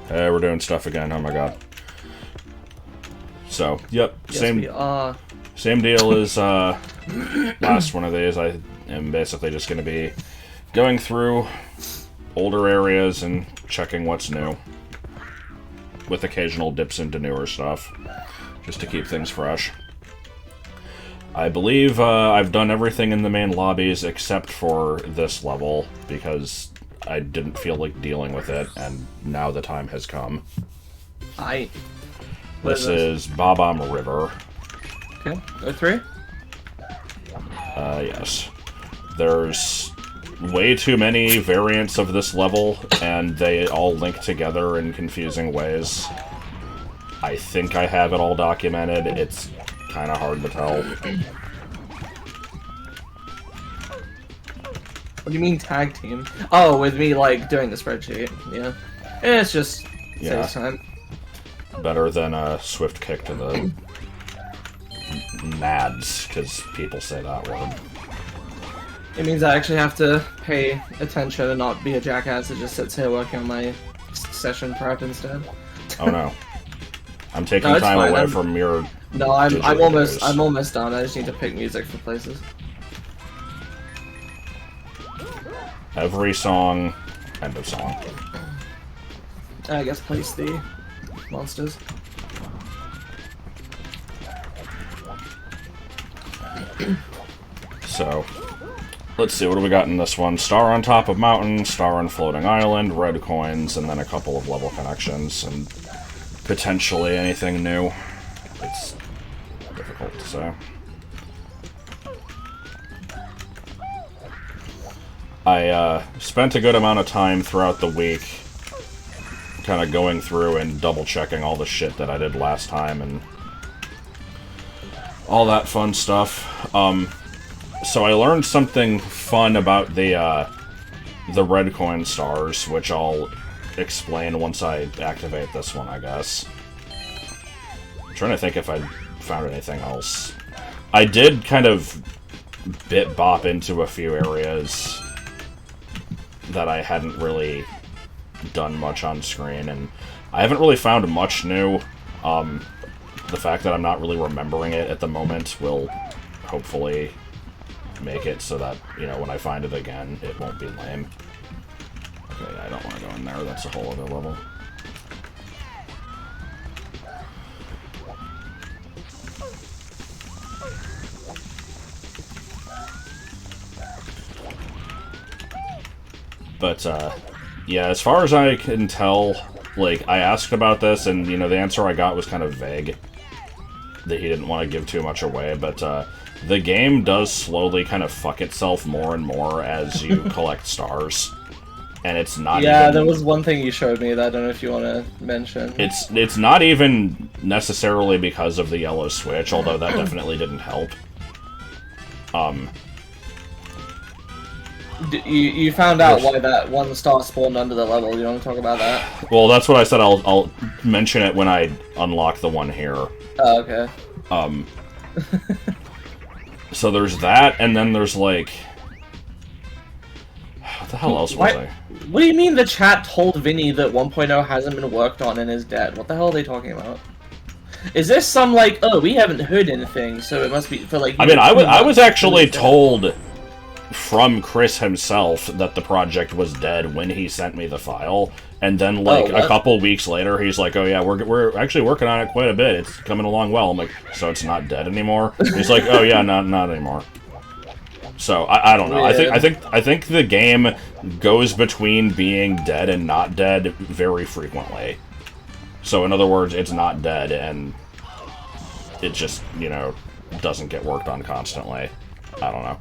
Hey, we're doing stuff again. Oh my god. So, yep, Yes, same we are. same deal as last one of these. I am basically just going to be going through older areas and checking what's new, with occasional dips into newer stuff, just to keep things fresh. I believe I've done everything in the main lobbies except for this level, because I didn't feel like dealing with it, and now the time has come. This is Babam River. Okay, go through. Yes. There's way too many variants of this level, and they all link together in confusing ways. I think I have it all documented. It's kind of hard to tell. What do you mean tag team? Oh, with me, like, doing the spreadsheet. Yeah. It's just saves time. Better than a swift kick to the nads, because people say that word. It means I actually have to pay attention and not be a jackass that just sits here working on my session prep instead. Oh no. I'm taking time away from your... No, I'm almost done. I just need to pick music for places. Every song, end of song. I guess place the monsters. So, let's see, what do we got in this one? Star on top of mountain, star on floating island, red coins, and then a couple of level connections, and potentially anything new. It's difficult to say. I spent a good amount of time throughout the week kind of going through and double-checking all the shit that I did last time and all that fun stuff. So I learned something fun about the red coin stars, which I'll explain once I activate this one, I guess. I'm trying to think if I found anything else. I did kind of bop into a few areas that I hadn't really done much on screen, and I haven't really found much new. The fact that I'm not really remembering it at the moment will hopefully make it so that, you know, when I find it again, it won't be lame. Okay, I don't want to go in there, that's a whole other level. But, yeah, as far as I can tell, like, I asked about this, and, you know, the answer I got was kind of vague. That he didn't want to give too much away, but, the game does slowly kind of fuck itself more and more as you collect stars. And it's not Yeah, there was one thing you showed me that I don't know if you want to mention. It's not even necessarily because of the yellow switch, although that definitely didn't help. You found out why that one star spawned under the level. You want to talk about that? Well, that's what I said. I'll mention it when I unlock the one here. Oh, okay. So there's that, and then there's, like... What the hell else was I? What do you mean the chat told Vinny that 1.0 hasn't been worked on and is dead? What the hell are they talking about? Is this some, like, oh, we haven't heard anything, so it must be for, like... I mean, I was actually told from Chris himself that the project was dead when he sent me the file, and then, like, a couple weeks later, he's like, oh yeah, we're actually working on it quite a bit, it's coming along well. I'm like, so it's not dead anymore? He's like, oh yeah, not anymore. So, I don't know. Yeah. I think the game goes between being dead and not dead very frequently. So, in other words, it's not dead, and it just, you know, doesn't get worked on constantly. I don't know.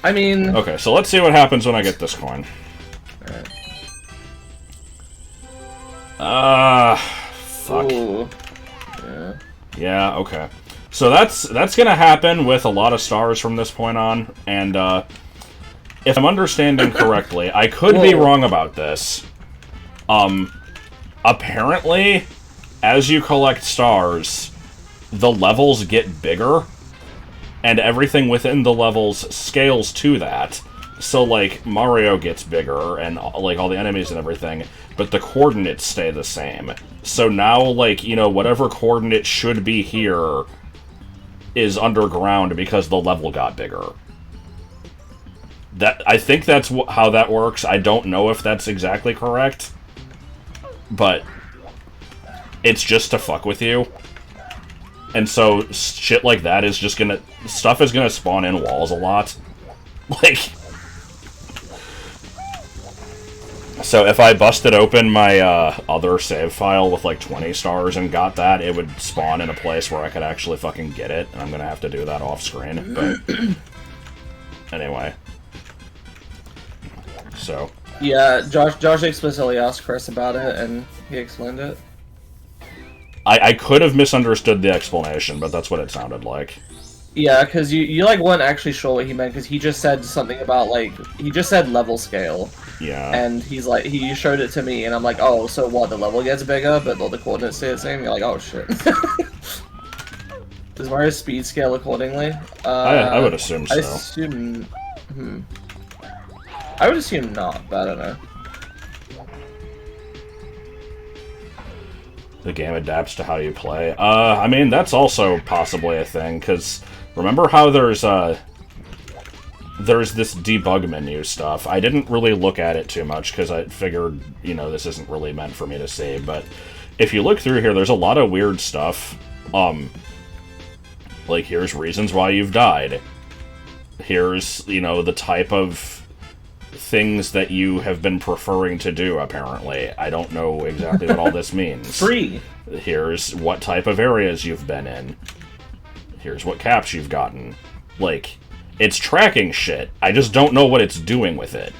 I mean... Okay, so let's see what happens when I get this coin. Alright. Fuck. Ooh. Yeah. Yeah, okay. So that's gonna happen with a lot of stars from this point on, and, if I'm understanding correctly, I could be wrong about this. Apparently, as you collect stars, the levels get bigger, and everything within the levels scales to that. So, like, Mario gets bigger, and, like, all the enemies and everything, but the coordinates stay the same. So now, like, you know, whatever coordinate should be here is underground because the level got bigger. I think that's how that works. I don't know if that's exactly correct, but it's just to fuck with you. And so shit like that is just gonna... Stuff is gonna spawn in walls a lot. Like... So if I busted open my other save file with like 20 stars and got that, it would spawn in a place where I could actually fucking get it, and I'm gonna have to do that off screen, but... Anyway. So... Yeah, Josh explicitly asked Chris about it, and he explained it. I could have misunderstood the explanation, but that's what it sounded like. Yeah, because you like weren't actually sure what he meant, because he just said something about, like, he just said level scale. Yeah. And he's like, he showed it to me, and I'm like, oh, so what, the level gets bigger, but all the coordinates stay the same? You're like, oh, shit. Does Mario's speed scale accordingly? I would assume so. I would assume not, but I don't know. The game adapts to how you play. I mean, that's also possibly a thing, because remember how there's this debug menu stuff. I didn't really look at it too much, because I figured, you know, this isn't really meant for me to see, but if you look through here, there's a lot of weird stuff. Like, here's reasons why you've died. Here's, you know, the type of things that you have been preferring to do, apparently. I don't know exactly what all this means. Free! Here's what type of areas you've been in. Here's what caps you've gotten. Like, it's tracking shit. I just don't know what it's doing with it.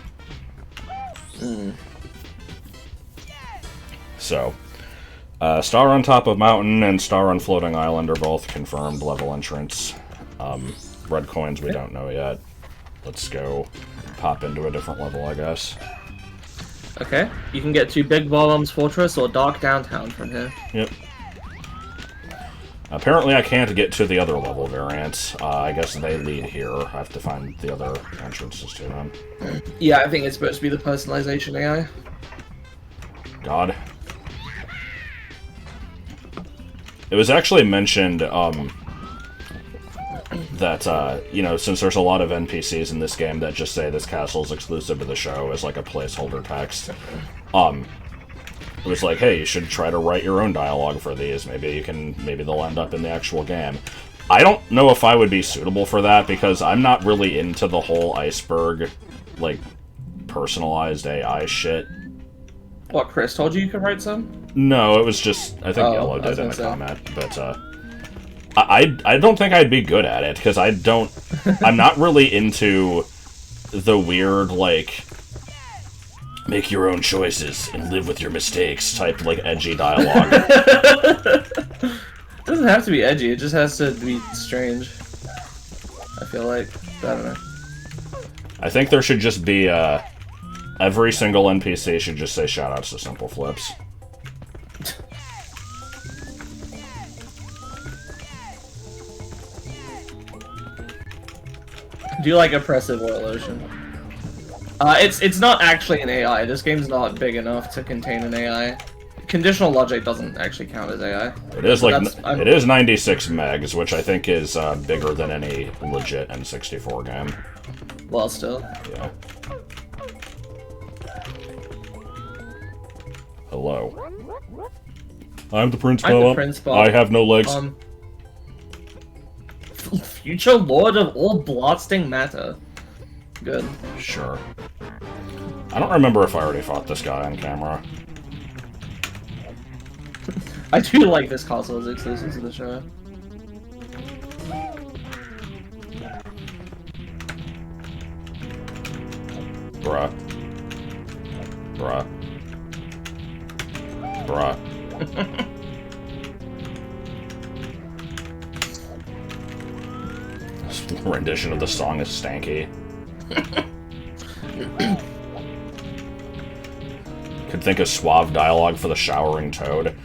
So, star on top of mountain and star on floating island are both confirmed level entrants. Red coins we don't know yet. Let's go pop into a different level, I guess. Okay. You can get to Big Bomb's Fortress or Dark Downtown from here. Yep. Apparently I can't get to the other level variants. I guess they lead here. I have to find the other entrances to them. Yeah, I think it's supposed to be the personalization AI. God. It was actually mentioned, that, you know, since there's a lot of NPCs in this game that just say this castle is exclusive to the show as, like, a placeholder text, it was like, hey, you should try to write your own dialogue for these. Maybe they'll end up in the actual game. I don't know if I would be suitable for that, because I'm not really into the whole iceberg, like, personalized AI shit. What, Chris told you could write some? No, it was just, I think Yellow did in a comment, but, I don't think I'd be good at it, because I'm not really into the weird, like, make your own choices and live with your mistakes type, like, edgy dialogue. It doesn't have to be edgy, it just has to be strange. I feel like. I don't know. I think there should just be, every single NPC should just say shoutouts to Simple Flips. Do you like Oppressive Oil Ocean? It's not actually an AI. This game's not big enough to contain an AI. Conditional logic doesn't actually count as AI. It is like it is 96 megs, which I think is bigger than any legit N64 game. Well, still. Yeah. Hello. I'm the Prince Bob. I have no legs. Future Lord of all blasting matter. Good. Sure. I don't remember if I already fought this guy on camera. I do like this console as exclusive to the show. Bruh. Bruh. Bruh. This rendition of the song is stanky. Could think of suave dialogue for the showering toad.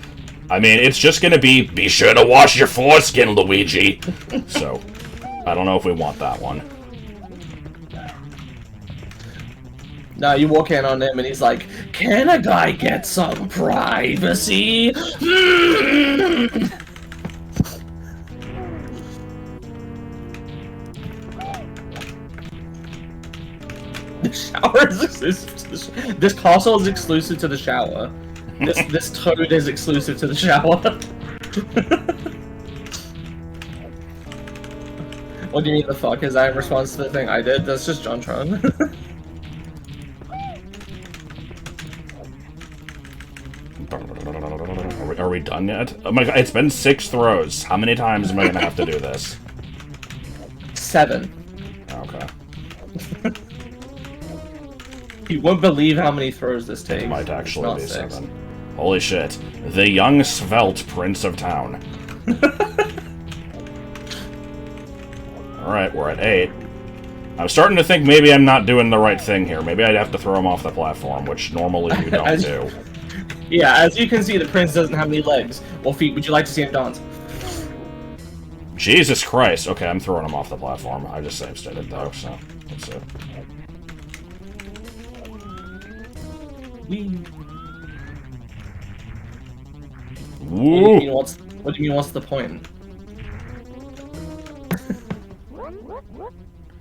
I mean, it's just gonna be sure to wash your foreskin, Luigi! So, I don't know if we want that one. Now you walk in on him and he's like, "Can a guy get some privacy?" The shower is exclusive. This castle is exclusive to the shower. This toad is exclusive to the shower. What do you mean the fuck? Is that in response to the thing I did? That's just John Tron. Are we done yet? Oh my god, it's been 6 throws. How many times am I gonna have to do this? 7. Okay. You won't believe how many throws this takes. It might actually be 6. 7. Holy shit. The young svelte prince of town. Alright, we're at 8. I'm starting to think maybe I'm not doing the right thing here. Maybe I'd have to throw him off the platform, which normally you don't do. Yeah, as you can see, the prince doesn't have any legs or feet. Would you like to see him dance? Jesus Christ. Okay, I'm throwing him off the platform. I just save stated though, so let's see. Woo! What do you mean, what's the point?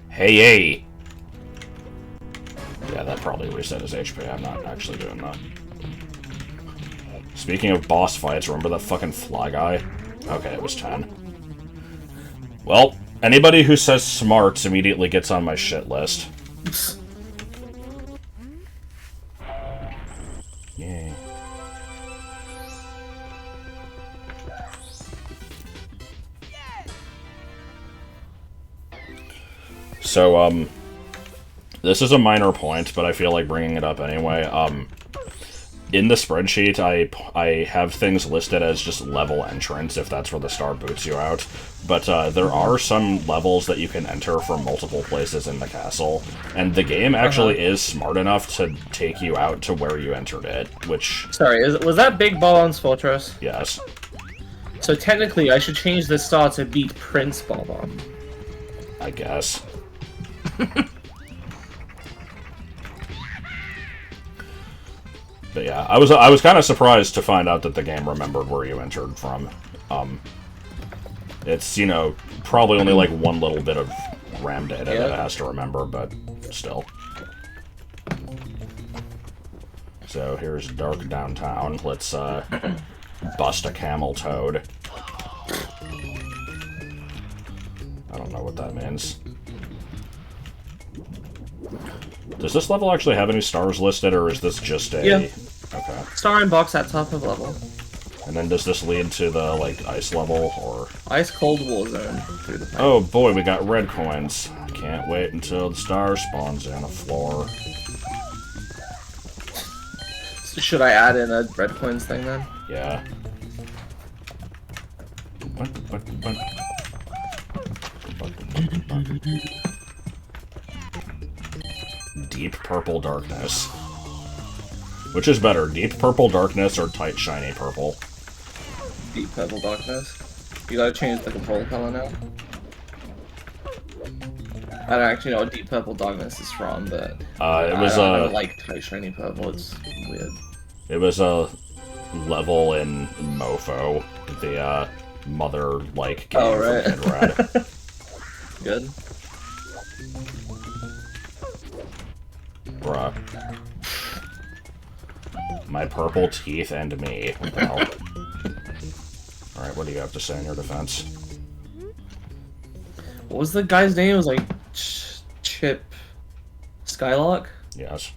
Hey! Yeah, that probably reset his HP. I'm not actually doing that. Speaking of boss fights, remember that fucking fly guy? Okay, it was 10. Well, anybody who says smarts immediately gets on my shit list. Yeah. So, this is a minor point, but I feel like bringing it up anyway. In the spreadsheet, I have things listed as just level entrance, if that's where the star boots you out. But there are some levels that you can enter from multiple places in the castle, and the game actually is smart enough to take you out to where you entered it, which... Sorry, was that Big Bonbon's Fortress? Yes. So technically, I should change the star to beat Prince Bonbon. I guess. But yeah, I was kind of surprised to find out that the game remembered where you entered from. It's, you know, probably only like one little bit of RAM data that it has to remember, but still. So here's dark downtown. Let's bust a camel toad. I don't know what that means. Does this level actually have any stars listed, or is this just a... Yeah. Okay. Star and box at top of level. And then does this lead to the, like, ice level, or... Ice Cold War Zone through the pipe. Oh boy, we got red coins. Can't wait until the star spawns in a floor. Should I add in a red coins thing then? Yeah. Deep purple darkness. Which is better, deep purple darkness or tight shiny purple? Deep purple darkness. You gotta change the control color now. I don't actually know what deep purple darkness is from, but it was I don't like tight shiny purple. It's weird. It was a level in Mofo, the mother-like game from Red. Good. Bruh. My purple teeth and me. What the hell? Alright, what do you have to say in your defense? What was the guy's name? It was like Chip Skylark? Yes.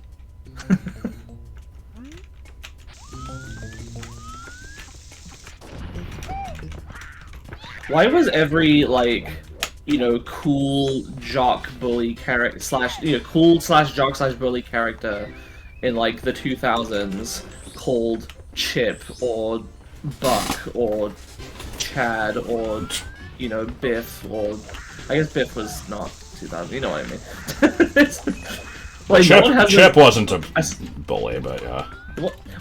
Why was every, like, you know, cool jock bully character slash, you know, cool slash jock slash bully character in, like, the 2000s called Chip or Buck or Chad or, you know, Biff or... I guess Biff was not 2000, you know what I mean. Like, Chip wasn't a bully, but yeah.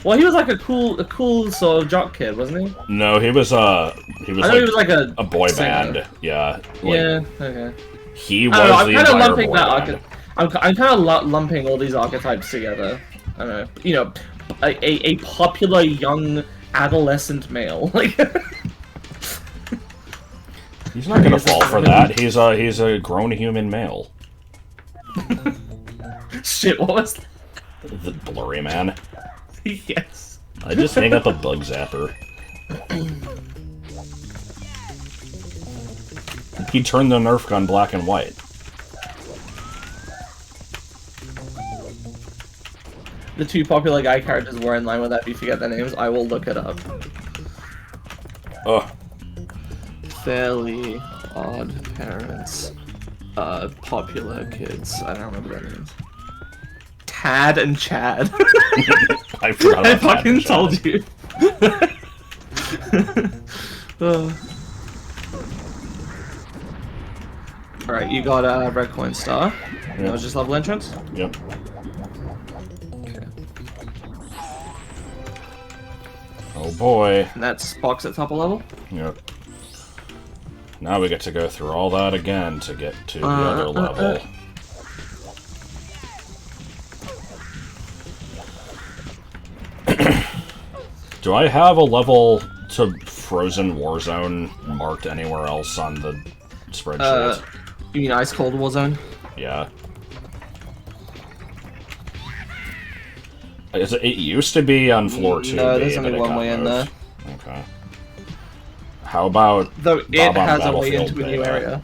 Well, he was like a cool sort of jock kid, wasn't he? No, he was I know he was like a boy singer. band. Yeah. Like, yeah. Okay. He was I don't know, the entire boy band. I'm kind of lumping all these archetypes together. I don't know. You know, a popular young adolescent male. Like he's not gonna fall for that. He's a grown human male. Shit, what was that? The blurry man. Yes. I just hang up a bug zapper. He turned the Nerf gun black and white. The two popular guy characters were in line with that. If you forget their names, I will look it up. Ugh. Fairly Odd Parents. Popular kids. I don't remember their names. Tad and Chad. I forgot about I Tad fucking and Chad. told you. Alright, you got a red coin star. Yep. That was just level entrance? Yep. Okay. Oh boy. And that's box at top of level? Yep. Now we get to go through all that again to get to the other level. Do I have a level to Frozen Warzone marked anywhere else on the spreadsheet? You mean Ice Cold Warzone? Yeah. It used to be on floor 2. No, there's only one way in there. Okay. How about Though it Bob on has a way Battlefield into a new Beta? area.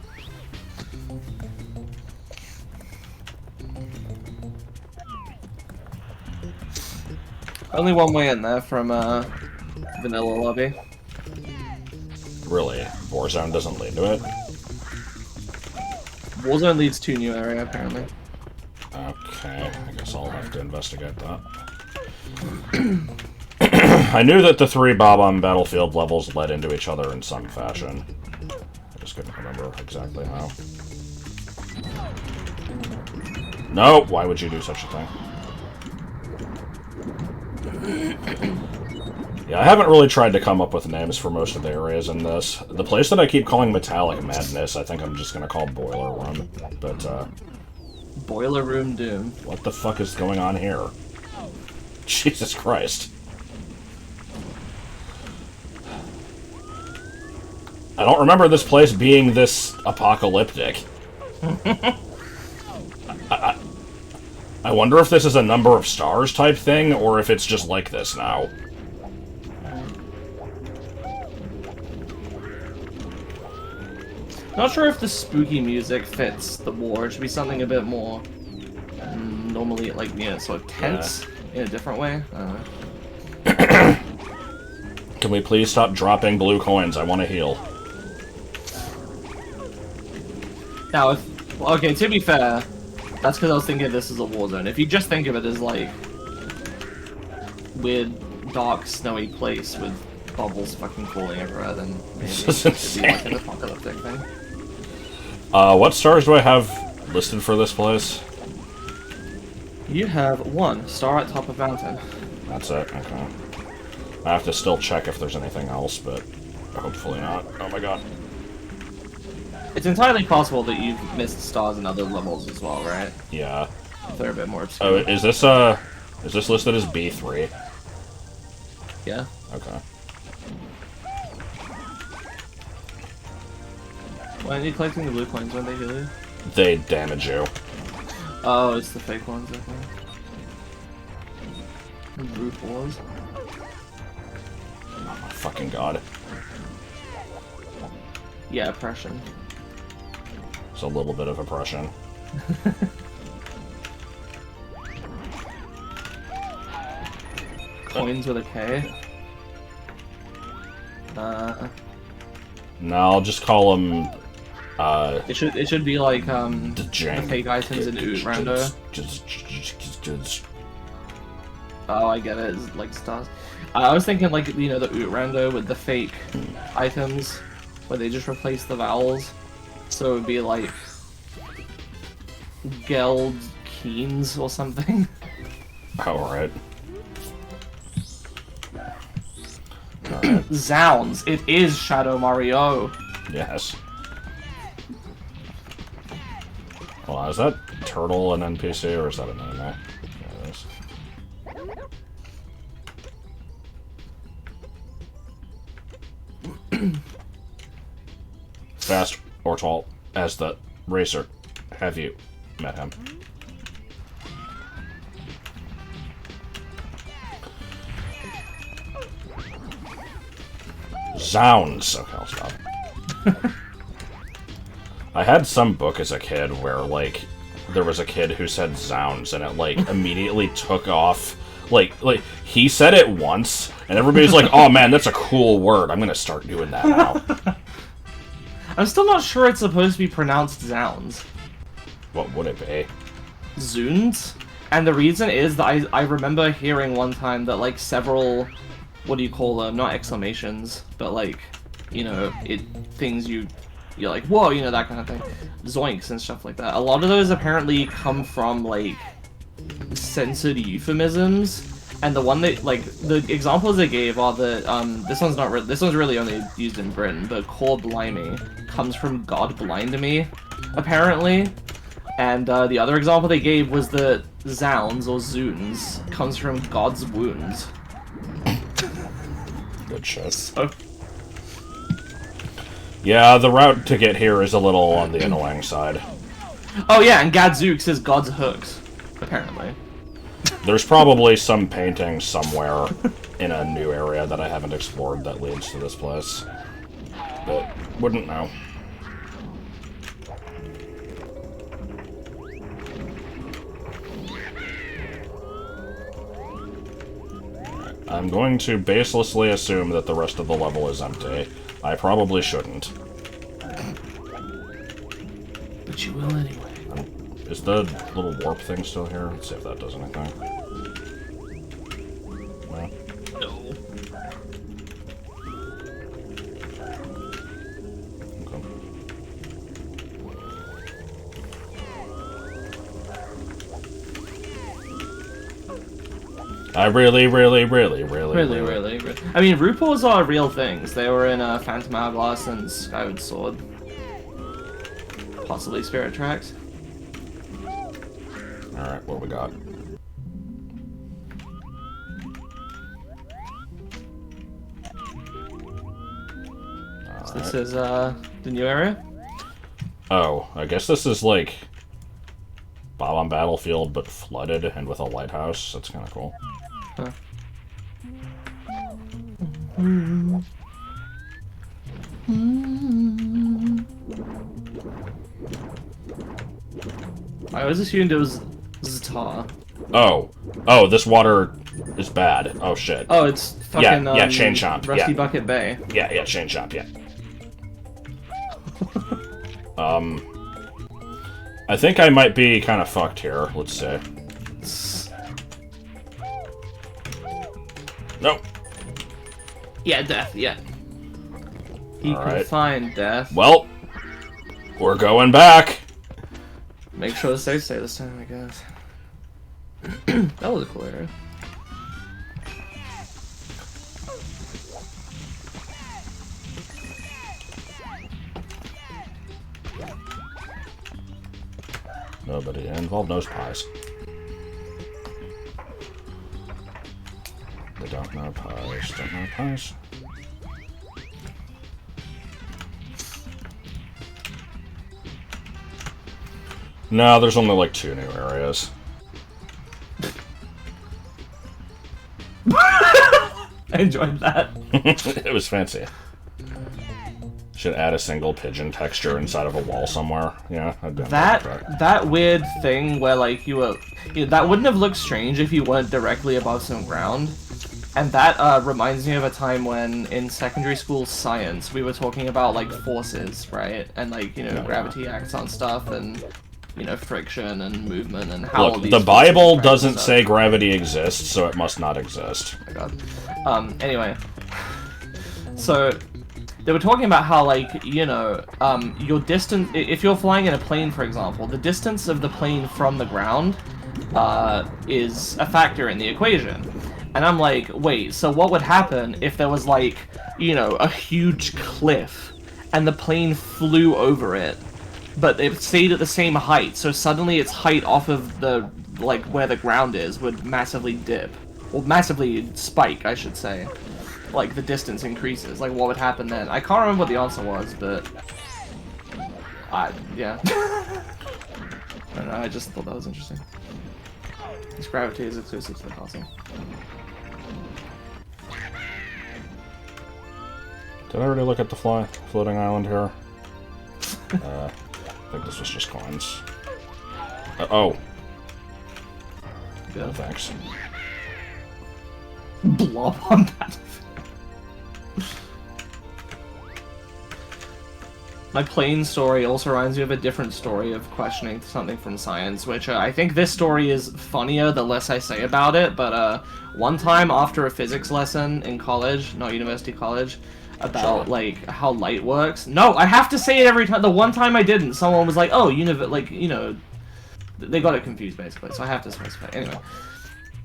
Only one way in there from Vanilla Lobby. Really? Warzone doesn't lead to it? Warzone leads to new area, apparently. Okay, I guess I'll have to investigate that. I knew that the 3 Bob on Battlefield levels led into each other in some fashion. I just couldn't remember exactly how. No! Why would you do such a thing? Yeah, I haven't really tried to come up with names for most of the areas in this. The place that I keep calling Metallic Madness, I think I'm just gonna call Boiler Room. But, Boiler Room Doom. what the fuck is going on here? Jesus Christ. I don't remember this place being this apocalyptic. I wonder if this is a number of stars type thing, or if it's just like this now. Not sure if the spooky music fits the war. It should be something a bit more normally, like, you know, sort of tense in a different way. I don't know. Can we please stop dropping blue coins? I want to heal. Now, if... Well, okay, to be fair, that's because I was thinking this is a war zone. If you just think of it as, like, weird, dark, snowy place with bubbles fucking falling everywhere, then maybe This is it should be like an insane. apocalyptic thing. What stars do I have listed for this place? You have 1 star at top of mountain. That's it, okay. I have to still check if there's anything else, but hopefully not. Oh my god. It's entirely possible that you've missed stars in other levels as well, right? Yeah. If they're a bit more obscure. Oh, is this listed as B3? Yeah. Okay. Why aren't you collecting the blue coins when they heal you? They damage you. Oh, it's the fake ones, I think. Brute wars. Oh my fucking god. Yeah, oppression. It's a little bit of oppression. Coins with a K. No, I'll just call them, It should be like the Jank. fake items in Oot Rando. Oh, I get it. It's like stars. I was thinking like, you know, the Oot Rando with the fake items where they just replace the vowels. So it would be like Geld Keens or something. Alright. Zounds, it is Shadow Mario. Yes. Well, is that turtle an NPC, or is that an anime? Yeah, it is. Fast or tall as the racer. Have you met him? Zounds. Okay, I'll stop. I had some book as a kid where, like, there was a kid who said zounds, and it, like, immediately took off. Like, he said it once, and everybody's like, oh man, that's a cool word. I'm gonna start doing that now. I'm still not sure it's supposed to be pronounced zounds. What would it be? Zoons? And the reason is that I remember hearing one time that, like, several, what do you call them? Not exclamations, but, like, you know, things you're like, whoa, you know, that kind of thing. Zoinks and stuff like that. A lot of those apparently come from, like, censored euphemisms. And the one that, like, the examples they gave are the, this one's really only used in Britain, but core blimey comes from God blind me, apparently. And the other example they gave was the zounds, or zoons, comes from God's wounds. Good shit. So... Yeah, the route to get here is a little on the annoying side. Oh yeah, and Gadzooks is God's hooks, apparently. There's probably some painting somewhere in a new area that I haven't explored that leads to this place. But wouldn't know. I'm going to baselessly assume that the rest of the level is empty. I probably shouldn't. But you will anyway. Is the little warp thing still here? Let's see if that does anything. No. No. Okay. I really. I mean, RuPaul's are real things. They were in Phantom Hourglass and Skyward Sword. Possibly Spirit Tracks. Alright, what do we got? So this is the new area? Oh, I guess this is like Bob-on Battlefield, but flooded and with a lighthouse. That's kind of cool. Huh. I always assumed it was Ztar. Oh, this water is bad. Oh shit. Oh, it's fucking yeah, Chain Chomp. Rusty Yeah. Bucket Bay. Yeah, Chain Chomp. Yeah. I think I might be kind of fucked here. Let's see. Nope. Yeah, death. Yeah. You All can right. find death. Well, we're going back. Make sure to stay this time, I guess. That was a cool area. Nobody involved. Nose pies. They don't know pies. Don't know pies. No, there's only like 2 new areas. I enjoyed that. It was fancy. Should add a single pigeon texture inside of a wall somewhere. Yeah, I'd done That weird thing where like that wouldn't have looked strange if you weren't directly above some ground. And that reminds me of a time when in secondary school science we were talking about like forces, right? And like, you know, gravity acts on stuff and, you know, friction and movement and how all Look, these the forces Bible interact and doesn't stuff. say gravity exists, so it must not exist. Oh my god. Anyway. So, they were talking about how, like, you know, your distance, if you're flying in a plane, for example, the distance of the plane from the ground is a factor in the equation. And I'm like, wait, so what would happen if there was, like, you know, a huge cliff and the plane flew over it? but it stayed at the same height. So suddenly its height off of the like where the ground is would massively dip, or massively spike, I should say. Like the distance increases. Like what would happen then? I can't remember what the answer was, but yeah. I don't know. I just thought that was interesting. This gravity is exclusive to the castle. Did I already look at the floating island here? I think this was just coins. Oh. Yeah. No, thanks. Blob on that. My plane story also reminds me of a different story of questioning something from science, which I think this story is funnier the less I say about it, but one time after a physics lesson in college, not university college, about like how light works. No, I have to say it every time. The one time I didn't, someone was like, "Oh, they got it confused basically." So I have to specify. Anyway,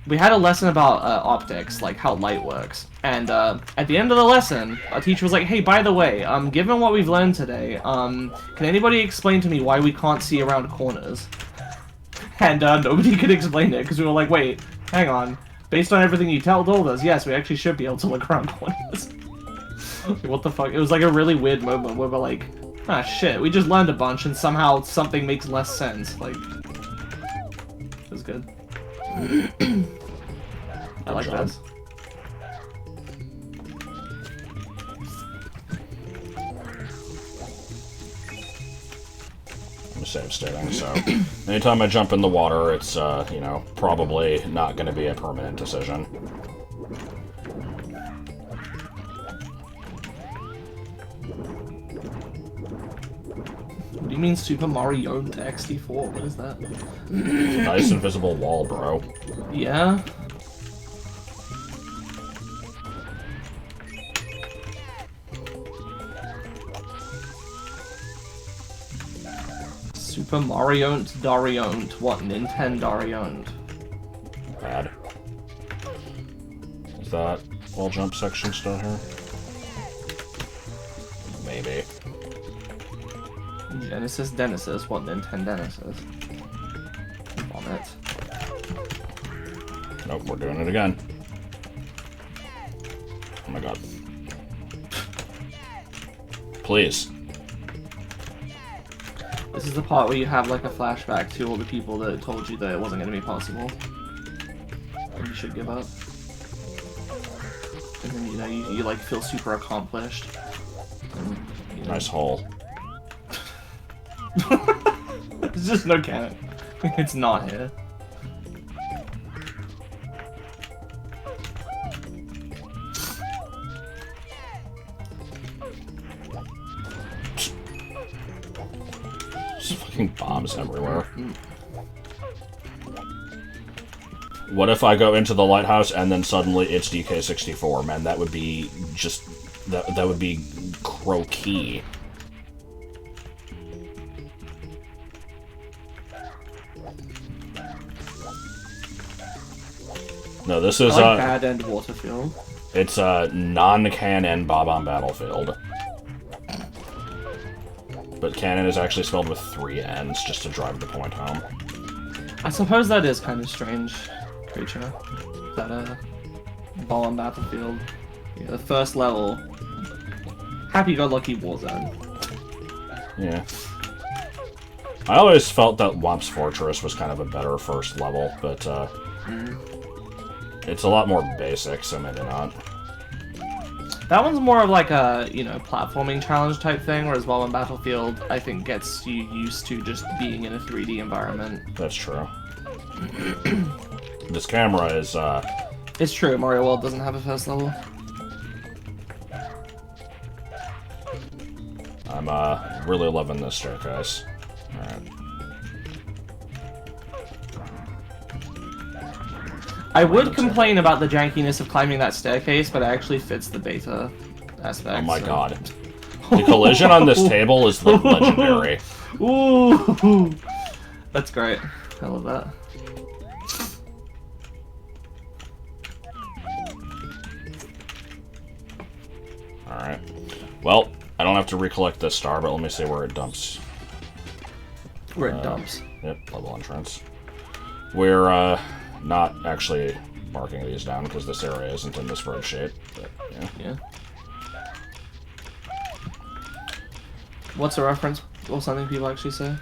we had a lesson about optics, like how light works, and at the end of the lesson, our teacher was like, "Hey, by the way, given what we've learned today, can anybody explain to me why we can't see around corners?" And nobody could explain it because we were like, "Wait, hang on. Based on everything you told us, yes, we actually should be able to look around corners." What the fuck? It was like a really weird moment where we're like, ah shit, we just learned a bunch and somehow something makes less sense. Like, it was good. I like this. I'm save stating, so anytime I jump in the water, it's, you know, probably not going to be a permanent decision. What do you mean Super Mario to XD4? What is that? Nice invisible wall, bro. Yeah? Super Mario Dariont. What Nintendo? Bad. Is that wall jump section still here? Maybe. Genesis Genesis. What Nintendo? Vomit. Nope, we're doing it again. Oh my god. Please. This is the part where you have like a flashback to all the people that told you that it wasn't going to be possible. And you should give up. And then, you know, you like feel super accomplished. And, you know. Nice hole. There's just no cannon. It's not here. There's fucking bombs everywhere. What if I go into the lighthouse and then suddenly it's DK64? Man, that would be just... That would be croaky. No, this is Bad End Waterfield. It's a non-canon Bob-on Battlefield. But canon is actually spelled with 3 N's just to drive the point home. I suppose that is kind of strange creature. That Bob on Battlefield. Yeah, the first level. Happy-go-lucky Warzone. Yeah. I always felt that Womp's Fortress was kind of a better first level, but it's a lot more basic, so maybe not. That one's more of like a, you know, platforming challenge type thing, whereas Bob on Battlefield, I think, gets you used to just being in a 3D environment. That's true. This camera is, It's true, Mario World doesn't have a first level. I'm, really loving this staircase. Alright. I would complain about the jankiness of climbing that staircase, but it actually fits the beta aspect. Oh my so. god. The collision on this table is legendary. Ooh, that's great. I love that. Alright. Well, I don't have to recollect this star, but let me see where it dumps. We're in dumps. Yep, level entrance. We're not actually marking these down because this area isn't in the spreadsheet. But, yeah. What's a reference or something people actually say?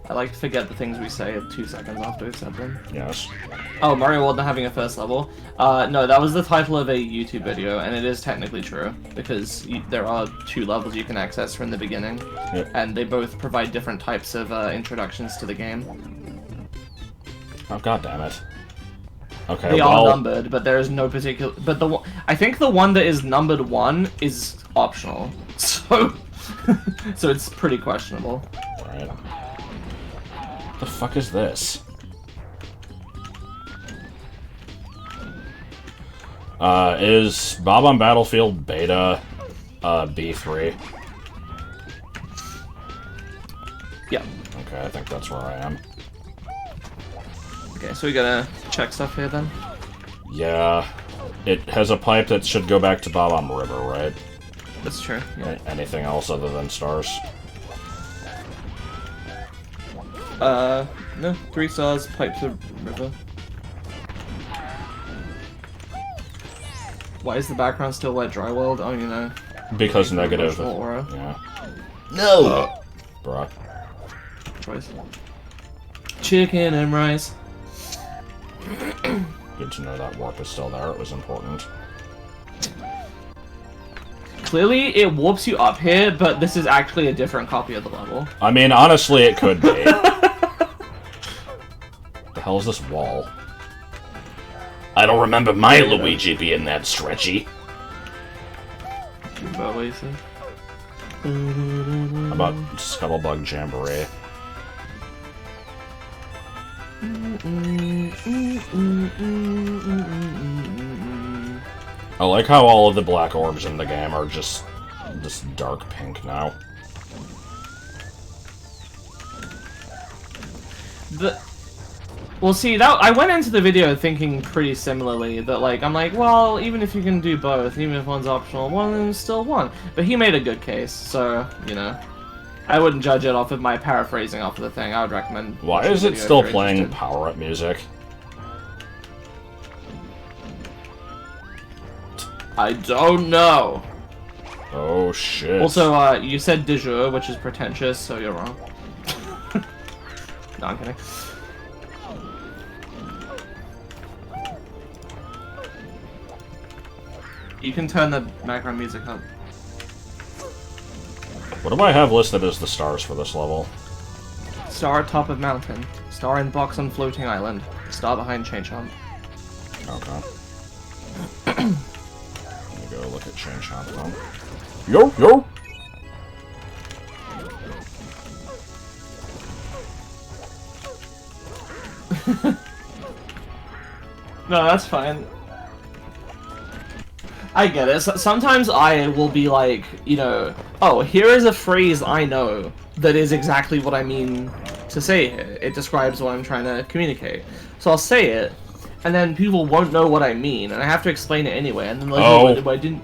I like to forget the things we say 2 seconds after we've said them. yes. Oh, Mario World not having a first level? No, that was the title of a YouTube video, and it is technically true, because there are 2 levels you can access from the beginning, and they both provide different types of introductions to the game. Oh, god damn it. Okay, They are numbered, but there is no particular... But I think the one that is numbered 1 is optional, so... so it's pretty questionable. Right. What the fuck is this? Is Bob on Battlefield Beta B3? Yeah. Okay, I think that's where I am. Okay, so we gotta check stuff here then? Yeah. It has a pipe that should go back to Bob on River, right? That's true, yeah. Anything else other than stars? No. 3 stars, pipe to river. Why is the background still like dry world? Oh, you know. Because negative. Aura. Yeah. No! Bruh. Choice. Chicken and rice. Good to know that warp is still there. It was important. Clearly, it warps you up here, but this is actually a different copy of the level. I mean, honestly, it could be. The hell is this wall? I don't remember my Luigi being that stretchy. About what you said? About Scuttlebug Jamboree. I like how all of the black orbs in the game are just this dark pink now. Well, see, I went into the video thinking pretty similarly, that, like, I'm like, well, even if you can do both, even if one's optional, one of them is still one. But he made a good case, so, you know, I wouldn't judge it off of my paraphrasing off of the thing. I would recommend... Why is it still playing power-up music? I don't know. Oh, shit. Also, you said de jure, which is pretentious, so you're wrong. No, I'm kidding. You can turn the background music up. What do I have listed as the stars for this level? Star at top of mountain. Star in box on floating island. Star behind chain chomp. Okay. Let me go look at chain chomp then. Yo, yo! No, that's fine. I get it. Sometimes I will be like, you know, oh, here is a phrase I know that is exactly what I mean to say here. It describes what I'm trying to communicate. So I'll say it, and then people won't know what I mean, and I have to explain it anyway. And then like, why didn't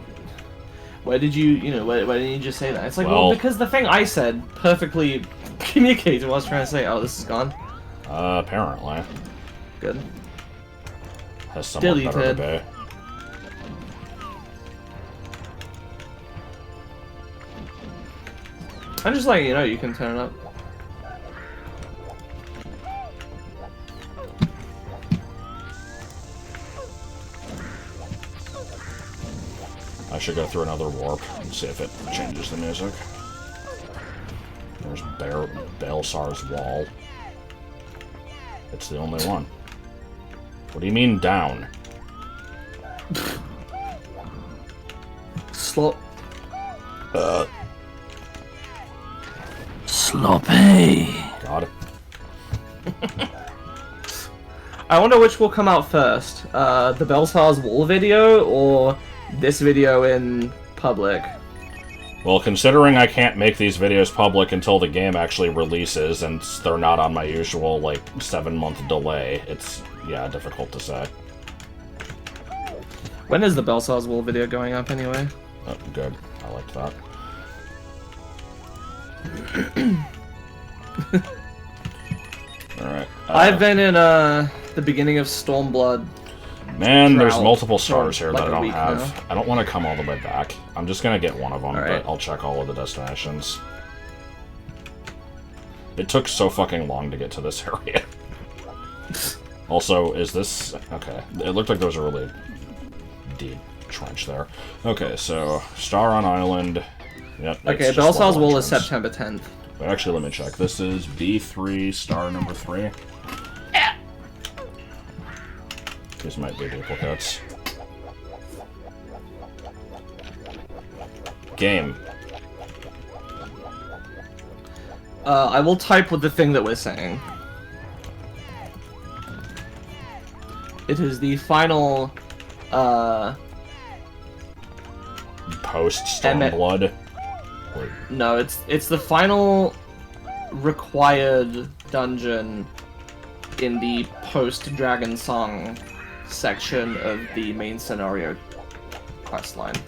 you just say that? It's like, well, because the thing I said perfectly communicated what I was trying to say. Oh, this is gone. Apparently. Good. Has somewhat better to be. I'm just letting you know you can turn it up. I should go through another warp and see if it changes the music. There's Baelsar's wall. It's the only one. What do you mean down? Slop. Sloppy. Got it. I wonder which will come out first, the Belsar's wall video or this video in public. Well, considering I can't make these videos public until the game actually releases, and they're not on my usual, like, 7-month delay, it's, yeah, difficult to say. When is the Belsar's Wall video going up anyway? Oh, good. I liked that. Alright. I've been in the beginning of Stormblood. Man, there's Drought multiple stars for here like that I a don't week have. now. I don't want to come all the way back. I'm just gonna get one of them, Alright. but I'll check all of the destinations. It took so fucking long to get to this area. Also, is this... Okay, it looked like there was a really deep trench there. Okay, so, Star on Island. Yep. Okay, Belsar's Wall is September 10th. But actually, let me check. This is B3 star number 3. These might be duplicates. Game. I will type with the thing that we're saying. It is the final, Post Stormblood. No, it's the final required dungeon in the post-Dragon Song section of the main scenario questline.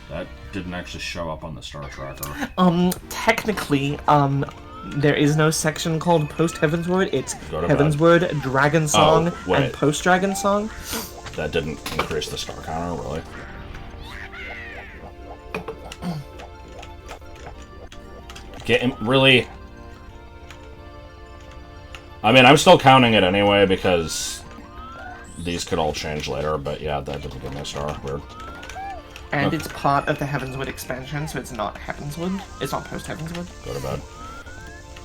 That didn't actually show up on the star tracker. Technically, there is no section called Post Heavensward. It's Go to bed. Heavensward, Dragon Song, wait. and Post Dragon Song. That didn't increase the star counter, really. Really? I mean, I'm still counting it anyway, because these could all change later, but yeah, that didn't give me a star. Weird. And it's part of the Heavensward expansion, so it's not Heavensward. It's not Post Heavensward. Go to bed.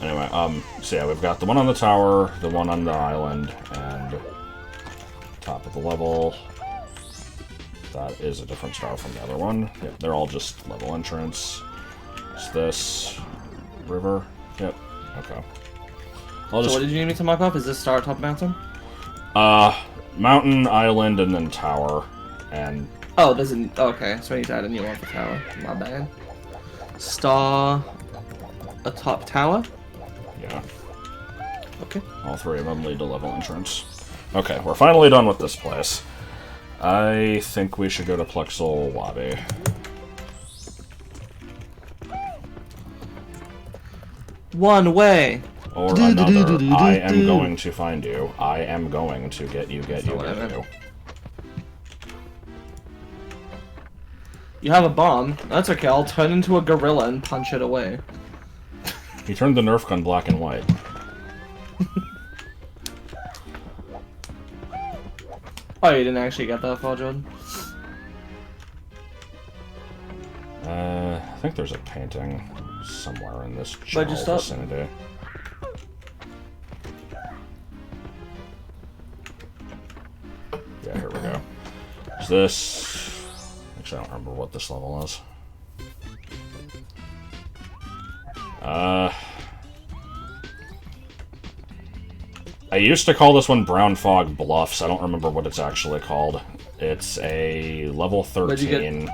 Anyway, so yeah, we've got the one on the tower, the one on the island, and top of the level. That is a different star from the other one. Yep, they're all just level entrance. It's this river. Yep. Okay. So what did you need me to map up? Is this star top mountain? Mountain, island, and then tower, and Oh, there's an... Okay, so I need to add a new one for tower. My bad. Star... atop tower? yeah, Okay. all three of them lead to level entrance. Okay, we're finally done with this place. I think we should go to Plexel Lobby. One way! Or another. I am going to find you. I am going to get you, get you, what I get meant. you. You have a bomb. That's okay, I'll turn into a gorilla and punch it away. He turned the Nerf gun black and white. Oh, you didn't actually get that far, Jordan? I think there's a painting somewhere in this Why'd you general stop? vicinity. Yeah, here we go. Is this... Actually, I don't remember what this level is. I used to call this one Brown Fog Bluffs. I don't remember what it's actually called. It's a level 13.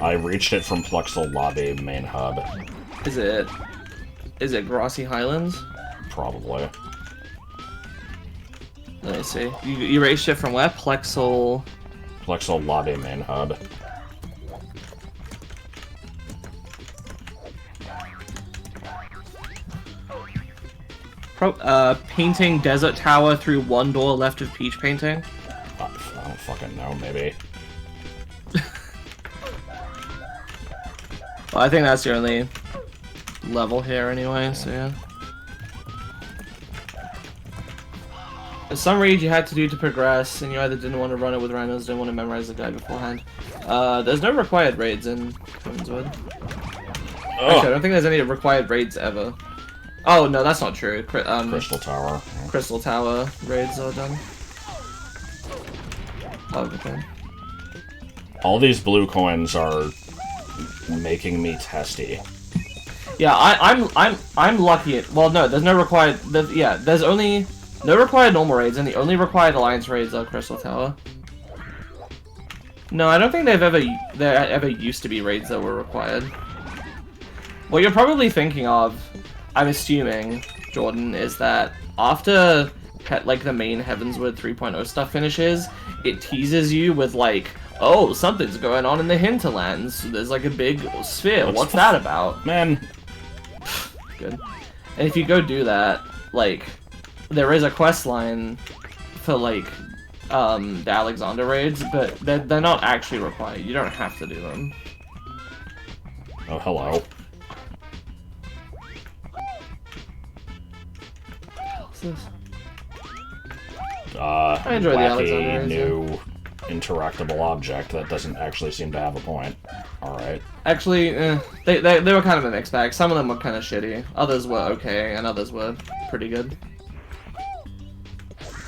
I reached it from Plexel Lobby main hub. Is it Grassy Highlands? Probably. Let me see. You reached it from where? Plexel... Plexel Lobby main hub. Painting Desert Tower through one door left of Peach Painting. I don't fucking know, maybe. Well, I think that's the only level here anyway, so yeah. There's some raid you had to do to progress, and you either didn't want to run it with rhinos, didn't want to memorize the guide beforehand. There's no required raids in Heavenswood. Actually, I don't think there's any required raids ever. Oh, no, that's not true. Crystal Tower. Yeah. Crystal Tower raids are done. Oh, okay. All these blue coins are making me testy. Yeah, I'm lucky. Well, no, there's no required. There's only no required normal raids, and the only required alliance raids are Crystal Tower. No, I don't think there ever used to be raids that were required. What you're probably thinking of, I'm assuming, Jordan, is that after like the main Heavensward 3.0 stuff finishes, it teases you with like, oh, something's going on in the hinterlands. There's like a big sphere. What's that about? Man. Good. And if you go do that, like, there is a quest line for like the Alexander raids, but they're not actually required. You don't have to do them. Oh, hello. What's this? I enjoy the wacky, Alexander raids, new interactable object that doesn't actually seem to have a point. Alright. Actually, they were kind of a mixed bag. Some of them were kind of shitty. Others were okay, and others were pretty good.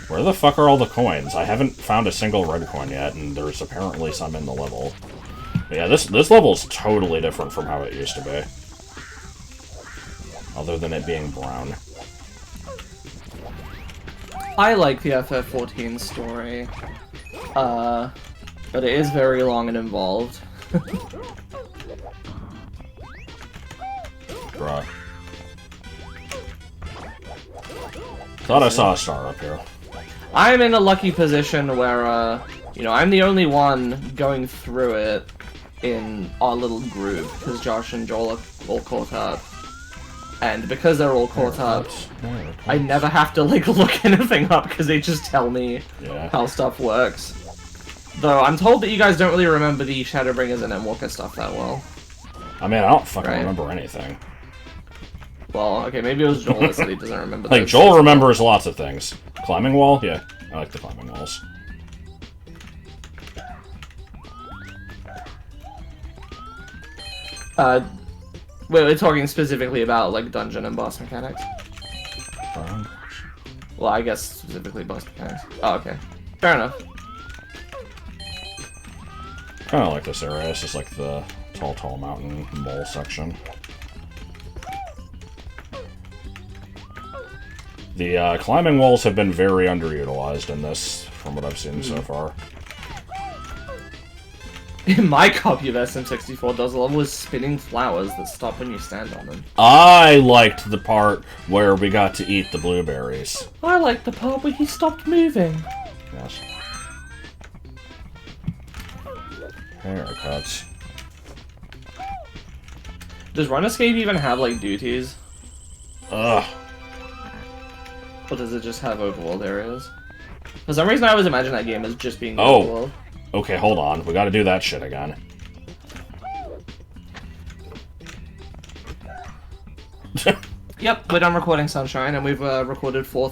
Where the fuck are all the coins? I haven't found a single red coin yet, and there's apparently some in the level. But yeah, this level's totally different from how it used to be. Other than it being brown. I like the FF14 story, but it is very long and involved. Bruh. Thought I saw a star up here. I'm in a lucky position where, you know, I'm the only one going through it in our little group, because Josh and Joel are all caught up. And because they're all caught up, I never have to, like, look anything up, because they just tell me how stuff works. Though, I'm told that you guys don't really remember the Shadowbringers and Endwalker stuff that well. I mean, I don't fucking remember anything. Well, okay, maybe it was Joel that said he doesn't remember Like, Joel remembers lots of things. Climbing wall? Yeah, I like the climbing walls. Wait, we're talking specifically about, like, dungeon and boss mechanics? Well, I guess specifically boss mechanics. Oh, okay. Fair enough. Kinda like this area, it's just like the tall mountain mole section. The climbing walls have been very underutilized in this, from what I've seen so far. In my copy of SM64, does a level with spinning flowers that stop when you stand on them. I liked the part where we got to eat the blueberries. I liked the part where he stopped moving. Yes. Haircuts. Does Runescape even have, like, duties? Ugh. Or does it just have overworld areas? For some reason I always imagine that game as just being overworld. Okay, hold on. We gotta do that shit again. Yep, we're done recording Sunshine, and we've recorded four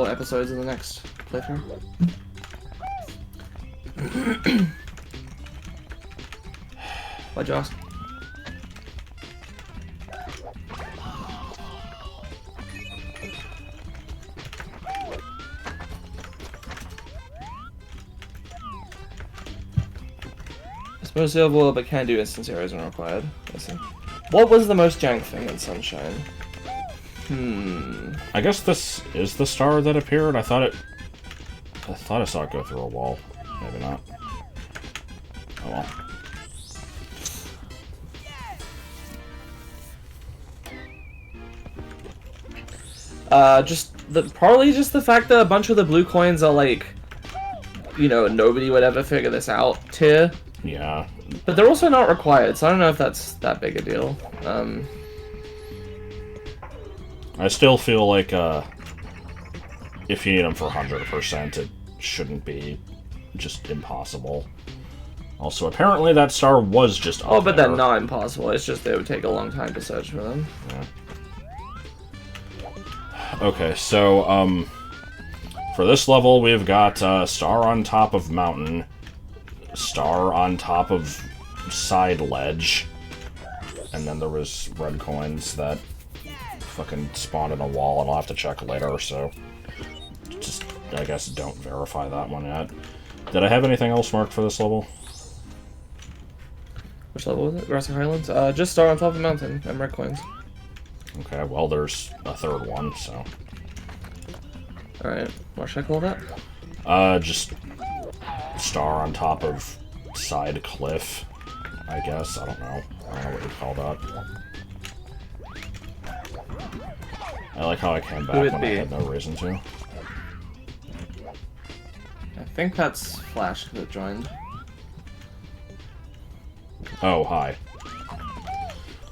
episodes in the next playthrough. Bye, Joss. It's mostly overworld, but can do instance areas when required. I see. What was the most jank thing in Sunshine? I guess this is the star that appeared. I thought I saw it go through a wall. Maybe not. Oh well. Partly just the fact that a bunch of the blue coins are like, you know, nobody would ever figure this out tier. Yeah. But they're also not required, so I don't know if that's that big a deal. I still feel like, if you need them for 100%, it shouldn't be just impossible. Also, apparently that star was just up but there. they're not impossible, it's just it would take a long time to search for them. Yeah. Okay, so, for this level, we've got, star on top of mountain, star on top of side ledge, and then there was red coins that fucking spawned in a wall, and I'll have to check later, so just, I guess, don't verify that one yet. Did I have anything else marked for this level? Which level was it? Grassy Highlands? Just star on top of the mountain, and red coins. Okay, well, there's a third one, so... Alright, what should I call that? Just star on top of side cliff, I guess. I don't know. I don't know what you'd call that. I like how I came back when I had no reason to. think that's Flash that joined. Oh, hi.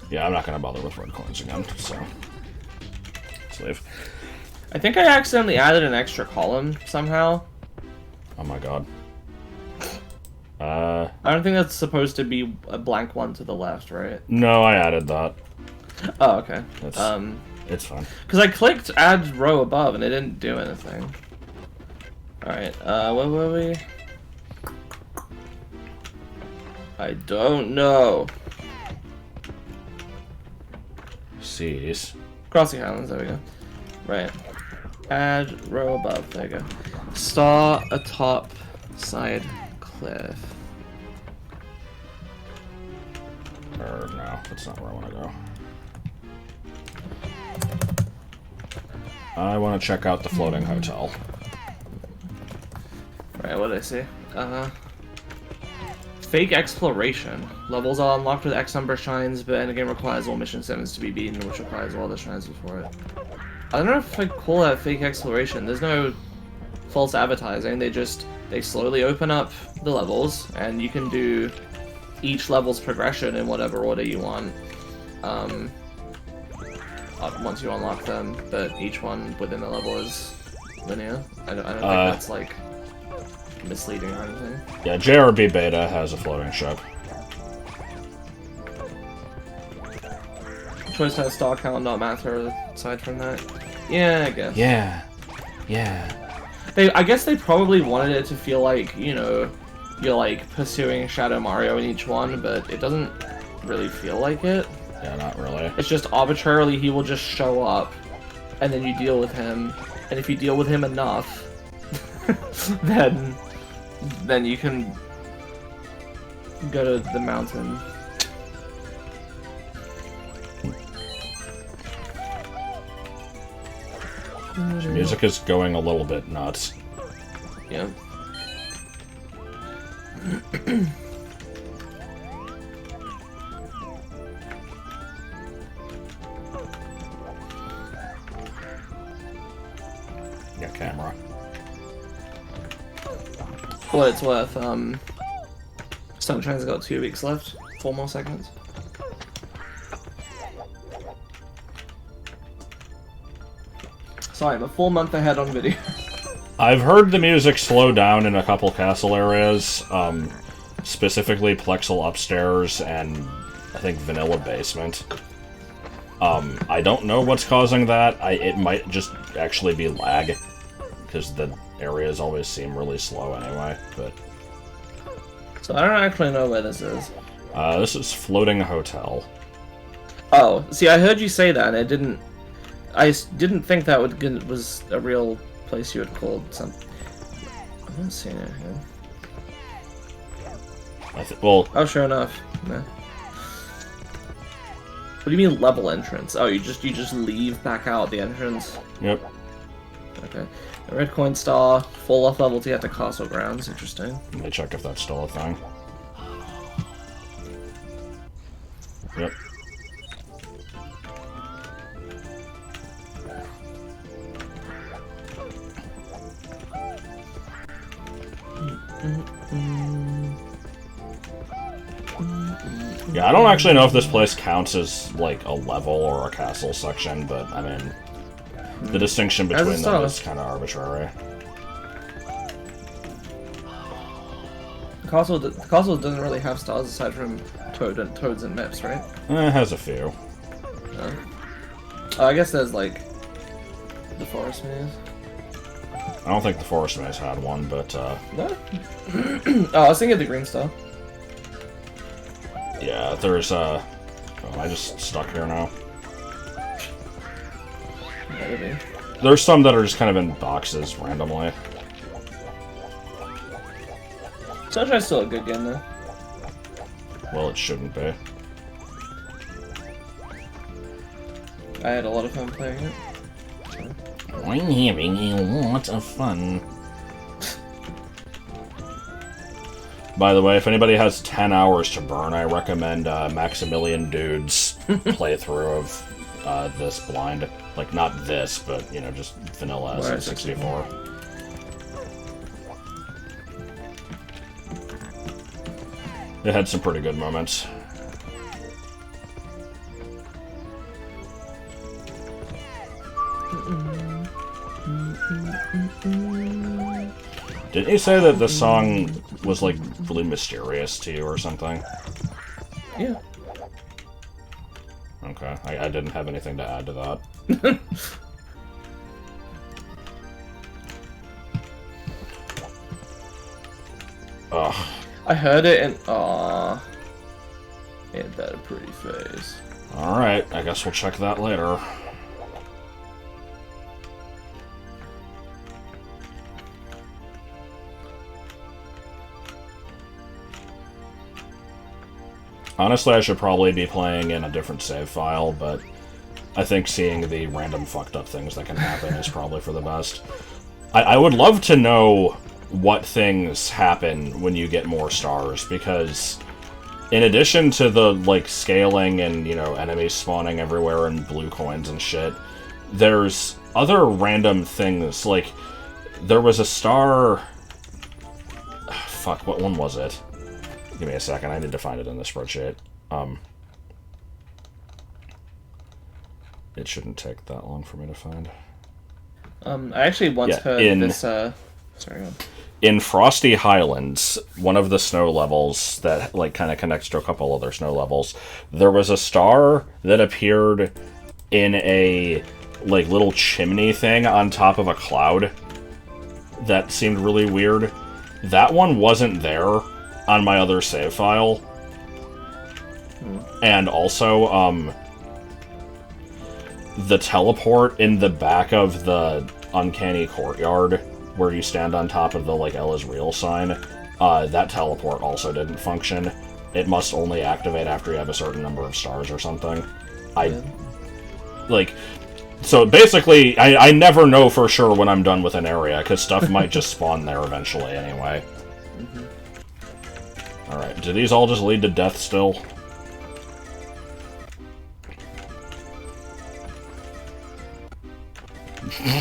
Yeah, I'm not gonna bother with red coins again, so... Let's leave. I think I accidentally added an extra column somehow. Oh my god. I don't think that's supposed to be a blank one to the left, right? No, I added that. Oh, okay. It's fine. Because I clicked add row above and it didn't do anything. Alright, where were we? I don't know. Seas. Crossing Highlands, there we go. Right. Add row above, there you go. Star atop side cliff. Or no, that's not where I want to go. I want to check out the floating hotel. Right, what did I say? Fake exploration. Levels are unlocked with X number of shrines, but endgame requires all mission 7s to be beaten, which requires all the shrines before it. I don't know if I call that fake exploration. There's no false advertising. They slowly open up the levels, and you can do each level's progression in whatever order you want. Once you unlock them, but each one within the level is linear. I don't think that's like misleading or anything. Yeah, JRB Beta has a floating ship. Choice has star count not matter aside from that. Yeah, I guess. Yeah. I guess they probably wanted it to feel like, you know, you're like pursuing Shadow Mario in each one, but it doesn't really feel like it. Yeah, not really. It's just arbitrarily he will just show up, and then you deal with him, and if you deal with him enough, then you can go to the mountain. Music is going a little bit nuts. Yeah. Yeah, camera. For what it's worth, Sunshine's got 2 weeks left. 4 more seconds. Sorry, I'm a full month ahead on video. I've heard the music slow down in a couple castle areas, specifically Plexel upstairs and I think Vanilla basement. I don't know what's causing that. It might just actually be lag, because the areas always seem really slow anyway, but... So I don't actually know where this is. This is Floating Hotel. Oh, see, I heard you say that, and it didn't... I didn't think that was a real place you had called something. I'm not seeing it here. Well... Oh, sure enough. Nah. What do you mean level entrance? Oh, you just leave back out the entrance? Yep. Okay. A red coin star, fall off level to get to castle grounds. Interesting. Let me check if that's still a thing. Yep. Yeah, I don't actually know if this place counts as, like, a level or a castle section, but, I mean, the distinction between them is kind of arbitrary. The castle doesn't really have stars aside from toads and mips, right? It has a few. Oh, I guess there's, like, the forest maze. I don't think the forest maze had one, but, No? Oh, I was thinking of the green star. yeah, there's, oh, am I just stuck here now? Maybe. There's some that are just kind of in boxes randomly. Sunshine's still a good game, though. Well, it shouldn't be. I had a lot of fun playing it. I'm having a lot of fun. By the way, if anybody has 10 hours to burn, I recommend Maximilian Dude's playthrough of this blind. Like, not this, but, you know, just vanilla Where S64. It had some pretty good moments. Didn't you say that this song was, like, really mysterious to you or something? Yeah. Okay, I didn't have anything to add to that. Ugh. I heard it and aw, ain't that a pretty face? Alright, I guess we'll check that later. Honestly, I should probably be playing in a different save file, but I think seeing the random fucked up things that can happen is probably for the best. I would love to know what things happen when you get more stars, because in addition to the, like, scaling and, you know, enemies spawning everywhere and blue coins and shit, there's other random things, like, there was a star... Fuck, what one was it? Give me a second, I need to find it in the spreadsheet. It shouldn't take that long for me to find. I actually once heard this, sorry, go on. In Frosty Highlands, one of the snow levels that, like, kind of connects to a couple other snow levels, there was a star that appeared in a, like, little chimney thing on top of a cloud that seemed really weird. That one wasn't there on my other save file. And also, the teleport in the back of the Uncanny Courtyard, where you stand on top of the, like, El is real sign, that teleport also didn't function. It must only activate after you have a certain number of stars or something. Like, so basically, I never know for sure when I'm done with an area, because stuff might just spawn there eventually anyway. Alright, do these all just lead to death still?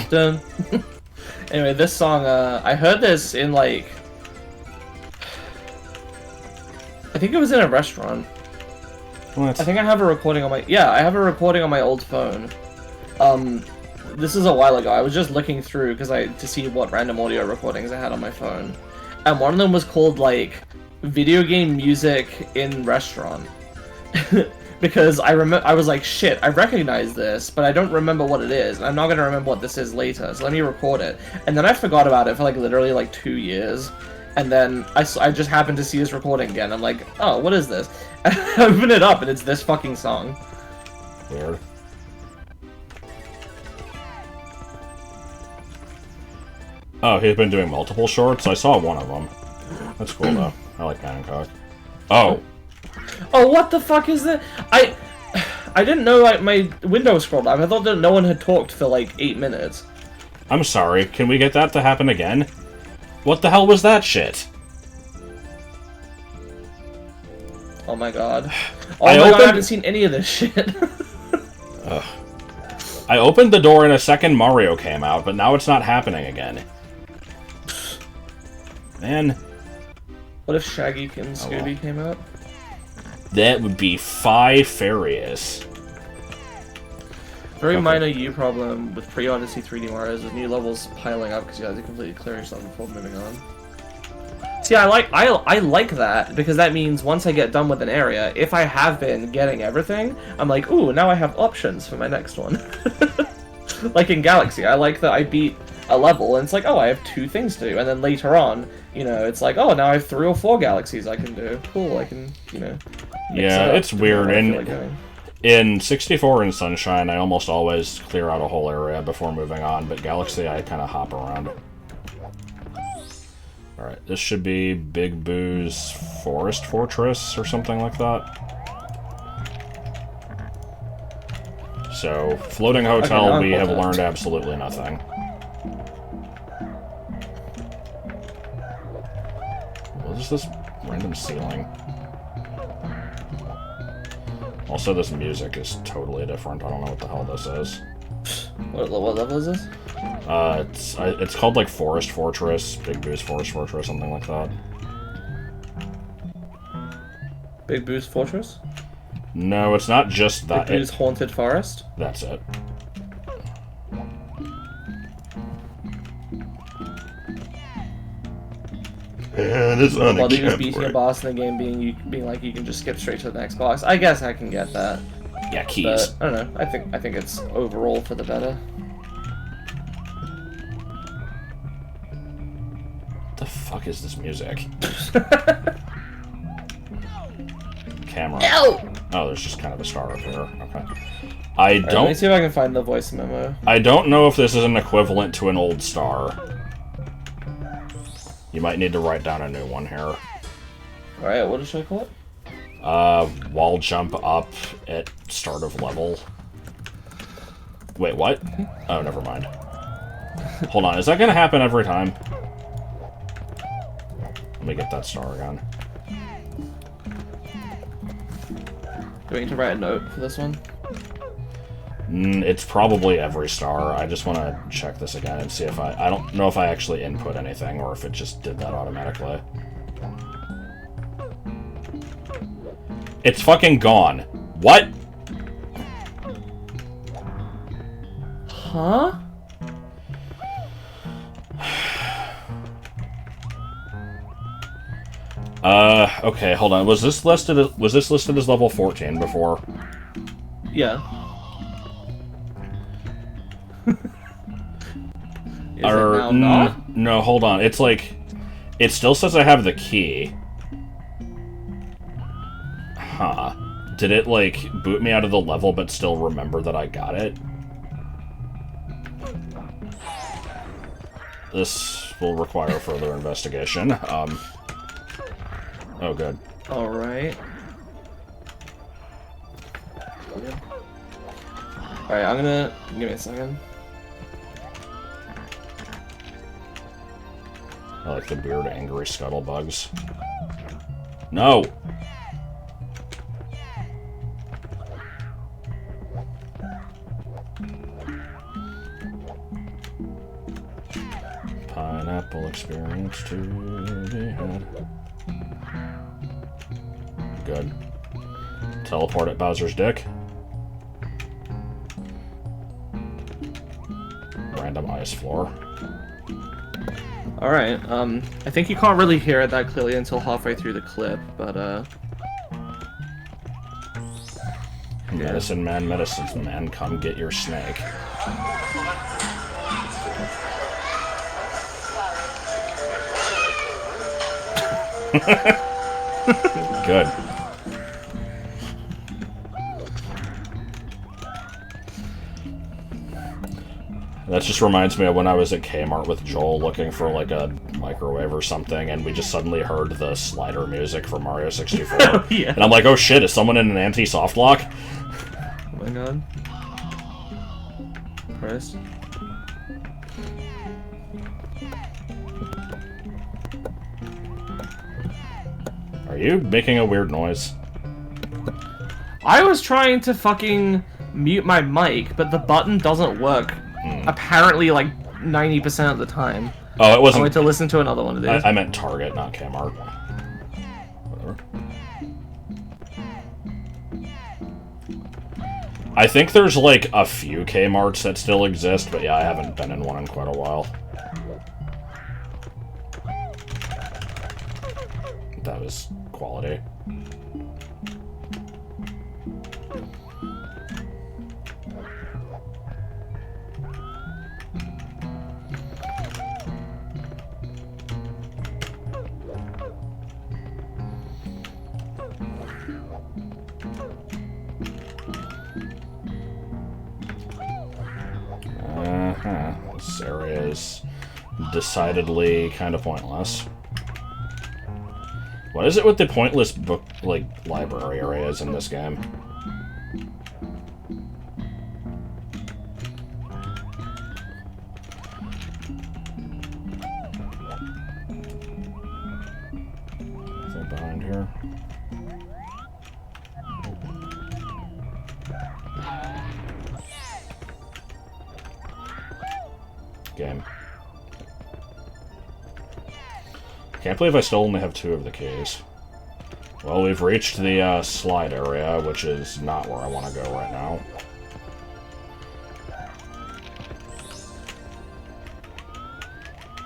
Done. Anyway, this song, I heard this in, like... I think it was in a restaurant. What? I think I have a recording on my... Yeah, I have a recording on my old phone. This is a while ago. I was just looking through to see what random audio recordings I had on my phone. And one of them was called, like, video game music in restaurant. Because I was like, shit, I recognize this, but I don't remember what it is, and I'm not going to remember what this is later, so let me record it. And then I forgot about it for, like, literally, like, 2 years. And then I just happened to see this recording again. I'm like, oh, what is this? And I open it up, and it's this fucking song. Weird. Oh, he's been doing multiple shorts? I saw one of them. That's cool, though. I like Bangkok. Oh. Oh, what the fuck is that? I didn't know, like, my window scrolled up. I thought that no one had talked for, like, 8 minutes. I'm sorry, can we get that to happen again? What the hell was that shit? Oh my god. Oh my god, I haven't seen any of this shit. Ugh. I opened the door and a second Mario came out, but now it's not happening again. Man. What if Shaggy and Scooby came out? That would be Phobias. Very minor U problem with pre-Odyssey 3D Marios with new levels piling up because you have to completely clear yourself before moving on. See, I like that, because that means once I get done with an area, if I have been getting everything, I'm like, ooh, now I have options for my next one. Like in Galaxy, I like that I beat a level, and it's like, oh, I have 2 things to do, and then later on, you know, it's like, oh, now I have 3 or 4 galaxies I can do. Cool, I can, you know... Yeah, it's weird, and in 64 and Sunshine, I almost always clear out a whole area before moving on, but Galaxy, I kind of hop around. Alright, this should be Big Boo's Forest Fortress, or something like that. So, Floating Hotel, we have learned absolutely nothing. What is this random ceiling? Also, this music is totally different. I don't know what the hell this is. What level is this? It's called, like, Forest Fortress, Big Boo's Forest Fortress, something like that. Big Boo's Fortress? No, it's not just that. Big Boo's Haunted Forest? That's it. It is While he was beating a boss in the game, being like you can just skip straight to the next boss. I guess I can get that. Yeah, keys. But, I don't know. I think it's overall for the better. What the fuck is this music? Camera. Ow! Oh, there's just kind of a star up here. Okay. Alright, let me see if I can find the voice memo. I don't know if this is an equivalent to an old star. You might need to write down a new one here. Alright, what should I call it? Wall jump up at start of level. Wait, what? Oh, never mind. Hold on, is that gonna happen every time? Let me get that star again. Do we need to write a note for this one? It's probably every star. I just want to check this again and see if I don't know if I actually input anything or if it just did that automatically. It's fucking gone. What? Huh? Okay, hold on. Was this listed as level 14 before? Yeah. Is it now not? No, hold on. It's like... It still says I have the key. Huh. Did it, like, boot me out of the level but still remember that I got it? This will require further investigation. Oh, good. Alright. Alright, I'm gonna... Give me a second. I like the weird, angry scuttlebugs. No! Pineapple experience to be had. Good. Teleport at Bowser's dick. Random ice floor. Alright, I think you can't really hear it that clearly until halfway through the clip, but, Medicine man, come get your snake. Good. That just reminds me of when I was at Kmart with Joel looking for, like, a microwave or something, and we just suddenly heard the slider music for Mario 64. yeah. And I'm like, oh shit, is someone in an anti-soft lock? Oh my god. Christ. Are you making a weird noise? I was trying to fucking mute my mic, but the button doesn't work. Apparently, like, 90% of the time. Oh, it wasn't... I went to listen to another one of these. I meant Target, not Kmart. Whatever. I think there's, like, a few Kmarts that still exist, but yeah, I haven't been in one in quite a while. That was quality. This area is decidedly kind of pointless. What is it with the pointless book, like, library areas in this game? Anything behind here? Game. Can't believe I still only have 2 of the keys. Well, we've reached the slide area, which is not where I want to go right now.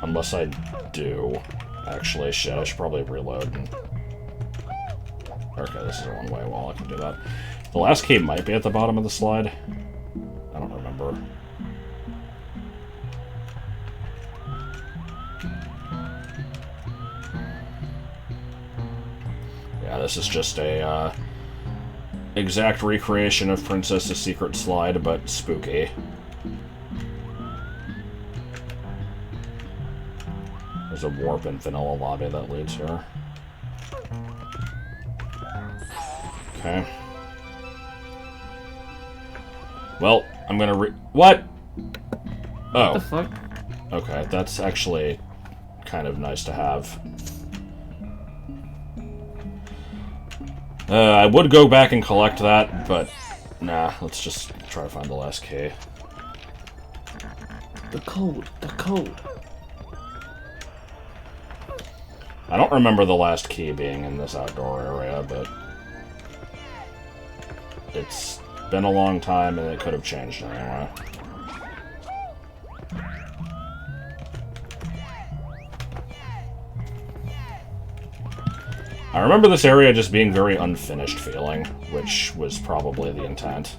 Unless I do. Actually, shit, I should probably reload. Okay, this is a one-way wall, I can do that. The last key might be at the bottom of the slide. I don't remember. Yeah, this is just a exact recreation of Princess's Secret Slide, but spooky. There's a warp in Vanilla Lobby that leads here. Okay. Well, I'm gonna What? Oh. What the fuck? Okay, that's actually kind of nice to have. I would go back and collect that, but nah, let's just try to find the last key. The code, the code. I don't remember the last key being in this outdoor area, but it's been a long time and it could have changed anyway. I remember this area just being very unfinished feeling, which was probably the intent.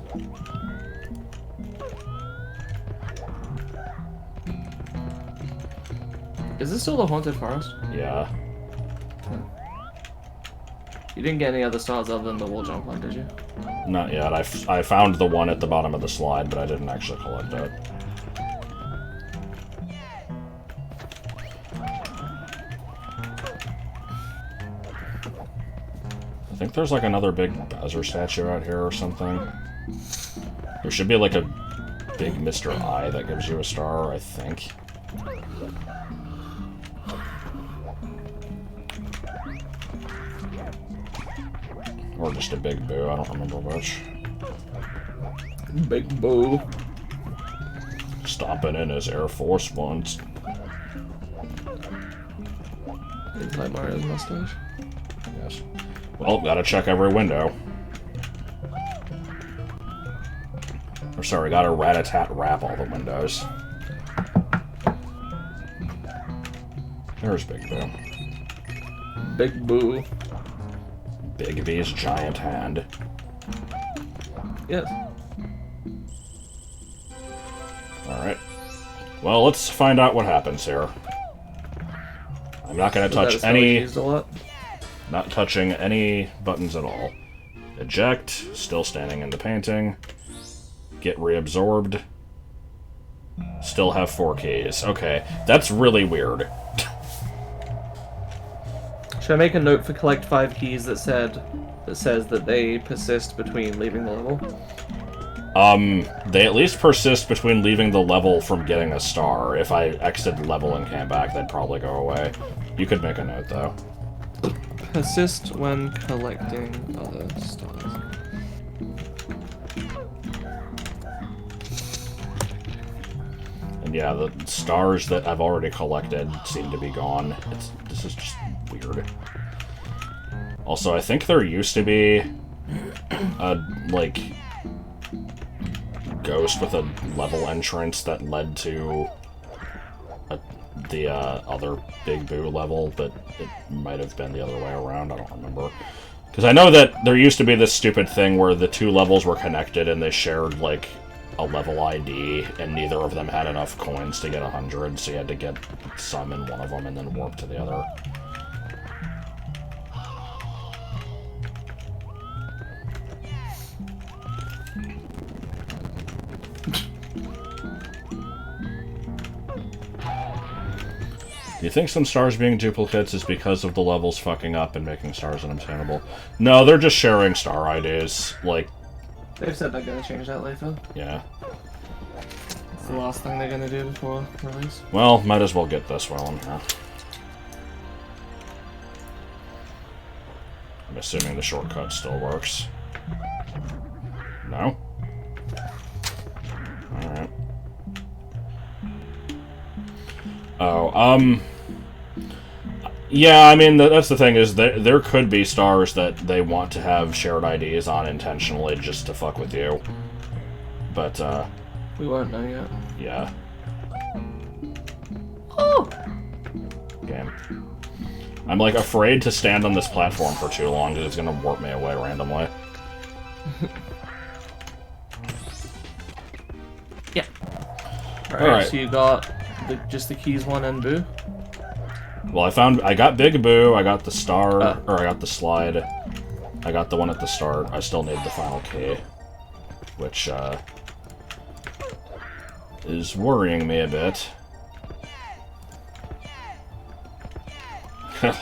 Is this still the haunted forest? Yeah. You didn't get any other stars other than the wall jump one, did you? Not yet. I found the one at the bottom of the slide, but I didn't actually collect it. I think there's like another big Bowser statue out here or something. There should be like a big Mr. Eye that gives you a star, I think. Or just a Big Boo, I don't remember which. Big Boo. Stomping in his Air Force Ones. It's like Mario's mustache. Yes. Well, gotta check every window. Or sorry, gotta rat-a-tat wrap all the windows. There's Big Boo. Big Boo. Big B's giant hand. Yes. Alright. Well, let's find out what happens here. I'm not gonna touch any... Used a lot? Not touching any buttons at all. Eject, still standing in the painting. Get reabsorbed. Still have 4 keys. Okay, that's really weird. Should I make a note for collect 5 keys that says that they persist between leaving the level? They at least persist between leaving the level from getting a star. If I exited the level and came back, they'd probably go away. You could make a note, though. Persist when collecting other stars. And yeah, the stars that I've already collected seem to be gone. This is just weird. Also, I think there used to be a, like, ghost with a level entrance that led to the other Big Boo level, but it might have been the other way around, I don't remember. Because I know that there used to be this stupid thing where the 2 levels were connected and they shared, like, a level ID, and neither of them had enough coins to get 100, so you had to get some in one of them and then warp to the other. Do you think some stars being duplicates is because of the levels fucking up and making stars unobtainable? No, they're just sharing star IDs. Like, They've said they're gonna change that later. yeah. It's the last thing they're gonna do before release. Well, might as well get this while I'm here. I'm assuming the shortcut still works. No? Alright. Oh, Yeah, I mean, that's the thing, is there could be stars that they want to have shared IDs on intentionally just to fuck with you. But, we won't know yet. yeah. Oh! Game. I'm, like, afraid to stand on this platform for too long, because it's gonna warp me away randomly. Yeah. Alright. So you got just the keys 1 and Boo? Well, I got Big Boo, I got the star, or I got the slide, I got the one at the start. I still need the final key, which, is worrying me a bit.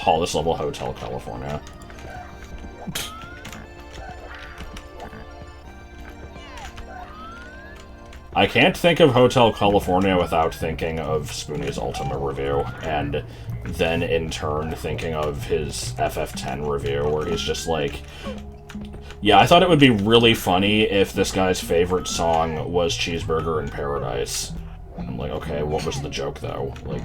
Oh, this level Hotel California. I can't think of Hotel California without thinking of Spoonie's Ultimate review, and then in turn thinking of his FF10 review, where he's just like, yeah, I thought it would be really funny if this guy's favorite song was Cheeseburger in Paradise. I'm like, okay, what was the joke, though? Like,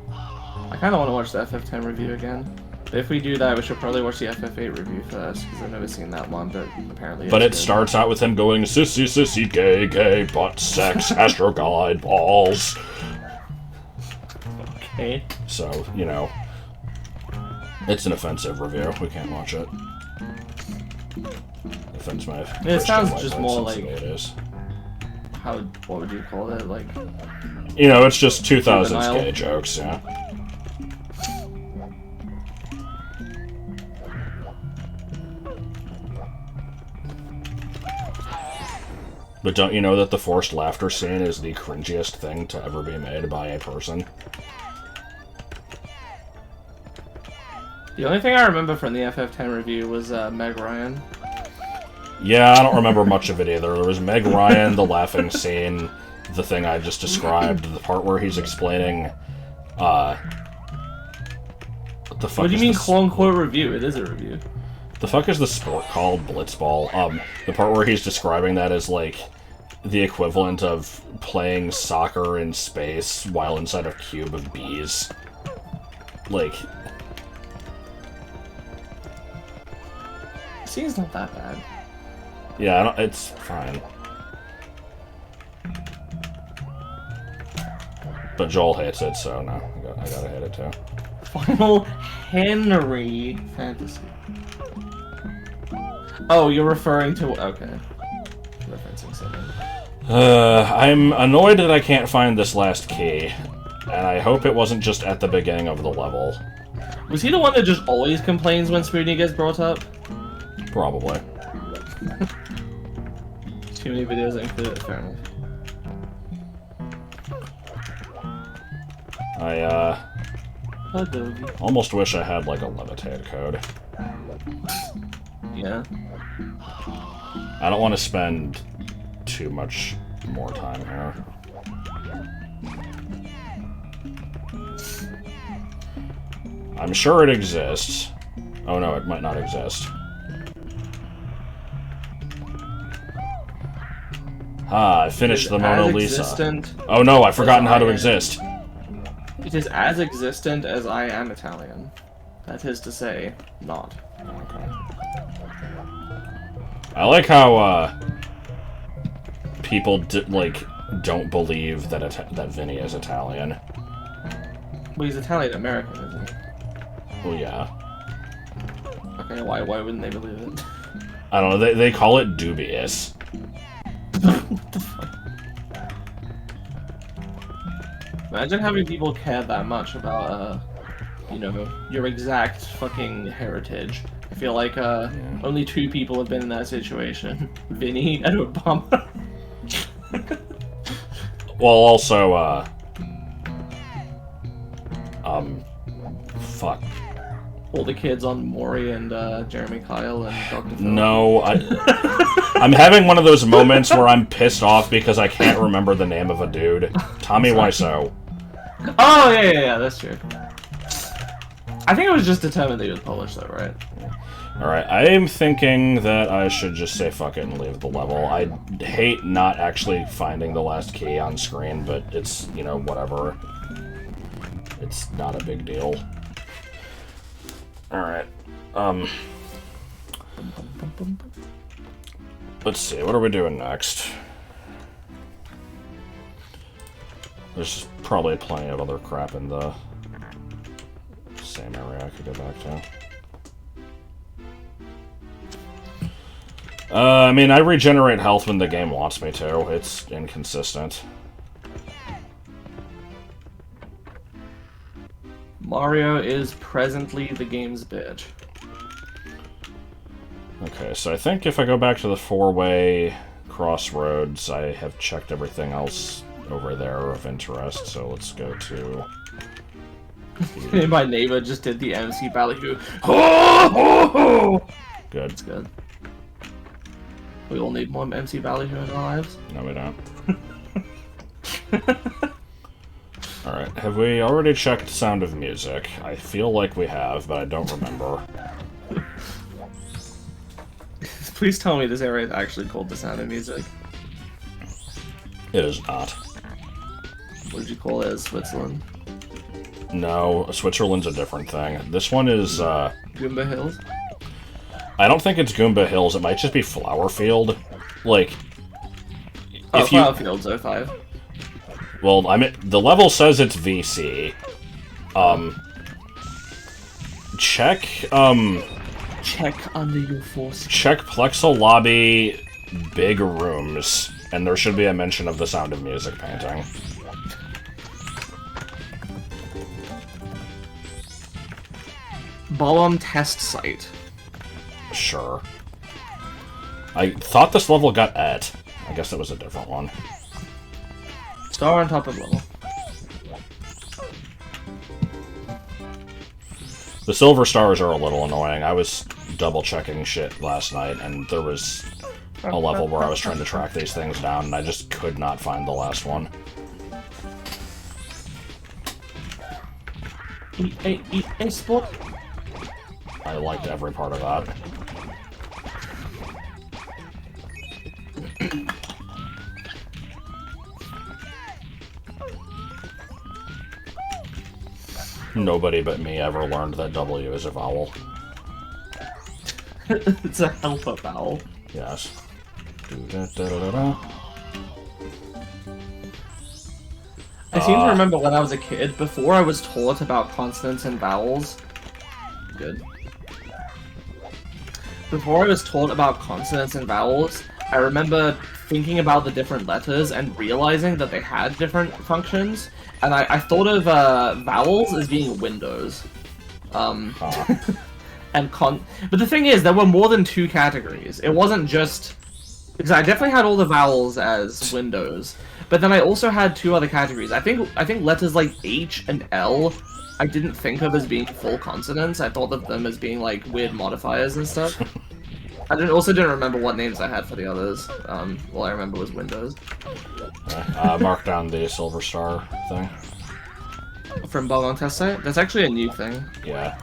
I kind of want to watch the FF10 review again. But if we do that, we should probably watch the FF8 review first, because I've never seen that one, but apparently but it good. starts out with him going, sissy, sissy, gay, gay, butt, sex, astro guide, balls. Okay. So, you know, it's an offensive review. We can't watch it. Offends my It sounds Christian just white more like... sensibilities. What would you call it? Like... You know, it's just 2000s Juvenile. gay jokes, yeah. But don't you know that the forced laughter scene is the cringiest thing to ever be made by a person? The only thing I remember from the FF10 review was Meg Ryan. Yeah, I don't remember much of it either. There was Meg Ryan, the laughing scene, the thing I just described, the part where he's explaining, what the fuck What do you is mean, this? quote-unquote review? It is a review. The fuck is the sport called? Blitzball. The part where he's describing that as, like, the equivalent of playing soccer in space while inside a cube of bees. Like... Scene's not that bad. Yeah, it's fine. But Joel hates it, so no, I gotta hate it too. Final Henry Fantasy. Oh, you're referring to... Okay. Referencing something. I'm annoyed that I can't find this last key, and I hope it wasn't just at the beginning of the level. Was he the one that just always complains when Spoonie gets brought up? Probably. Too many videos that include it, fair enough. I, Adobe. almost wish I had, like, a levitate code. Yeah. I don't want to spend too much more time here. I'm sure it exists. Oh no, it might not exist. Ah, I finished the Mona Lisa. Oh no, I've forgotten how to exist. It is as existent as I am Italian. That is to say, not. Okay. I like how, people, don't believe that that Vinny is Italian. Well, he's Italian-American, isn't he? Well, yeah. Okay, why wouldn't they believe it? I don't know, they call it dubious. What the fuck? Imagine having people care that much about, you know, your exact fucking heritage. I feel like, only 2 people have been in that situation. Vinny and Obama. Well, also, fuck. All the kids on Maury and, Jeremy Kyle and Dr. Phil. No, I'm having one of those moments where I'm pissed off because I can't remember the name of a dude. Tommy Wiseau. Oh, yeah, that's true. I think it was just determined that he was Polish, though, right? Alright, I'm thinking that I should just say fuck it and leave the level. I hate not actually finding the last key on screen, but it's, you know, whatever. It's not a big deal. Alright. Let's see, what are we doing next? There's probably plenty of other crap in the same area I could go back to. I mean, I regenerate health when the game wants me to. It's inconsistent. Mario is presently the game's bitch. Okay, so I think if I go back to the four-way crossroads, I have checked everything else over there of interest, so let's go to... My neighbor just did the MC ballyhoo. Good. It's good. We all need more MC ballyhoo in our lives. No, we don't. Alright, have we already checked Sound of Music? I feel like we have, but I don't remember. Please tell me this area is actually called the Sound of Music. It is not. What did you call it? Switzerland? No, Switzerland's a different thing. This one is, Goomba Hills? I don't think it's Goomba Hills, it might just be Flower Field. Like... Oh, Flower Field's 05. Well, the level says it's VC. Check, Check under your force. Check Plexel Lobby Big Rooms, and there should be a mention of the Sound of Music painting. Bomb test site. Sure. I thought this level got et. I guess it was a different one. Star on top of level. The silver stars are a little annoying. I was double-checking shit last night, and there was a level where I was trying to track these things down, and I just could not find the last one. EA Sport. I liked every part of that. Nobody but me ever learned that W is a vowel. It's a helper vowel. Yes. I seem to remember when I was a kid, before I was taught about consonants and vowels... Good. Before I was taught about consonants and vowels, I remember thinking about the different letters and realizing that they had different functions, and I thought of vowels as being windows. But the thing is, there were more than two categories. It wasn't just... Because I definitely had all the vowels as windows, but then I also had two other categories. I think letters like H and L I didn't think of as being full consonants. I thought of them as being like weird modifiers and stuff. I also didn't remember what names I had for the others. All I remember was windows. Mark down the silver star thing. From Bug Test Site? That's actually a new thing. Yeah.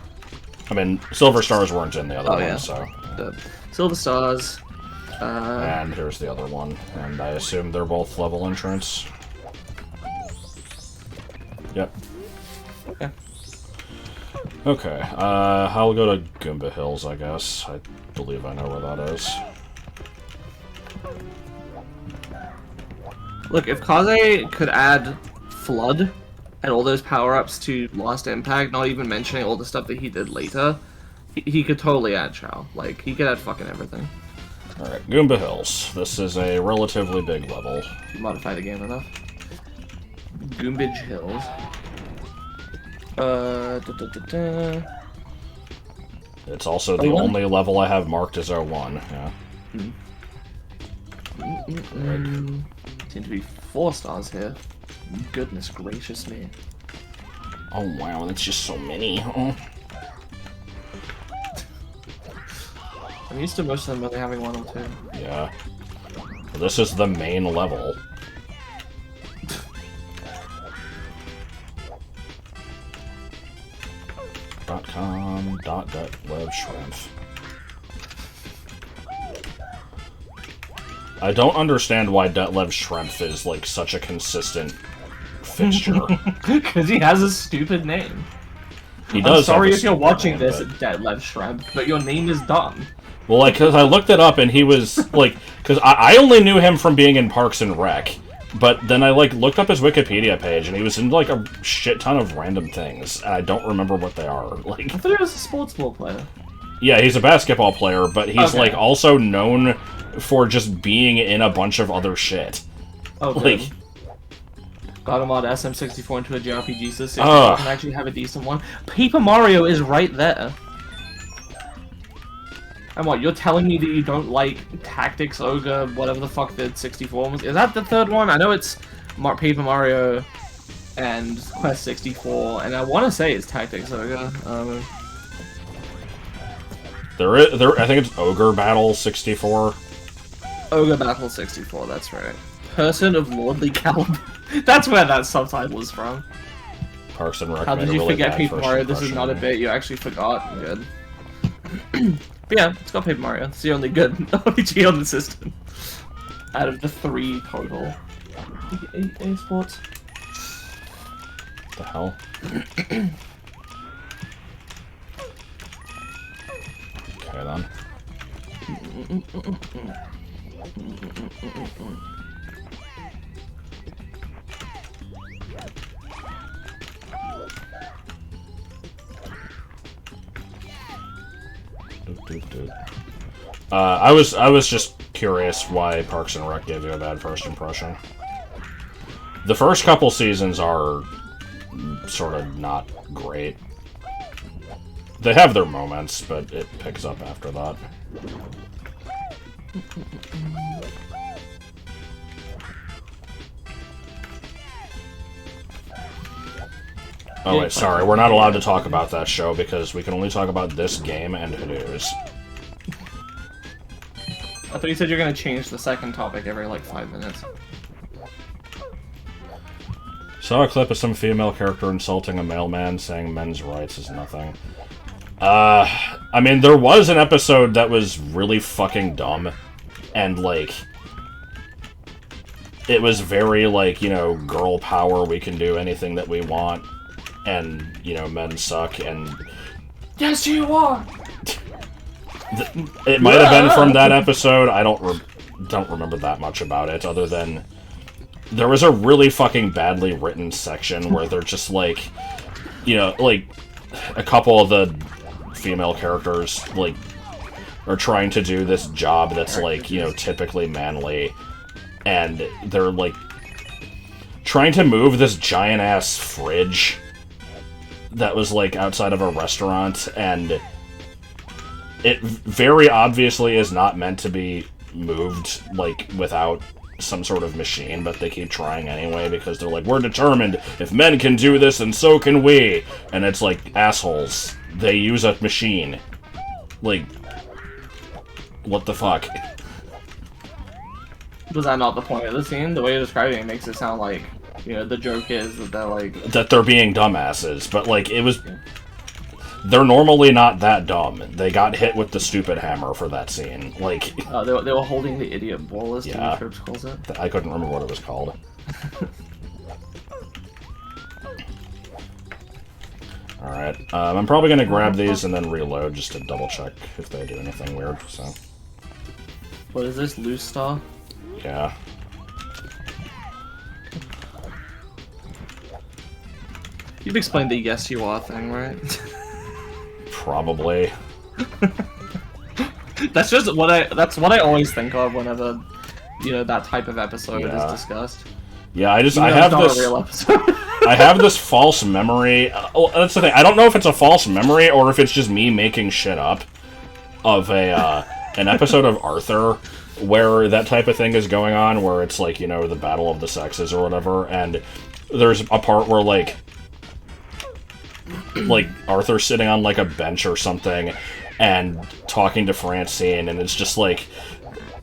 I mean, silver stars weren't in the other one, yeah. so... The silver stars. And here's the other one. And I assume they're both level entrance. Yep. Okay. Okay, I'll go to Goomba Hills, I guess. I believe I know where that is. Look, if Kaze could add Flood and all those power-ups to Lost Impact, not even mentioning all the stuff that he did later, he could totally add Chow. Like, he could add fucking everything. Alright, Goomba Hills. This is a relatively big level. You modify the game enough. Goombage Hills. It's also the only level I have marked as 01, yeah. Seem to be 4 stars here. Goodness gracious me. Oh wow, that's just so many. Oh. I'm used to most of them only having 1 or 2. Yeah. Well, this is the main level. .com.webshrimp. I don't understand why .lev shrimp is like such a consistent fixture. Because he has a stupid name. He does. I'm sorry if you're stupid watching name, this, but... Detlef Schrempf, but your name is dumb. Well, like, because I looked it up and he was, like, because I only knew him from being in Parks and Rec, but then I, like, looked up his Wikipedia page and he was in, like, a shit ton of random things, and I don't remember what they are. Like, I thought he was a sports ball player. Yeah, he's a basketball player, but he's, like, also known for just being in a bunch of other shit. Oh, like, good. Got him on SM64 into a JRPG system. I can actually have a decent one. Paper Mario is right there. And what, you're telling me that you don't like Tactics Ogre, whatever the fuck the 64 was? Is that the third one? I know it's Paper Mario and Quest 64, and I want to say it's Tactics Ogre. I think it's Ogre Battle 64. Ogre Battle 64, that's right. Person of Lordly Caliber. That's where that subtitle is from. Parks and Rec. How did you forget Paper Mario? This is not a bit you actually forgot. Good. But yeah, it's got Paper Mario. It's the only good RPG on the system. Out of the 3 total. A sports. What the hell? Okay then. I was just curious why Parks and Rec gave you a bad first impression. The first couple seasons are sort of not great. They have their moments, but it picks up after that. Oh wait, sorry, we're not allowed to talk about that show because we can only talk about this game and Hadoos. I thought you said you're gonna change the second topic every, like, 5 minutes. Saw a clip of some female character insulting a mailman, saying men's rights is nothing. I mean, there was an episode that was really fucking dumb, and, like, it was very, like, you know, girl power, we can do anything that we want, and, you know, men suck, and... Yes, you are! It might have been from that episode. I don't remember that much about it, other than there was a really fucking badly written section where they're just like, you know, like a couple of the female characters like are trying to do this job that's like, you know, typically manly, and they're like trying to move this giant ass fridge that was like outside of a restaurant, and it very obviously is not meant to be moved, like, without some sort of machine, but they keep trying anyway because they're like, we're determined, if men can do this, then so can we! And it's like, assholes. They use a machine. Like, what the fuck? Was that not the point of the scene? The way you're describing it makes it sound like, you know, the joke is that they're like... That they're being dumbasses, but, like, it was... They're normally not that dumb. They got hit with the stupid hammer for that scene. Like, they were holding the idiot ball, as yeah, Trips calls it. I couldn't remember what it was called. Alright, I'm probably gonna grab these and then reload just to double check if they do anything weird, so... What is this, Loose Star? Yeah. You've explained the yes you are thing, right? Probably. That's just what I always think of whenever, you know, that type of episode is discussed. Yeah, I have not this. A real episode. I have this false memory. That's the thing. I don't know if it's a false memory or if it's just me making shit up of an episode of Arthur where that type of thing is going on, where it's like, you know, the battle of the sexes or whatever, and there's a part where like Arthur's sitting on like a bench or something and talking to Francine, and it's just like,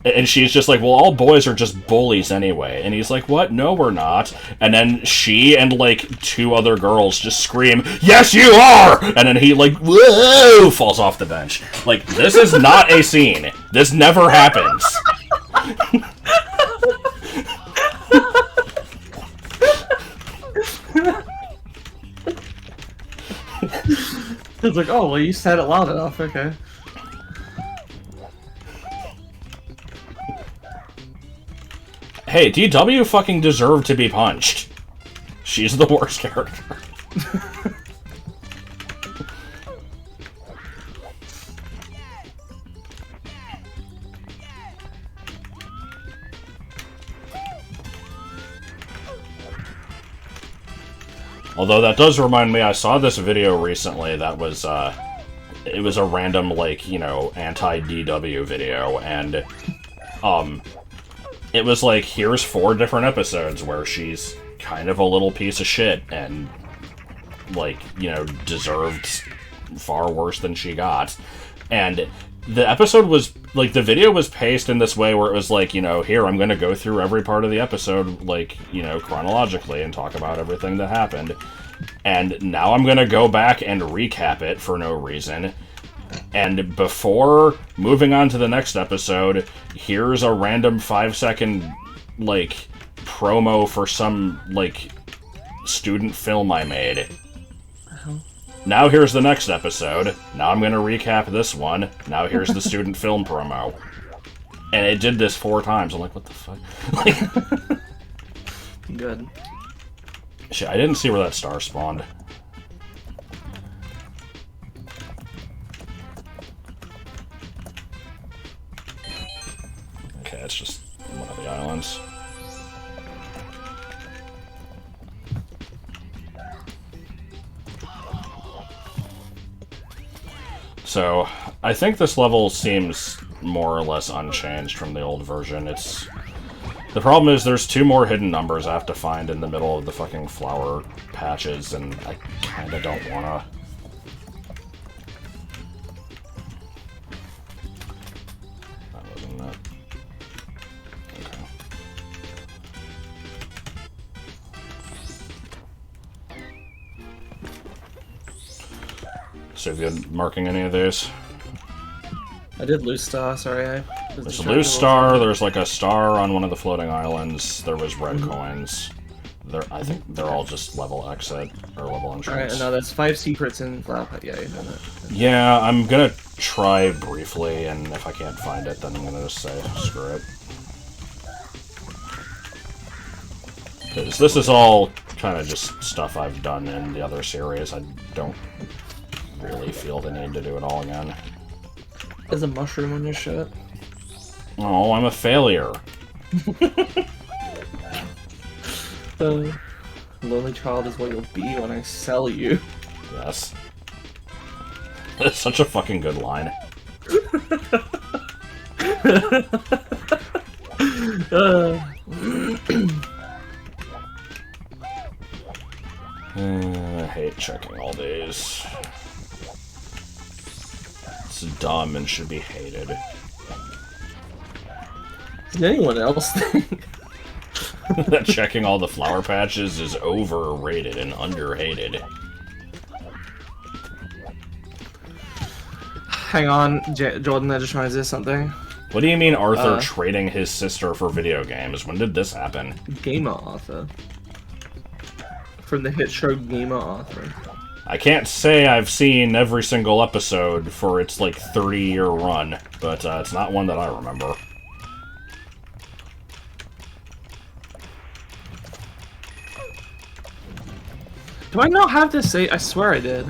and she's just like, well, all boys are just bullies anyway. And he's like, what? No, we're not. And then she and like 2 other girls just scream, yes, you are! And then he like, whoa, falls off the bench. Like, this is not a scene. This never happens. It's like, oh, well, you said it loud enough, okay. Hey, DW fucking deserved to be punched. She's the worst character. Although that does remind me, I saw this video recently that was, it was a random, like, you know, anti-DW video, and, it was like, here's 4 different episodes where she's kind of a little piece of shit, and, like, you know, deserved far worse than she got. And the episode was, like, the video was paced in this way where it was like, you know, here, I'm gonna go through every part of the episode, like, you know, chronologically and talk about everything that happened. And now I'm gonna go back and recap it for no reason. And before moving on to the next episode, here's a random 5-second, like, promo for some, like, student film I made. Now here's the next episode. Now I'm gonna recap this one. Now here's the student film promo. And it did this 4 times. I'm like, what the fuck? Like, Good. shit, I didn't see where that star spawned. Okay, it's just one of the islands. So, I think this level seems more or less unchanged from the old version. It's... The problem is there's 2 more hidden numbers I have to find in the middle of the fucking flower patches, and I kinda don't wanna... That wasn't it. Okay. So have you been marking any of these? I did lose star, sorry. I was There's a distracted loose all star, the time. there's like a star on one of the floating islands, there was red coins. I think they're all just level exit, or level Alright, entrance. and now there's 5 secrets in Flower Pot. Yeah, you know that. Yeah, I'm gonna try briefly, and if I can't find it, then I'm gonna just say, screw it. Because this is all kind of just stuff I've done in the other series. I don't really feel the need to do it all again. There's a mushroom on your shirt. Oh, I'm a failure. Lonely child is what you'll be when I sell you. Yes. That's such a fucking good line. I hate checking all these. It's dumb and should be hated. Did anyone else think? That checking all the flower patches is overrated and underhated. Hang on, Jordan, I just realized there's something. What do you mean Arthur trading his sister for video games? When did this happen? Gamer Arthur. From the hit show Gamer Arthur. I can't say I've seen every single episode for its, like, 30-year run, but it's not one that I remember. Do I not have this say? I swear I did.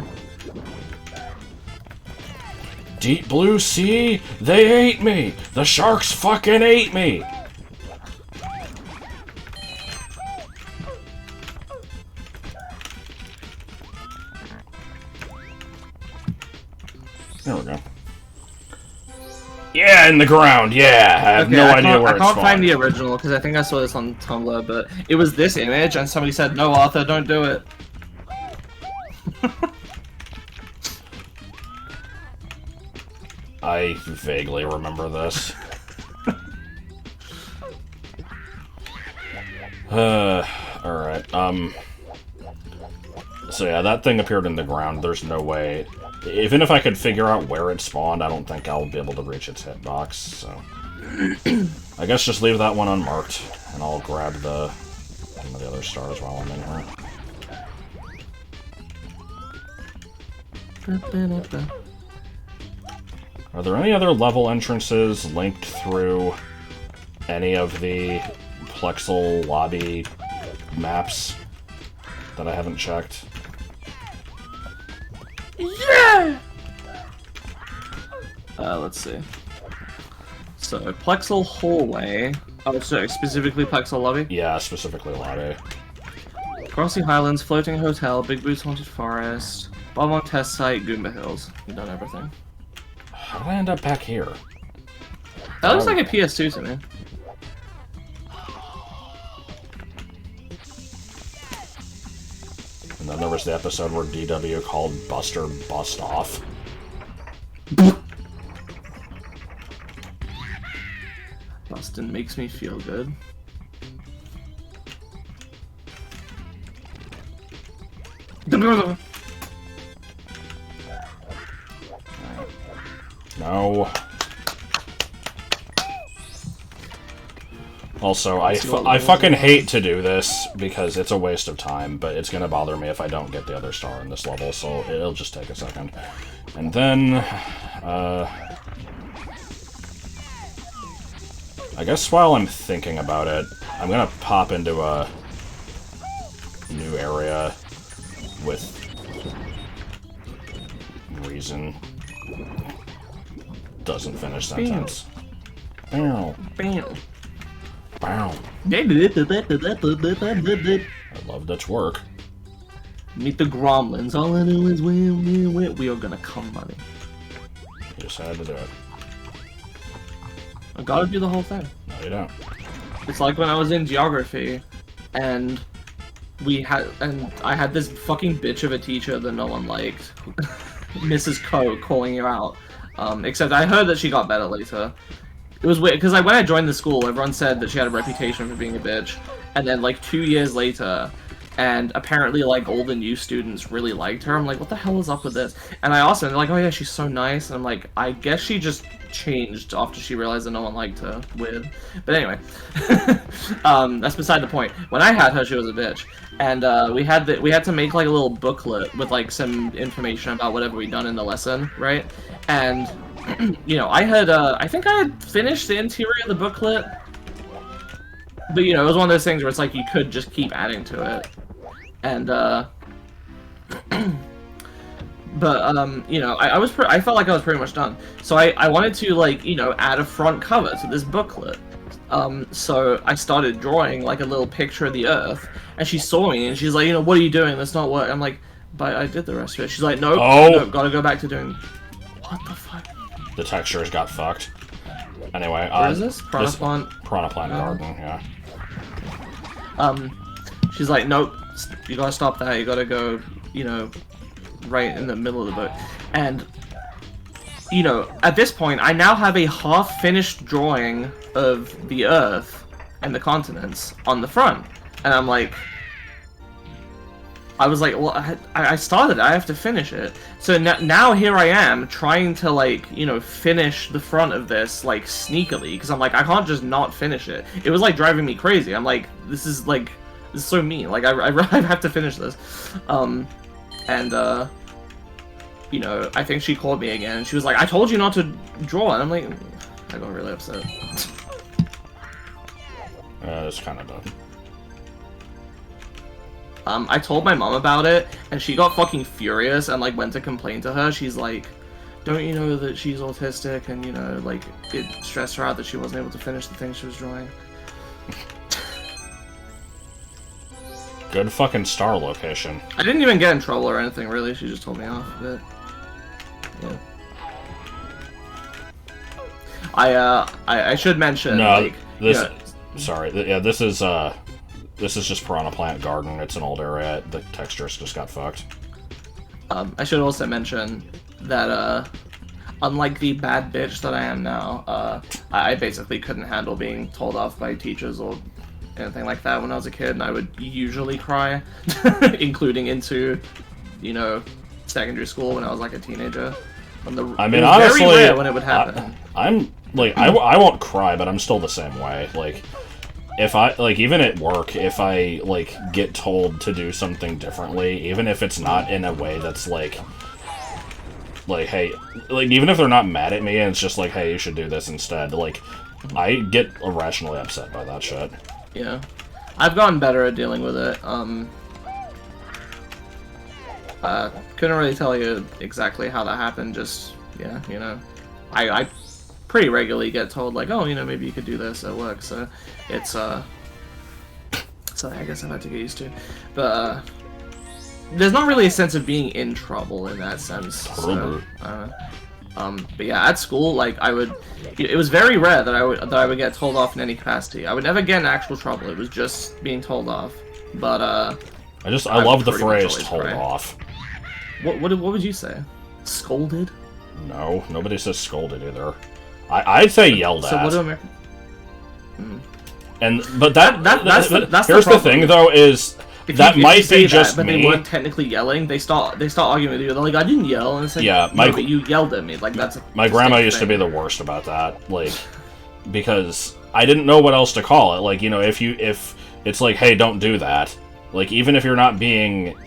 Deep blue sea? They ate me! The sharks fucking ate me! There we go. Yeah, in the ground, yeah! I have no idea where I it's can't find spawned. the original, because I think I saw this on Tumblr, but it was this image, and somebody said, no, Arthur, don't do it. I vaguely remember this. Alright, so yeah, that thing appeared in the ground. There's no way... Even if I could figure out where it spawned, I don't think I'll be able to reach its hitbox, so... I guess just leave that one unmarked, and I'll grab one of the other stars while I'm in here. Are there any other level entrances linked through any of the Plexel lobby maps that I haven't checked? Yeah! Let's see. So, Plexel hallway. Oh, sorry, specifically Plexel lobby? Yeah, specifically lobby. Grassy Highlands, Floating Hotel, Big Boots Haunted Forest, Balmont Test Site, Goomba Hills. You've done everything. How did I end up back here? That looks like a PS2 to me. And then there was the episode where DW called Buster Bust Off. Bustin' makes me feel good. No. Also, I fucking hate to do this because it's a waste of time, but it's gonna bother me if I don't get the other star in this level, so it'll just take a second. And then, I guess while I'm thinking about it, I'm gonna pop into a new area with reason. Doesn't finish sentence. Bow. Bam. Bow. I love Dutch work. Meet the Gromlins. All I know is we are gonna come, buddy. You just had to do it. I gotta do the whole thing. No, you don't. It's like when I was in geography, and I had this fucking bitch of a teacher that no one liked, Mrs. Coe, calling you out. Except I heard that she got better later. It was weird because when I joined the school, everyone said that she had a reputation for being a bitch, and then like 2 years later, and apparently like all the new students really liked her. I'm like, what the hell is up with this? And I asked them, they're like, oh yeah, she's so nice. And I'm like, I guess she just changed after she realized that no one liked her. Weird. But anyway, that's beside the point. When I had her, she was a bitch, and we had to make like a little booklet with like some information about whatever we'd done in the lesson, right? And you know, I think I had finished the interior of the booklet, but you know, it was one of those things where it's like you could just keep adding to it, and but you know, I felt like I was pretty much done, so I wanted to, like, you know, add a front cover to this booklet. So I started drawing like a little picture of the Earth, and she saw me and she's like, you know, what are you doing? That's not what I'm like. But I did the rest of it. She's like, nope, nope, gotta go back to doing. What the fuck? The textures got fucked. Anyway, where is this? Piranha Plant Garden, yeah. She's like, nope, you gotta stop that. You gotta go, you know, right in the middle of the book. And you know, at this point, I now have a half-finished drawing of the Earth and the continents on the front, and I'm like, I was like, well, I started it, I have to finish it. So now here I am, trying to, like, you know, finish the front of this, like, sneakily, because I'm like, I can't just not finish it. It was, like, driving me crazy. I'm like, this is so mean. Like, I have to finish this. You know, I think she called me again, and she was like, I told you not to draw, and I'm like, I got really upset. It's kind of done. I told my mom about it, and she got fucking furious and, like, went to complain to her. She's like, don't you know that she's autistic, and, you know, like, it stressed her out that she wasn't able to finish the thing she was drawing. Good fucking star location. I didn't even get in trouble or anything, really. She just told me off a bit. Yeah. I should mention, no, like, this, yeah. Sorry, yeah, this is just Piranha Plant Garden. It's an old area. The textures just got fucked. I should also mention that, unlike the bad bitch that I am now, I basically couldn't handle being told off by teachers or anything like that when I was a kid, and I would usually cry, including into, you know, secondary school when I was like a teenager. I mean, honestly, very rare when it would happen. I'm like, I won't cry, but I'm still the same way. Like, if I, like, even at work, if I, like, get told to do something differently, even if it's not in a way that's, like, like, hey, like, even if they're not mad at me and it's just like, hey, you should do this instead, like, I get irrationally upset by that shit. Yeah. I've gotten better at dealing with it. Couldn't really tell you exactly how that happened, just, yeah, you know. I pretty regularly get told, like, oh, you know, maybe you could do this at work, so it's, something I guess I've had to get used to. But, there's not really a sense of being in trouble in that sense, so, but yeah, at school, like, it was very rare that I would get told off in any capacity. I would never get in actual trouble, it was just being told off. But, I love the phrase, told off. What would you say? Scolded? No, nobody says scolded either. I'd say yelled at. So what do American... But that's here's the thing, though, is that might be just but me. They weren't technically yelling. They start arguing with you. They're like, I didn't yell, and it's like, yeah, no, but you yelled at me. Like that's my grandma used to be the worst about that, like, because I didn't know what else to call it. Like, you know, if it's like, hey, don't do that. Like, even if you're not being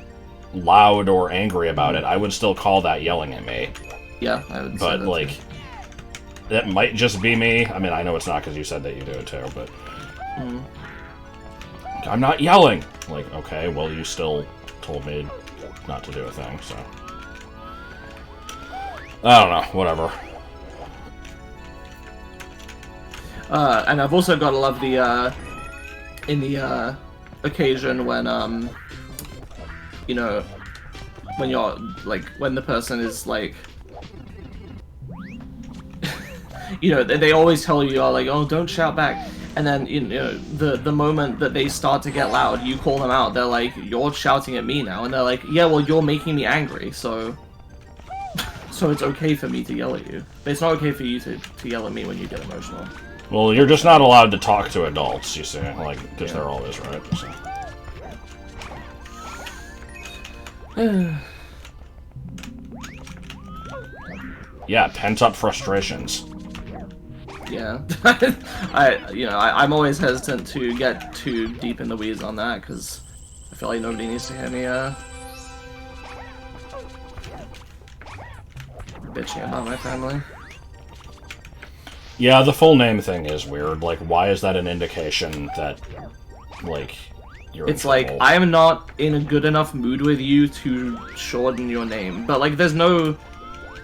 loud or angry about it, I would still call that yelling at me. Yeah, I would. But say that like, that might just be me. I mean, I know it's not because you said that you do it too, but. I'm not yelling! Like, okay, well, you still told me not to do a thing, so... I don't know, whatever. And I've also got to love the, in the, occasion when, you know, when you're, like, when the person is, like... you know, they always tell you, like, oh, don't shout back. And then, you know, the moment that they start to get loud, you call them out. They're like, you're shouting at me now. And they're like, yeah, well, you're making me angry, so... so it's okay for me to yell at you. But it's not okay for you to yell at me when you get emotional. Well, you're just not allowed to talk to adults, you see. Like, because they're always right, so... yeah, pent-up frustrations. Yeah, I'm always hesitant to get too deep in the weeds on that, because I feel like nobody needs to hear me, bitching about my family. Yeah, the full name thing is weird. Like, why is that an indication that, like, you're It's like, I am not in a good enough mood with you to shorten your name. But, like, there's no...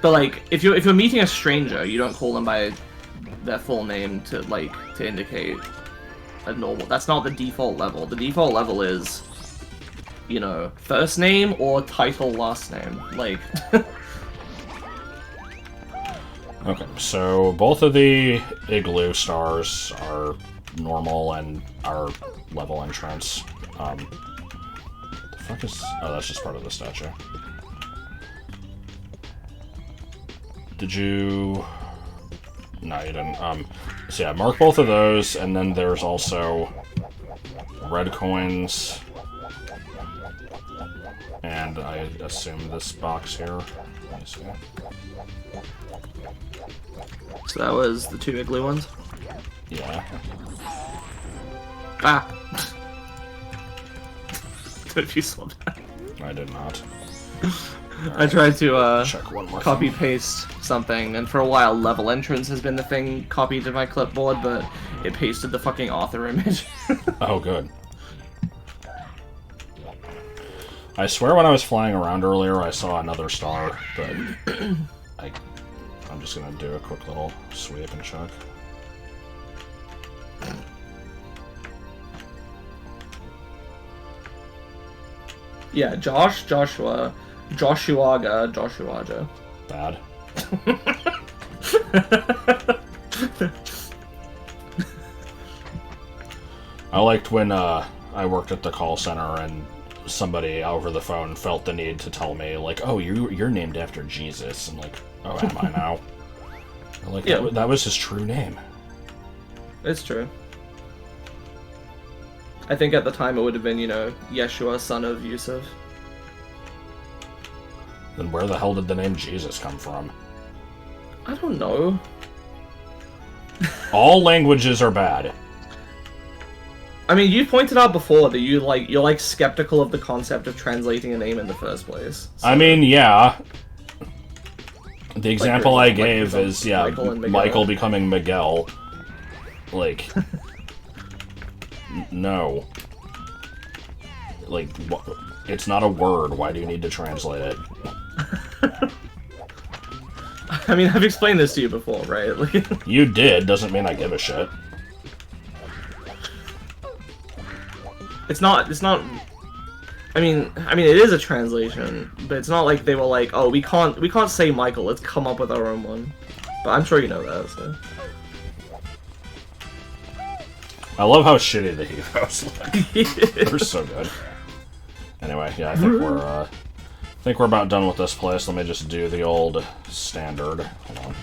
But, like, if you're meeting a stranger, you don't call them by their full name to indicate a normal... That's not the default level. The default level is, you know, first name or title last name. Like... Okay, so both of the igloo stars are normal and are level entrance. The fuck is... Oh, that's just part of the statue. Did you... No, you didn't. So yeah, mark both of those, and then there's also red coins. And I assume this box here. Let me see. So that was the two igloo ones? Yeah. Ah! If you saw that. I did not. I tried to Check one more copy thing. paste something, and for a while level entrance has been the thing copied to my clipboard, but it pasted the fucking author image. Oh, good. I swear when I was flying around earlier I saw another star, but I'm just gonna do a quick little sweep and check. Yeah, Joshuaga. Bad. I liked when I worked at the call center and somebody over the phone felt the need to tell me, like, oh, you're named after Jesus. I'm like, oh, am I now? I'm like, yeah. That was his true name. It's true. I think at the time it would have been, you know, Yeshua, son of Yusuf. Then where the hell did the name Jesus come from? I don't know. All languages are bad. I mean, you pointed out before that you're skeptical of the concept of translating a name in the first place. So. I mean, yeah. The example I like, gave is, yeah, Michael and Miguel. Michael becoming Miguel. Like, no. Like, it's not a word. Why do you need to translate it? I mean, I've explained this to you before, right? Like, you did. Doesn't mean I give a shit. it's not. I mean, it is a translation, but it's not like they were like, oh, we can't say Michael. Let's come up with our own one. But I'm sure you know that. So. I love how shitty the heroes look. They're so good. Anyway, yeah, I think we're about done with this place. Let me just do the old standard. Hold on.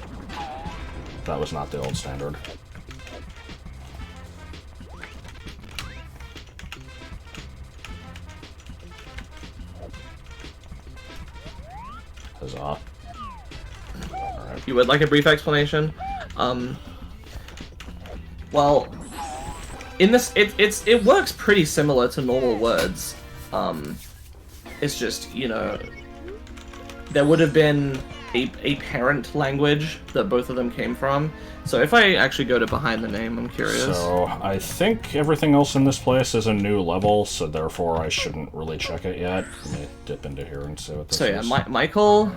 That was not the old standard. Huzzah. Alright. You would like a brief explanation? Well, in this, it works pretty similar to normal words. It's just, you know, there would have been a parent language that both of them came from. So if I actually go to behind the name, I'm curious. So I think everything else in this place is a new level, so therefore I shouldn't really check it yet. Let me dip into here and see what this is. So yeah, Michael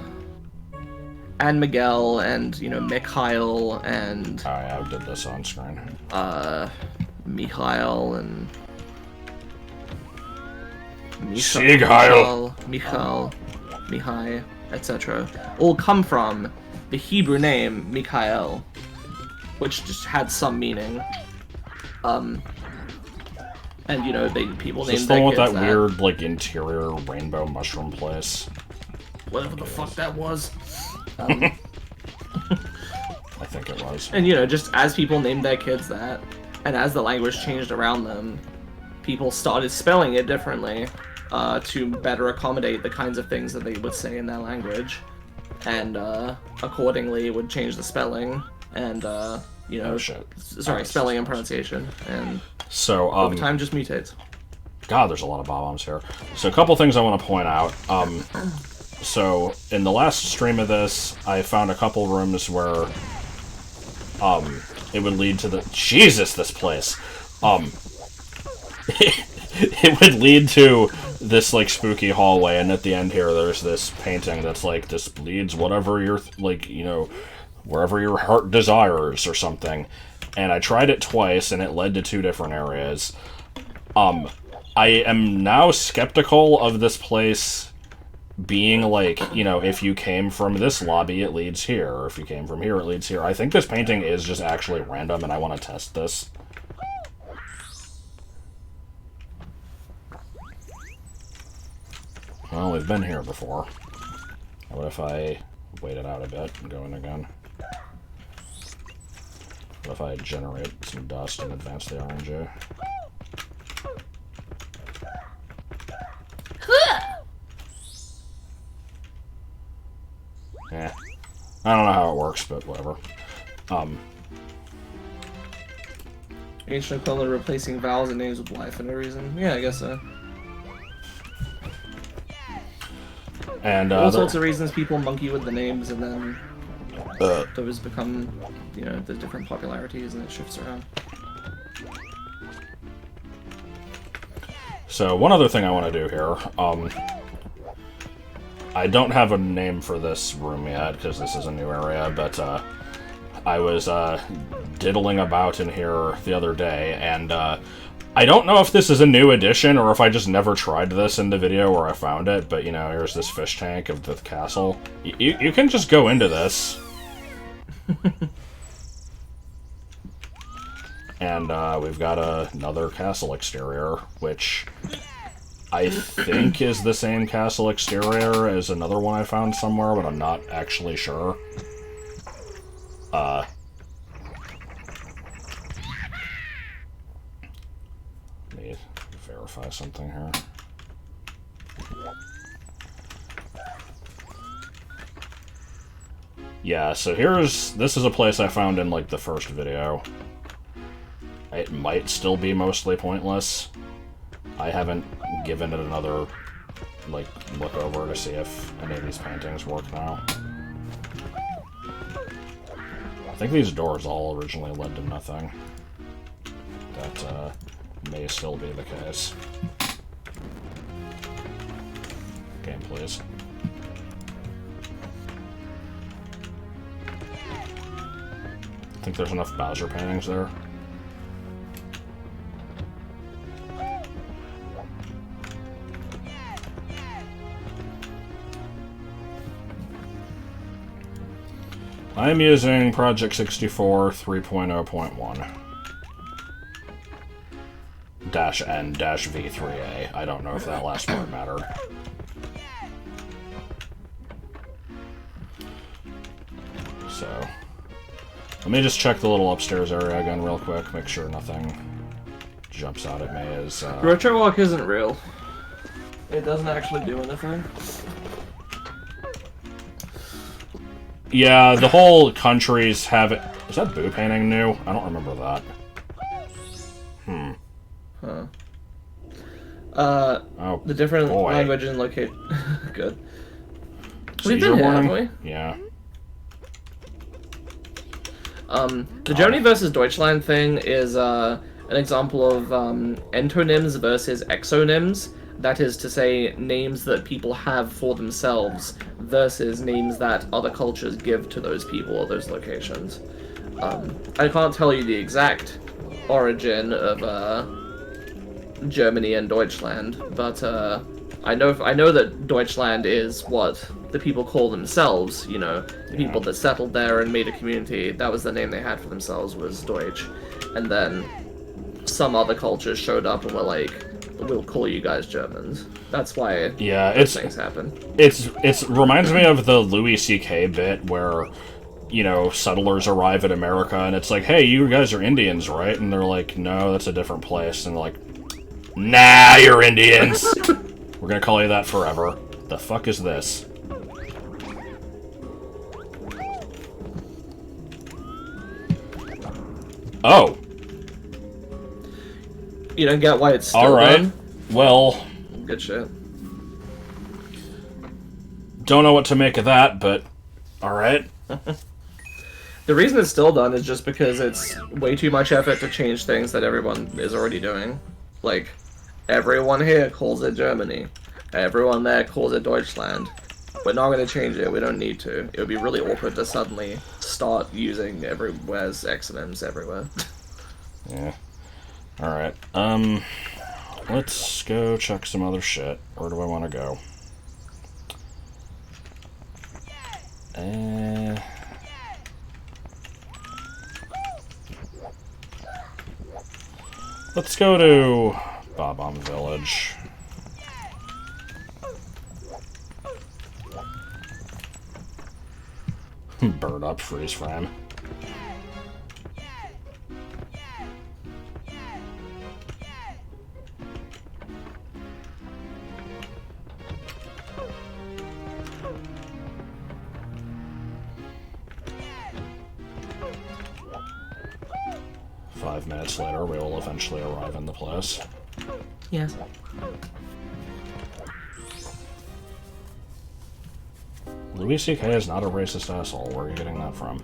and Miguel and, you know, Mikhail and... Oh yeah, I did this on screen. Mikhail and... Michael, Mihai, etc. all come from the Hebrew name Mikhail, which just had some meaning. And you know, people named their kids with that weird, like, interior rainbow mushroom place. Whatever the fuck that was. I think it was. And you know, just as people named their kids that, and as the language changed around them, people started spelling it differently to better accommodate the kinds of things that they would say in their language, and accordingly would change the spelling and you know, spelling and pronunciation, and so over time just mutates. God, there's a lot of bob-ombs here. So a couple things I want to point out. So in the last stream of this, I found a couple rooms where it would lead to the this place. It would lead to this, like, spooky hallway, and at the end here there's this painting that's like, this bleeds whatever your, like, you know, wherever your heart desires or something. And I tried it twice and it led to 2 different areas. I am now skeptical of this place being like, you know, if you came from this lobby it leads here, or if you came from here it leads here. I think this painting is just actually random and I want to test this. Well, we've been here before. What if I wait it out a bit and go in again? What if I generate some dust and advance the RNG? Yeah. I don't know how it works, but whatever. Ancient equivalent replacing vowels and names with Y for no reason. Yeah, I guess so. And all sorts of reasons people monkey with the names, and then those become, you know, the different popularities, and it shifts around. So one other thing I want to do here, I don't have a name for this room yet because this is a new area, but I was diddling about in here the other day, and I don't know if this is a new addition or if I just never tried this in the video where I found it, but, you know, here's this fish tank of the castle. You can just go into this. And we've got another castle exterior, which I think is the same castle exterior as another one I found somewhere, but I'm not actually sure. Let me verify something here. Yeah, so this is a place I found in, like, the first video. It might still be mostly pointless. I haven't given it another, like, look over to see if any of these paintings work now. I think these doors all originally led to nothing. That may still be the case. Game, please. I think there's enough Bowser paintings there. I am using Project 64 3.0.1 -N-V3A. I don't know if that last part mattered. So, let me just check the little upstairs area again real quick, make sure nothing jumps out at me as... RetroWalk isn't real. It doesn't actually do anything. Yeah, the whole countries have it. Is that Boo painting new? I don't remember that. Huh. Oh, the different boy. language and locate. Good. We've Seizure been here, warning? haven't we? Yeah. The Germany versus Deutschland thing is an example of entonyms versus exonyms. That is to say, names that people have for themselves versus names that other cultures give to those people or those locations. I can't tell you the exact origin of Germany and Deutschland, but I know that Deutschland is what the people call themselves. You know, the people that settled there and made a community. That was the name they had for themselves, was Deutsch, and then some other cultures showed up and were like, we'll call you guys Germans. That's why things happen. It reminds me of the Louis C.K. bit where, you know, settlers arrive at America and it's like, hey, you guys are Indians, right? And they're like, no, that's a different place. And they're like, nah, you're Indians. We're gonna call you that forever. The fuck is this? Oh. You don't get why it's still Alright. done? Well, Good shit. don't know what to make of that, but alright. The reason it's still done is just because it's way too much effort to change things that everyone is already doing. Like, everyone here calls it Germany. Everyone there calls it Deutschland. We're not going to change it, we don't need to. It would be really awkward to suddenly start using everywhere's exonyms everywhere. Yeah. Alright, let's go check some other shit. Where do I want to go? Let's go to Bob-omb Village. Bird up, freeze frame. Five minutes later, we will eventually arrive in the place. Yes. Louis C.K. is not a racist asshole. Where are you getting that from?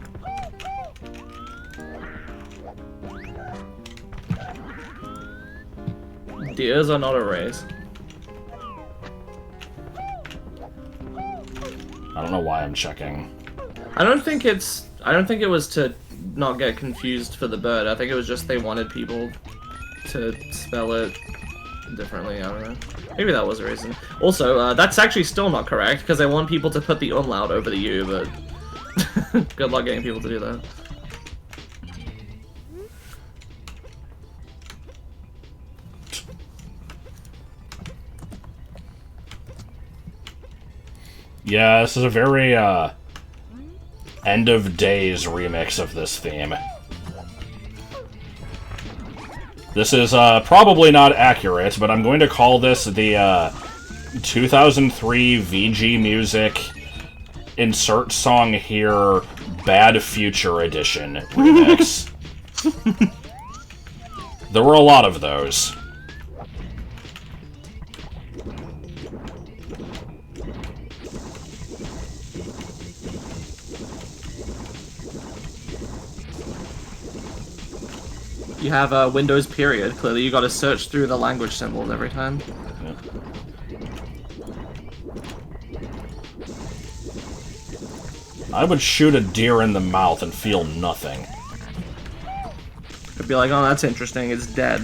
Deers are not a race. I don't know why I'm checking. I don't think it was to not get confused for the bird. I think it was just they wanted people to spell it differently. I don't know. Maybe that was a reason. Also, that's actually still not correct, because they want people to put the umlaut over the U, but good luck getting people to do that. Yeah, this is a very, end of days remix of this theme. This is, probably not accurate, but I'm going to call this the, 2003 VG Music Insert Song Here Bad Future Edition remix. There were a lot of those. You have a Windows period. Clearly, you got to search through the language symbols every time. Yep. I would shoot a deer in the mouth and feel nothing. It'd be like, oh, that's interesting. It's dead.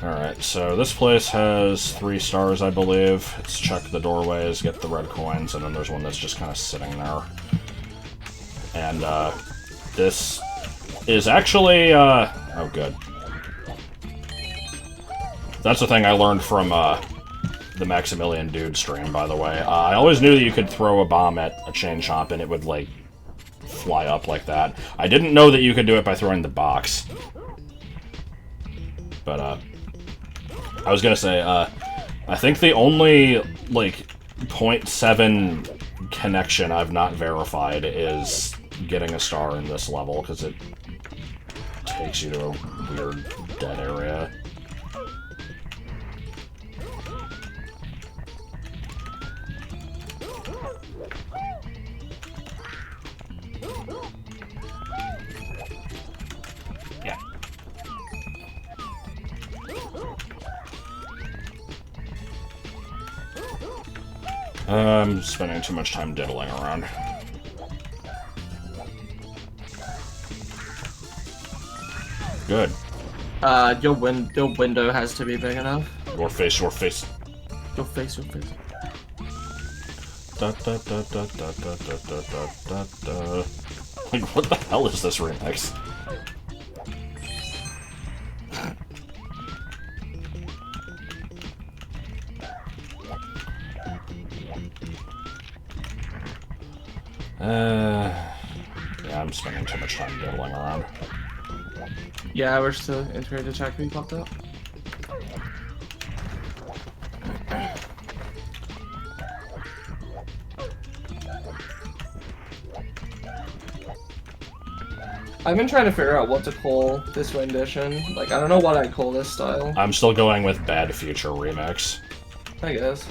Alright, so this place has 3 stars, I believe. It's check the doorways, get the red coins, and then there's one that's just kind of sitting there. And, this is actually, oh, good. That's the thing I learned from, the Maximilian Dude stream, by the way. I always knew that you could throw a bomb at a chain chomp and it would, like, fly up like that. I didn't know that you could do it by throwing the box. But, I was gonna say, I think the only, like, 0.7 connection I've not verified is getting a star in this level, because it takes you to a weird dead area. Yeah. I'm spending too much time diddling around. Good. Your window has to be big enough. Your face, your face. Your face, your face. Da, da, da, da, da, da, da, da, da, da. Like, what the hell is this remix? Yeah, I'm spending too much time diddling around. Yeah, we're still integrated check being popped up. I've been trying to figure out what to call this rendition. Like, I don't know what I'd call this style. I'm still going with Bad Future Remix. I guess.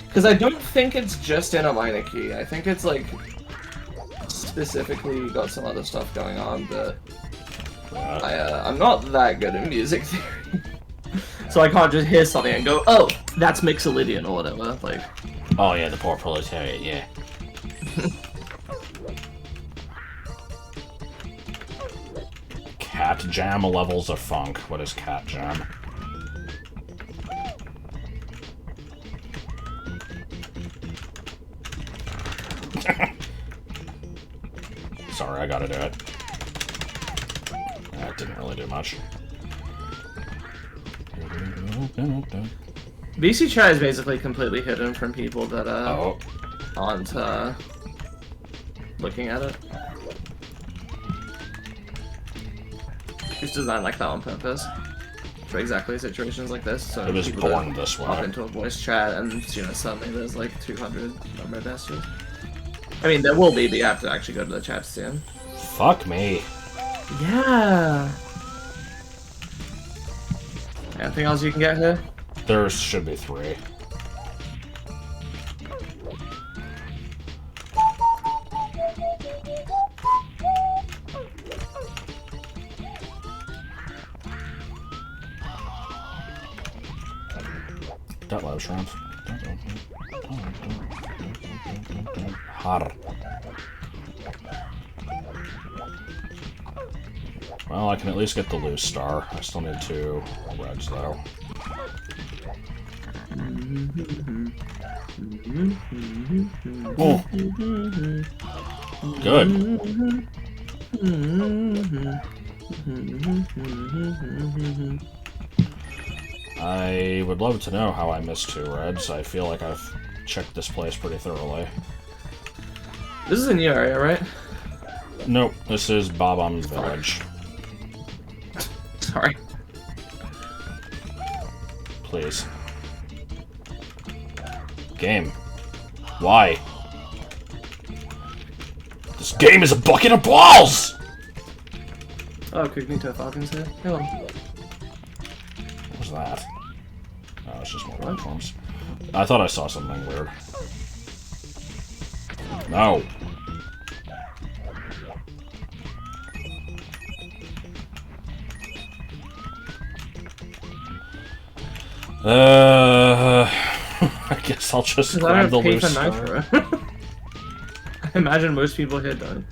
Because I don't think it's just in a minor key. I think it's, like, specifically got some other stuff going on, but I'm not that good at music theory. So I can't just hear something and go, oh, that's Mixolydian or whatever. Like, oh yeah, the poor proletariat, yeah. Cat Jam levels of funk. What is Cat Jam? Sorry, I gotta do it. That didn't really do much. VC chat is basically completely hidden from people that aren't looking at it. It's designed like that on purpose for exactly situations like this. So it was born this way. Hop into a voice chat and suddenly there's like 200 number messages. I mean, there will be, but you have to actually go to the chat soon. Fuck me. Yeah. Anything else you can get here? There should be 3. That loves rounds. Har. Well, I can at least get the loose star. I still need 2 reds, though. Oh. Good. I would love to know how I missed 2 reds. I feel like I've checked this place pretty thoroughly. This is a new area, right? Nope, this is Bob-omb's village. Sorry. Please. Game. Why? This game is a bucket of balls! Oh, Cognito Falcon's here. Come on. What was that? Oh, it's just more platforms. I thought I saw something weird. No. I guess I'll just grab the loose star. I imagine most people here don't.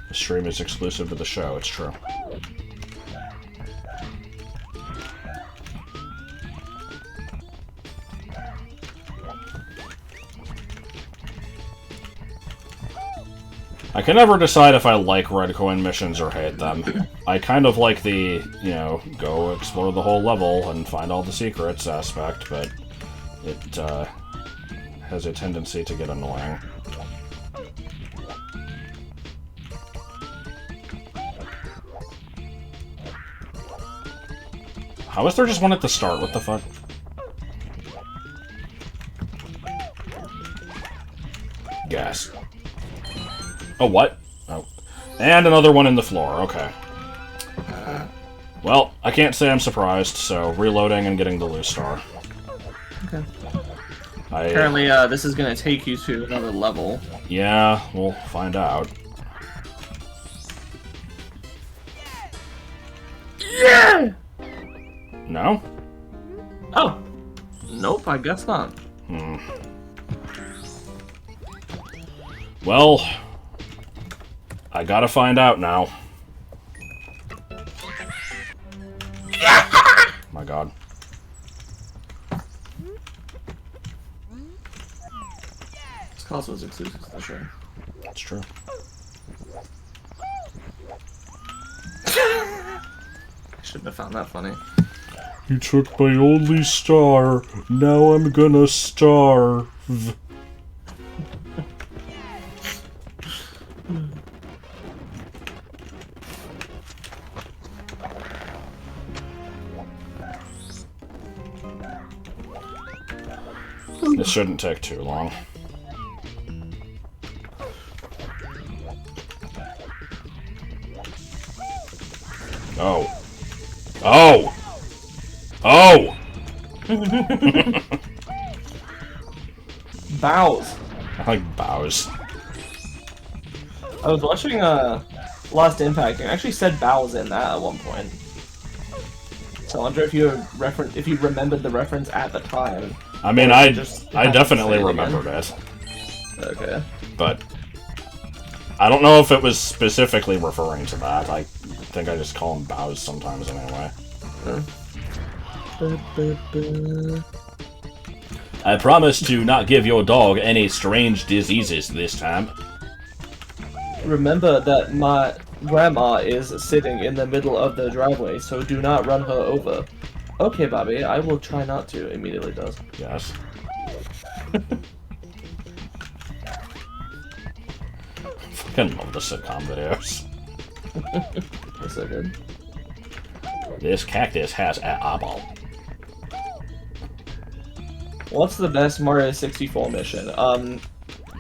The stream is exclusive to the show, it's true. I can never decide if I like red coin missions or hate them. I kind of like the, you know, go explore the whole level and find all the secrets aspect, but it has a tendency to get annoying. How is there just one at the start? What the fuck? Gas. Oh, what? Oh. And another one in the floor, okay. Well, I can't say I'm surprised, so reloading and getting the loose star. Okay. Apparently, this is gonna take you to another level. Yeah, we'll find out. Yeah! No? Oh. Nope, I guess not. Hmm. Well, I gotta find out now. My god. This console is exclusive to the show. That's true. I shouldn't have found that funny. You took my only star. Now I'm gonna starve. This shouldn't take too long. Oh. Oh! Oh! Bows. I like bows. I was watching Lost Impact and it actually said bows in that at one point. So I wonder if you remembered the reference at the time. I mean, I definitely remembered it. Okay. But I don't know if it was specifically referring to that. I think I just call them bows sometimes anyway. I promise to not give your dog any strange diseases this time. Remember that my grandma is sitting in the middle of the driveway, so do not run her over. Okay, Bobby, I will try not to. Immediately does. Yes. Fucking love the sitcom videos. They're so good. This cactus has an eyeball. What's the best Mario 64 mission?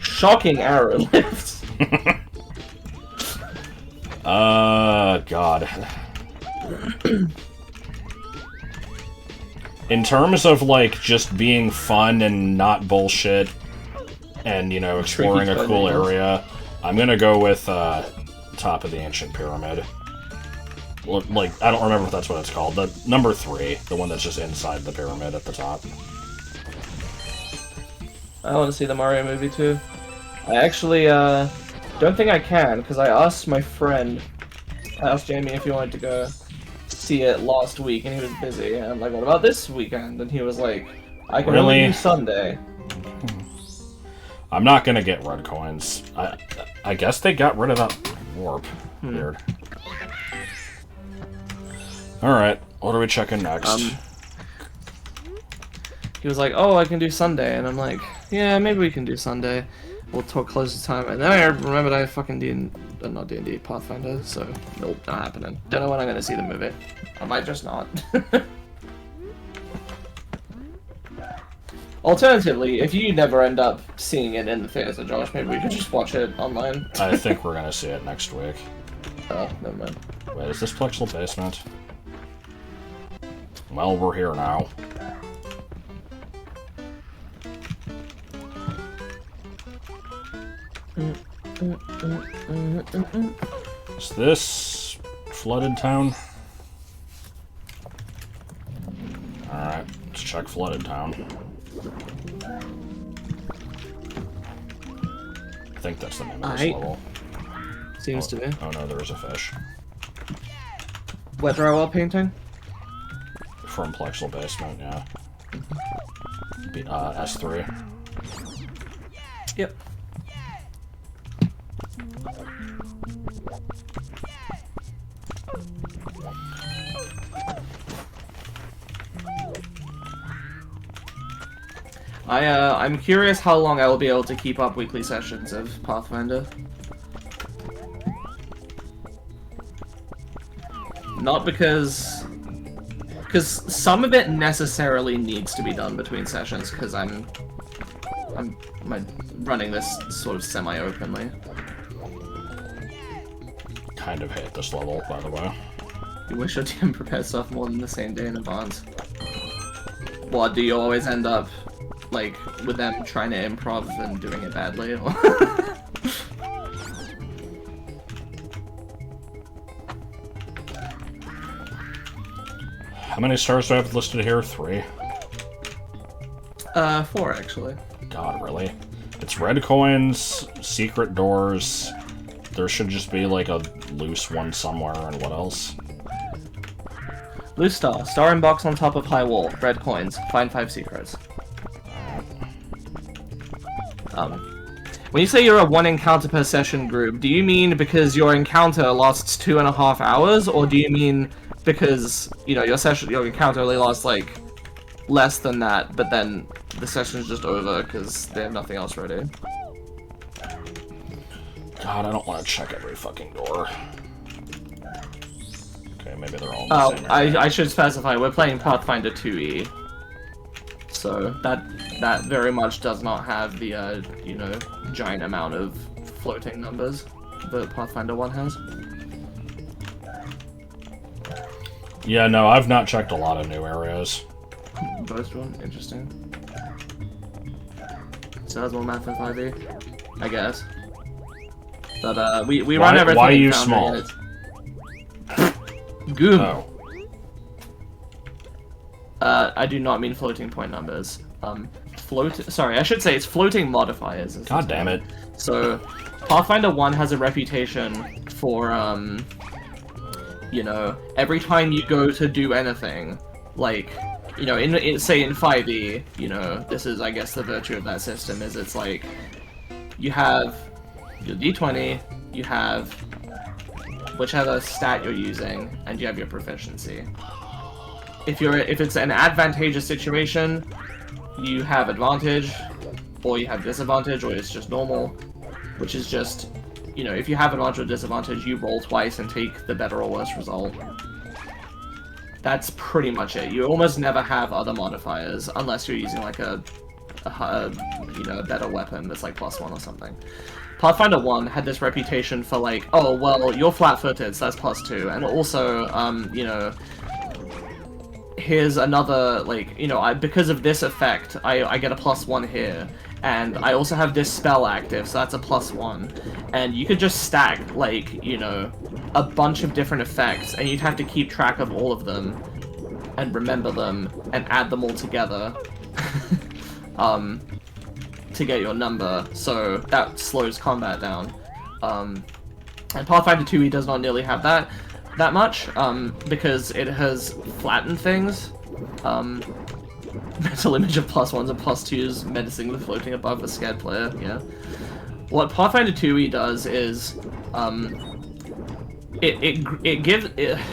Shocking arrow lift. God. In terms of, like, just being fun and not bullshit, and, you know, exploring a cool area, I'm gonna go with, Top of the Ancient Pyramid. Like, I don't remember if that's what it's called. The number 3, the one that's just inside the pyramid at the top. I want to see the Mario movie, too. I actually, don't think I can, because I asked my friend, I asked Jamie if he wanted to go see it last week, and he was busy. And I'm like, what about this weekend? And he was like, I can only do Sunday. I'm not gonna get red coins. I guess they got rid of that warp. Weird. Alright, what are we checking next? He was like, oh, I can do Sunday. And I'm like, yeah, maybe we can do Sunday. We'll talk close to time. And then I remembered I fucking not D&D, Pathfinder, so nope, not happening. Don't know when I'm gonna see the movie. I might just not. Alternatively, if you never end up seeing it in the theater, Josh, maybe we could just watch it online. I think we're gonna see it next week. Oh, never mind. Wait, is this Plexal Basement? Well, we're here now. Is this flooded town? Alright, let's check flooded town. I think that's the name of this level. Seems to be. Oh no, there is a fish. Wet drywall painting? From Plexel Basement, yeah. S3. Yep. I'm curious how long I will be able to keep up weekly sessions of Pathfinder. Not because some of it necessarily needs to be done between sessions, because I'm running this sort of semi-openly. Kind of hate this level, by the way. You wish your team prepared stuff more than the same day in advance. What, do you always end up, like, with them trying to improv and doing it badly? Or How many stars do I have listed here? 3? 4, actually. God, really? It's red coins, secret doors. There should just be, like, a loose one somewhere, and what else? Loose star. Star in box on top of high wall. Red coins. Find 5 secrets. When you say you're a 1 encounter per session group, do you mean because your encounter lasts 2.5 hours, or do you mean because, you know, your encounter only lasts, like, less than that, but then the session's just over because they have nothing else ready? God, I don't want to check every fucking door. Okay, maybe they're all in the same area. I should specify, we're playing Pathfinder 2e. So, that very much does not have the, you know, giant amount of floating numbers that Pathfinder 1 has. Yeah, no, I've not checked a lot of new areas. Both one, interesting. So that's more math than 5e, I guess. But we run everything. Why are you Foundry, small? Goom. Oh. I do not mean floating point numbers. Sorry, I should say it's floating modifiers. God damn it. So, Pathfinder 1 has a reputation for, you know, every time you go to do anything, like, you know, say in 5e, you know, this is, I guess, the virtue of that system, is it's like, you have your d20, you have whichever stat you're using, and you have your proficiency. If it's an advantageous situation, you have advantage, or you have disadvantage, or it's just normal, which is just, you know, if you have advantage or disadvantage, you roll twice and take the better or worse result. That's pretty much it. You almost never have other modifiers, unless you're using like a you know, a better weapon that's like +1 or something. Pathfinder 1 had this reputation for like, oh, well, you're flat-footed, so that's +2, and also, you know, here's another, like, you know, because of this effect, I get a +1 here, and I also have this spell active, so that's a +1, and you could just stack, like, you know, a bunch of different effects, and you'd have to keep track of all of them, and remember them, and add them all together, to get your number, so that slows combat down. And Pathfinder 2e does not nearly have that much, because it has flattened things. Mental image of +1s and +2s menacingly floating above a scared player, yeah. What Pathfinder 2e does is,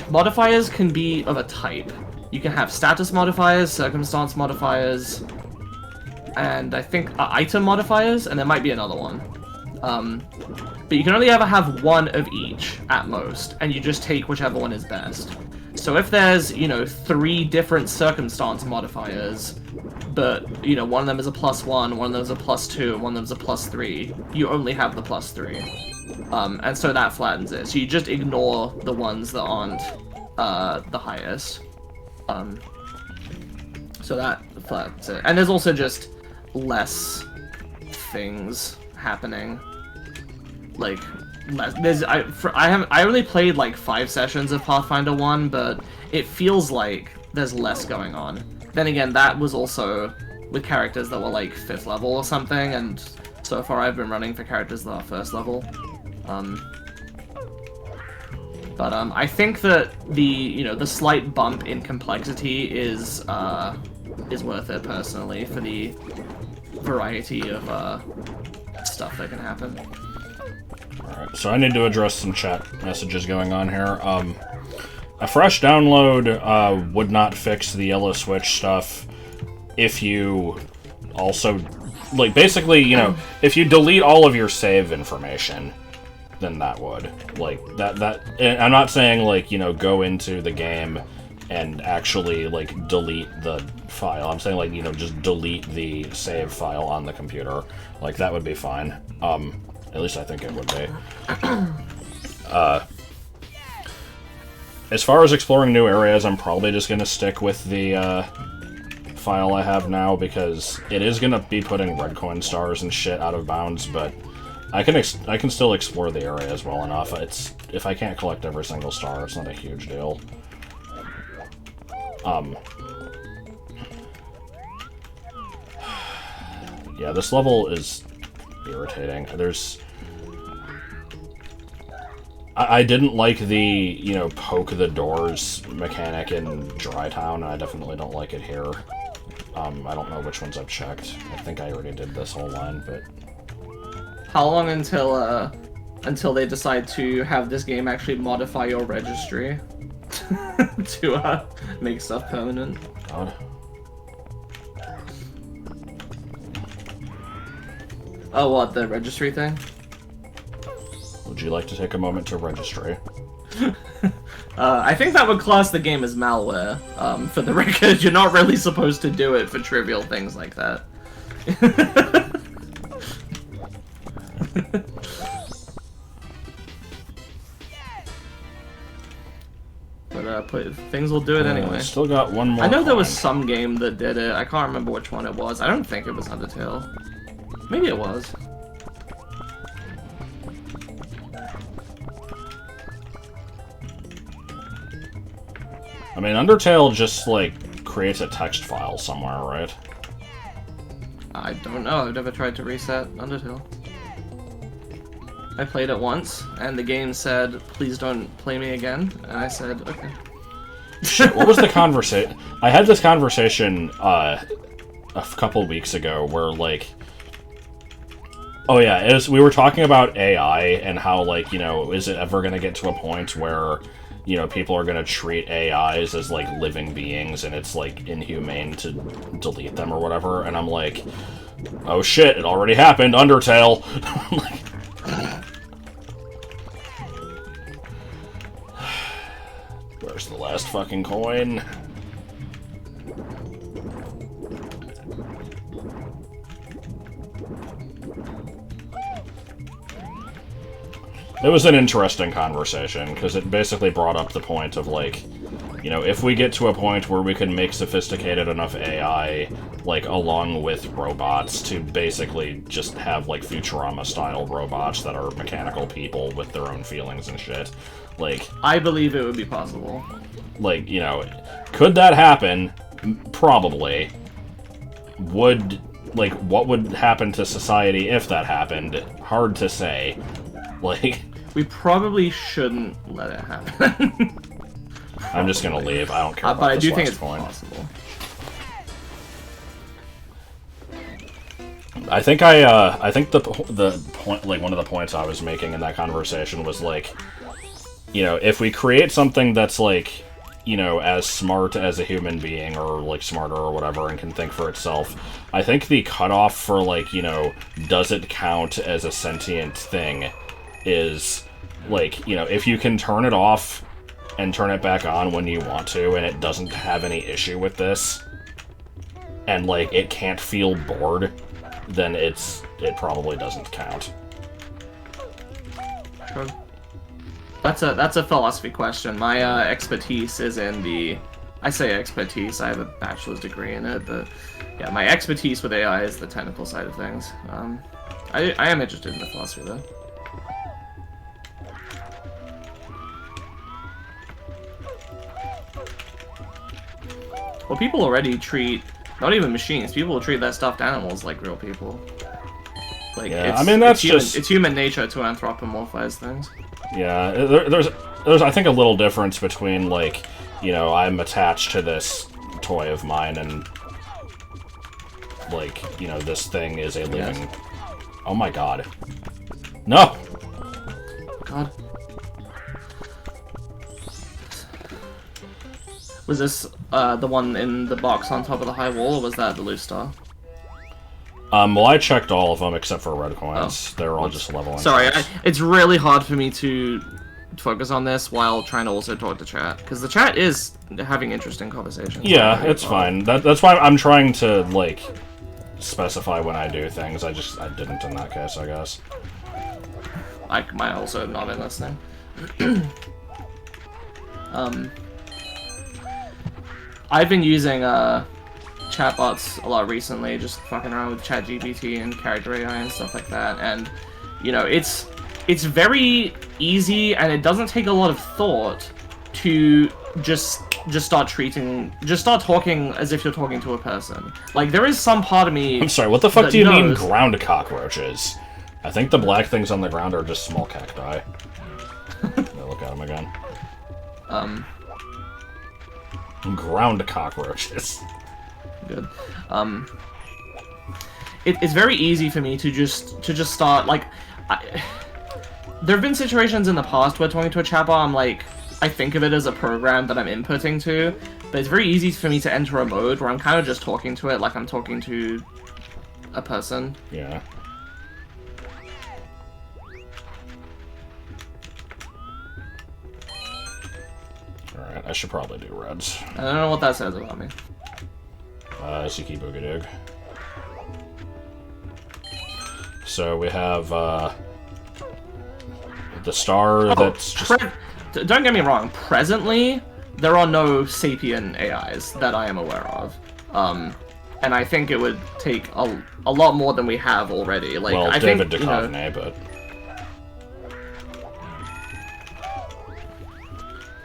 modifiers can be of a type. You can have status modifiers, circumstance modifiers, and I think item modifiers, and there might be another one. But you can only ever have one of each, at most, and you just take whichever one is best. So if there's, you know, 3 different circumstance modifiers, but, you know, one of them is a +1, one of them is a +2, and one of them is a +3, you only have the +3. And so that flattens it. So you just ignore the ones that aren't the highest. So that flattens it. And there's also just less things happening. like less. I only played like 5 sessions of Pathfinder 1, but it feels like there's less going on. Then again, that was also with characters that were like 5th level or something, and so far I've been running for characters that are 1st level. But I think that the slight bump in complexity is worth it personally for the variety of stuff that can happen. Alright, so I need to address some chat messages going on here. A fresh download would not fix the yellow switch stuff if you also, like, basically, you know, if you delete all of your save information, then that would. Like, and I'm not saying, like, you know, go into the game and actually, like, delete the file. I'm saying, like, you know, just delete the save file on the computer. Like, that would be fine. At least I think it would be. As far as exploring new areas, I'm probably just gonna stick with the, file I have now, because it is gonna be putting red coin stars and shit out of bounds, but I can still explore the areas well enough. If I can't collect every single star, it's not a huge deal. Yeah, this level is irritating. I didn't like the, you know, poke the doors mechanic in Dry Town, and I definitely don't like it here. I don't know which ones I've checked. I think I already did this whole line, but... How long until they decide to have this game actually modify your registry to make stuff permanent? God. Oh, what, the registry thing? Would you like to take a moment to registry? I think that would class the game as malware. For the record, you're not really supposed to do it for trivial things like that. But things will do it anyway. Still got one more. I know there was some game that did it. I can't remember which one it was. I don't think it was Undertale. Maybe it was. I mean, Undertale just, like, creates a text file somewhere, right? I don't know. I've never tried to reset Undertale. I played it once, and the game said, "Please don't play me again." And I said, "Okay." Shit, what was the conversation? I had this conversation a couple weeks ago where, like... Oh yeah, we were talking about AI and how, like, you know, is it ever going to get to a point where, you know, people are going to treat AIs as, like, living beings and it's, like, inhumane to delete them or whatever? And I'm like, oh shit, it already happened, Undertale! Like... Where's the last fucking coin? It was an interesting conversation, because it basically brought up the point of, like, you know, if we get to a point where we can make sophisticated enough AI, like, along with robots, to basically just have, like, Futurama-style robots that are mechanical people with their own feelings and shit, like... I believe it would be possible. Like, you know, could that happen? Probably. Would, like, what would happen to society if that happened? Hard to say. Like... We probably shouldn't let it happen. I'm just gonna leave. I don't care about but I this do think last it's point. possible. I think the point, like, one of the points I was making in that conversation was, like, you know, if we create something that's, like, you know, as smart as a human being, or, like, smarter or whatever, and can think for itself, I think the cutoff for, like, you know, does it count as a sentient thing is, like, you know, if you can turn it off and turn it back on when you want to, and it doesn't have any issue with this, and, like, it can't feel bored, then it probably doesn't count. Sure. That's a philosophy question. My expertise is in the... I say expertise, I have a bachelor's degree in it, but yeah, my expertise with AI is the technical side of things. I am interested in the philosophy, though. Well, people already treat, not even machines, people will treat their stuffed animals like real people. Like, yeah, I mean, that's it's human nature to anthropomorphize things. Yeah, there's I think a little difference between, like, you know, I'm attached to this toy of mine and, like, you know, this thing is a living... Yes. Oh my god. No! God. Was this the one in the box on top of the high wall, or was that the loose star? Well, I checked all of them except for red coins. Oh. They're all just leveling. Sorry, it's really hard for me to focus on this while trying to also talk to chat, because the chat is having interesting conversations. Yeah, it's fine. That's why I'm trying to, like, specify when I do things. I didn't in that case, I guess. I might also not been listening. I've been using chatbots a lot recently, just fucking around with ChatGPT and character AI and stuff like that, and you know, it's very easy and it doesn't take a lot of thought to just start talking as if you're talking to a person. Like, there is some part of me... I'm sorry, what the fuck do you mean ground cockroaches? I think the black things on the ground are just small cacti. Look at them again. Ground cockroaches. Good. It's very easy for me to just start, like... there have been situations in the past where talking to a chatbot, I'm like... I think of it as a program that I'm inputting to, but it's very easy for me to enter a mode where I'm kind of just talking to it like I'm talking to a person. Yeah. Alright, I should probably do reds. I don't know what that says about me. Siki Boogadug. So we have, the star that's just... Don't get me wrong, presently, there are no sapient AIs that I am aware of. And I think it would take a lot more than we have already. Like, well, I David think, Duchovny, but...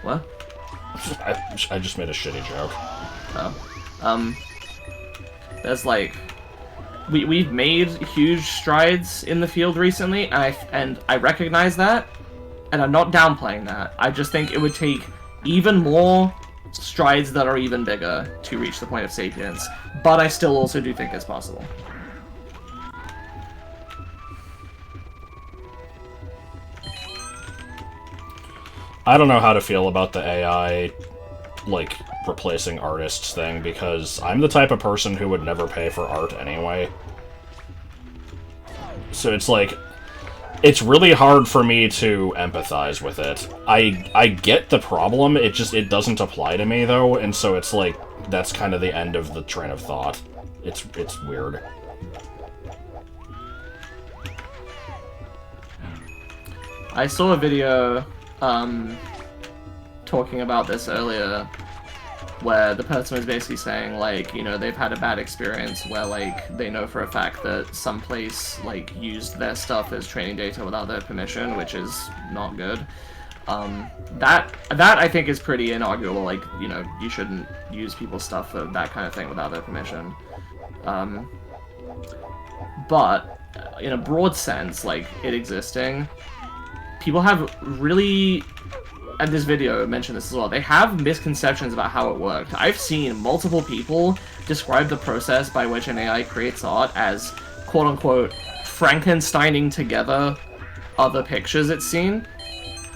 What? I just made a shitty joke. Oh. There's, like... We've made huge strides in the field recently, and I recognize that. And I'm not downplaying that. I just think it would take even more strides that are even bigger to reach the point of sapience. But I still also do think it's possible. I don't know how to feel about the AI, like, replacing artists thing, because I'm the type of person who would never pay for art anyway. So it's like... It's really hard for me to empathize with it. I get the problem, it doesn't apply to me, though, and so it's like, that's kind of the end of the train of thought. It's weird. I saw a video, talking about this earlier, where the person was basically saying, like, you know, they've had a bad experience where, like, they know for a fact that some place, like, used their stuff as training data without their permission, which is not good. That I think is pretty inarguable, like, you know, you shouldn't use people's stuff for that kind of thing without their permission. But, in a broad sense, like, it existing, people have really... And this video mentioned this as well, they have misconceptions about how it worked. I've seen multiple people describe the process by which an AI creates art as, quote-unquote, Frankensteining together other pictures it's seen.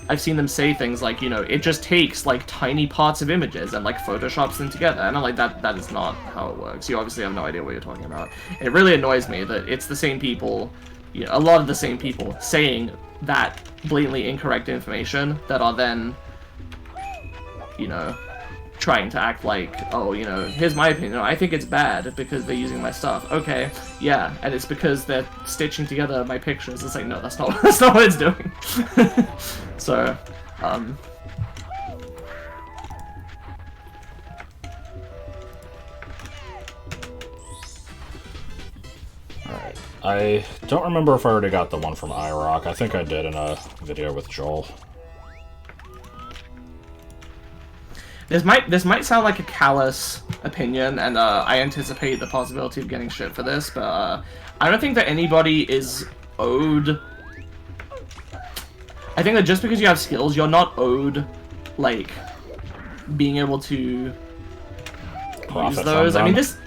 I've seen them say things like, you know, it just takes, like, tiny parts of images and, like, photoshops them together. And I'm like, that is not how it works. You obviously have no idea what you're talking about. And it really annoys me that it's the same people, you know, a lot of the same people saying that blatantly incorrect information that are then, you know, trying to act like, oh, you know, here's my opinion, I think it's bad because they're using my stuff. Okay, yeah, and it's because they're stitching together my pictures. It's like, no, that's not what it's doing. So, Alright. I don't remember if I already got the one from iRock. I think I did in a video with Joel. This might sound like a callous opinion, and I anticipate the possibility of getting shit for this, but I don't think that anybody is owed... I think that just because you have skills, you're not owed, like, being able to use those. I mean, this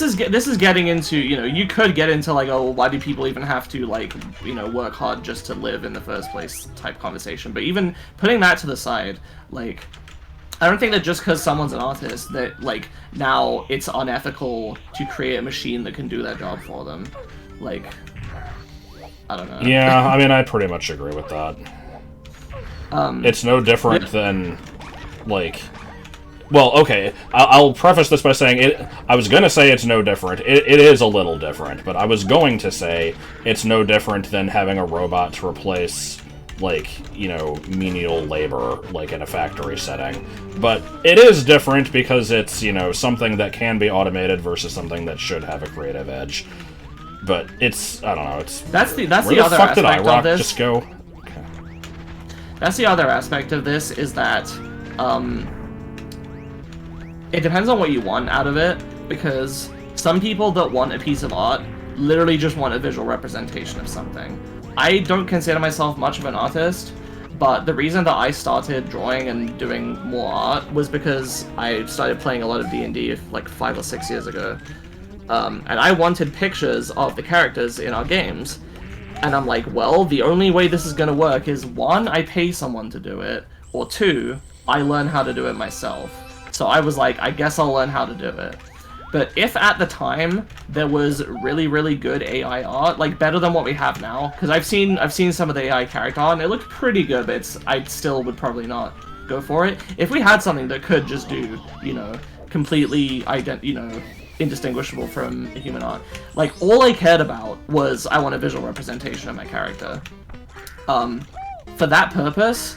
is getting into, you know, you could get into, like, oh, why do people even have to, like, you know, work hard just to live in the first place type conversation. But even putting that to the side, like... I don't think that just because someone's an artist that, like, now it's unethical to create a machine that can do that job for them. Like, I don't know. Yeah, I mean, I pretty much agree with that. It's no different than, like... Well, okay, I'll preface this by saying it. I was gonna say it's no different. It is a little different, but I was going to say it's no different than having a robot to replace... like, you know, menial labor, like in a factory setting. But it is different because it's, you know, something that can be automated versus something that should have a creative edge. But it's, I don't know, it's... That's the other fuck did aspect iRock of this. just go? Okay. That's the other aspect of this, is that, it depends on what you want out of it, because some people that want a piece of art literally just want a visual representation of something. I don't consider myself much of an artist, but the reason that I started drawing and doing more art was because I started playing a lot of D&D like 5 or 6 years ago. And I wanted pictures of the characters in our games. And I'm like, well, the only way this is going to work is 1, I pay someone to do it, or 2, I learn how to do it myself. So I was like, I guess I'll learn how to do it. But if at the time there was really, really good AI art, like better than what we have now, because I've seen some of the AI character art and it looked pretty good, but I still would probably not go for it. If we had something that could just do, you know, completely indistinguishable from human art, like all I cared about was I want a visual representation of my character. For that purpose,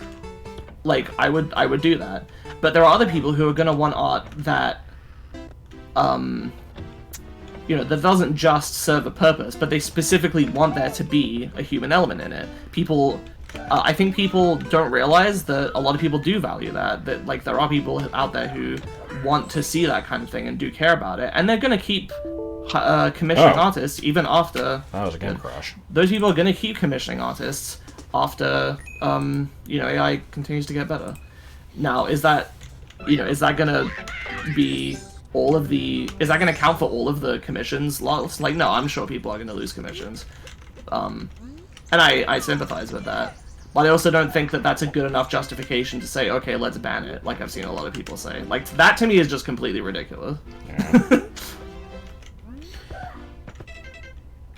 like I would do that. But there are other people who are gonna want art that you know, that doesn't just serve a purpose, but they specifically want there to be a human element in it. People, I think people don't realize that a lot of people do value that, like, there are people out there who want to see that kind of thing and do care about it, and they're gonna keep commissioning artists even after... That was a game crash. Those people are gonna keep commissioning artists after, you know, AI continues to get better. Now, is that, you know, is that gonna be... is that going to count for all of the commissions lost? Like, no, I'm sure people are going to lose commissions. And I sympathize with that. But I also don't think that that's a good enough justification to say, okay, let's ban it, like I've seen a lot of people say. Like, that to me is just completely ridiculous. Yeah.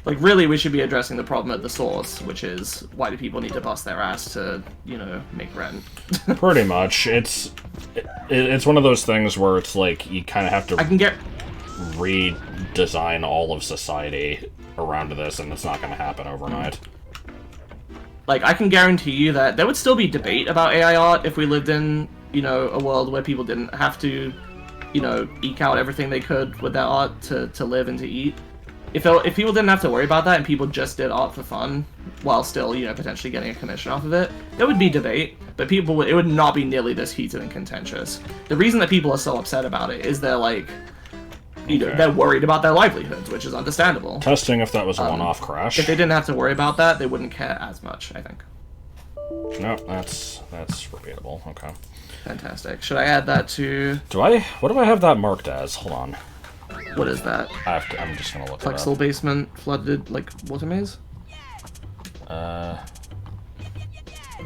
Like, really, we should be addressing the problem at the source, which is, why do people need to bust their ass to, you know, make rent? Pretty much. It's one of those things where it's like, you kind of have to redesign all of society around this, and it's not going to happen overnight. Like, I can guarantee you that there would still be debate about AI art if we lived in, you know, a world where people didn't have to, you know, eke out everything they could with their art to live and to eat. If people didn't have to worry about that and people just did art for fun, while still, you know, potentially getting a commission off of it, there would be debate, but it would not be nearly this heated and contentious. The reason that people are so upset about it is they're like, you know, they're worried about their livelihoods, which is understandable. Testing if that was a one-off crash. If they didn't have to worry about that, they wouldn't care as much, I think. No, that's repeatable. Okay. Fantastic. Should I add that to... What do I have that marked as? Hold on. What is that? I'm just gonna look it up. Plexel basement flooded, like, water maze?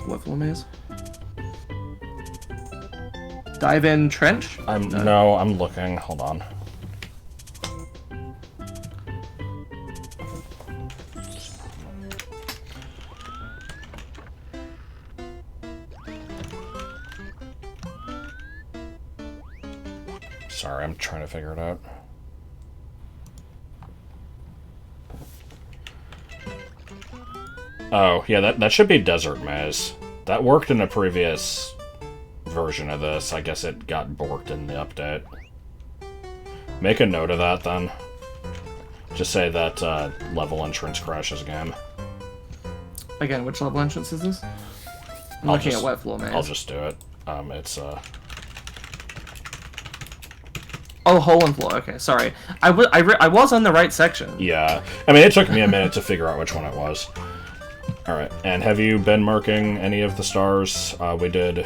What floor maze? Dive-in trench? No, I'm looking. Hold on. Sorry, I'm trying to figure it out. Oh, yeah, that should be Desert Maze. That worked in a previous version of this. I guess it got borked in the update. Make a note of that, then. Just say that level entrance crashes game. Again, which level entrance is this? I'm I'll looking just- at wet floor maze. I'll just do it. It's Oh, hole in floor. Okay, sorry. I was on the right section. yeah. I mean, it took me a minute to figure out which one it was. Alright, and have you been marking any of the stars? We did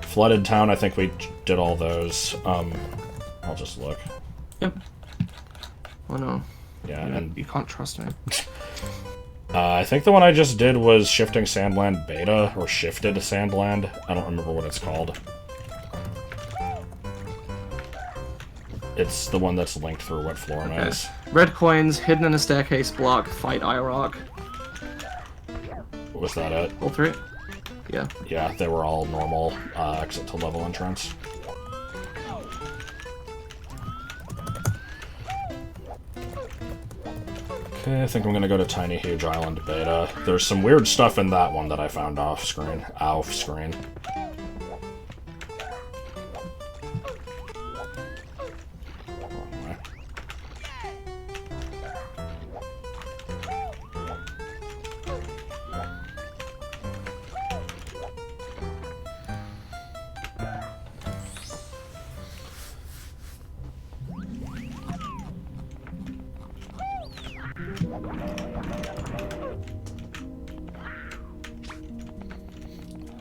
Flooded Town, I think we did all those. I'll just look. Yep. Oh no. Yeah, and You can't trust me. I think the one I just did was Shifting Sandland Beta, or Shifted Sandland. I don't remember what it's called. It's the one that's linked through Wet Floor Maze. Red coins, hidden in a staircase block, fight IROC. Was that it? All three? Yeah. Yeah, they were all normal exit to level entrance. Okay, I think I'm gonna go to Tiny Huge Island Beta. There's some weird stuff in that one that I found off screen. Off screen. Wrong way.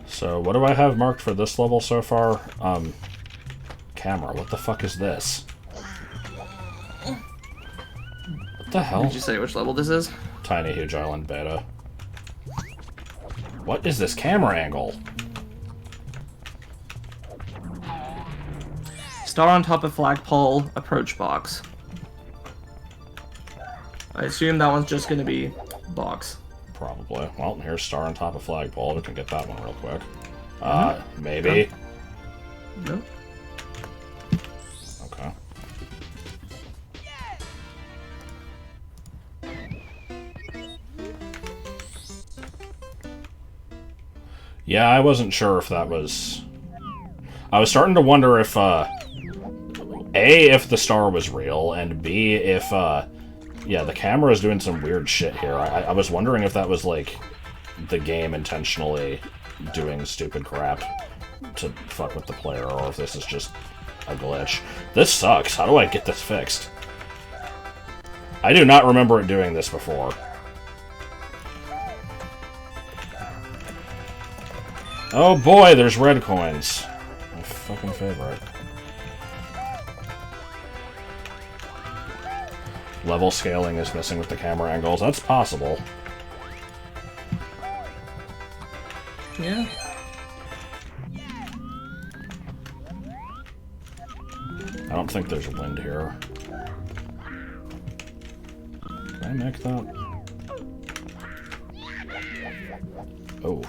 So, what do I have marked for this level so far? Camera. What the fuck is this? What the hell? Did you say which level this is? Tiny Huge Island Beta. What is this camera angle? Star on top of flagpole, approach box. I assume that one's just gonna be box. Probably. Well, here's Star on top of flagpole. We can get that one real quick. Maybe. Nope. Okay. Yeah, I wasn't sure if that was... I was starting to wonder if, A, if the star was real, and B, if, yeah, the camera is doing some weird shit here. I was wondering if that was, like, the game intentionally doing stupid crap to fuck with the player, or if this is just a glitch. This sucks. How do I get this fixed? I do not remember it doing this before. Oh boy, there's red coins. My fucking favorite. Level scaling is missing with the camera angles. That's possible. Yeah. I don't think there's wind here. Can I make that? Oh.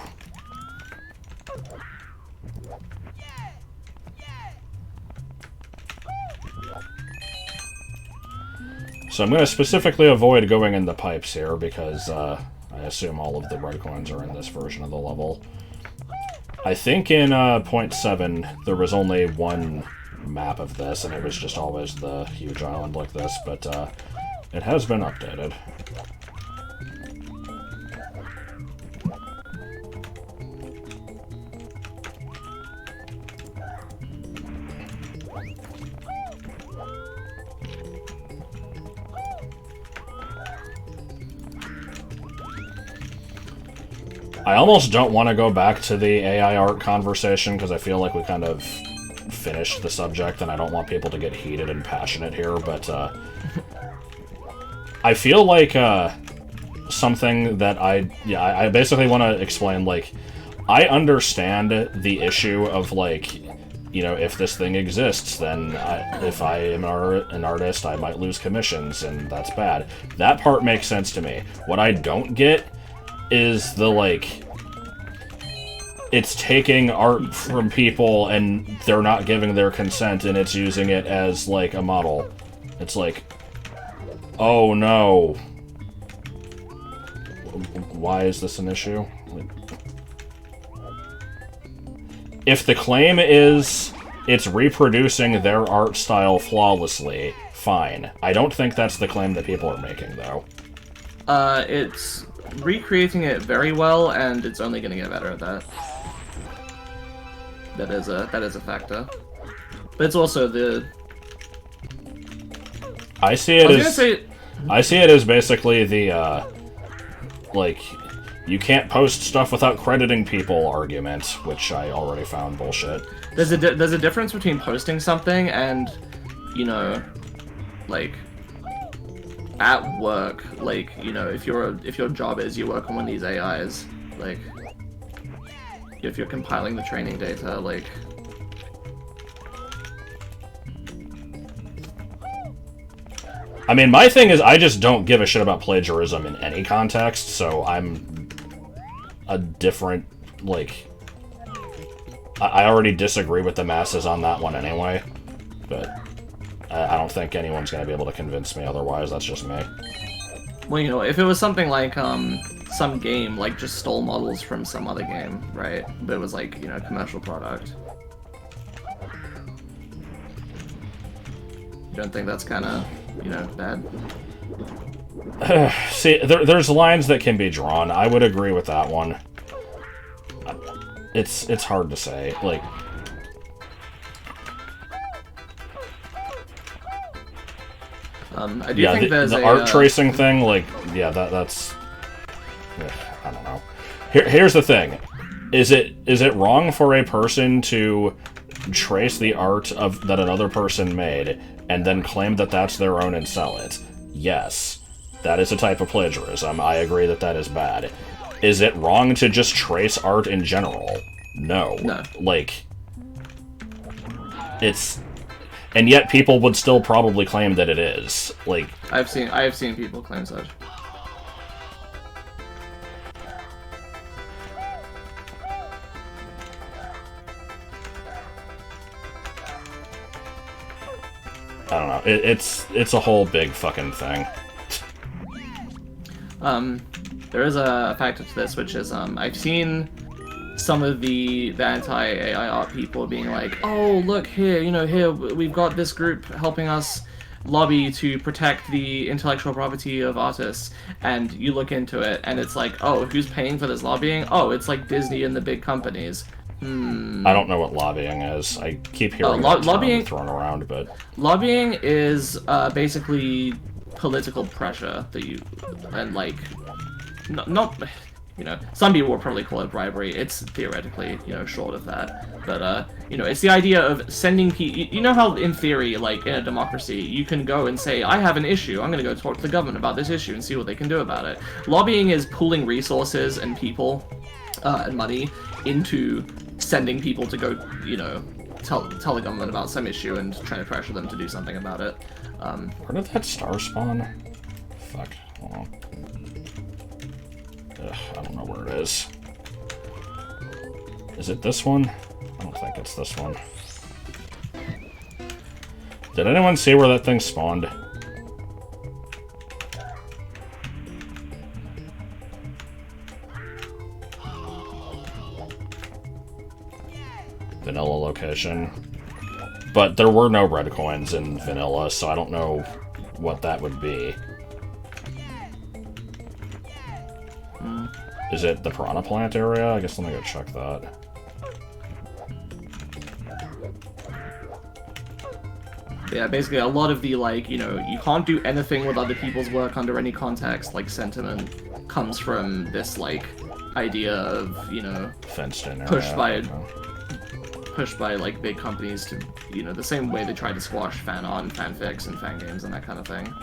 So I'm going to specifically avoid going in the pipes here because I assume all of the red coins are in this version of the level. I think in 0.7 there was only one map of this, and it was just always the huge island like this, but it has been updated. I almost don't want to go back to the AI art conversation because I feel like we kind of finished the subject and I don't want people to get heated and passionate here, but I feel like something that I basically want to explain, like, I understand the issue of, like, you know, if this thing exists, then if I am an artist, I might lose commissions, and that's bad. That part makes sense to me. What I don't get is the, like, it's taking art from people and they're not giving their consent and it's using it as, like, a model. It's like, oh no. Why is this an issue? If the claim is it's reproducing their art style flawlessly, fine. I don't think that's the claim that people are making, though. It's recreating it very well, and it's only going to get better at that. That is a factor. But it's also the... I see it as basically the, like, you can't post stuff without crediting people argument, which I already found bullshit. There's a difference between posting something and, you know, like, at work, like, you know, if your job is you work on one of these AIs, like, if you're compiling the training data, like... I mean, my thing is I just don't give a shit about plagiarism in any context, so I'm a different, like... I already disagree with the masses on that one anyway, but I don't think anyone's going to be able to convince me otherwise. That's just me. Well, you know, if it was something like, some game, like, just stole models from some other game, right? But it was, like, you know, a commercial product. You don't think that's kind of, you know, bad? See, there's lines that can be drawn. I would agree with that one. It's hard to say. Like, I do think there's the art tracing thing. Like, yeah, that's. I don't know. Here's the thing: is it wrong for a person to trace the art that another person made and then claim that that's their own and sell it? Yes, that is a type of plagiarism. I agree that is bad. Is it wrong to just trace art in general? No. No. Like, it's... And yet people would still probably claim that it is. Like... I have seen people claim such. I don't know. It's a whole big fucking thing. There is a factor to this, which is, I've seen some of the anti-AI art people being like, oh, look, here, we've got this group helping us lobby to protect the intellectual property of artists, and you look into it, and it's like, oh, who's paying for this lobbying? Oh, it's like Disney and the big companies. I don't know what lobbying is. I keep hearing that term thrown around, but... Lobbying is, basically political pressure that you... And, like... Not... You know, some people would probably call it bribery. It's theoretically, you know, short of that. But, you know, it's the idea of sending people... You know how, in theory, like, in a democracy, you can go and say, I have an issue, I'm gonna go talk to the government about this issue and see what they can do about it. Lobbying is pooling resources and people, and money into sending people to go, you know, tell the government about some issue and trying to pressure them to do something about it. Where did that star spawn? Fuck, hold on. Ugh, I don't know where it is. Is it this one? I don't think it's this one. Did anyone see where that thing spawned? Vanilla location. But there were no red coins in vanilla, so I don't know what that would be. Is it the piranha plant area? I guess let me go check that. Yeah, basically a lot of the, like, you know, you can't do anything with other people's work under any context, like, sentiment comes from this, like, idea of, you know, fenced in area. Pushed by, like, big companies to, you know, the same way they try to squash fan art and fanfics and fan games and that kind of thing.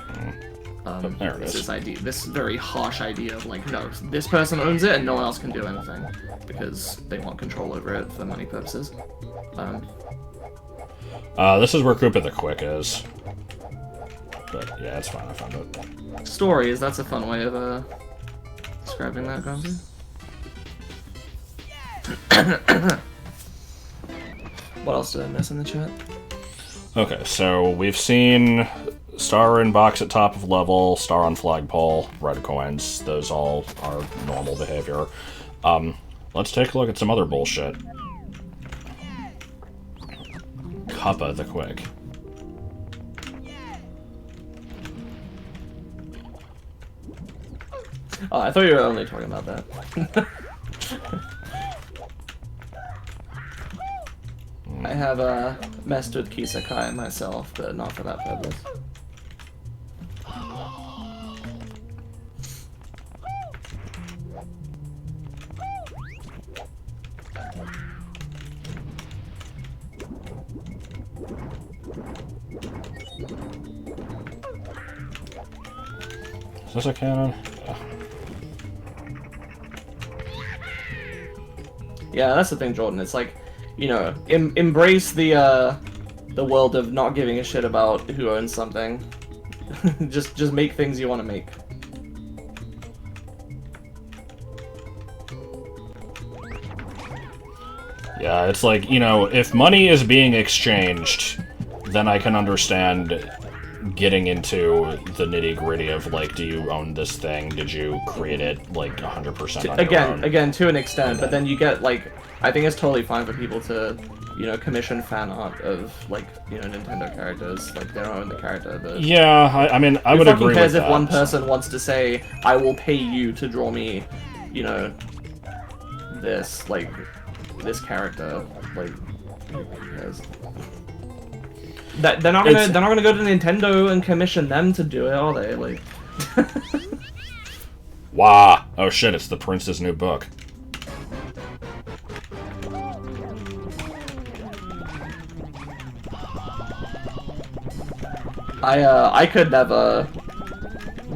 There it is. This idea, this very harsh idea of, like, no, this person owns it and no one else can do anything because they want control over it for money purposes. This is where Koopa the Quick is. But yeah, it's fine, I found it. Stories, that's a fun way of describing that, Grumpy. What else did I miss in the chat? Okay, so we've seen star in box at top of level, star on flagpole, red coins. Those all are normal behavior. Let's take a look at some other bullshit. Koopa the Quick. Oh, I thought you were only talking about that. I have messed with Kisakai myself, but not for that purpose. Is this a cannon? Yeah, that's the thing, Jordan. It's like, you know, embrace the world of not giving a shit about who owns something. just make things you want to make. Yeah, it's like, you know, if money is being exchanged, then I can understand getting into the nitty-gritty of, like, do you own this thing? Did you create it, like, 100% on your own? Again, to an extent, but then you get, like, I think it's totally fine for people to, you know, commission fan art of, like, you know, Nintendo characters, like, they don't own the character, but... Yeah, I mean, I would agree with that. Who fucking cares if one person wants to say, I will pay you to draw me, you know, this, like, this character, like, who cares? They're not gonna go to Nintendo and commission them to do it, are they? Like, wow! Oh shit! It's the Prince's new book. I could never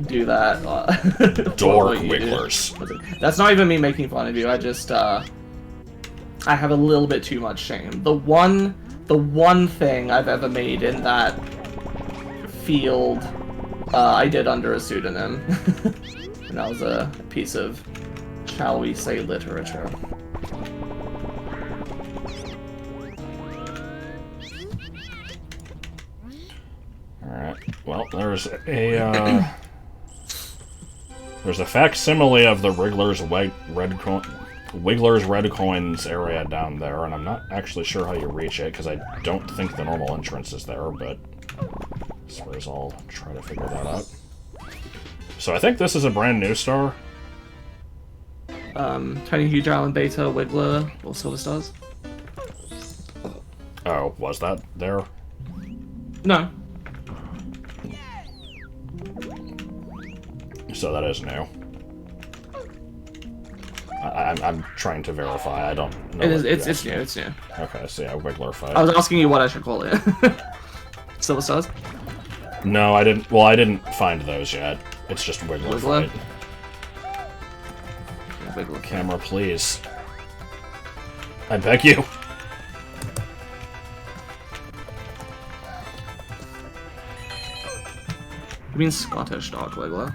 do that. Dork wigglers. That's not even me making fun of you. I just I have a little bit too much shame. The one thing I've ever made in that field, I did under a pseudonym. And that was a piece of, shall we say, literature. Alright, well, there's a facsimile of the Wiggler's Red Coins area down there, and I'm not actually sure how you reach it, because I don't think the normal entrance is there, but I suppose I'll try to figure that out. So I think this is a brand new star. Tiny Huge Island Beta, Wiggler, or Silver Stars? Oh, was that there? No. So that is new. I'm trying to verify. I don't know. It's new. It's new. Okay, so yeah, Wiggler fight. I was asking you what I should call it. Silver Stars? No, I didn't. Well, I didn't find those yet. It's just Wiggler fight. Yeah, Wiggler. Camera, please. I beg you. You mean Scottish Dark Wiggler?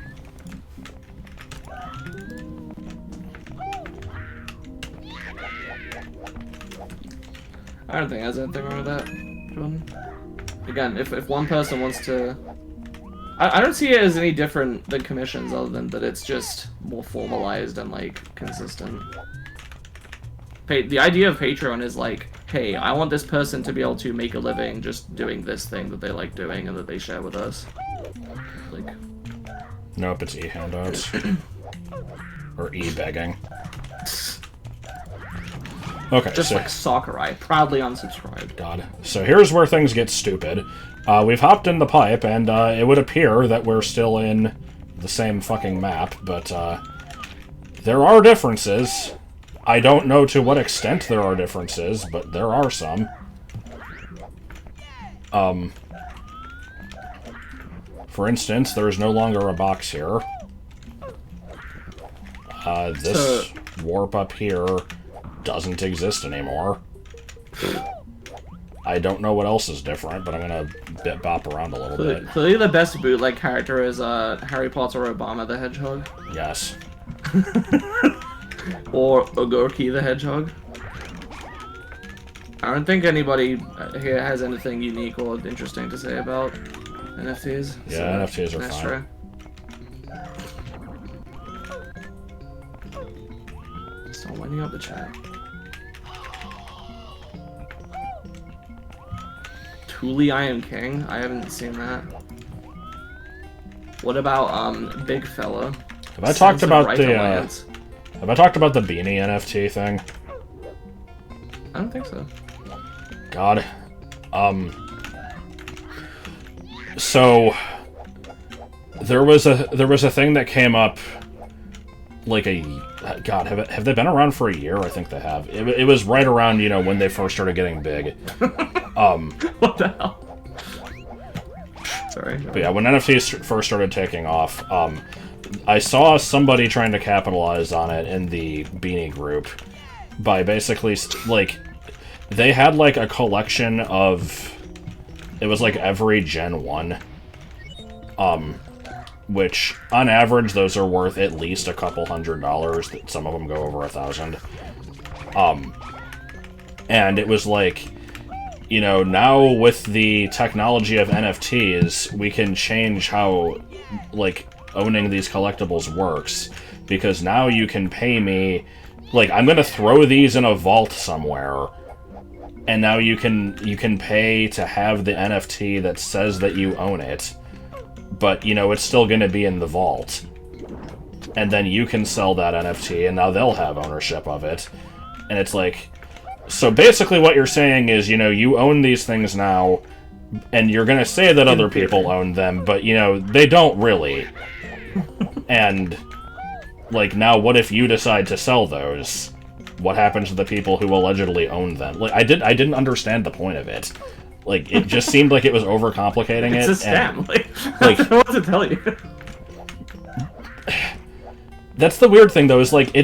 I don't think there's anything wrong with that, Jordan. Again, if one person wants to... I don't see it as any different than commissions, other than that it's just more formalized and, like, consistent. The idea of Patreon is like, hey, I want this person to be able to make a living just doing this thing that they like doing and that they share with us. Like... Nope, it's e-handouts. Or e-begging. Okay, just like Sakurai, proudly unsubscribed. God. So here's where things get stupid. We've hopped in the pipe, and it would appear that we're still in the same fucking map, but there are differences. I don't know to what extent there are differences, but there are some. For instance, there is no longer a box here. This warp up here doesn't exist anymore. I don't know what else is different, but I'm gonna bop around a little bit. Clearly the best bootleg character is Harry Potter Obama the Hedgehog. Yes. Or Ogurki the Hedgehog. I don't think anybody here has anything unique or interesting to say about NFTs. Yeah, so NFTs are fine. Stop winding up the chat. Thule I Am King? I haven't seen that. What about, Big Fella? Have I talked about Right the Alliance. Have I talked about the beanie NFT thing? I don't think so. God. So there was a thing that came up like God, have they been around for a year? I think they have. It was right around, you know, when they first started getting big. What the hell? Sorry. But yeah, when NFTs first started taking off, I saw somebody trying to capitalize on it in the Beanie group by basically, like, they had, like, a collection of... It was, like, every Gen 1. Which, on average, those are worth at least a couple $100. Some of them go over $1,000. And it was like... You know, now with the technology of NFTs, we can change how, like, owning these collectibles works. Because now you can pay me... Like, I'm gonna throw these in a vault somewhere, and now you can pay to have the NFT that says that you own it, but, you know, it's still gonna be in the vault. And then you can sell that NFT, and now they'll have ownership of it. And it's like... So basically what you're saying is, you know, you own these things now, and you're going to say that other people own them, but, you know, they don't really. And, like, now what if you decide to sell those? What happens to the people who allegedly own them? Like, I didn't understand the point of it. Like, it just seemed like it was overcomplicating it. It's a scam. Like, like, I don't know what to tell you. That's the weird thing, though, is, like,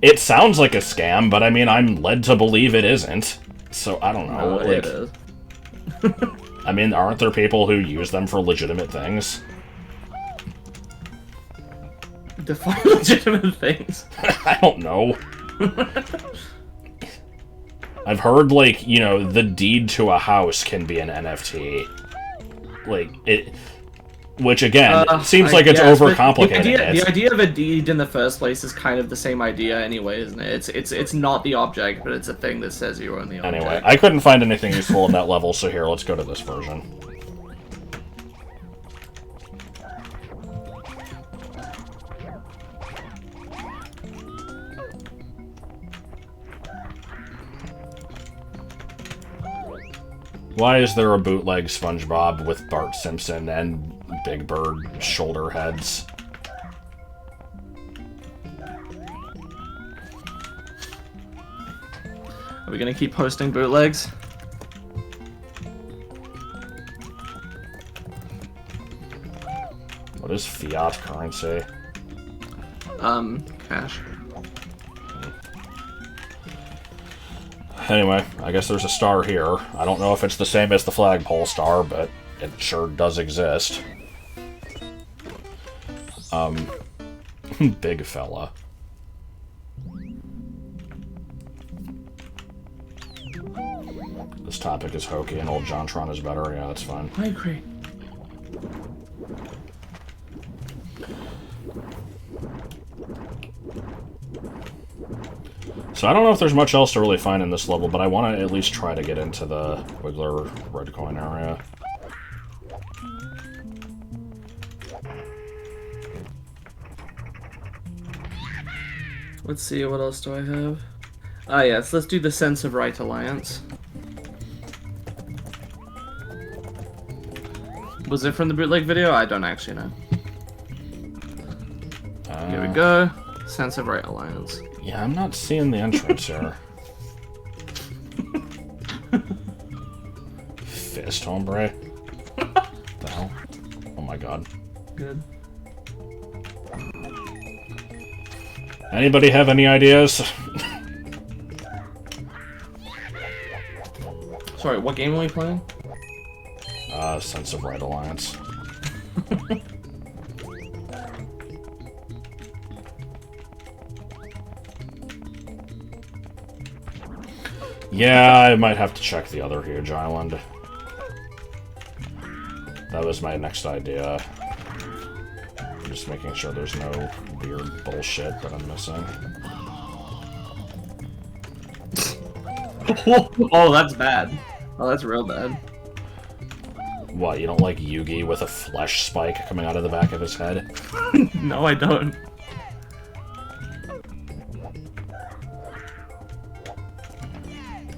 It sounds like a scam, but I mean, I'm led to believe it isn't. So, I don't know. No, like, it is. I mean, aren't there people who use them for legitimate things? Define legitimate things. I don't know. I've heard, like, you know, the deed to a house can be an NFT. Like, it... Which, again, seems like it's overcomplicated. The idea of a deed in the first place is kind of the same idea anyway, isn't it? It's not the object, but it's a thing that says you own the object. Anyway, I couldn't find anything useful in that level, so here, let's go to this version. Why is there a bootleg SpongeBob with Bart Simpson and Big Bird shoulder heads? Are we gonna keep posting bootlegs? What is fiat currency? Cash. Anyway, I guess there's a star here. I don't know if it's the same as the flagpole star, but it sure does exist. Big fella. This topic is hokey and old JonTron is better. Yeah, that's fine. I agree. So I don't know if there's much else to really find in this level, but I want to at least try to get into the Wiggler red coin area. Let's see, what else do I have? Ah yes, let's do the Sense of Right Alliance. Was it from the bootleg video? I don't actually know. Here we go. Sense of Right Alliance. Yeah, I'm not seeing the entrance here. Fist, hombre. The hell? Oh my god. Good. Anybody have any ideas? Sorry, what game are we playing? Sense of Right Alliance. Yeah, I might have to check the other huge island. That was my next idea. I'm just making sure there's no weird bullshit that I'm missing. Oh, that's bad. Oh, that's real bad. What, you don't like Yugi with a flesh spike coming out of the back of his head? No, I don't.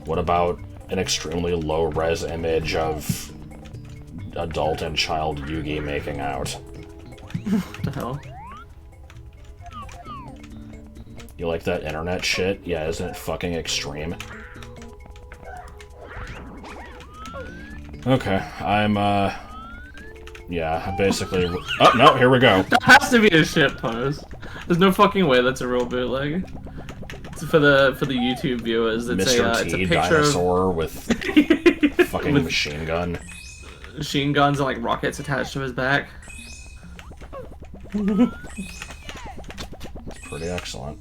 What about an extremely low-res image of adult and child Yugi making out? What the hell? You like that internet shit? Yeah, isn't it fucking extreme? Okay, I'm, yeah, basically... Oh, no, here we go. That has to be a shit pose. There's no fucking way that's a real bootleg. It's for the YouTube viewers, it's Mr. it's a T picture dinosaur of... with fucking with machine gun. machine guns and like rockets attached to his back. It's pretty excellent.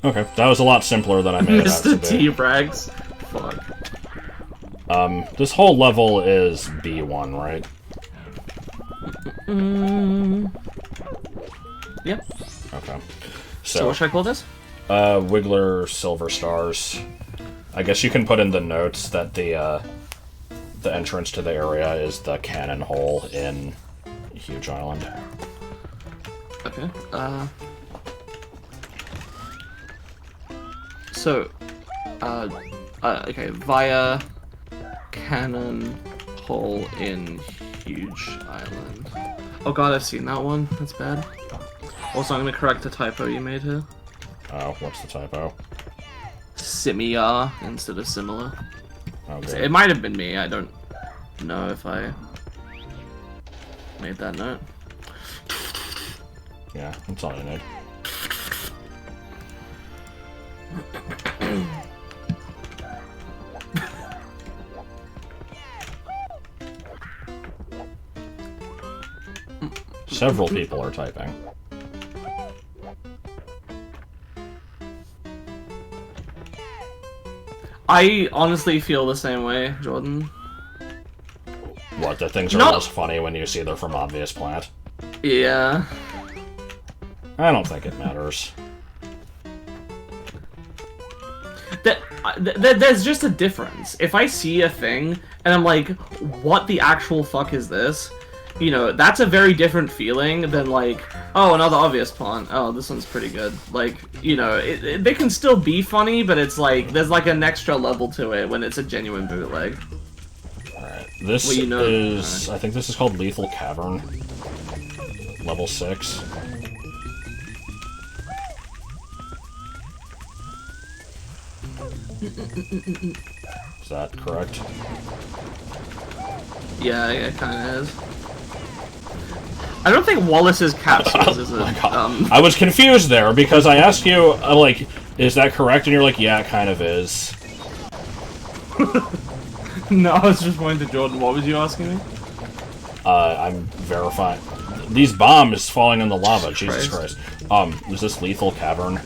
Okay, that was a lot simpler than I made it out to Mr. be. T-Brags. Fuck. This whole level is B1, right? Yep. Okay. So what should I call this? Wiggler Silver Stars. I guess you can put in the notes that the entrance to the area is the cannon hole in Huge Island. Okay. So, okay, via cannon hole in Huge Island. Oh god, I've seen that one. That's bad. Also, I'm gonna correct the typo you made here. Oh, what's the typo? Simia instead of similar. Oh, good. It might have been me. I don't know if I made that note. Yeah, that's all you need. Several people are typing. I honestly feel the same way, Jordan. What, that things are No. less funny when you see they're from Obvious Plant? Yeah. I don't think it matters. There's just a difference. If I see a thing and I'm like, what the actual fuck is this? You know, that's a very different feeling than like, oh, another Obvious Plant. Oh, this one's pretty good. Like, you know, they can still be funny, but it's like, there's like an extra level to it when it's a genuine bootleg. Alright, this Well, you know, is... I think this is called Lethal Cavern. Level 6. Is that correct? Yeah, it kind of is. I don't think Wallace's capsules is a, I was confused there because I asked you, like, is that correct? And you're like, yeah, it kind of is. No, I was just pointing to Jordan. What was you asking me? I'm verifying. These bombs falling in the lava, Jesus Christ. Is this Lethal Cavern?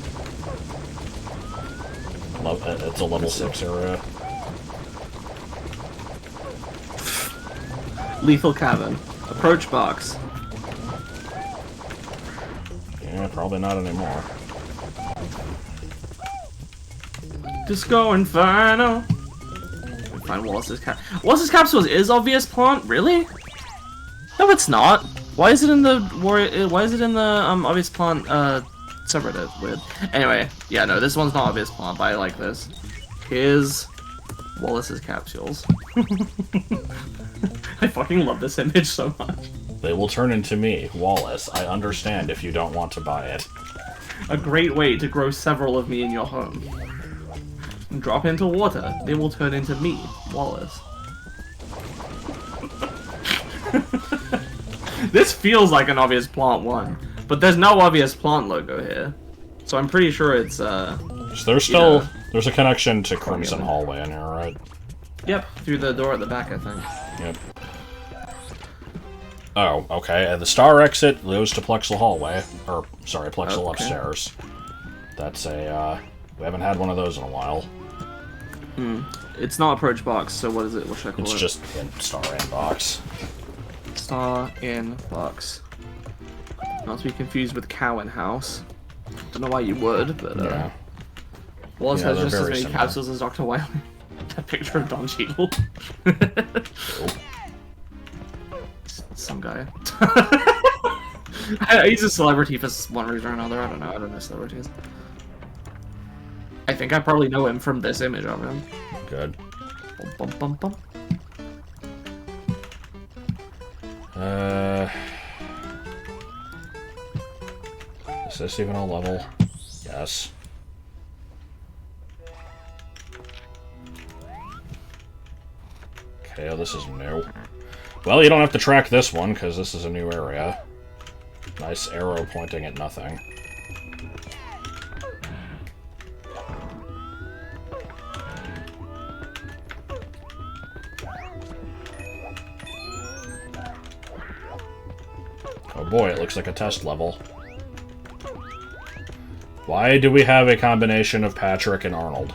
It's a level 6 area. Lethal Cavern. Approach box. Yeah, probably not anymore. Disco Inferno. Find Wallace's cap. Wallace's capsules is Obvious Plant, really? No, it's not. Why is it in the Why is it in the Obvious Plant subreddit? Weird. Anyway, yeah, no, this one's not Obvious Plant, but I like this. Here's Wallace's capsules. I fucking love this image so much. They will turn into me, Wallace. I understand if you don't want to buy it. A great way to grow several of me in your home. Drop into water. They will turn into me, Wallace. This feels like an Obvious Plant one, but there's no Obvious Plant logo here. So I'm pretty sure it's, So there's still... There's a connection to Crimson Hallway in here, right? Yep, through the door at the back, I think. Yep. Oh, okay. The star exit goes to Plexel Hallway. Or, sorry, Plexel upstairs. That's a, we haven't had one of those in a while. It's not approach box, so what is it? What should I call it? It's just in star in box. Star in box. Not to be confused with Cowan House. Don't know why you would, but Yeah. Wallace Yeah, has they're just as very many similar. capsules as Dr. Wily. That picture of Don Cheadle. some guy. He's a celebrity for one reason or another. I don't know. I don't know celebrities. I think I probably know him from this image of him. Good. Bum, bum, bum, Is this even a level? Yes. Okay, oh, this is new. Well, you don't have to track this one, because this is a new area. Nice arrow pointing at nothing. Oh boy, it looks like a test level. Why do we have a combination of Patrick and Arnold?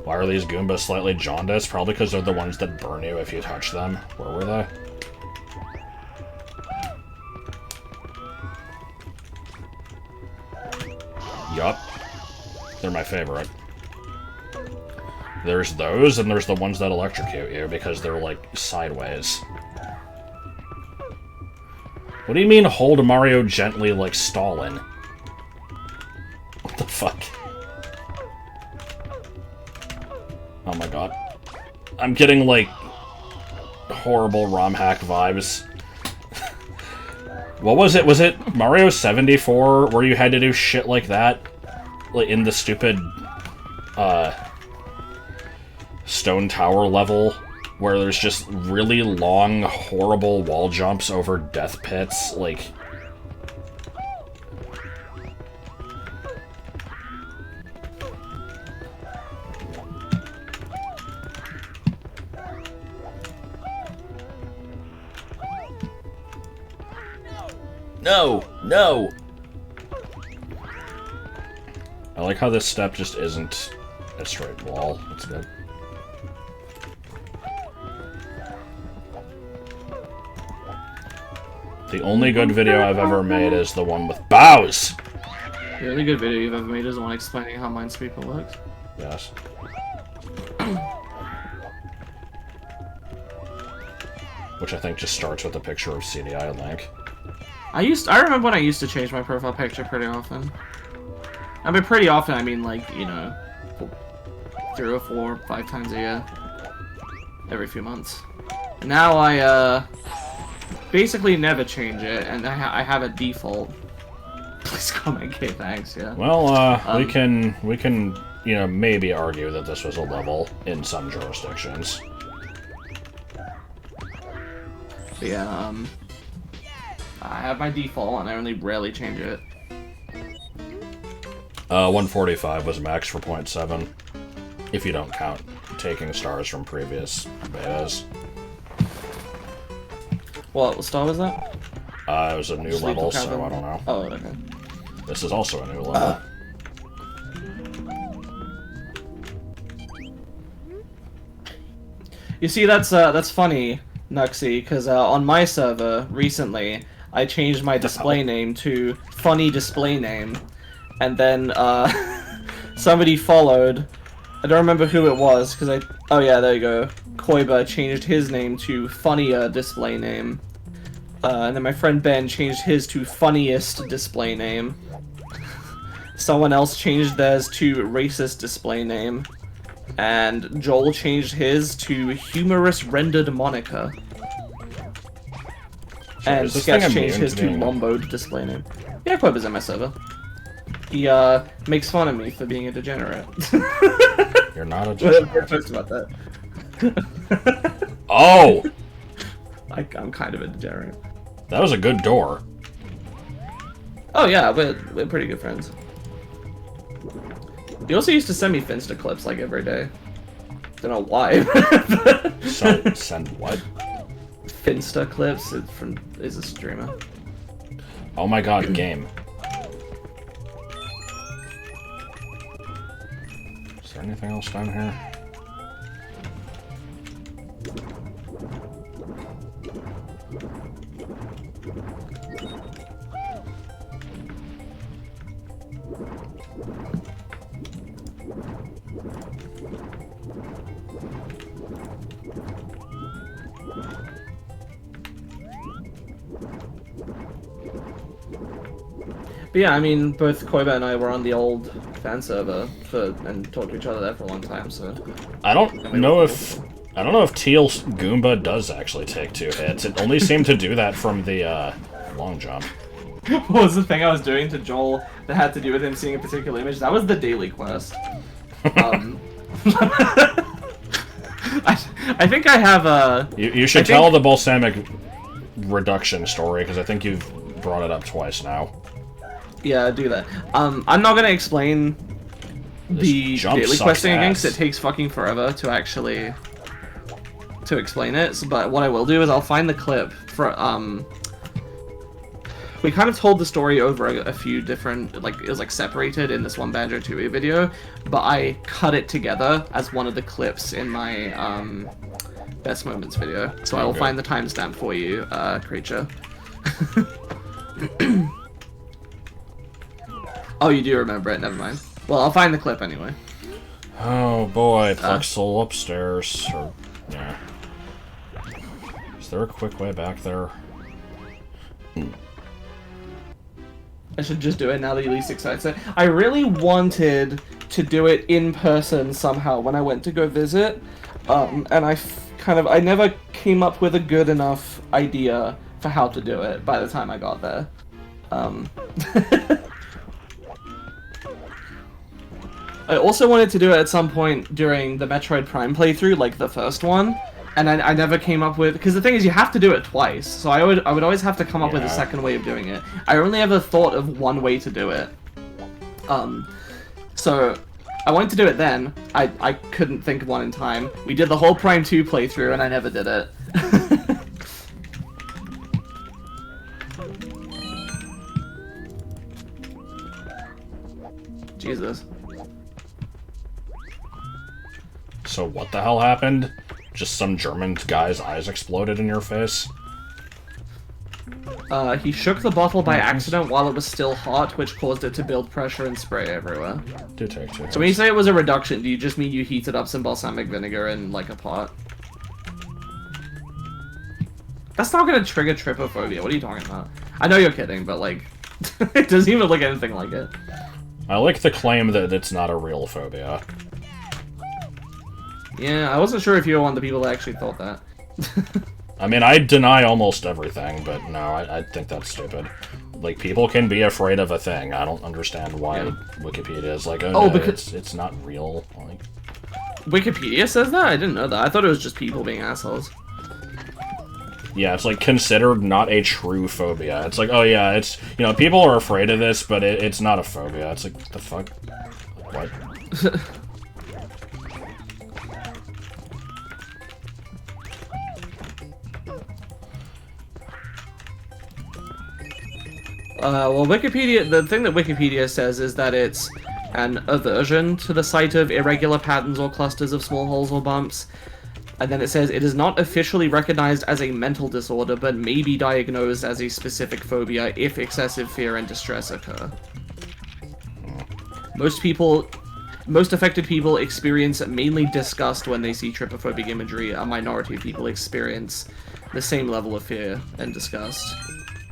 Why are these Goombas slightly jaundiced? Probably because they're the ones that burn you if you touch them. Where were they? Yup. They're my favorite. There's those, and there's the ones that electrocute you, because they're, like, sideways. What do you mean, hold Mario gently like Stalin? What the fuck? Oh my god. I'm getting, like, horrible ROM hack vibes. What was it? Was it Mario 74 where you had to do shit like that? Like, in the stupid, Stone Tower level? Where there's just really long, horrible wall jumps over death pits? Like... No! No! I like how this step just isn't a straight wall. That's good. The only good video I've ever made is the one with bows! The only good video you've ever made is the one explaining how Minesweeper works. Yes. Which I think just starts with a picture of CDI Link. I remember when I used to change my profile picture pretty often. I mean, pretty often, I mean, like, you know, 3 or 4 or 5 times a year. Every few months. Now I, basically never change it, and I have a default. Please comment, okay, thanks, yeah. Well, we can, you know, maybe argue that this was a level in some jurisdictions. But yeah, I have my default, and I only rarely change it. 145 was max for 0.7, if you don't count taking stars from previous betas. What star was that? It was a new level, so I don't know. Oh, okay. This is also a new level. You see, that's funny, Nuxie, because on my server recently, I changed my display name to Funny Display Name, and then somebody followed. I don't remember who it was because oh yeah, there you go. Koiba changed his name to Funnier Display Name, and then my friend Ben changed his to Funniest Display Name. Someone else changed theirs to Racist Display Name, and Joel changed his to Humorous Rendered Moniker. And Sketch changed his to Lomboed Display Name. Yeah, Koiba's in my server. He makes fun of me for being a degenerate. You're not a degenerate. We're talking about that. Oh! I'm kind of a degenerate. That was a good door. Oh yeah, we're pretty good friends. He also used to send me Finsta clips like every day. Don't know why. Send what? Finsta clips is a streamer. Oh my god, game. Is there anything else down here? But yeah, I mean, both Koiba and I were on the old fan server and talked to each other there for a long time. So I don't know if Teal Goomba does actually take 2 hits. It only seemed to do that from the long jump. What was the thing I was doing to Joel that had to do with him seeing a particular image? That was the daily quest. I think I have a... You should tell the balsamic reduction story, because I think you've brought it up twice now. Yeah, do that. I'm not gonna explain the daily questing again, because it takes fucking forever to actually... to explain it, so, but what I will do is I'll find the clip for, we kind of told the story over a few different, like, it was like separated in this one Banjo-Tooie video, but I cut it together as one of the clips in my, Best Moments video. So I will find the timestamp for you, creature. Oh, you do remember it, never mind. Well, I'll find the clip anyway. Oh boy, Plexel upstairs, or, yeah. Is there a quick way back there? I should just do it now that you least excites it. I really wanted to do it in person somehow when I went to go visit, and I never came up with a good enough idea for how to do it by the time I got there. I also wanted to do it at some point during the Metroid Prime playthrough, like the first one, and I never came up with... Because the thing is, you have to do it twice, so I would always have to come up with a second way of doing it. I only ever thought of one way to do it. So I wanted to do it then. I couldn't think of one in time. We did the whole Prime 2 playthrough, and I never did it. Jesus. So what the hell happened? Just some German guy's eyes exploded in your face? He shook the bottle by accident while it was still hot, which caused it to build pressure and spray everywhere. Do take 2 hits. So when you say it was a reduction, do you just mean you heated up some balsamic vinegar in, like, a pot? That's not gonna trigger trypophobia, what are you talking about? I know you're kidding, but, like, it doesn't even look anything like it. I like the claim that it's not a real phobia. Yeah, I wasn't sure if you were one of the people that actually thought that. I mean, I deny almost everything, but no, I think that's stupid. Like, people can be afraid of a thing. I don't understand why Wikipedia is like, oh no, because it's not real. Like, Wikipedia says that? I didn't know that. I thought it was just people being assholes. yeah, it's like considered not a true phobia. It's like, oh yeah, it's, you know, people are afraid of this, but it's not a phobia. It's like, what the fuck? What? Well, Wikipedia, the thing that Wikipedia says is that it's an aversion to the sight of irregular patterns or clusters of small holes or bumps. And then it says it is not officially recognized as a mental disorder, but may be diagnosed as a specific phobia if excessive fear and distress occur. Most affected people experience mainly disgust when they see trypophobic imagery. A minority of people experience the same level of fear and disgust.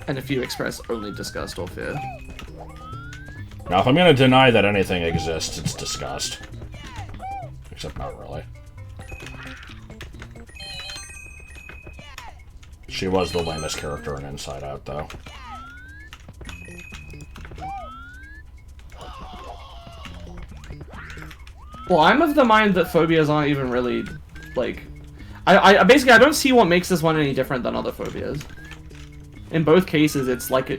And a few express only disgust or fear. Now, if I'm gonna deny that anything exists, it's disgust. Except not really. She was the lamest character in Inside Out, though. Well, I'm of the mind that phobias aren't even really, like... I basically, I don't see what makes this one any different than other phobias. In both cases, it's like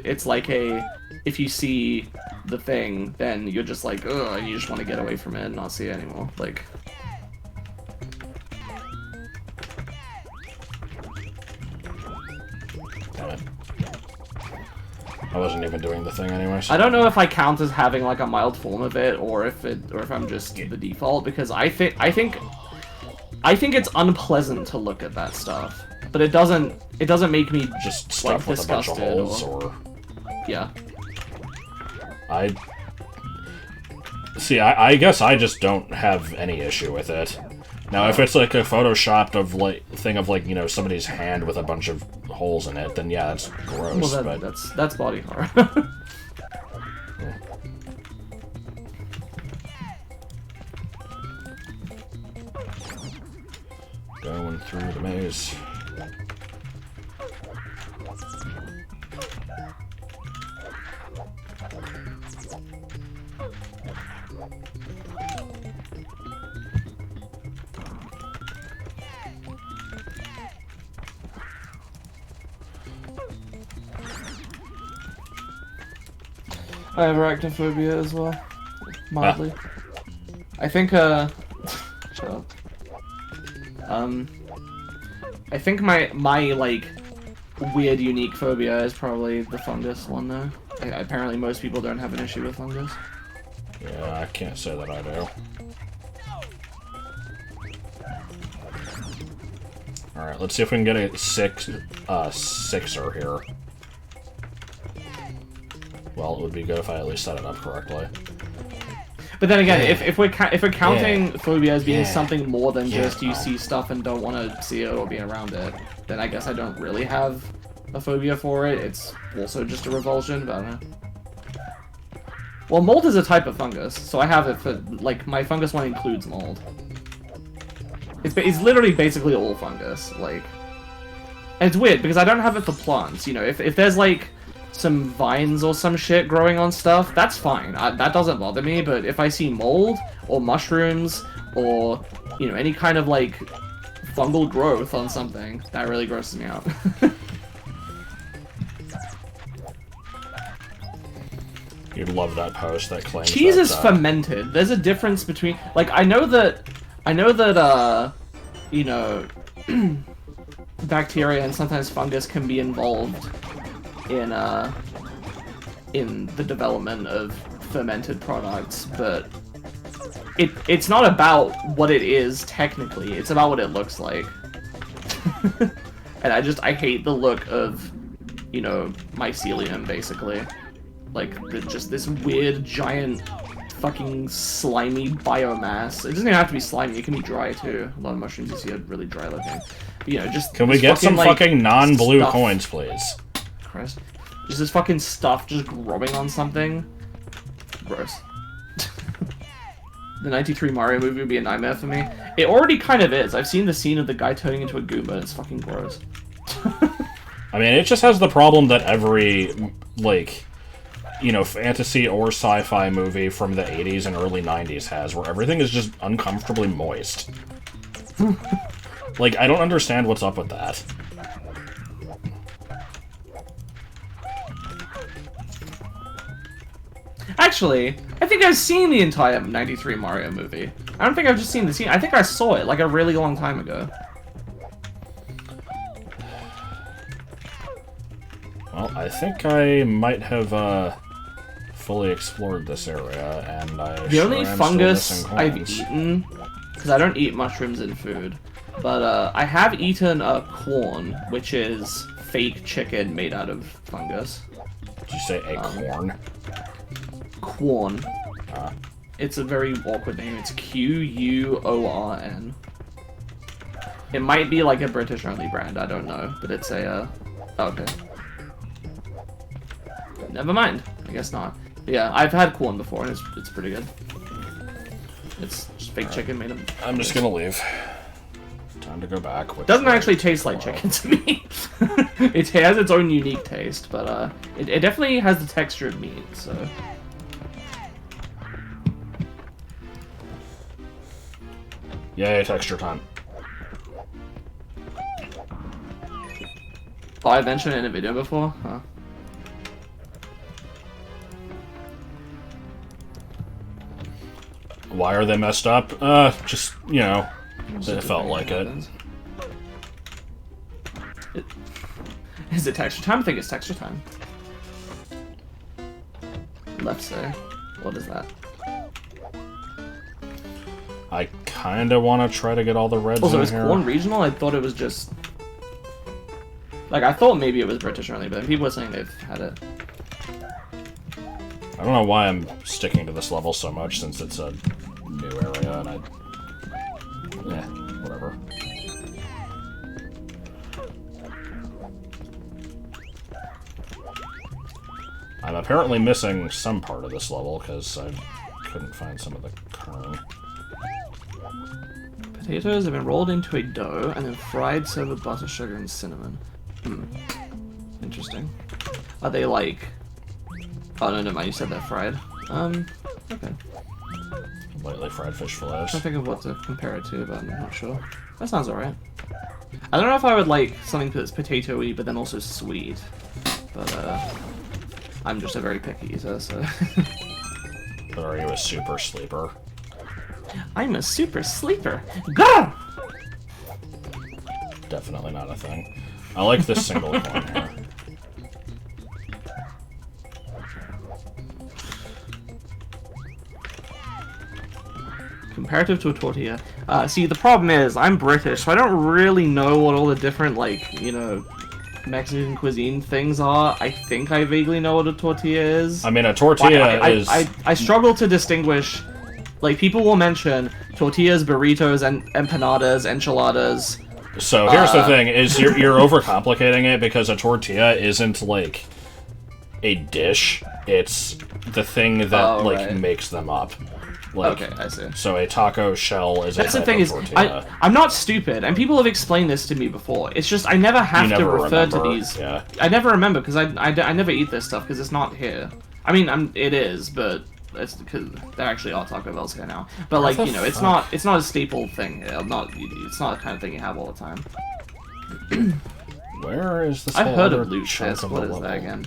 a... If you see the thing, then you're just like, ugh, and you just want to get away from it and not see it anymore. Like... Damn it. I wasn't even doing the thing anyway. So. I don't know if I count as having like a mild form of it, or if I'm just the default, because I think it's unpleasant to look at that stuff, but it doesn't make me just stuff like, with a bunch of holes or yeah. See, I guess I just don't have any issue with it. Now, if it's like a photoshopped thing of like, you know, somebody's hand with a bunch of holes in it, then yeah, it's gross. Well, that's body horror. Going through the maze. I have arachnophobia as well, mildly. I think, shut up. I think my like, weird, unique phobia is probably the fungus one, though. Apparently most people don't have an issue with fungus. Yeah, I can't say that I do. Alright, let's see if we can get a sixer here. Well, it would be good if I at least set it up correctly. But then again, if we're counting phobia as being something more than just you see stuff and don't want to see it or be around it, then I guess I don't really have a phobia for it. It's also just a revulsion, but I don't know. Well, mold is a type of fungus, so I have it for, like, my fungus one includes mold. It's literally basically all fungus, like... And it's weird, because I don't have it for plants, you know, if there's, like, some vines or some shit growing on stuff, that's fine. That doesn't bother me, but if I see mold, or mushrooms, or, you know, any kind of, like, fungal growth on something, that really grosses me out. You'd love that post that claims cheese that, is fermented. There's a difference between, like, I know that, you know, bacteria and sometimes fungus can be involved in the development of fermented products, but it's not about what it is technically, it's about what it looks like. And I hate the look of, you know, mycelium, basically. Like, just this weird, giant, fucking slimy biomass. It doesn't even have to be slimy, it can be dry, too. A lot of mushrooms you see are really dry looking. But, you know, just... Can we get some like, fucking non-blue stuff. coins, please? Christ. Just this fucking stuff just growing on something. Gross. The 93 Mario movie would be a nightmare for me. It already kind of is. I've seen the scene of the guy turning into a Goomba, and it's fucking gross. I mean, it just has the problem that every, like... you know, fantasy or sci-fi movie from the 80s and early 90s has, where everything is just uncomfortably moist. Like, I don't understand what's up with that. Actually, I think I've seen the entire 93 Mario movie. I don't think I've just seen the scene. I think I saw it, like, a really long time ago. Well, I think I might have, fully explored this area, and The only fungus I've eaten, because I don't eat mushrooms in food, but I have eaten corn, which is fake chicken made out of fungus. Did you say a corn? Quorn. It's a very awkward name. It's Quorn. It might be like a British-only brand, I don't know, but it's a, okay. Never mind. I guess not. But yeah, I've had corn before, and it's pretty good. It's just fake chicken made of... I'm just gonna leave. Time to go back. It doesn't actually taste like chicken to me. It has its own unique taste, but it definitely has the texture of meat, so... Yay, texture time. Oh, I mentioned it in a video before? Huh. Why are they messed up? Just, you know, it felt like it. Is it texture time? I think it's texture time. Left say. What is that? I kinda wanna try to get all the reds Also, in is here. corn regional? I thought it was just... Like, I thought maybe it was British only, but people were saying they've had it. I don't know why I'm sticking to this level so much, since it's a new area, and whatever. I'm apparently missing some part of this level, because I couldn't find some of the kern. Potatoes have been rolled into a dough and then fried, served with butter, sugar, and cinnamon. Interesting. Are they like... Oh, no, never mind, you said they're fried. Okay. Lightly fried fish fillets. I think of what to compare it to, but I'm not sure. That sounds alright. I don't know if I would like something that's potato-y, but then also sweet. But, I'm just a very picky eater, so... But are you a super sleeper? I'm a super sleeper! Gah! Definitely not a thing. I like this single coin here. Comparative to a tortilla. See, the problem is, I'm British, so I don't really know what all the different, like, you know, Mexican cuisine things are. I think I vaguely know what a tortilla is. I mean, a tortilla is... I struggle to distinguish... Like, people will mention tortillas, burritos, and empanadas, enchiladas. So, here's the thing, is you're overcomplicating it, because a tortilla isn't, like, a dish. It's the thing that, makes them up. Like, okay, I see. So a taco shell is That's a the thing is, tortilla. I'm not stupid, and people have explained this to me before. It's just I never have to refer to these. Yeah. I never remember because I never eat this stuff because it's not here. I mean, it is, but it's because there actually are Taco Bells here now. But like you know, it's not a staple thing here. It's not the kind of thing you have all the time. Where is this? I've heard of lutefisk. What is that again?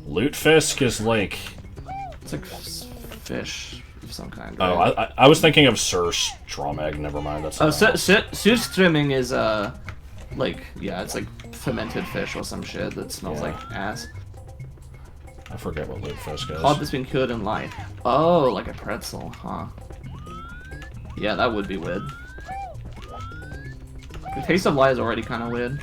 Lutefisk is like. It's like fish. Of some kind. Oh, Right? I was thinking of surströmming. Never mind. That's. Oh, surströmming is like it's like fermented fish or some shit that smells like ass. I forget what lutefisk is. Cod that's been cured in lye. Oh, like a pretzel, huh? Yeah, that would be weird. The taste of lye is already kind of weird.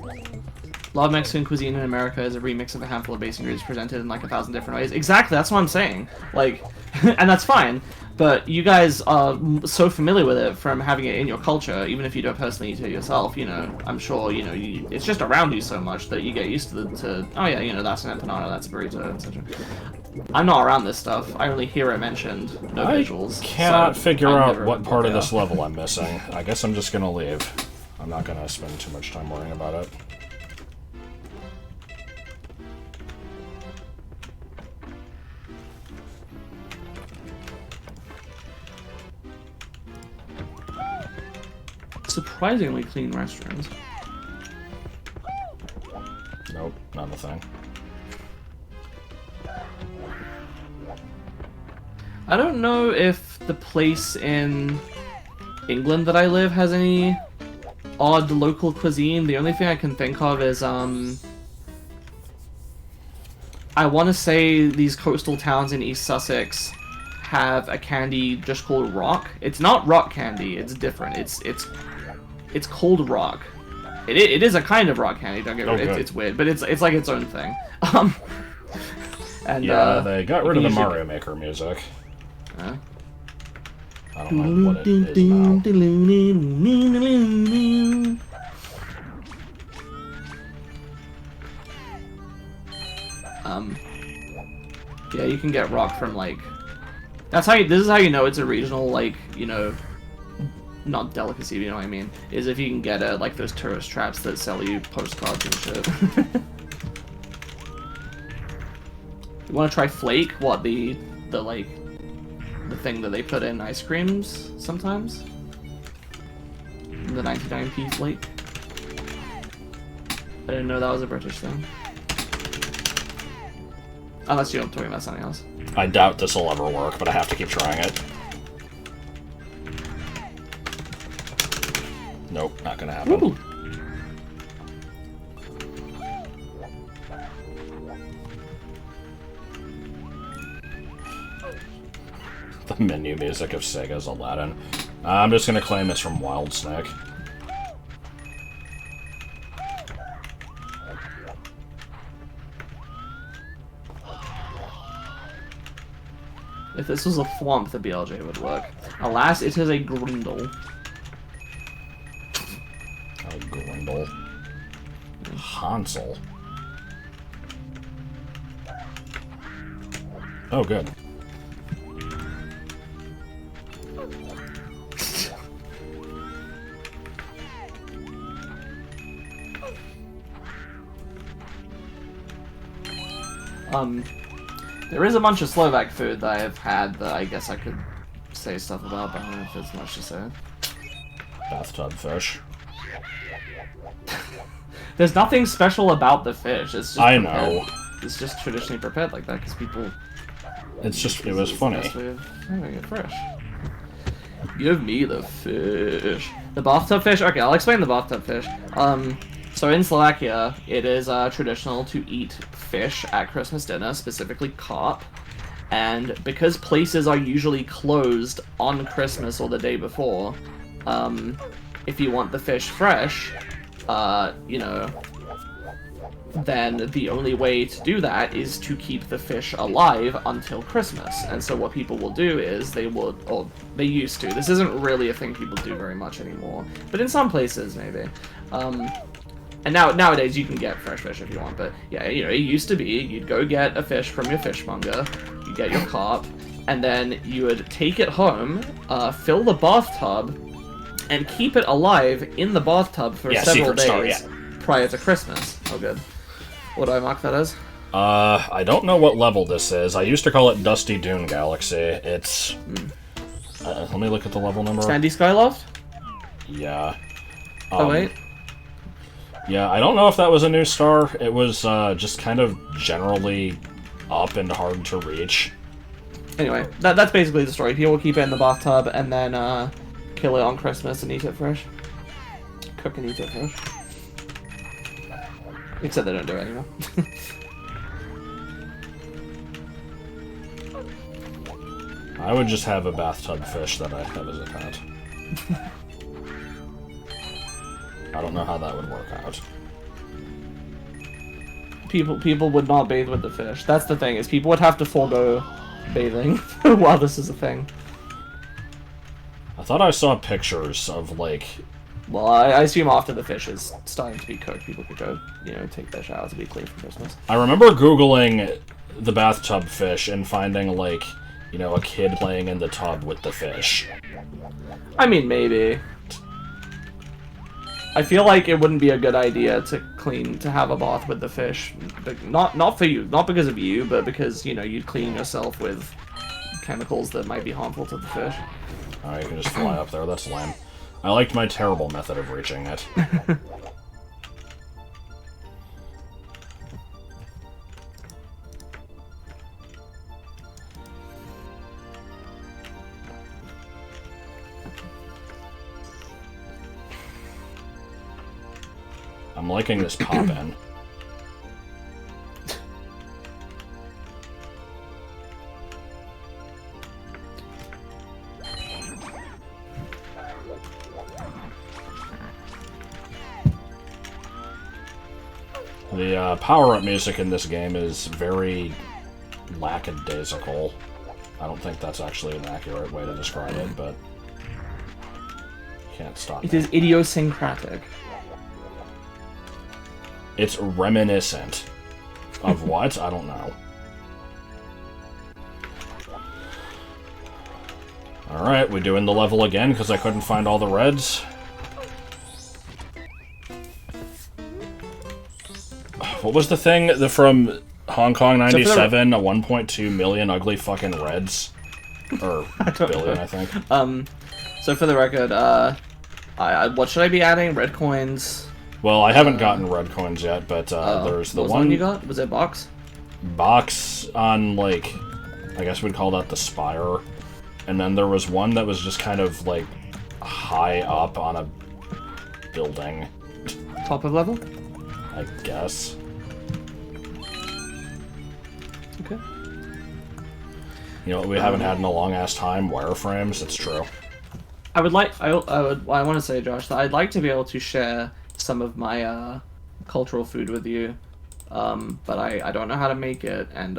A lot of Mexican cuisine in America is a remix of a handful of basic ingredients presented in like 1,000 different ways. Exactly, that's what I'm saying. Like, and that's fine. But you guys are so familiar with it from having it in your culture, even if you don't personally eat it yourself. You know, I'm sure you know it's just around you so much that you get used to oh yeah, you know that's an empanada, that's a burrito, etc. I'm not around this stuff. I only hear it mentioned, no visuals. I cannot figure out what part of this level I'm missing. I guess I'm just gonna leave. I'm not gonna spend too much time worrying about it. Surprisingly clean restrooms. Nope, not a thing. I don't know if the place in England that I live has any odd local cuisine. The only thing I can think of is, I want to say these coastal towns in East Sussex have a candy just called rock. It's not rock candy, it's different. It's called rock. It is a kind of rock candy, don't get me wrong. It's weird, but it's like its own thing. And yeah, they got rid of the Mario Maker music. I don't know what it is now. Yeah, you can get rock from like. This is how you know it's a regional, like, you know, not delicacy, you know what I mean, is if you can get it, like, those tourist traps that sell you postcards and shit. You want to try flake? What, the thing that they put in ice creams sometimes? The 99p flake? I didn't know that was a British thing. Unless you're talking about something else. I doubt this will ever work, but I have to keep trying it. Nope, not gonna happen. Ooh. The menu music of Sega's Aladdin. I'm just gonna claim it's from Wild Snake. If this was a thwomp, the BLJ would work. Alas, it is a grundle. A grundle. Hansel. Oh, good. There is a bunch of Slovak food that I've had that I guess I could say stuff about, but I don't know if there's much to say. Bathtub fish. There's nothing special about the fish. It's just I prepared. know. It's just traditionally prepared like that because people. It's just, it was funny. Best way of having it fresh. Give me the fish. The bathtub fish? Okay, I'll explain the bathtub fish. So in Slovakia, it is traditional to eat fish at Christmas dinner, specifically carp. And because places are usually closed on Christmas or the day before, if you want the fish fresh, you know, then the only way to do that is to keep the fish alive until Christmas. And so what people will do is they will, or they used to, this isn't really a thing people do very much anymore, but in some places maybe. And nowadays you can get fresh fish if you want, but yeah, you know, it used to be you'd go get a fish from your fishmonger, you get your carp, and then you would take it home, fill the bathtub, and keep it alive in the bathtub for several days prior to Christmas. Oh, good. What do I mark that as? I don't know what level this is. I used to call it Dusty Dune Galaxy. It's... let me look at the level number. Sandy Skyloft? Yeah. Oh, wait. Yeah, I don't know if that was a new star. It was just kind of generally up and hard to reach. Anyway, that's basically the story. People keep it in the bathtub and then kill it on Christmas and eat it fresh. Cook and eat it fresh. Except they don't do it anymore. I would just have a bathtub fish that I have as a pet. I don't know how that would work out. People would not bathe with the fish. That's the thing, is people would have to forego bathing while this is a thing. I thought I saw pictures of, like... Well, I assume after the fish is starting to be cooked, people could go, you know, take their shower to be clean for Christmas. I remember Googling the bathtub fish and finding, like, you know, a kid playing in the tub with the fish. I mean, maybe. I feel like it wouldn't be a good idea to have a bath with the fish. Not for you, not because of you, but because, you know, you'd clean yourself with chemicals that might be harmful to the fish. Oh, you can just fly up there, that's lame. I liked my terrible method of reaching it. I'm liking this pop-in. The power-up music in this game is very lackadaisical. I don't think that's actually an accurate way to describe it, but... Can't stop It me. is idiosyncratic. It's reminiscent. Of what? I don't know. Alright, we doing the level again because I couldn't find all the reds? What was the thing from Hong Kong 97? 1.2 million ugly fucking reds? Or billion, I think. So for the record, what should I be adding? Red coins? Well, I haven't gotten red coins yet, but there's the one you got? Was it box? Box on, like, I guess we'd call that the spire. And then there was one that was just kind of, like, high up on a building. Top of level? I guess. Okay. You know what we haven't had in a long-ass time? Wireframes, it's true. I want to say, Josh, that I'd like to be able to share some of my cultural food with you, but I don't know how to make it, and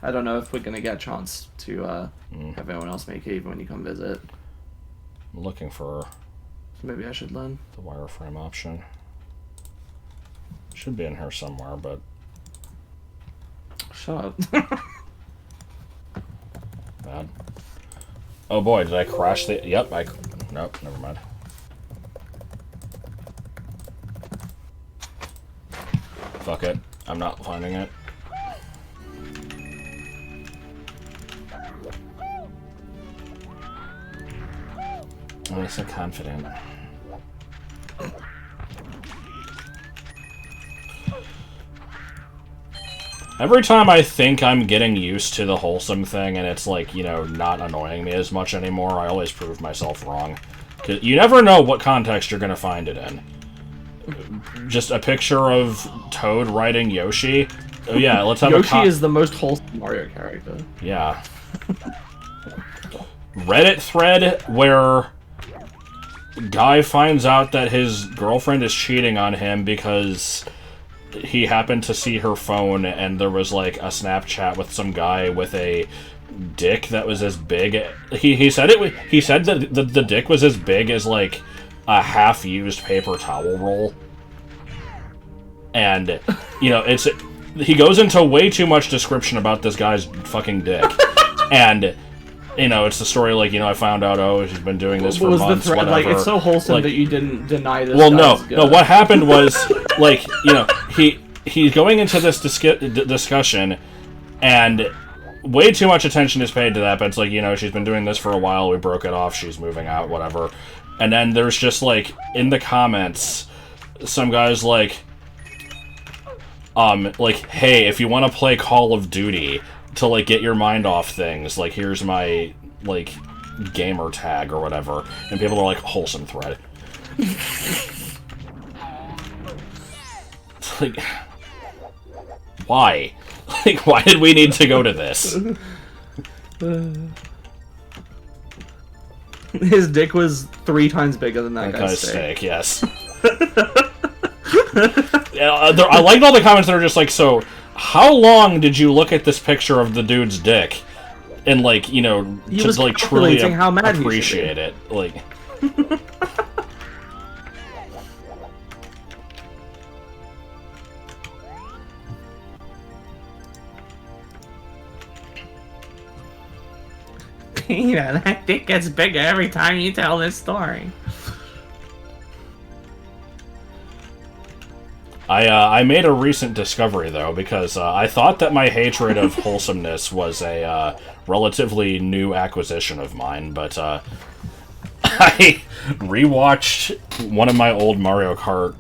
I don't know if we're gonna get a chance to have anyone else make it even when you come visit. I'm looking for So maybe I should learn. the wireframe option. Should be in here somewhere, but... Shut up. Bad. Oh boy, did I crash the... Yep, I... Nope, never mind. Fuck it. I'm not finding it. I'm so confident. Every time I think I'm getting used to the wholesome thing and it's like, you know, not annoying me as much anymore, I always prove myself wrong. 'Cause you never know what context you're gonna find it in. Just a picture of Toad riding Yoshi. Oh yeah, let's have Yoshi is the most wholesome Mario character. Yeah. Reddit thread where guy finds out that his girlfriend is cheating on him because he happened to see her phone and there was like a Snapchat with some guy with a dick that was as big. He said that the dick was as big as like a half-used paper towel roll. And you know, he goes into way too much description about this guy's fucking dick. And you know, it's the story like, you know, I found out, oh, she's been doing this for months, whatever. Like, it's so wholesome that you didn't deny this. Well, no, what happened was, like, you know, he's going into this discussion, and way too much attention is paid to that, but it's like, you know, she's been doing this for a while, we broke it off, she's moving out, whatever. And then there's just, like, in the comments, some guy's like, hey, if you want to play Call of Duty to, like, get your mind off things, like, here's my, like, gamer tag or whatever. And people are like, wholesome thread. It's like, why? Like, why did we need to go to this? His dick was 3 times bigger than that guy's steak. Yes. Yeah, I liked all the comments that are just like, so, how long did you look at this picture of the dude's dick and, like, you know, to, like, truly appreciate it? Like... You know, that dick gets bigger every time you tell this story. I made a recent discovery, though, because I thought that my hatred of wholesomeness was a relatively new acquisition of mine, but I rewatched one of my old Mario Kart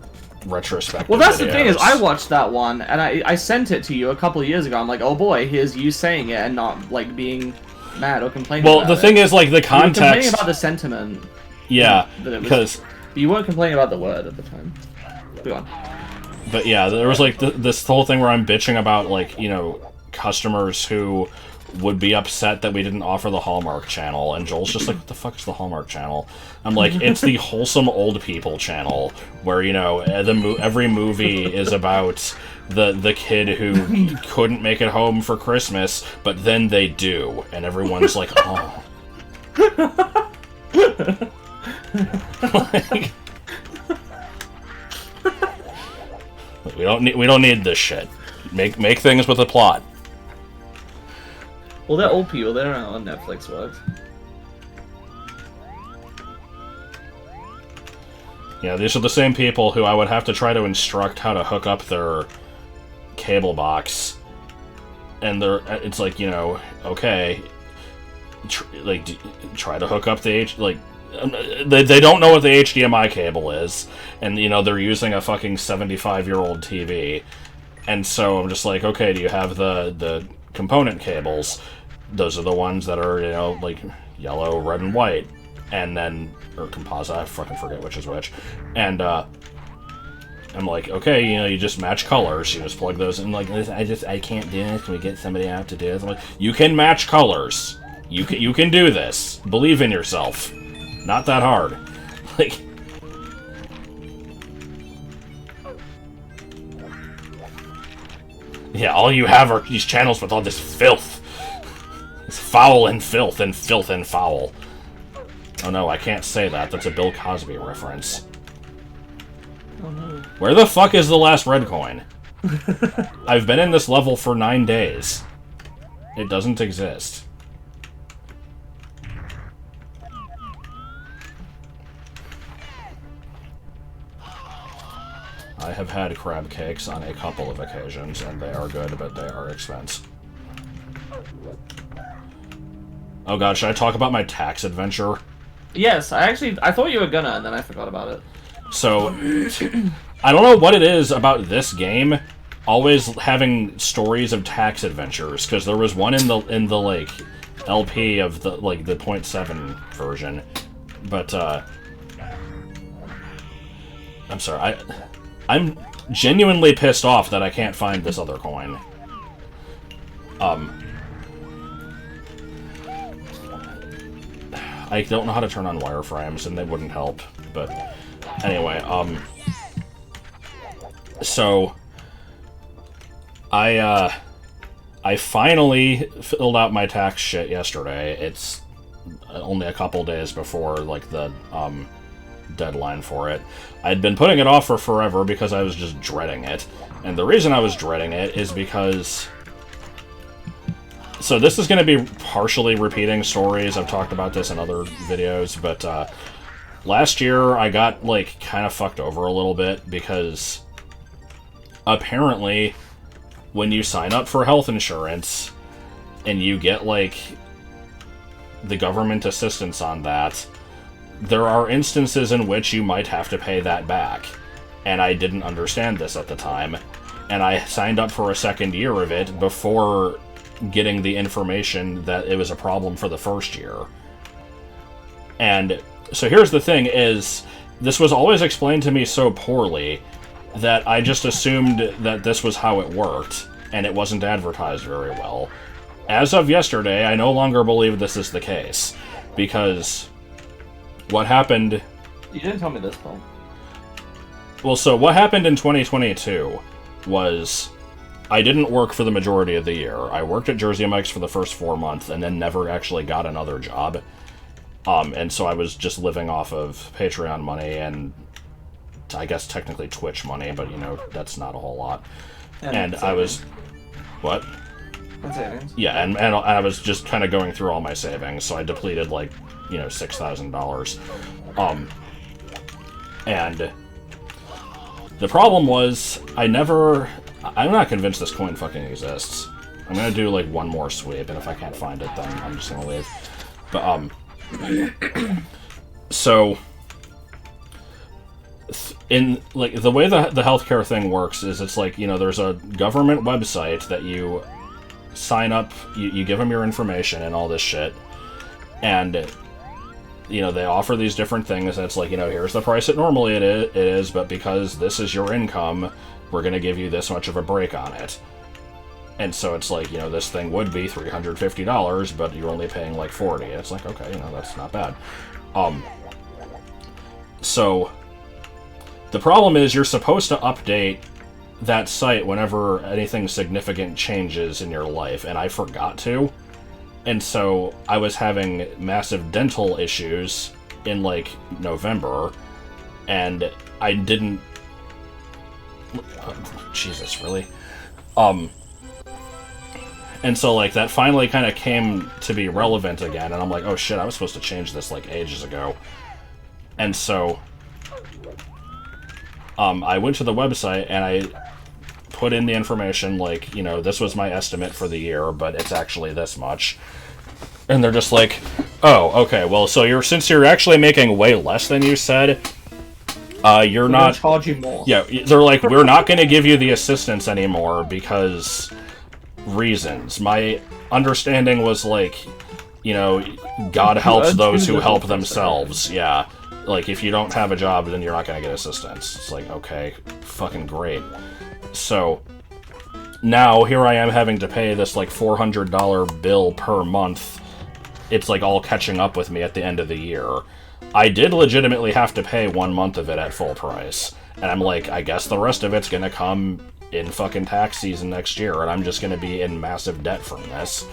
retrospective Well, that's videos. the thing is, I watched that one, and I sent it to you a couple of years ago. I'm like, oh boy, here's you saying it and not, like, being mad or complaining about it. Well, the thing is, like, the context... You were complaining about the sentiment. Yeah, because... You weren't complaining about the word at the time. Go on. But yeah, there was, like, this whole thing where I'm bitching about, like, you know, customers who would be upset that we didn't offer the Hallmark channel, and Joel's just like, what the fuck is the Hallmark channel? I'm like, it's the wholesome old people channel, where, you know, every movie is about the kid who couldn't make it home for Christmas, but then they do, and everyone's like, oh. Like, we don't need this shit. Make things with a plot. Well, they're old people. They don't know how Netflix works. Yeah, these are the same people who I would have to try to instruct how to hook up their cable box, and it's like, you know, okay, try to hook up the they don't know what the HDMI cable is, and, you know, they're using a fucking 75-year-old TV, and so I'm just like, okay, do you have the component cables? Those are the ones that are, you know, like, yellow, red, and white, and then, or composite, I fucking forget which is which, and, I'm like, okay, you know, you just match colors, you just plug those in, like, I can't do this, can we get somebody out to do this? I'm like, you can match colors, you can do this, believe in yourself. Not that hard. Like... Yeah, all you have are these channels with all this filth. It's foul and filth and filth and foul. Oh no, I can't say that. That's a Bill Cosby reference. Oh no. Where the fuck is the last red coin? I've been in this level for 9 days. It doesn't exist. I have had crab cakes on a couple of occasions, and they are good, but they are expensive. Oh god, should I talk about my tax adventure? Yes, I thought you were gonna, and then I forgot about it. So, I don't know what it is about this game, always having stories of tax adventures, because there was one in the like LP of the like the .7 version, but I'm sorry, I'm genuinely pissed off that I can't find this other coin. I don't know how to turn on wireframes, and they wouldn't help, but anyway, so I finally filled out my tax shit yesterday. It's only a couple days before, like, the, deadline for it. I'd been putting it off for forever because I was just dreading it. And the reason I was dreading it is because... So this is going to be partially repeating stories. I've talked about this in other videos, but, last year I got, like, kind of fucked over a little bit because apparently when you sign up for health insurance and you get, like, the government assistance on that, there are instances in which you might have to pay that back. And I didn't understand this at the time. And I signed up for a second year of it before getting the information that it was a problem for the first year. And so here's the thing is, this was always explained to me so poorly that I just assumed that this was how it worked, and it wasn't advertised very well. As of yesterday, I no longer believe this is the case, because what happened... You didn't tell me this, Paul. Well, so what happened in 2022 was I didn't work for the majority of the year. I worked at Jersey Mike's for the first 4 months and then never actually got another job. And so I was just living off of Patreon money and I guess technically Twitch money, but, you know, that's not a whole lot. And I was... What? And savings. Yeah, and I was just kind of going through all my savings, so I depleted, like, you know, $6,000. And the problem was, I'm not convinced this coin fucking exists. I'm gonna do, like, one more sweep, and if I can't find it, then I'm just gonna leave. But, so, in, like, the way the healthcare thing works is it's like, you know, there's a government website that you sign up, you give them your information and all this shit, and, you know, they offer these different things, and it's like, you know, here's the price it normally it is, but because this is your income, we're gonna give you this much of a break on it. And so it's like, you know, this thing would be $350, but you're only paying like $40. It's like, okay, you know, that's not bad. So the problem is you're supposed to update that site whenever anything significant changes in your life, and I forgot to. And so I was having massive dental issues in, like, November, and I didn't... Oh, Jesus, really? And so, like, that finally kind of came to be relevant again, and I'm like, oh shit, I was supposed to change this, like, ages ago. And so, I went to the website, and I put in the information, like, you know, this was my estimate for the year, but it's actually this much. And they're just like, oh, okay, well, so since you're actually making way less than you said, you're not... Gonna charge you more. Yeah, they're like, we're not going to give you the assistance anymore because reasons. My understanding was, like, you know, God helps those who help themselves. Yeah, like, if you don't have a job, then you're not going to get assistance. It's like, okay, fucking great. So, now, here I am having to pay this, like, $400 bill per month. It's, like, all catching up with me at the end of the year. I did legitimately have to pay 1 month of it at full price. And I'm like, I guess the rest of it's gonna come in fucking tax season next year, and I'm just going to be in massive debt from this.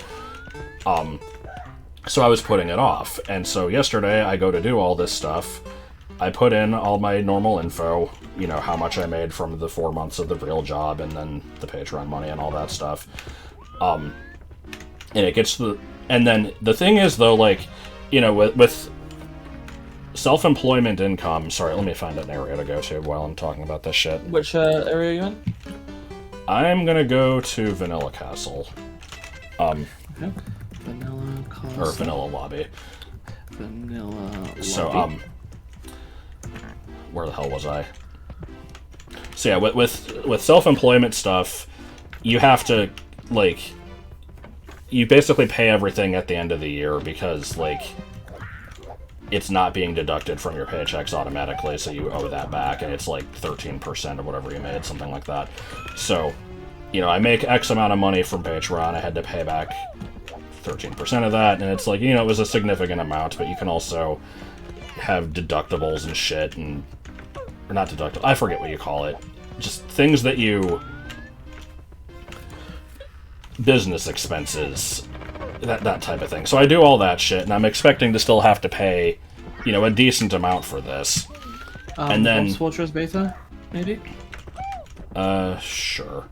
So I was putting it off, and so yesterday I go to do all this stuff. I put in all my normal info, you know, how much I made from the 4 months of the real job, and then the Patreon money and all that stuff. And it gets to the... And then the thing is, though, like, you know, with self-employment income... Sorry, let me find an area to go to while I'm talking about this shit. Which area are you in? I'm gonna go to Vanilla Castle. Okay. Vanilla Castle. Or Vanilla Lobby. Vanilla Lobby. So, where the hell was I? So yeah, with self-employment stuff, you have to, like... You basically pay everything at the end of the year because, like, it's not being deducted from your paychecks automatically, so you owe that back, and it's like 13% of whatever you made, something like that. So, you know, I make X amount of money from Patreon, I had to pay back 13% of that, and it's like, you know, it was a significant amount, but you can also have deductibles and shit, and... Or not deductible, I forget what you call it. Just things that you... Business expenses, that type of thing. So I do all that shit, and I'm expecting to still have to pay, you know, a decent amount for this. And then... Fortress Beta, maybe? Sure.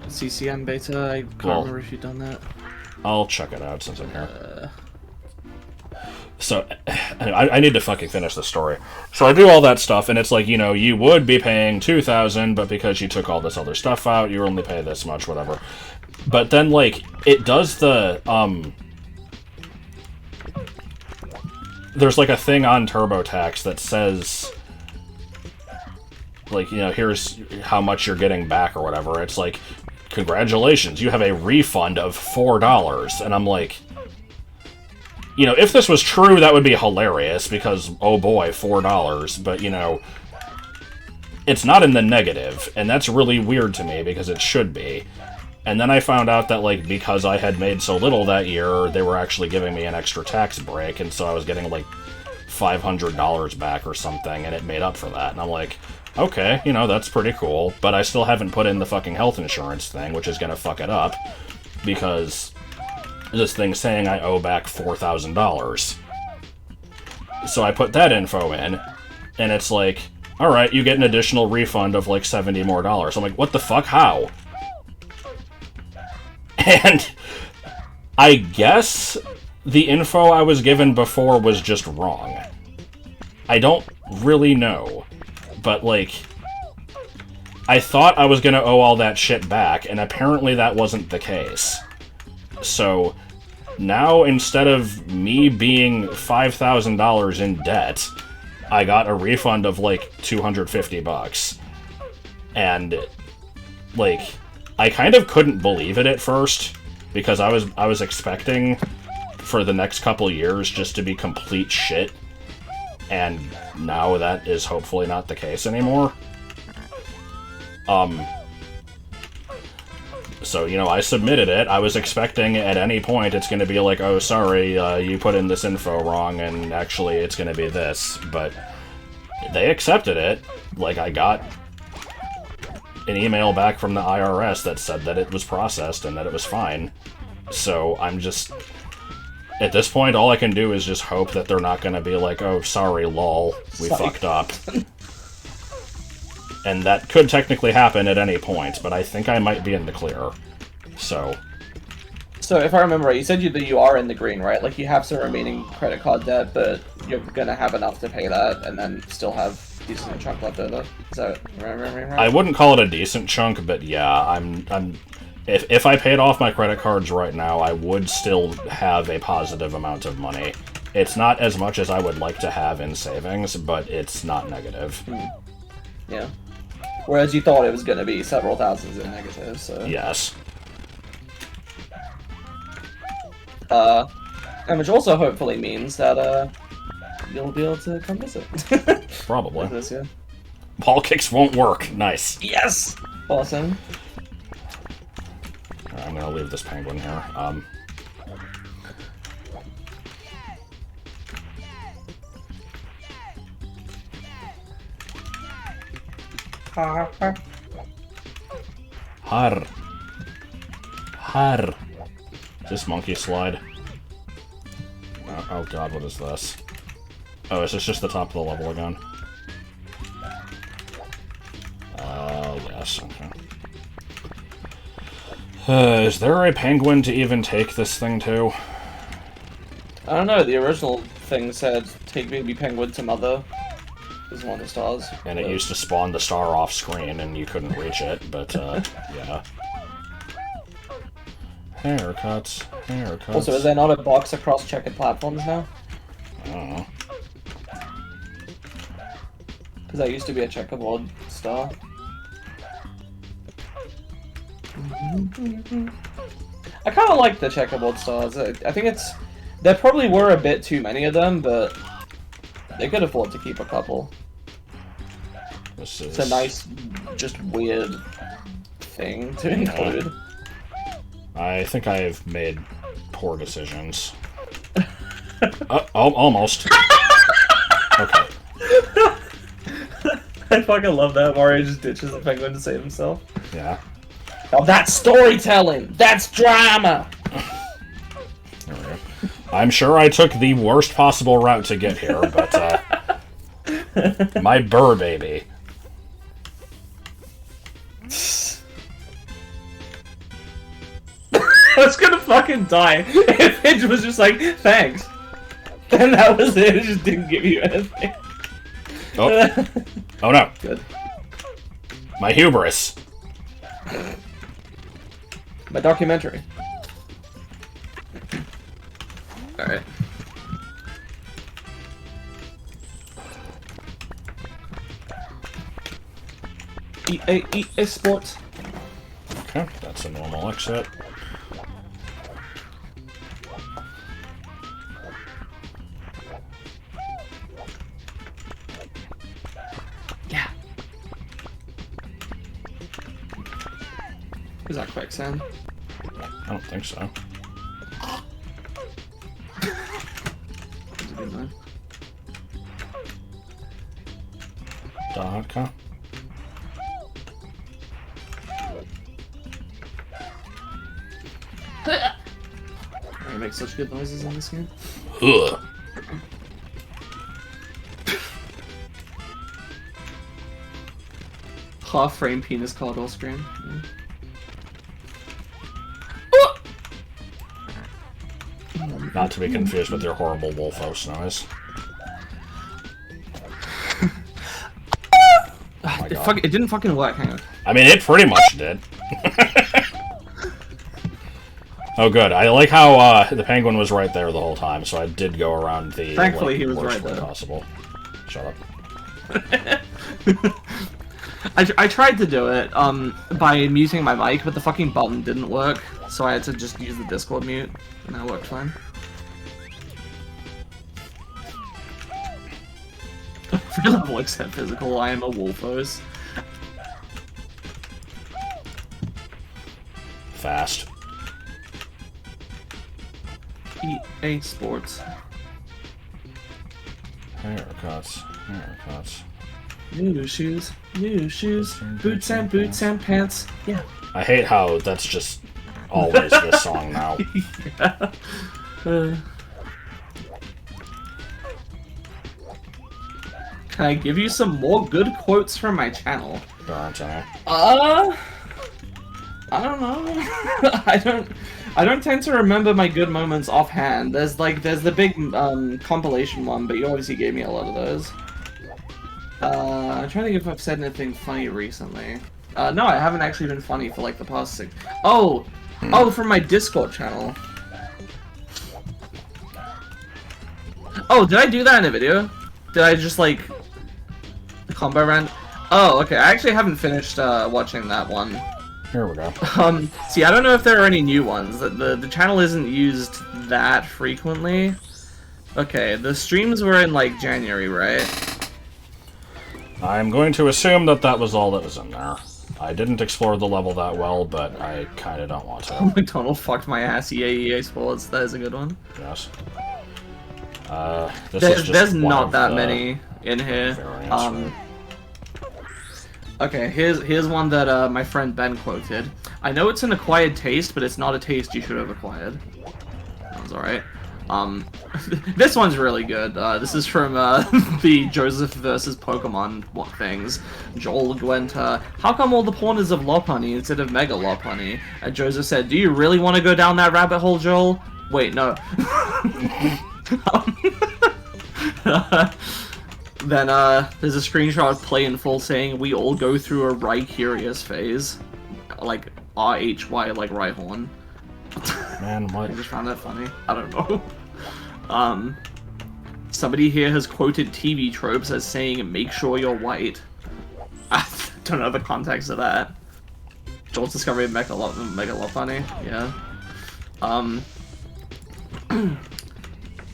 CCM Beta, I can't remember if you've done that. I'll check it out since I'm here. So, I need to fucking finish the story. So I do all that stuff, and it's like, you know, you would be paying $2,000, but because you took all this other stuff out, you only pay this much, whatever. But then, like, it does the, There's, like, a thing on TurboTax that says, like, you know, here's how much you're getting back or whatever. It's like, congratulations, you have a refund of $4. And I'm like... You know, if this was true, that would be hilarious, because, oh boy, $4, but, you know, it's not in the negative, and that's really weird to me, because it should be. And then I found out that, like, because I had made so little that year, they were actually giving me an extra tax break, and so I was getting, like, $500 back or something, and it made up for that, and I'm like, okay, you know, that's pretty cool, but I still haven't put in the fucking health insurance thing, which is gonna fuck it up, because... this thing saying I owe back $4,000. So I put that info in, and it's like, alright, you get an additional refund of like $70 more. I'm like, what the fuck? How? And I guess the info I was given before was just wrong. I don't really know. But like, I thought I was gonna owe all that shit back, and apparently that wasn't the case. So, now instead of me being $5,000 in debt, I got a refund of like $250. And, like, I kind of couldn't believe it at first, because I was expecting for the next couple years just to be complete shit, and now that is hopefully not the case anymore. So, you know, I submitted it. I was expecting at any point it's going to be like, oh, sorry, you put in this info wrong, and actually it's going to be this. But they accepted it. Like, I got an email back from the IRS that said that it was processed and that it was fine. So I'm just... At this point, all I can do is just hope that they're not going to be like, oh, sorry, lol, we fucked up. And that could technically happen at any point, but I think I might be in the clear. So if I remember right, you said that you are in the green, right? Like, you have some remaining credit card debt, but you're gonna have enough to pay that, and then still have a decent chunk left over. Is that right? I wouldn't call it a decent chunk, but yeah, if I paid off my credit cards right now, I would still have a positive amount of money. It's not as much as I would like to have in savings, but it's not negative. Yeah. Whereas you thought it was going to be several thousands in negative, so... Yes. And which also hopefully means that, you'll be able to come visit. Probably. This, yeah. Ball kicks won't work. Nice. Yes! Awesome. I'm gonna leave this penguin here. Har. Har. Is this monkey slide? Oh god, what is this? Oh, is this just the top of the level again? Yes, okay. Is there a penguin to even take this thing to? I don't know, the original thing said, take baby penguin to mother. Is one of the stars. And it used to spawn the star off screen and you couldn't reach it, but, yeah. Haircuts, haircuts. Also, is there not a box across checkered platforms now? I don't know. Because that used to be a checkerboard star. I kind of like the checkerboard stars. I think it's... There probably were a bit too many of them, but they could afford to keep a couple. This is... It's a nice, just weird thing to include. I think I've made poor decisions. Almost. Okay. I fucking love that. Mario just ditches the penguin to save himself. Yeah. Oh, that's storytelling! That's drama! There we go. I'm sure I took the worst possible route to get here, but, my burr baby. I was gonna fucking die if it was just like, thanks. Then that was it, it just didn't give you anything. Oh. Oh no. Good. My hubris. My documentary. Alright. EA Sports. Okay, that's a normal exit. Yeah. Is that quicksand? I don't think so. That's a good one. Okay. I make such good noises in this game. Ugh. Half-frame penis caudal scream. Not to be confused with your horrible Wolfos noise. Oh my God. It didn't fucking work, hang on. I mean, it pretty much did. Oh, good. I like how the penguin was right there the whole time, so I did go around the Thankfully, he was worst right way there. possible. Shut up. I tried to do it by muting my mic, but the fucking button didn't work, so I had to just use the Discord mute, and that worked fine. For level except physical, I am a Wolfos. Fast. EA Sports. Haircuts. Haircuts. New shoes, boots and pants. Yeah. I hate how that's just always this song now. Yeah. Can I give you some more good quotes from my channel? There aren't any. I don't know. I don't tend to remember my good moments offhand. There's the big compilation one, but you obviously gave me a lot of those. I'm trying to think if I've said anything funny recently. No, I haven't actually been funny for like the past 6. Oh, from my Discord channel. Oh, did I do that in a video? Did I just like combo run? Oh, okay. I actually haven't finished watching that one. Here we go. See, I don't know if there are any new ones. The channel isn't used that frequently. Okay, the streams were in like January, right? I'm going to assume that that was all that was in there. I didn't explore the level that well, but I kind of don't want to. McDonald fucked my ass. EA Sports. That is a good one. Yes. There's not that many in here. Variants, right? Okay, here's one that my friend Ben quoted. I know it's an acquired taste, but it's not a taste you should have acquired. That was alright. This one's really good. This is from the Joseph versus Pokemon things. Joel went, how come all the porn is of Lopunny instead of Mega Lopunny? And Joseph said, do you really want to go down that rabbit hole, Joel? Wait, no. Then, there's a screenshot of Play in Full saying, we all go through a Rhycurious phase. Like, R-H-Y, like Rhyhorn. Man, what? I just found that funny. I don't know. Somebody here has quoted TV tropes as saying, make sure you're white. I don't know the context of that. Joel's discovery of Megalopony, yeah.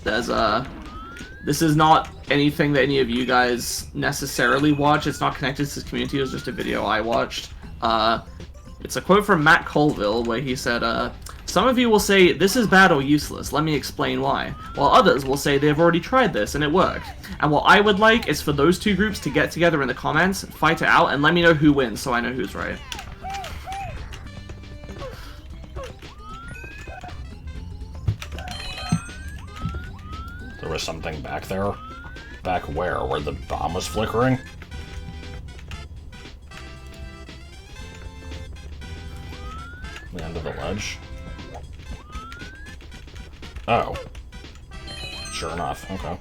There's this is not anything that any of you guys necessarily watch. It's not connected to this community. It was just a video I watched. It's a quote from Matt Colville where he said, some of you will say, this is bad or useless, let me explain why. While others will say they've already tried this and it worked. And what I would like is for those two groups to get together in the comments, fight it out, and let me know who wins so I know who's right. There was something back there? Back where? Where the bomb was flickering? The end of the ledge? Oh. Sure enough, okay.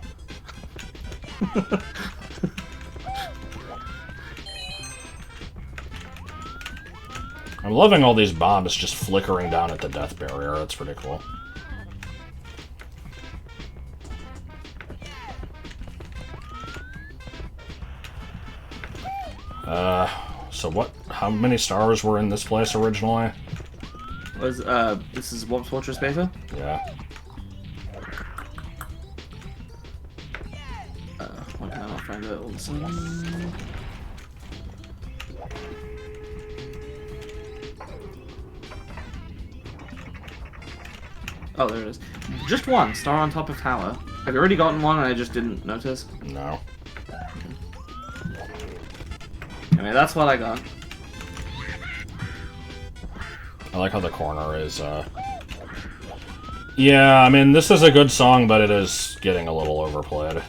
I'm loving all these bombs just flickering down at the death barrier. That's pretty cool. So what? How many stars were in this place originally? This is Warp Fortress Beta? Yeah. Why can I not find it all of a sudden? Oh, there it is. Just one star on top of tower. Have you already gotten one and I just didn't notice? No. I mean, that's what I got. I like how the corner is, Yeah, I mean, this is a good song, but it is getting a little overplayed.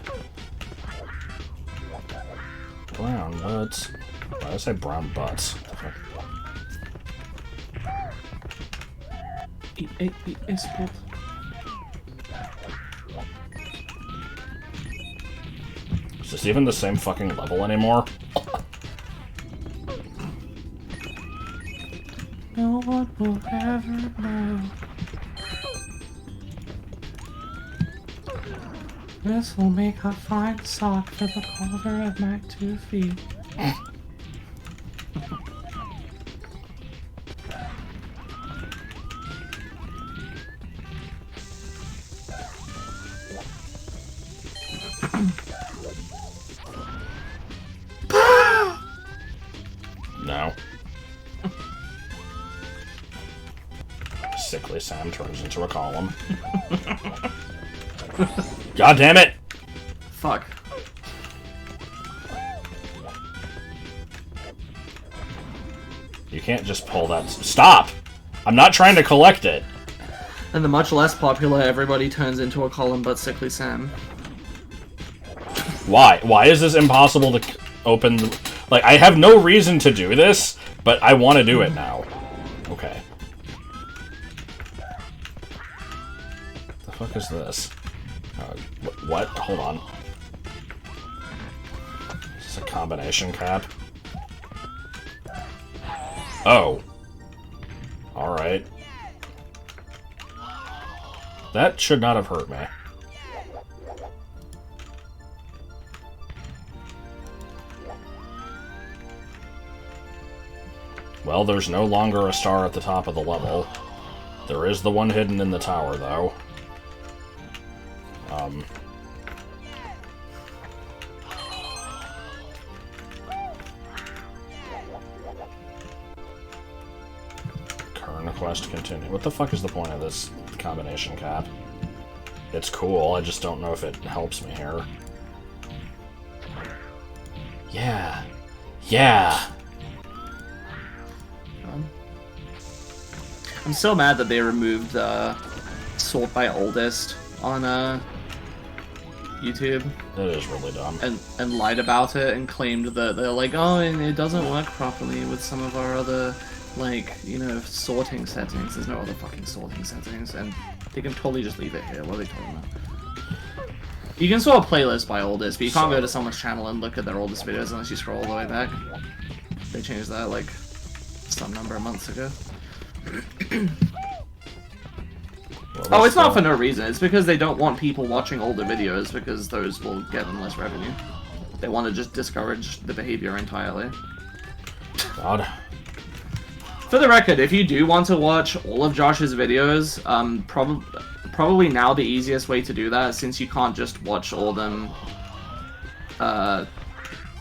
Brown butts. Why did I say brown butts? Is this even the same fucking level anymore? No one will ever know. This will make a fine sock for the collar of my 2 feet. No. Sickly Sam turns into a column. God damn it! Fuck. You can't just pull that. Stop! I'm not trying to collect it. And the much less popular everybody turns into a column but Sickly Sam. Why? Why is this impossible to open? Like, I have no reason to do this, but I want to do it now. Okay. The fuck is this? What? Hold on. Is this a combination cap? Oh. Alright. That should not have hurt me. Well, there's no longer a star at the top of the level. There is the one hidden in the tower, though. Current quest continue. What the fuck is the point of this combination cap? It's cool, I just don't know if it helps me here. Yeah. Yeah! I'm so mad that they removed sort by oldest on YouTube. That is really dumb. And lied about it and claimed that they're like, oh, and it doesn't work properly with some of our other, like, you know, sorting settings. There's no other fucking sorting settings, and they can totally just leave it here. What are they talking about? You can sort a playlist by oldest, but you can't go to someone's channel and look at their oldest videos unless you scroll all the way back. They changed that, like, some number of months ago. Oh, it's not for no reason. It's because they don't want people watching older videos, because those will get them less revenue. They want to just discourage the behavior entirely. God. For the record, if you do want to watch all of Josh's videos, probably now the easiest way to do that, since you can't just watch all of them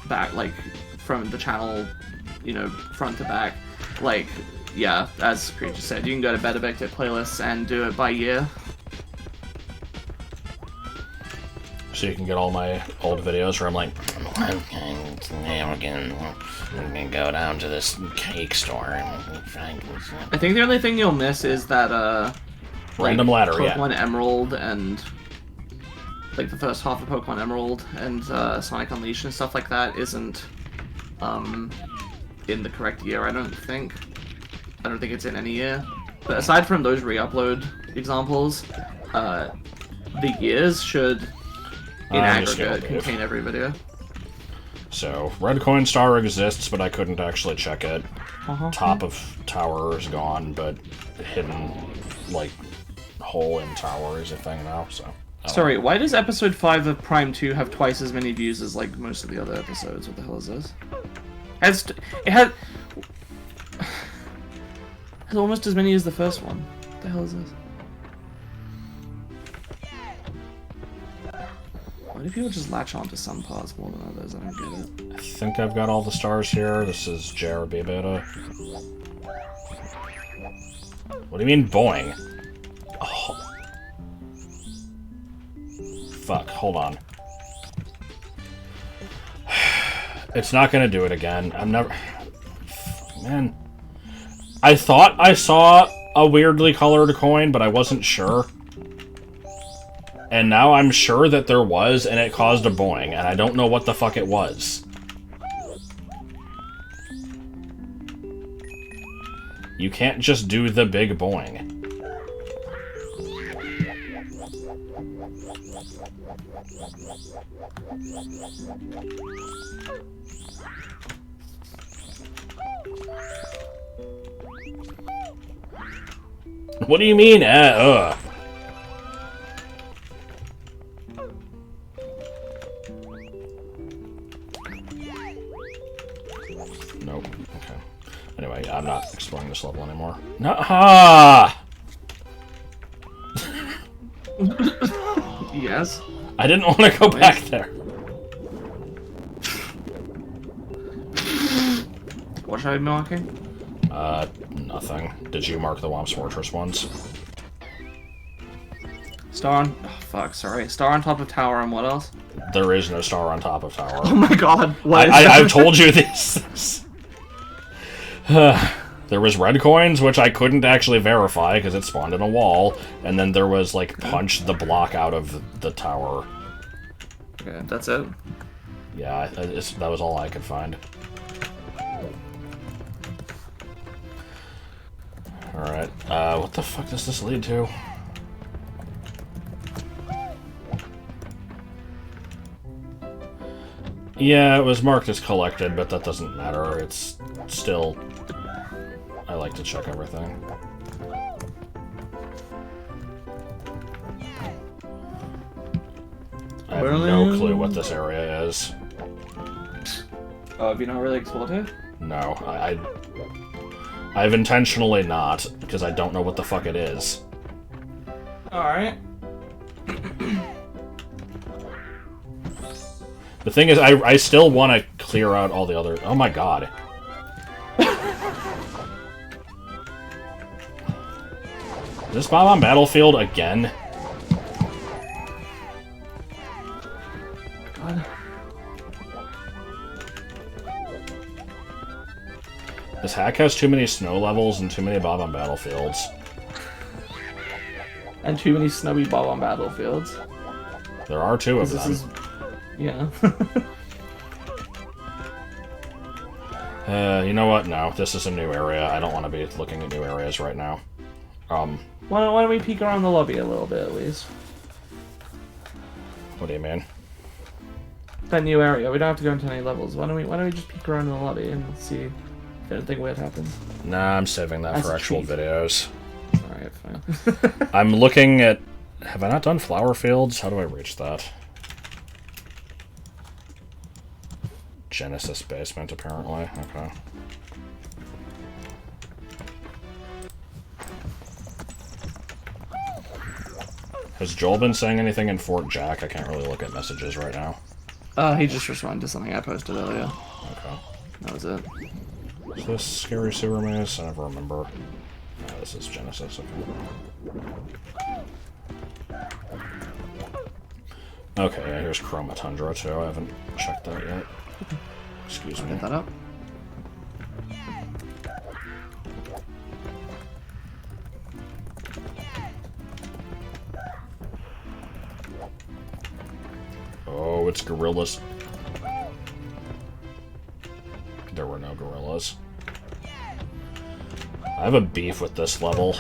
back, like, from the channel, you know, front to back. Like, yeah, as Creature said, you can go to Better Vector playlists and do it by year. So you can get all my old videos where I'm like, okay, today we're gonna go down to this cake store and find. I think the only thing you'll miss is that Random ladder, Pokemon yeah. Emerald and like the first half of Pokemon Emerald and Sonic Unleashed and stuff like that isn't in the correct year. I don't think it's in any year. But aside from those re-upload examples, the years should, in aggregate, contain every video. So, Red Coin Star exists, but I couldn't actually check it. Top of tower is gone, but hidden, like, hole in tower is a thing now, so... Sorry, why does episode 5 of Prime 2 have twice as many views as, like, most of the other episodes? What the hell is this? It has almost as many as the first one. What the hell is this? Why do people just latch on to some parts more than others? I don't get it. I think I've got all the stars here. This is JRB Beta. What do you mean, boing? Oh. Fuck, hold on. It's not gonna do it again. I'm never... Man. I thought I saw a weirdly colored coin, but I wasn't sure. And now I'm sure that there was, and it caused a boing, and I don't know what the fuck it was. You can't just do the big boing. What do you mean, ugh? Nope. Okay. Anyway, I'm not exploring this level anymore. Ah! Yes? I didn't want to go back there. What should I be marking? Nothing. Did you mark the Womp's Fortress ones? Star on... Oh, fuck, sorry. Star on top of tower and what else? There is no star on top of tower. Oh my god, what? I've told you these. There was red coins, which I couldn't actually verify because it spawned in a wall, and then there was, like, punch the block out of the tower. Okay, that's it? Yeah, that was all I could find. Alright, what the fuck does this lead to? Yeah, it was marked as collected, but that doesn't matter. It's still... I like to check everything. I have no clue what this area is. Oh, have you not really explored it? No, I've intentionally not, because I don't know what the fuck it is. Alright. The thing is, I still want to clear out all the other... Oh my god. Is this Bob on Battlefield again? God. This hack has too many snow levels and too many Bob on Battlefields. And too many snowy bob-omb battlefields. There are 2 of them. Yeah. You know what? No, this is a new area. I don't want to be looking at new areas right now. Why don't we peek around the lobby a little bit, at least? What do you mean? That new area. We don't have to go into any levels. Why don't we just peek around in the lobby and see if anything weird happens? Nah, I'm saving that for actual videos. Alright, fine. I'm looking at... Have I not done flower fields? How do I reach that? Genesis basement, apparently. Okay. Has Joel been saying anything in Fort Jack? I can't really look at messages right now. He just responded to something I posted earlier. Okay. That was it. Is this Scary Sewer Maze? I never remember. No, this is Genesis. Okay, yeah, here's Chroma Tundra, too. I haven't checked that yet. Excuse me. Get that up. Oh, it's gorillas. There were no gorillas. I have a beef with this level.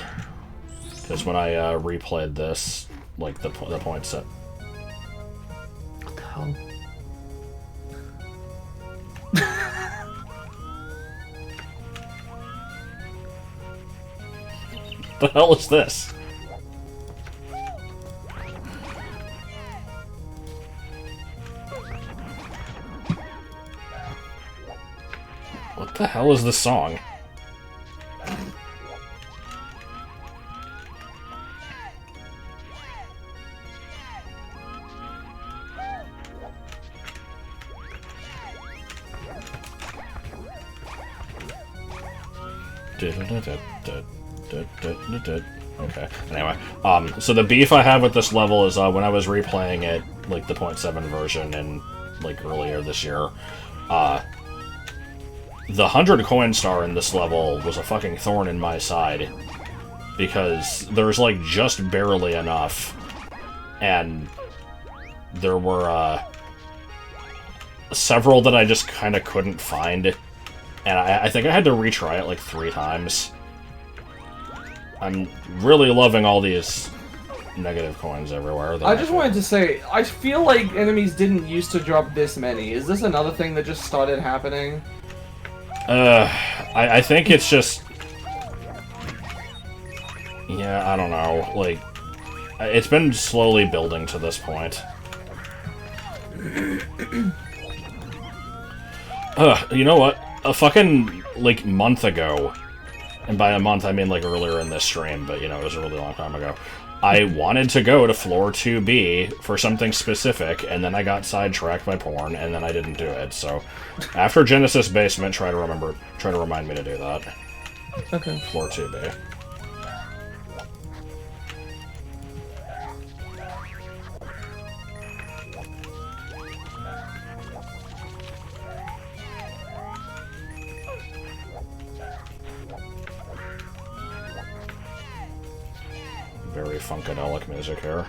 Because when I replayed this, like, the point set... What the hell? The hell is this? What the hell is this song? Okay, anyway, so the beef I have with this level is when I was replaying it, like the 0.7 version and like earlier this year, the 100 coin star in this level was a fucking thorn in my side because there's like just barely enough, and there were several that I just kind of couldn't find, and I think I had to retry it like 3 times. I'm really loving all these negative coins everywhere. I just wanted to say, I feel like enemies didn't used to drop this many. Is this another thing that just started happening? I think it's just... Yeah, I don't know. Like, it's been slowly building to this point. You know what? A fucking, like, month ago, and by a month I mean, like, earlier in this stream, but, you know, it was a really long time ago, I wanted to go to floor 2B for something specific, and then I got sidetracked by porn, and then I didn't do it, so... After Genesis Basement, try to remind me to do that. Okay. Floor 2B. Very funkadelic music here.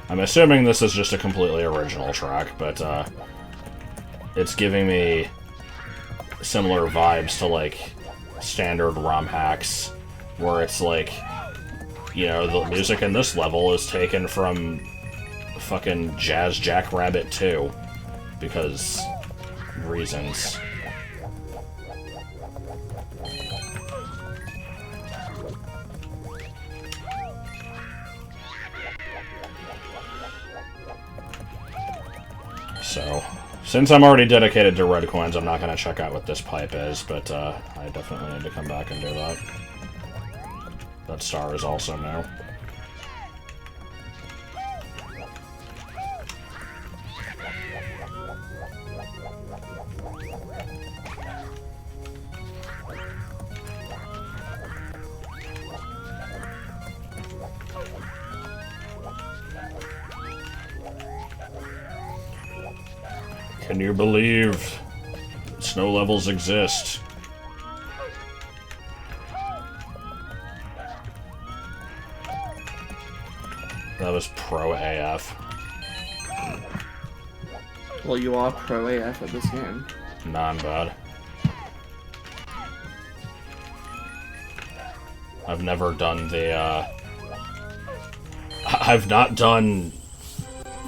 I'm assuming this is just a completely original track, but it's giving me similar vibes to, like, standard ROM hacks, where it's like, you know, the music in this level is taken from fucking Jazz Jackrabbit 2. Because reasons. So, since I'm already dedicated to red coins, I'm not going to check out what this pipe is, but I definitely need to come back and do that. That star is also new. Can you believe snow levels exist? That was pro AF. Well, you are pro AF at this game. Non-bad. I've never done the, I've not done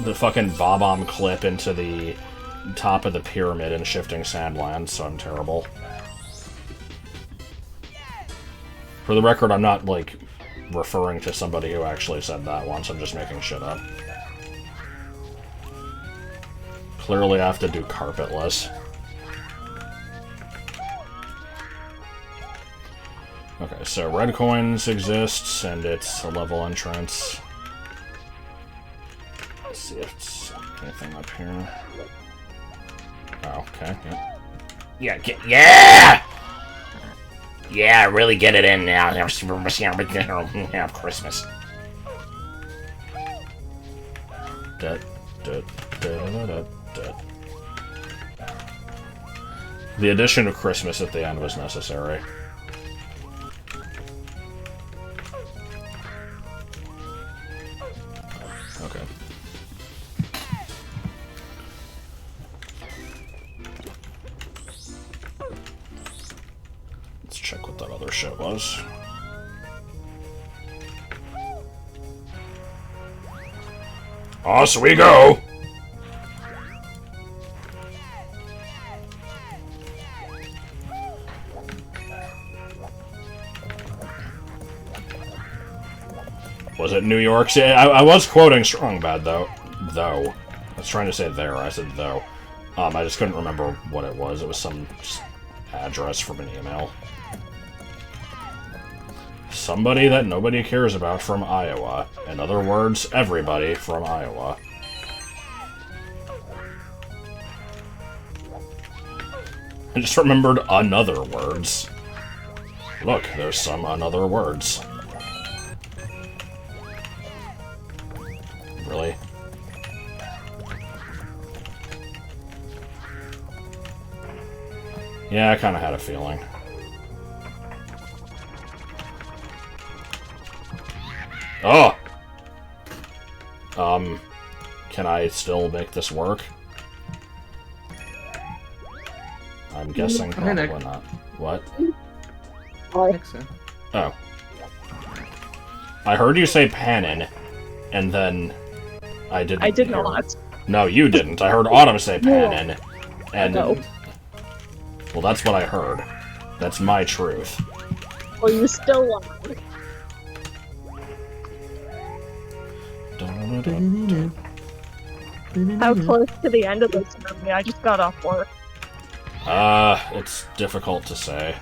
the fucking Bob-omb clip into the top of the pyramid in Shifting Sandlands, so I'm terrible. For the record, I'm not, like, referring to somebody who actually said that once, I'm just making shit up. Clearly I have to do carpetless. Okay, so red coins exists, and it's a level entrance. Let's see if it's anything up here. Oh, okay, yeah. Yeah! Yeah, really get it in now. Have Christmas. The addition of Christmas at the end was necessary. Okay. Let's check what that other shit was. Off we go! Was it New York City? I was quoting Strong Bad, though. I was trying to say there, I said though. I just couldn't remember what it was. It was some address from an email. Somebody that nobody cares about from Iowa. In other words, everybody from Iowa. I just remembered another words. Look, there's some another words. Really? Yeah, I kind of had a feeling. Oh! Can I still make this work? I'm guessing probably not. What? I think so. Oh. I heard you say Panin, and then I didn't I did hear. not. No, you didn't. I heard Autumn say Panin, and... No. Well, that's what I heard. That's my truth. Well, you still lying. How close to the end of this are we? I just got off work. It's difficult to say.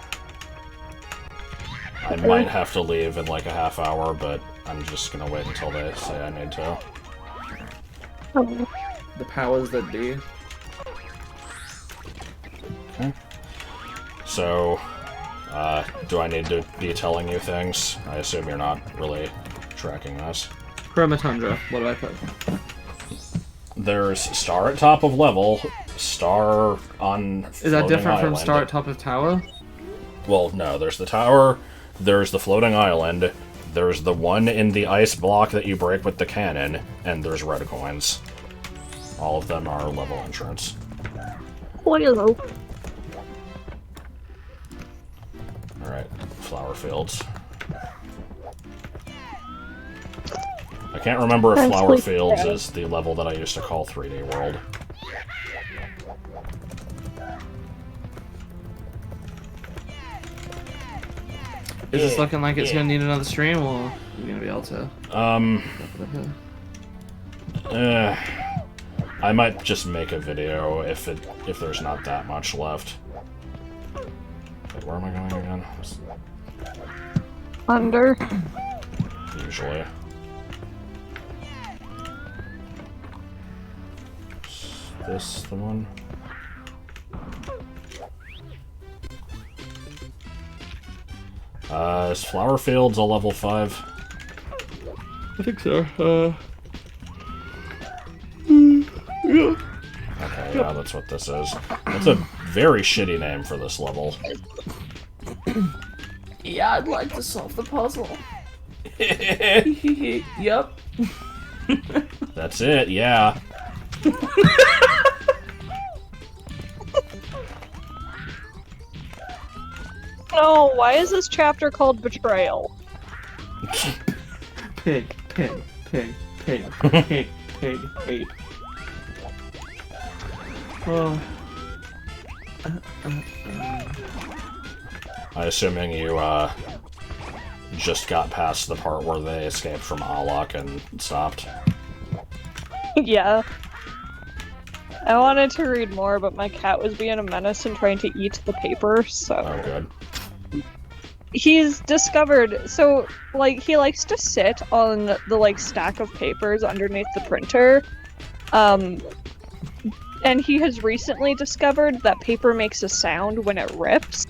I might have to leave in like a half hour, but I'm just gonna wait until they say I need to. Oh. The powers that be. Okay. So, do I need to be telling you things? I assume you're not really tracking this. Chromatundra, what do I put? There's star at top of level, star on Is that different from island. star at top of tower? Well, no, there's the tower, there's the floating island, there's the one in the ice block that you break with the cannon, and there's red coins. All of them are level entrance. Hello. Alright, flower fields. I can't remember if Flower Fields is the level that I used to call 3D World. Is this looking like it's gonna need another stream, or are you gonna be able to? I might just make a video if there's not that much left. Wait, where am I going again? Under. Usually. Is this the one? Is Flower Fields a level 5? I think so. Okay, yeah, that's what this is. That's a very shitty name for this level. Yeah, I'd like to solve the puzzle. Yep. That's it, yeah. No, why is this chapter called Betrayal? Pig, pig, pig, pig, pig, pig, pig. Oh. I assuming you, just got past the part where they escaped from Alok and stopped. Yeah. I wanted to read more, but my cat was being a menace and trying to eat the paper, so... Oh, good. He's discovered, so, like, he likes to sit on the, like, stack of papers underneath the printer, and he has recently discovered that paper makes a sound when it rips.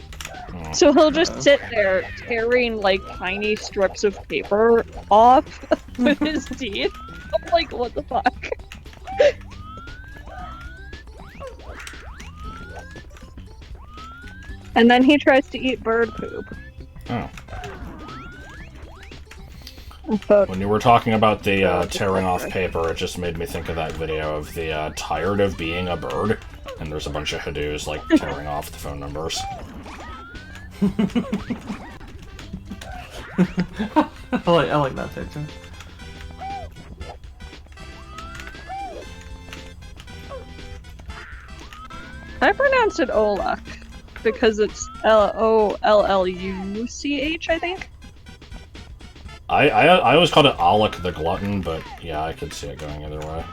So he'll just sit there tearing, like, tiny strips of paper off with his teeth. I'm like, what the fuck? And then he tries to eat bird poop. Oh. But When you were talking about the tearing off paper, it just made me think of that video of the tired of being a bird, and there's a bunch of Hadoos, like, tearing off the phone numbers. I like that picture. I pronounce it Olluck because it's Olluch, I think. I always called it Alec the Glutton, but yeah, I could see it going either way.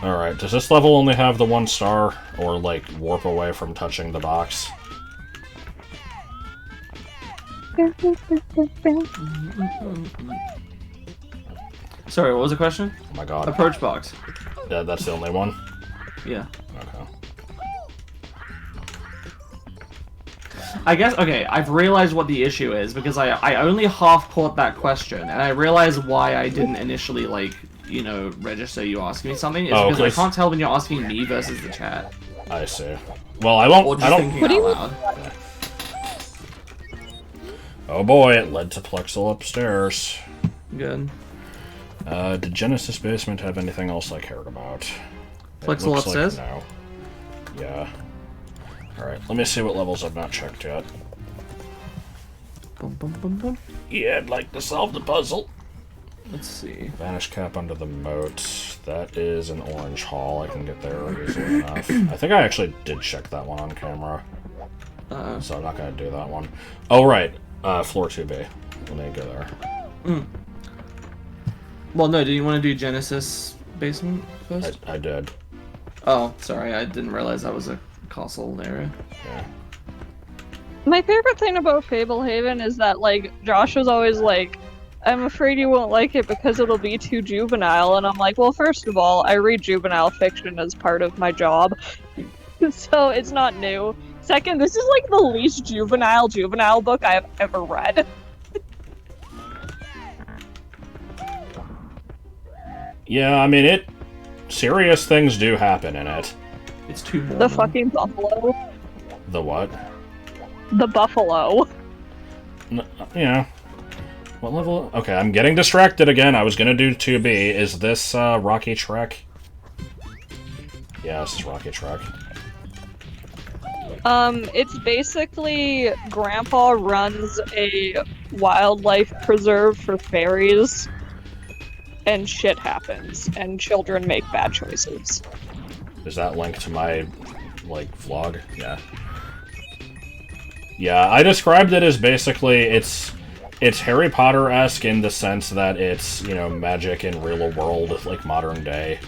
Alright, does this level only have the 1 star, or, like, warp away from touching the box? Sorry, what was the question? Oh my god. Approach box. Yeah, that's the only one? Yeah. Okay. I guess, okay, I've realized what the issue is, because I only half caught that question, and I realized why I didn't initially, like, you know, register you asking me something. It's because I can't tell when you're asking me versus the chat. I see. Well, I won't. Or just I don't. thinking out loud. Yeah. Oh boy, it led to Plexel upstairs. Good. Did Genesis Basement have anything else I cared about? Plexel upstairs? Like no. Yeah. Alright, let me see what levels I've not checked yet. Boom, boom, boom, boom. Yeah, I'd like to solve the puzzle. Let's see. Vanish cap under the moat. That is an orange hall. I can get there easily enough. I think I actually did check that one on camera. So I'm not going to do that one. Oh, right. Floor 2B. Let me go there. Well, no, do you want to do Genesis Basement first? I did. Oh, sorry, I didn't realize that was a castle area. Yeah. My favorite thing about Fablehaven is that, like, Josh was always like, I'm afraid you won't like it because it'll be too juvenile, and I'm like, well, first of all, I read juvenile fiction as part of my job, so it's not new. Second, this is like the least juvenile book I have ever read. Yeah, I mean, serious things do happen in it. It's too Mormon. The fucking buffalo. The what? The buffalo. Yeah. What level? Okay, I'm getting distracted again. I was gonna do 2B. Is this, Rocky Trek? Yeah, this is Rocky Trek. It's basically Grandpa runs a wildlife preserve for fairies, and shit happens, and children make bad choices. Is that linked to my, like, vlog? Yeah. Yeah, I described it as basically, it's Harry Potter-esque in the sense that it's, you know, magic in real world, like modern day.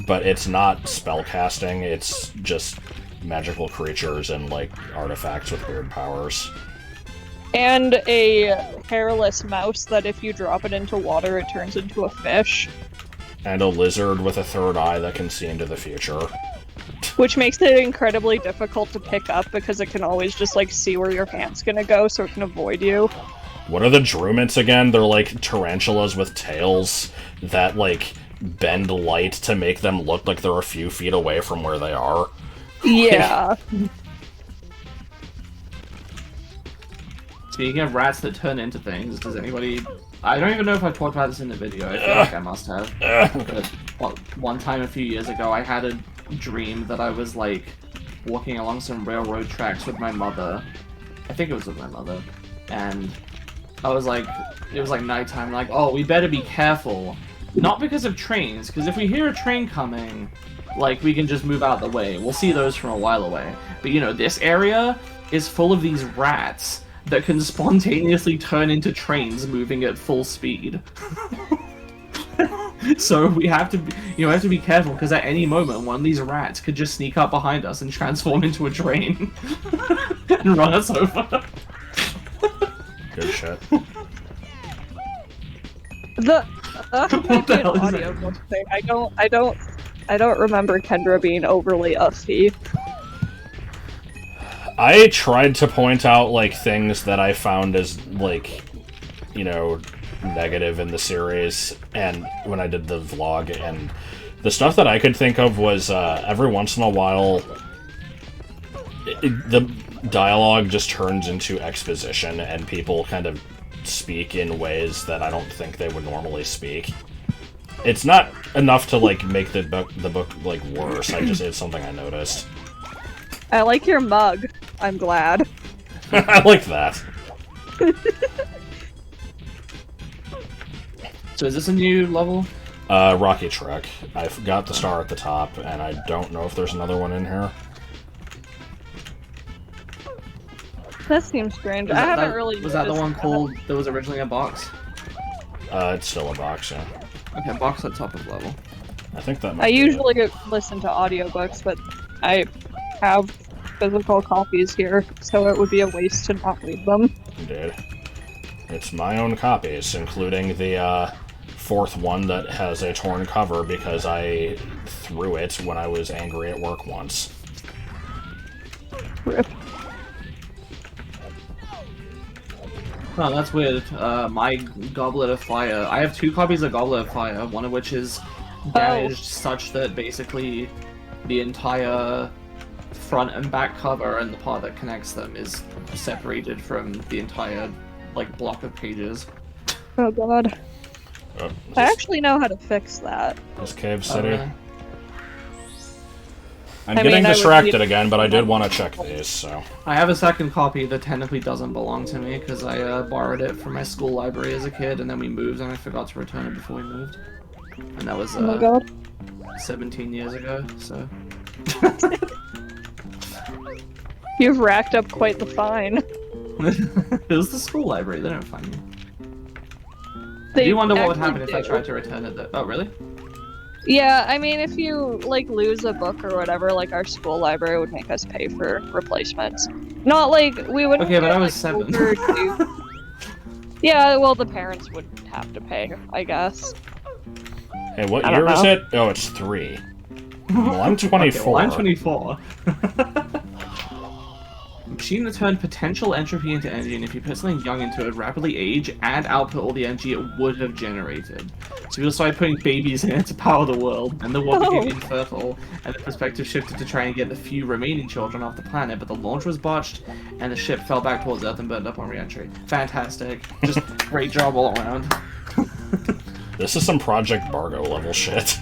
But it's not spellcasting, it's just magical creatures and, like, artifacts with weird powers. And a hairless mouse that if you drop it into water, it turns into a fish. And a lizard with a third eye that can see into the future. Which makes it incredibly difficult to pick up because it can always just, like, see where your hand's gonna go so it can avoid you. What are the drumets again? They're like tarantulas with tails that like bend light to make them look like they're a few feet away from where they are. Yeah. Speaking of rats that turn into things, does anybody... I don't even know if I talked about this in the video, I feel like I must have. But well, one time a few years ago, I had a dream that I was, like, walking along some railroad tracks with my mother. I think it was with my mother. And I was like, it was like nighttime, like, oh, we better be careful. Not because of trains, because if we hear a train coming, like, we can just move out the way. We'll see those from a while away. But, you know, this area is full of these rats that can spontaneously turn into trains moving at full speed. So we have to be, we have to be careful, because at any moment one of these rats could just sneak up behind us and transform into a train and run us over. Good shit. What the hell is that? Thing. I don't remember Kendra being overly uppy. I tried to point out, like, things that I found as, like, you know, negative in the series, and when I did the vlog, and the stuff that I could think of was, every once in a while, the dialogue just turns into exposition, and people kind of speak in ways that I don't think they would normally speak. It's not enough to, like, make the book like, worse, it's something I noticed. I like your mug. I'm glad. I like that. So is this a new level? Rocky Trek. I've got the star at the top, and I don't know if there's another one in here. That seems strange. Was I that- haven't really. Was that the noticed one that. called that was originally a box? It's still a box, yeah. Okay, box at top of level. I think that might I be usually listen to audiobooks, but I have physical copies here, so it would be a waste to not read them. it. Indeed. It's my own copies, including the, fourth one that has a torn cover because I threw it when I was angry at work once. Rip. Oh, that's weird. My Goblet of Fire. I have 2 copies of Goblet of Fire, one of which is damaged such that basically the entire front and back cover and the part that connects them is separated from the entire, like, block of pages. Oh god. Oh, is I this, actually know how to fix that. this Cave City? Uh, I'm I getting mean, I would distracted need- again, but I did want to check these, so... I have a second copy that technically doesn't belong to me because I borrowed it from my school library as a kid, and then we moved, and I forgot to return it before we moved. And that was Oh my god. 17 years ago, so... You've racked up quite the fine. It was the school library, they don't find me. I They do wonder what would actually happen if I do. tried to return it though. Oh, really? Yeah, I mean, if you, like, lose a book or whatever, like, our school library would make us pay for replacements. Not like, we wouldn't Okay, but get, I was like, 7. overdue. Yeah, well, the parents would have to pay, I guess. Hey, what I don't year is know. it? Oh, it's 3. Well, I'm 24. Okay, well, I'm 24. Machine that turned potential entropy into energy, and if you put something young into it, rapidly age and output all the energy it would have generated. So people started putting babies in it to power the world, and the world Oh. became infertile, and the perspective shifted to try and get the few remaining children off the planet, but the launch was botched, and the ship fell back towards Earth and burned up on re-entry. Fantastic. Just great job all around. This is some Project Bargo level shit.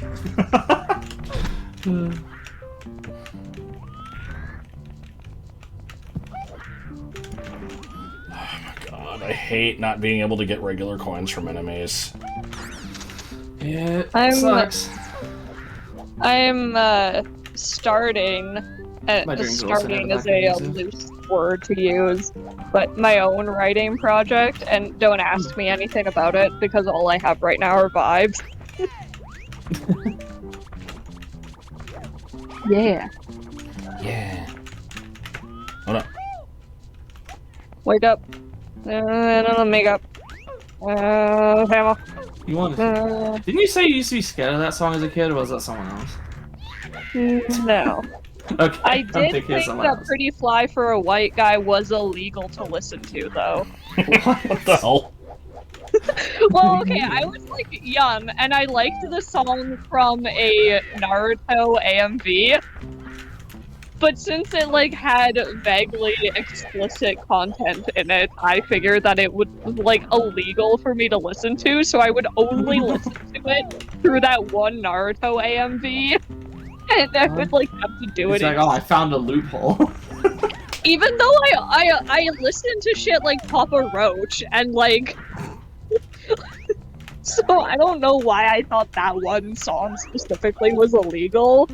God, I hate not being able to get regular coins from enemies. Yeah, it I'm- sucks. I'm, starting... My dreams are also starting never is that a conducive. loose word to use, but my own writing project, and don't ask me anything about it, because all I have right now are vibes. Yeah. Yeah. Hold up. Wake up. Makeup. Hammer. You wanted to... Didn't you say you used to be scared of that song as a kid, or was that someone else? No. Okay, I I'm did thinking think someone that else. Pretty Fly for a White Guy was illegal to listen to, though. What the hell? Well, okay, I was like young, and I liked the song from a Naruto AMV, but since it like had vaguely explicit content in it, I figured that it would like illegal for me to listen to, so I would only listen to it through that one Naruto AMV, and I would like have to do It's it. like, oh, I found a loophole. Even though I listened to shit like Papa Roach and like. So I don't know why I thought that one song specifically was illegal.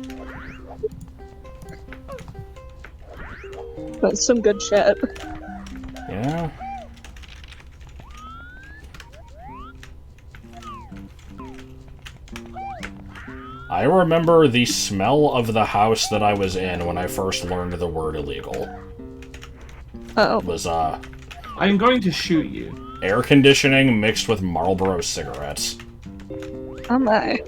But some good shit. Yeah. I remember the smell of the house that I was in when I first learned the word illegal. Oh. It was, I'm going to shoot you. air conditioning mixed with Marlboro cigarettes. Oh my.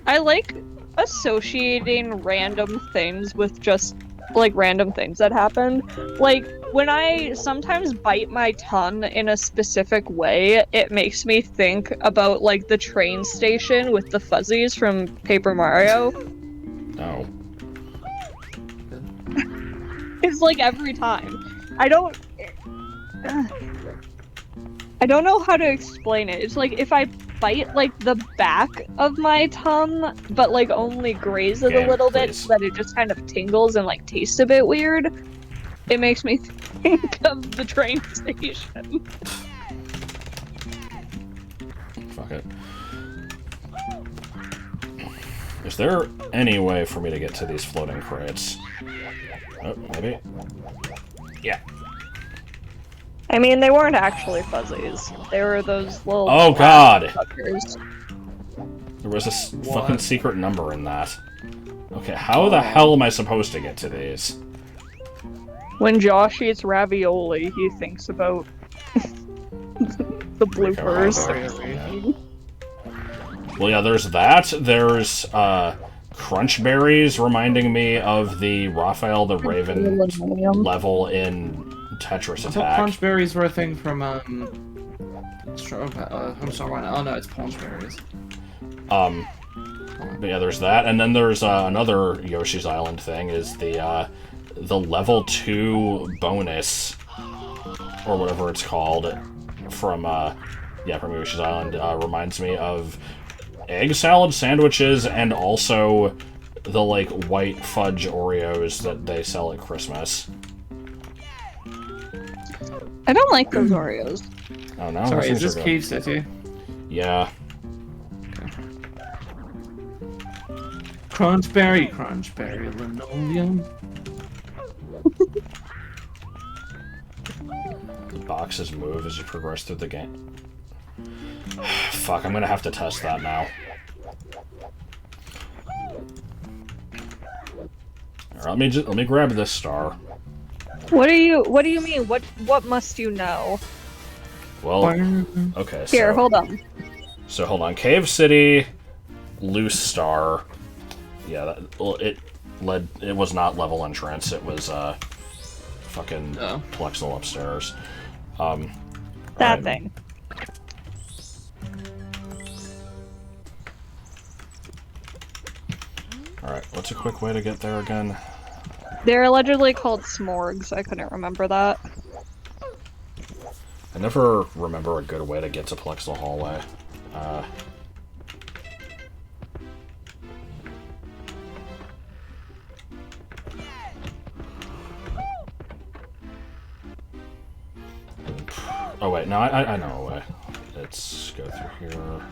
I like associating random things with just, like, random things that happened. Like, when I sometimes bite my tongue in a specific way, it makes me think about, like, the train station with the fuzzies from Paper Mario. Oh. It's like every time. I don't know how to explain it. It's like if I bite like the back of my tongue, but like only graze it a little bit so that it just kind of tingles and like tastes a bit weird. It makes me think of the train station. Fuck it. Is there any way for me to get to these floating crates? Oh, maybe? Yeah. I mean, they weren't actually fuzzies. They were those little... Oh god! fuckers. There was a fucking secret number in that. Okay, how the hell am I supposed to get to these? When Josh eats ravioli, he thinks about the bloopers. Well, yeah, there's that. There's, Crunch Berries reminding me of the Raphael the Raven level in Tetris I thought Attack. punch berries were a thing from, I'm sorry, oh no, it's punch berries. But yeah, there's that, and then there's another Yoshi's Island thing, is the level 2 bonus, or whatever it's called, from Yoshi's Island, reminds me of egg salad sandwiches, and also the, like, white fudge Oreos that they sell at Christmas. I don't like those Oreos. Oh no, Sorry, is those this things are Cave City? Yeah. Crunchberry, linoleum. The boxes move as you progress through the game. Fuck, I'm gonna have to test that now. Alright, let me grab this star. What do you mean? What must you know? Well, okay, Here, hold on. So hold on. Cave City, loose star. Yeah, it was not level entrance, it was fucking Plexel upstairs. That thing. Alright, what's a quick way to get there again? They're allegedly called smorgs. I couldn't remember that. I never remember a good way to get to Plexel Hallway. Oh wait, no, I know a way. Let's go through here.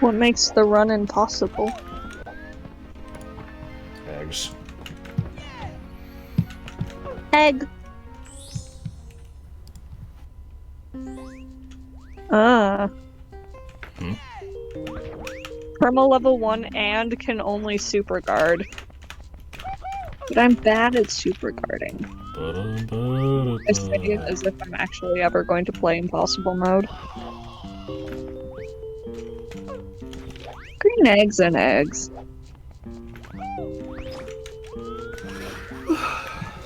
What makes the run impossible? Eggs. Egg. Perma level 1 and can only super guard. But I'm bad at super guarding. I say it as if I'm actually ever going to play Impossible Mode. Green eggs and eggs.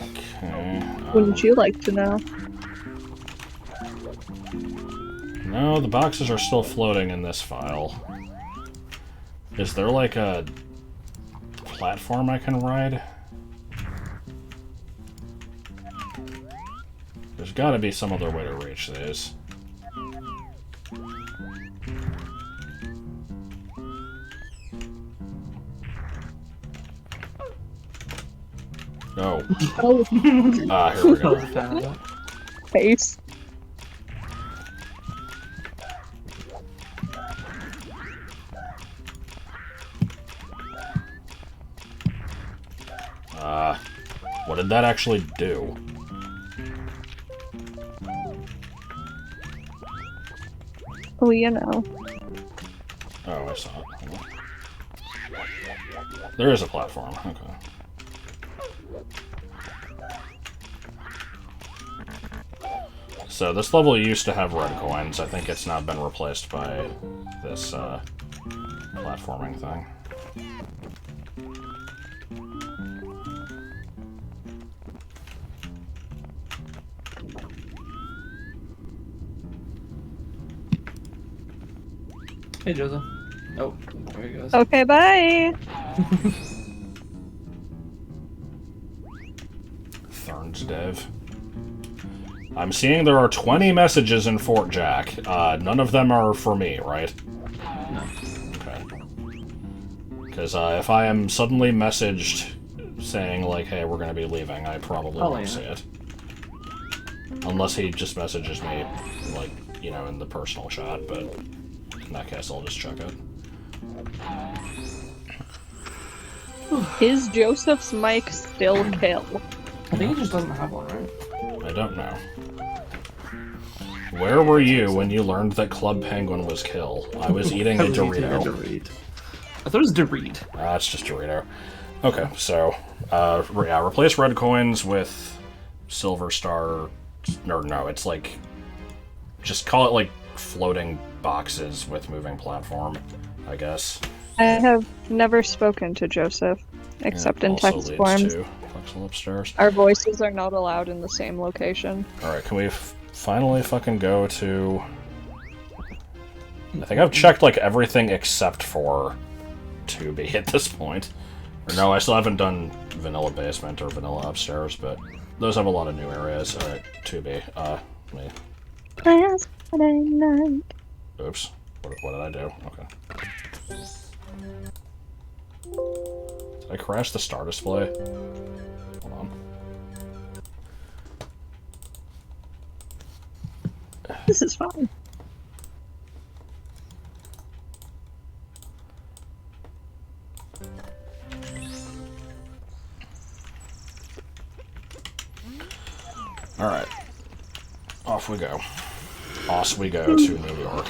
Okay. Wouldn't you like to know? No, the boxes are still floating in this file. Is there like a platform I can ride? There's gotta be some other way to reach these. Oh. Oh, Here we go. Found it. face. What did that actually do? Oh, you know. Oh, I saw it. Hold on. There is a platform. Okay. So this level used to have red coins. I think it's now been replaced by this platforming thing. Hey, Joseph. Oh, there he goes. Okay, bye. Thorns Dev. I'm seeing there are 20 messages in Fort Jack. None of them are for me, right? No. Okay. Because if I am suddenly messaged saying, like, hey, we're going to be leaving, I probably won't yeah. see it. Unless he just messages me, like, you know, in the personal chat, but in that case, I'll just check it. Is Joseph's mic still kill? I think he just doesn't have one, right? I don't know. Where were you when you learned that Club Penguin was kill? I was eating a I was eating Dorito. I thought it was Dorito. That's just Dorito. Okay, so, yeah, replace red coins with silver star... Or no, it's like... Just call it, like, floating boxes with moving platform, I guess. I have never spoken to Joseph, except in Also text leads forms. to Pixel upstairs. Our voices are not allowed in the same location. Alright, can we finally fucking go to... I think I've checked, like, everything except for 2B at this point. Or no, I still haven't done Vanilla Basement or Vanilla Upstairs, but those have a lot of new areas. Alright, 2B. Me. Last Friday night. Oops. What did I do? Okay. Did I crash the star display? Hold on. This is fun. Alright. Off we go. Off we go to New York.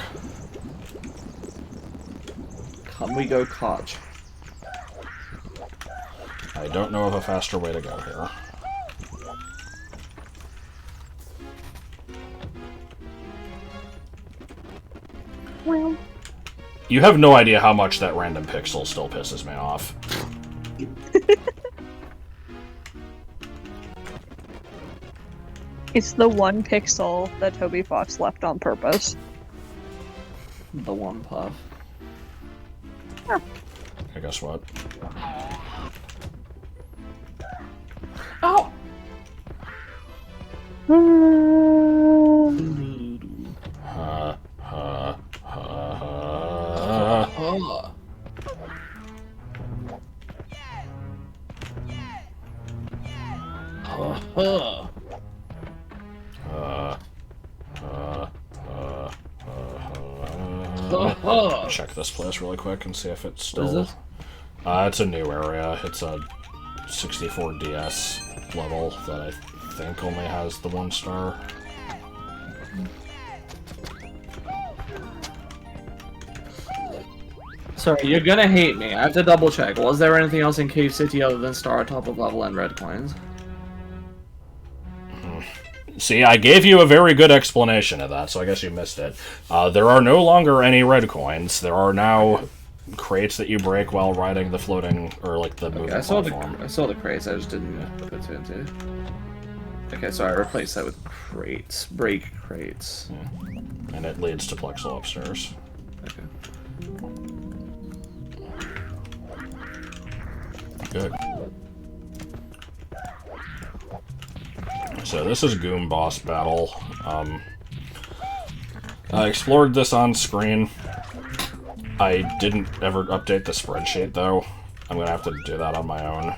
Come we go, Koch. I don't know of a faster way to go here. Well, You have no idea how much that random pixel still pisses me off. it's the one pixel that Toby Fox left on purpose. The one puff. I guess what? Oh! Check this place really quick and see if it's What is still... this? It's a new area. It's a 64DS level that I think only has the 1 star. So Sorry, you're gonna hate me. I have to double check. Was there anything else in Cave City other than star top of level and red coins? See, I gave you a very good explanation of that, so I guess you missed it. There are no longer any red coins. There are now crates that you break while riding the floating, or like the moving platform. I saw the crates, I just didn't put two and two. Okay, so I replaced that with crates. Break crates. Yeah. And it leads to Plexel upstairs. Okay. Good. So this is Goom Boss Battle. I explored this on screen. I didn't ever update the spreadsheet, though. I'm gonna have to do that on my own.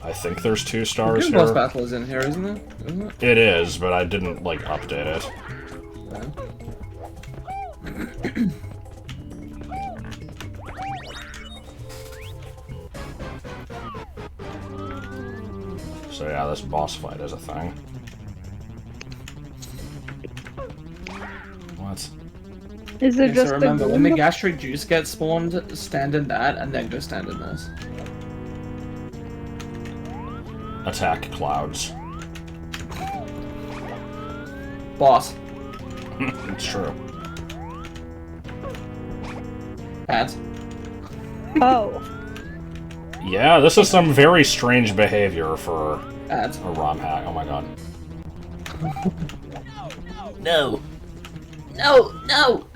I think there's 2 stars Goom here. Boss Battle is in here, isn't it? Isn't it? It is, but I didn't, like, update it. Okay. So yeah, this boss fight is a thing. What? Is it Okay, just so remember, when the Goomba? gastric juice gets spawned, stand in that, and then go stand in this. Attack clouds. Boss. It's true. Ads. Oh. Yeah, this is some very strange behavior for Ads. a ROM hack. Oh my god. No. No, no!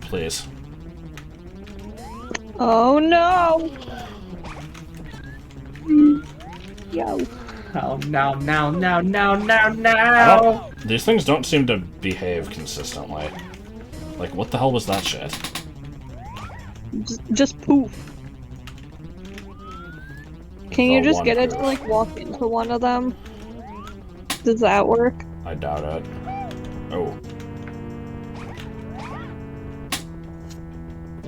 Please. Oh no! Yo. Oh, now! These things don't seem to behave consistently. Like, what the hell was that shit? Just poof. Can you Oh, just one get it to poof. like walk into one of them? Does that work? I doubt it. Oh.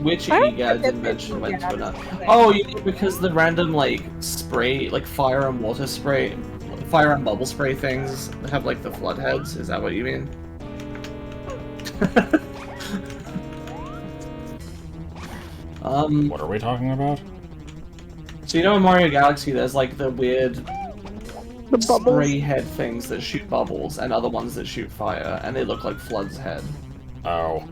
Which I don't EGAD's think invention went it's to enough? EGAD. Oh, you mean because the random, like, spray, like, fire and water spray, fire and bubble spray things have, like, the flood heads? Is that what you mean? What are we talking about? So you know in Mario Galaxy there's, like, the weird The bubbles? spray head things that shoot bubbles and other ones that shoot fire, and they look like Flood's head. Oh.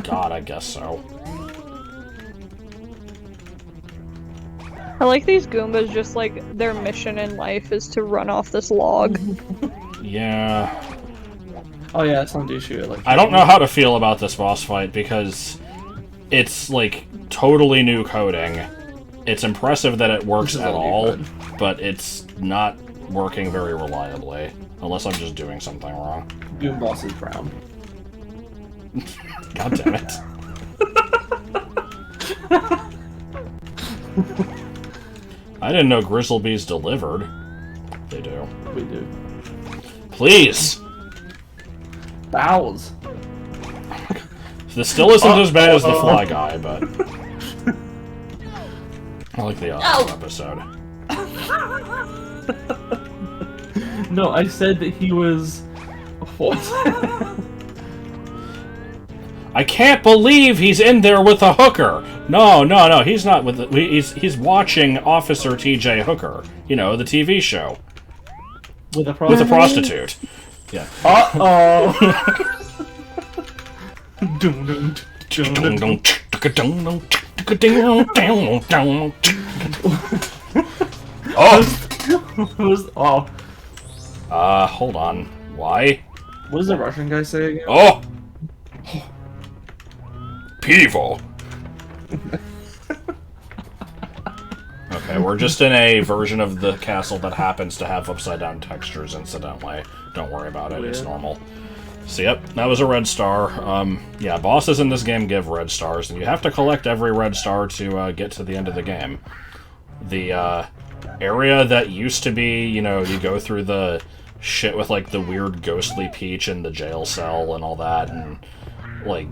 God, I guess so. I like these Goombas just like their mission in life is to run off this log. Yeah. Oh yeah, some do shoot it like I don't know how to feel about this boss fight because it's, like, totally new coding. It's impressive that it works This is at all new all, code. but it's not working very reliably. Unless I'm just doing something wrong. Goom Boss is brown. God damn it. I didn't know Grizzlebees delivered. They do. We do. Please! Bowels. This still isn't as bad as the Fly Guy, but... I like the other episode. No, I said that he was... What? I can't believe he's in there with a hooker! No, he's not with the, he's watching Officer TJ Hooker. You know, the TV show. With a With a prostitute? prostitute. Yeah. Uh-oh! Oh! Oh. Hold on. Why? What does the Russian guy say again? Oh! Pivo! Okay, we're just in a version of the castle that happens to have upside-down textures, incidentally. Don't worry about it, it's Weird. normal. So yep, that was a red star. Yeah, bosses in this game give red stars, and you have to collect every red star to get to the end of the game. The area that used to be, you know, you go through the shit with, like, the weird ghostly Peach in the jail cell and all that, and, like,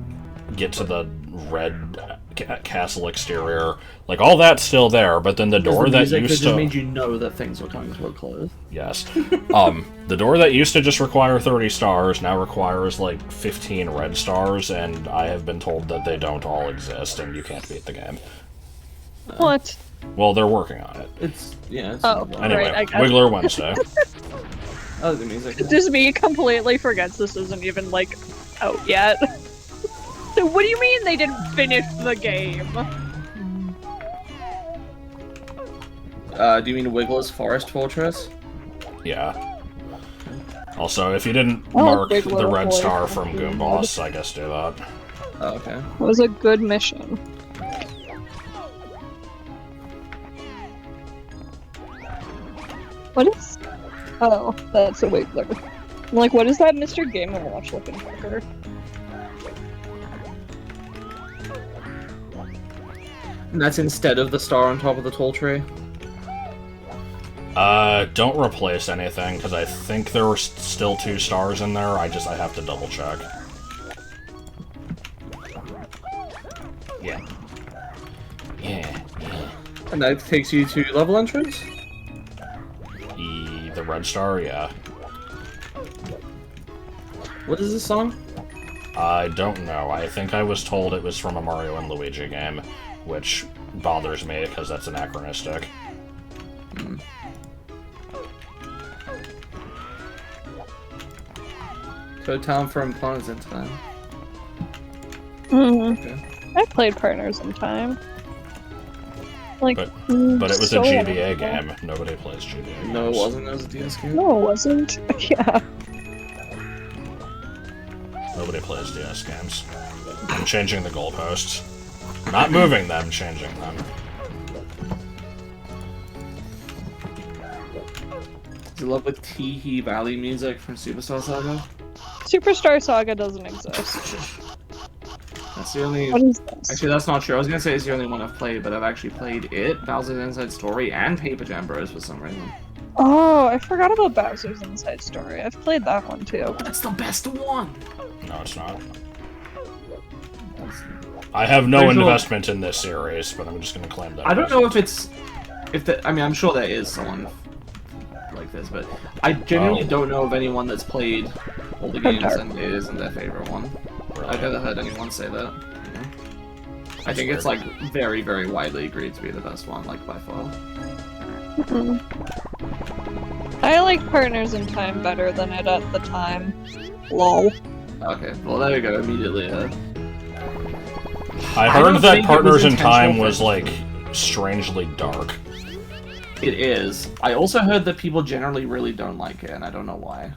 get to the red castle exterior, like all that's still there. But then the door that used just to made you know that things were coming to a close. yes, the door that used to just require 30 stars now requires like 15 red stars, and I have been told that they don't all exist, and you can't beat the game. What? Well, they're working on it. It's Oh, Anyway, right, I guess. Wiggler Wednesday. Oh, the music. Just me completely forgets this isn't even, like, out yet. So what do you mean they didn't finish the game? Do you mean Wiggler's Forest Fortress? Yeah. Also, if you didn't Oh, mark Wiggler the red Boy star from from Goomba. Goomboss, I guess do that. Oh, okay. It was a good mission. What is... Oh, that's a Wiggler. I'm like, what is that Mr. Game & Watch looking for? And that's instead of the star on top of the tall tree? Don't replace anything, because I think there were still 2 stars in there. I have to double check. Yeah. Yeah. And that takes you to level entrance? The red star, yeah. What is this song? I don't know. I think I was told it was from a Mario and Luigi game, which bothers me because that's anachronistic. So Town from Planets in Time. Okay. I played Partners in Time. Like, But it was so a GBA long ago. game. Nobody plays GBA games. No, it wasn't. It was a DS game. No, it wasn't. Yeah. Nobody plays DS games. I'm changing the goalposts. Not moving them, changing them. Do you love the Teehee Valley music from Superstar Saga? Superstar Saga doesn't exist. That's the only... What is this? Actually, that's not true. I was gonna say it's the only one I've played, but I've actually played it, Bowser's Inside Story, and Paper Jam Bros for some reason. Oh, I forgot about Bowser's Inside Story. I've played that one too. That's the best one! No, it's not. I have no There's no- investment in this series, but I'm just gonna claim that. I don't know if it's... I mean, I'm sure there is someone like this, but I genuinely don't know of anyone that's played all the games and it isn't their favorite one. Really. I've never heard anyone say that. You know? I think it's like very, very widely agreed to be the best one, like by far. I like Partners in Time better than it at the time. Lol. Okay, well there you go, immediately. I I heard don't that think it Partners was in Time intentional was for- like strangely dark. It is. I also heard that people generally really don't like it, and I don't know why.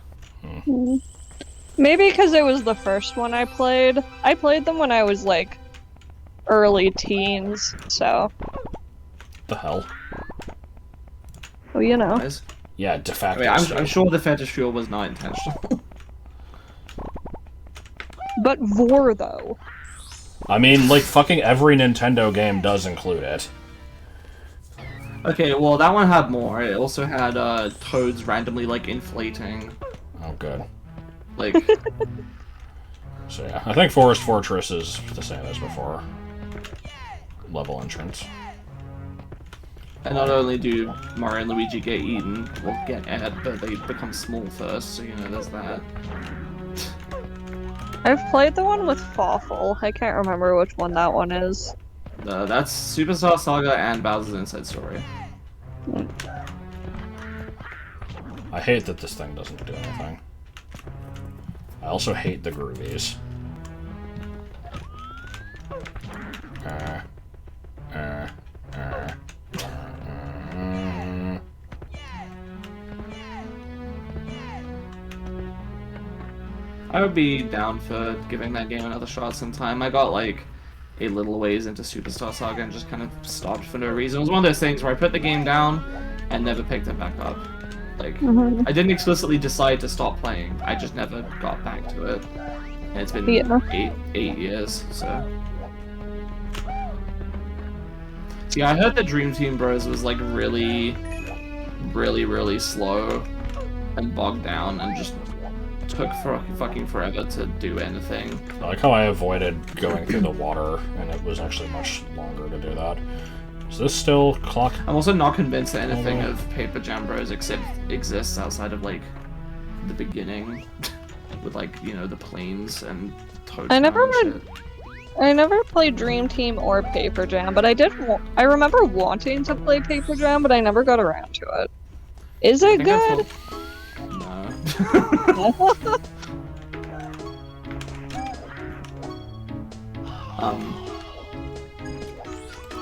Maybe because it was the first one I played. I played them when I was like early teens, so The hell? well, you know. Guys. Yeah, de I facto. mean, I'm steal. sure the fetish fuel was not intentional. But Vor though. I mean, like fucking every Nintendo game does include it. Okay, well that one had more. It also had toads randomly like inflating. Oh, good. Like, So yeah, I think Forest Fortress is the same as before. Level entrance. and not only do Mario and Luigi get eaten, or get ate, but they become small first, so you know, there's that. I've played the one with Fawful. I can't remember which one that one is. That's Superstar Saga and Bowser's Inside Story. I hate that this thing doesn't do anything. I also hate the groovies. I would be down for giving that game another shot sometime. I got like a little ways into Superstar Saga and just kind of stopped for no reason. It was one of those things where I put the game down and never picked it back up. Like, I didn't explicitly decide to stop playing. I just never got back to it. And it's been Yeah. eight years, so. See, I heard that Dream Team Bros was like really, really, really slow and bogged down and just took for fucking forever to do anything. I like how I avoided going through the water, and it was actually much longer to do that. Is this still clock? I'm also not convinced that anything of Paper Jam Bros exists outside of like the beginning, with like the planes and Toad. I never played Dream Team or Paper Jam, but I remember wanting to play Paper Jam, but I never got around to it. Is it good? No.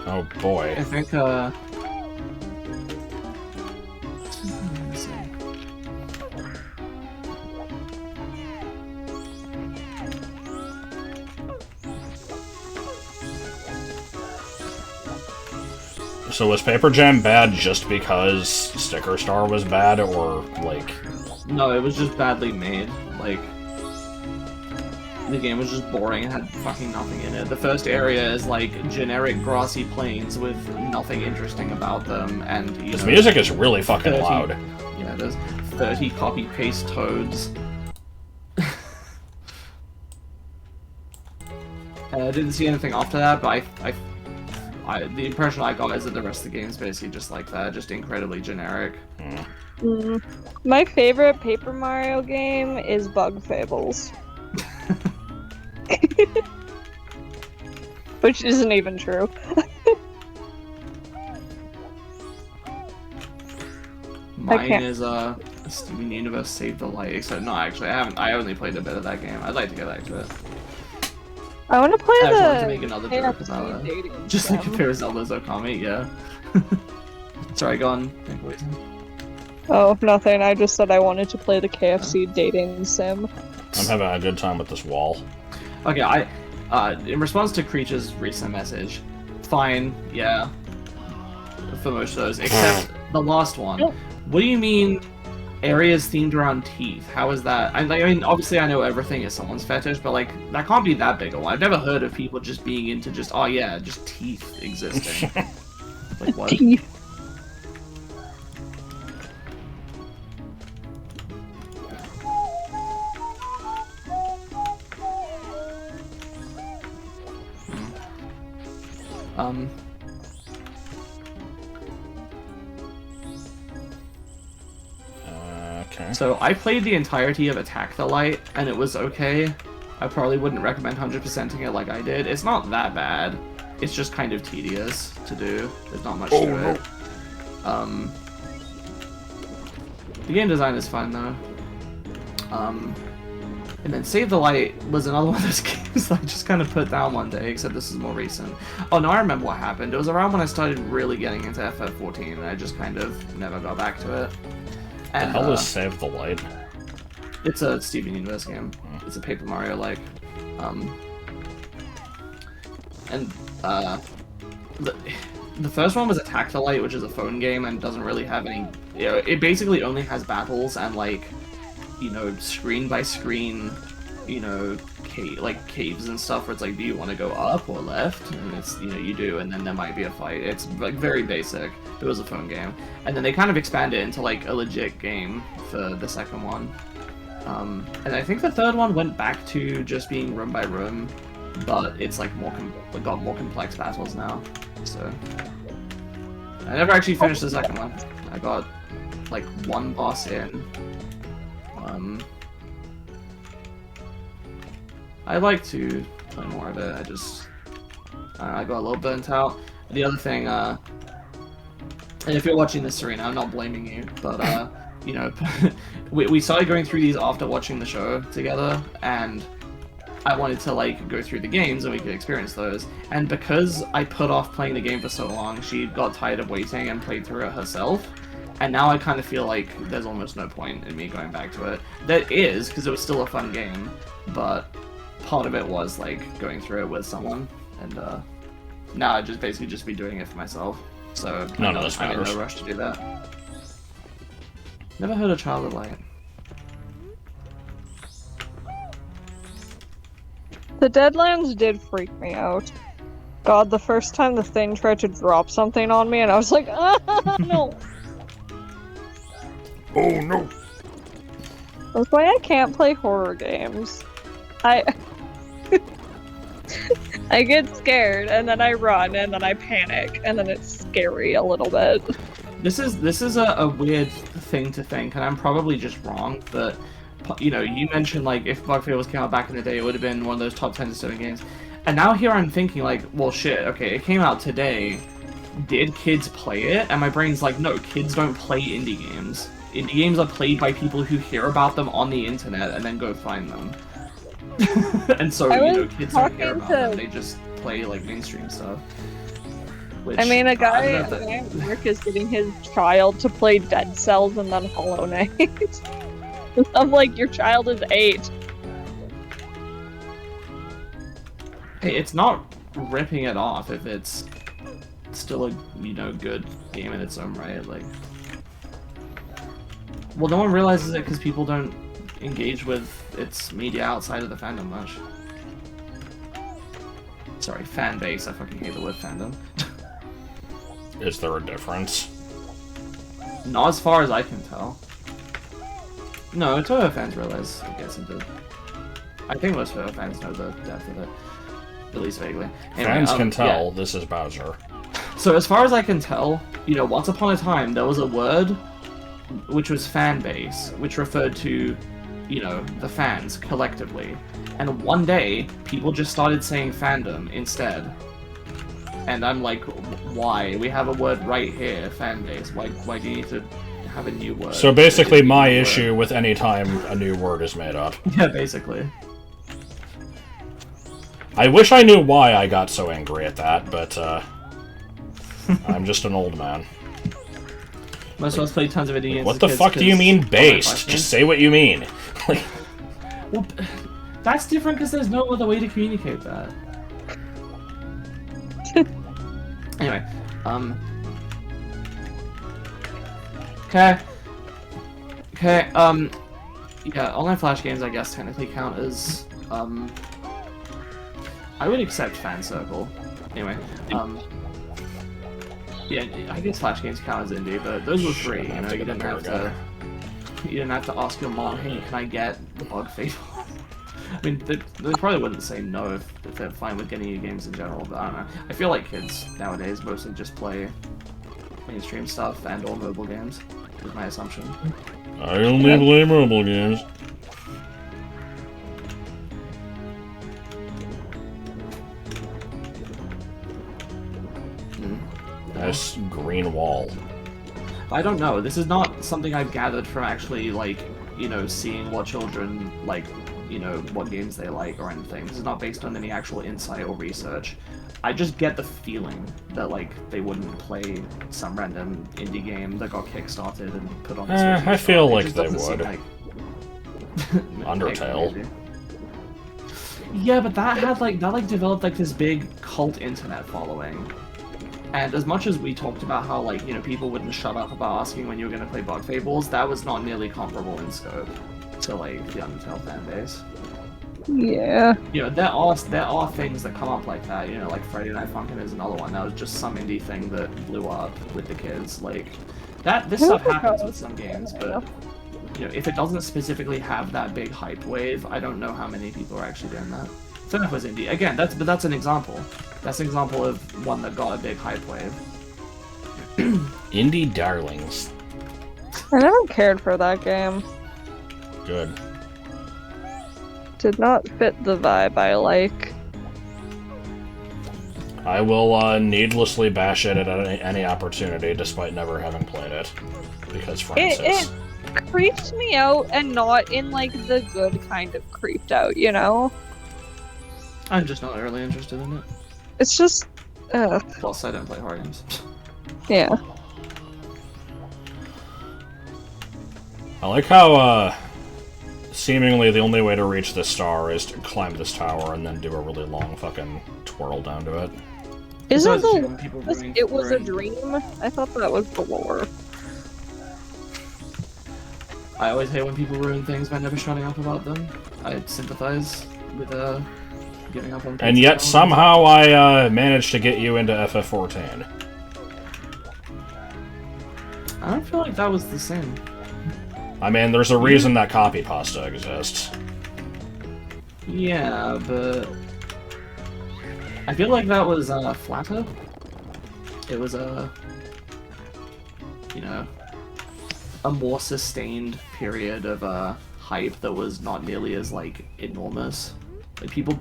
Oh boy. I think So was Paper Jam bad just because Sticker Star was bad, or like? no, it was just badly made. Like, the game was just boring and had fucking nothing in it. The first area is like generic grassy plains with nothing interesting about them, and This music is really fucking 30 loud. Yeah, there's 30 copy-paste toads. I didn't see anything after that, but the impression I got is that the rest of the game is basically just like that, just incredibly generic. My favorite Paper Mario game is Bug Fables. Which isn't even true. Mine is Steven Universe Save the Light, except no, actually I haven't. I only played a bit of that game. I'd like to get back to it. I want to play I just wanted the to make another joke about it. dating Just sim. like if it was Zelda's Okami, yeah. Sorry, go on. Oh, nothing. I just said I wanted to play the KFC dating sim. I'm having a good time with this wall. Okay, in response to Creature's recent message, fine, yeah, for most of those, except the last one. What do you mean areas themed around teeth? How is that? I mean, obviously I know everything is someone's fetish, but like, that can't be that big a one. I've never heard of people just being into just, oh yeah, just teeth existing. Like, what? Teeth. Okay. So I played the entirety of Attack the Light, and it was okay. I probably wouldn't recommend 100%ing it like I did. It's not that bad. It's just kind of tedious to do. There's not much to it. The game design is fine though. And then Save the Light was another one of those games that I just kind of put down one day, except this is more recent. Oh no, I remember what happened. It was around when I started really getting into FF14, and I just kind of never got back to it. And, The hell is Save the Light? It's a Steven Universe game. It's a Paper Mario like. The first one was Attack the Light, which is a phone game and doesn't really have any. It basically only has battles and like, screen by screen, caves and stuff where it's like, do you want to go up or left? And it's you do, and then there might be a fight. It's like very basic. It was a phone game, and then they kind of expanded it into like a legit game for the second one. And I think the third one went back to just being room by room, but it's like got more complex battles now. So I never actually finished the second one. I got like one boss in. I'd like to play more of it. I got a little burnt out. The other thing, and if you're watching this, Serena, I'm not blaming you, but we started going through these after watching the show together, and I wanted to like go through the games and we could experience those. And because I put off playing the game for so long, she got tired of waiting and played through it herself. And now I kind of feel like there's almost no point in me going back to it. There is, because it was still a fun game, but part of it was like going through it with someone, and now I'd just basically just be doing it for myself. So None of this I'm in matters. no rush to do that. Never heard of Child of Light. The Deadlands did freak me out. God, the first time the thing tried to drop something on me, and I was like, ah, no. Oh no! That's why I can't play horror games. I I get scared, and then I run, and then I panic, and then it's scary a little bit. This is a weird thing to think, and I'm probably just wrong, but, you know, you mentioned, like, if Bug Fables came out back in the day, it would have been one of those top 10 disturbing games. And now here I'm thinking, like, well, shit, okay, it came out today. Did kids play it? And my brain's like, no, kids don't play indie games. Indie games are played by people who hear about them on the internet and then go find them. And so, you know, kids don't care about them, they just play, like, mainstream stuff. Which, I mean, a guy at work is getting his child to play Dead Cells and then Hollow Knight. I'm like, your child is 8. Hey, it's not ripping it off if it's still a, you know, good game in its own right, like... Well, no one realizes it because people don't engage with its media outside of the fandom much. Sorry, fan base, I fucking hate the word fandom. Is there a difference? Not as far as I can tell. No, Toho fans realize it gets into... I think most Toho fans know the depth of it. At least vaguely. Anyway, Fans can tell, yeah. This is Bowser. So as far as I can tell, you know, once upon a time, there was a word which was fan base, which referred to, you know, the fans collectively. And one day, people just started saying fandom instead. And I'm like, why? We have a word right here, fan base. Why do you need to have a new word? So basically my issue with any time a new word is made up. Yeah, basically. I wish I knew why I got so angry at that, but, I'm just an old man. Most of us played tons of indie games. What the fuck do you mean based? Just say what you mean. Well, that's different because there's no other way to communicate that. Anyway, Okay, yeah, online Flash games I guess technically count as, I would accept Fan Circle. Anyway, yeah, I guess Flash games count as indie, but those were free, you know, you didn't have to ask your mom, hey, can I get the Bug Fable? I mean, they probably wouldn't say no if they're fine with getting you games in general, but I don't know. I feel like kids nowadays mostly just play mainstream stuff and or mobile games, is my assumption. I only play mobile games. Nice green wall. I don't know. This is not something I've gathered from actually, like, you know, seeing what children like, you know, what games they like or anything. This is not based on any actual insight or research. I just get the feeling that, like, they wouldn't play some random indie game that got kickstarted and put on the Switch. I feel like they would. Like... Undertale. Yeah, but that had, like, developed, like, this big cult internet following. And as much as we talked about how, like, you know, people wouldn't shut up about asking when you were going to play Bug Fables, that was not nearly comparable in scope to, like, the Undertale fanbase. Yeah. You know, there are things that come up like that, you know, like Friday Night Funkin' is another one. That was just some indie thing that blew up with the kids. Like, this stuff happens with some games, but, you know, if it doesn't specifically have that big hype wave, I don't know how many people are actually doing that. Fungus was indie. Again, that's an example. That's an example of one that got a big hype wave. Indie darlings. I never cared for that game. Good. Did not fit the vibe I like. I will needlessly bash it at any opportunity, despite never having played it. Because Francis. It creeps me out, and not in, like, the good kind of creeped out, you know? I'm just not really interested in it. It's just... Plus, I don't play horror games. Yeah. I like how, seemingly the only way to reach this star is to climb this tower and then do a really long fucking twirl down to it. Isn't it was a dream? I thought that was the lore. I always hate when people ruin things by never shutting up about them. I sympathize with, giving up on... And yet somehow I, managed to get you into FF14. I don't feel like that was the same. I mean, there's a reason that copy pasta exists. Yeah, but I feel like that was flatter. It was you know, a more sustained period of hype that was not nearly as like enormous. Like people,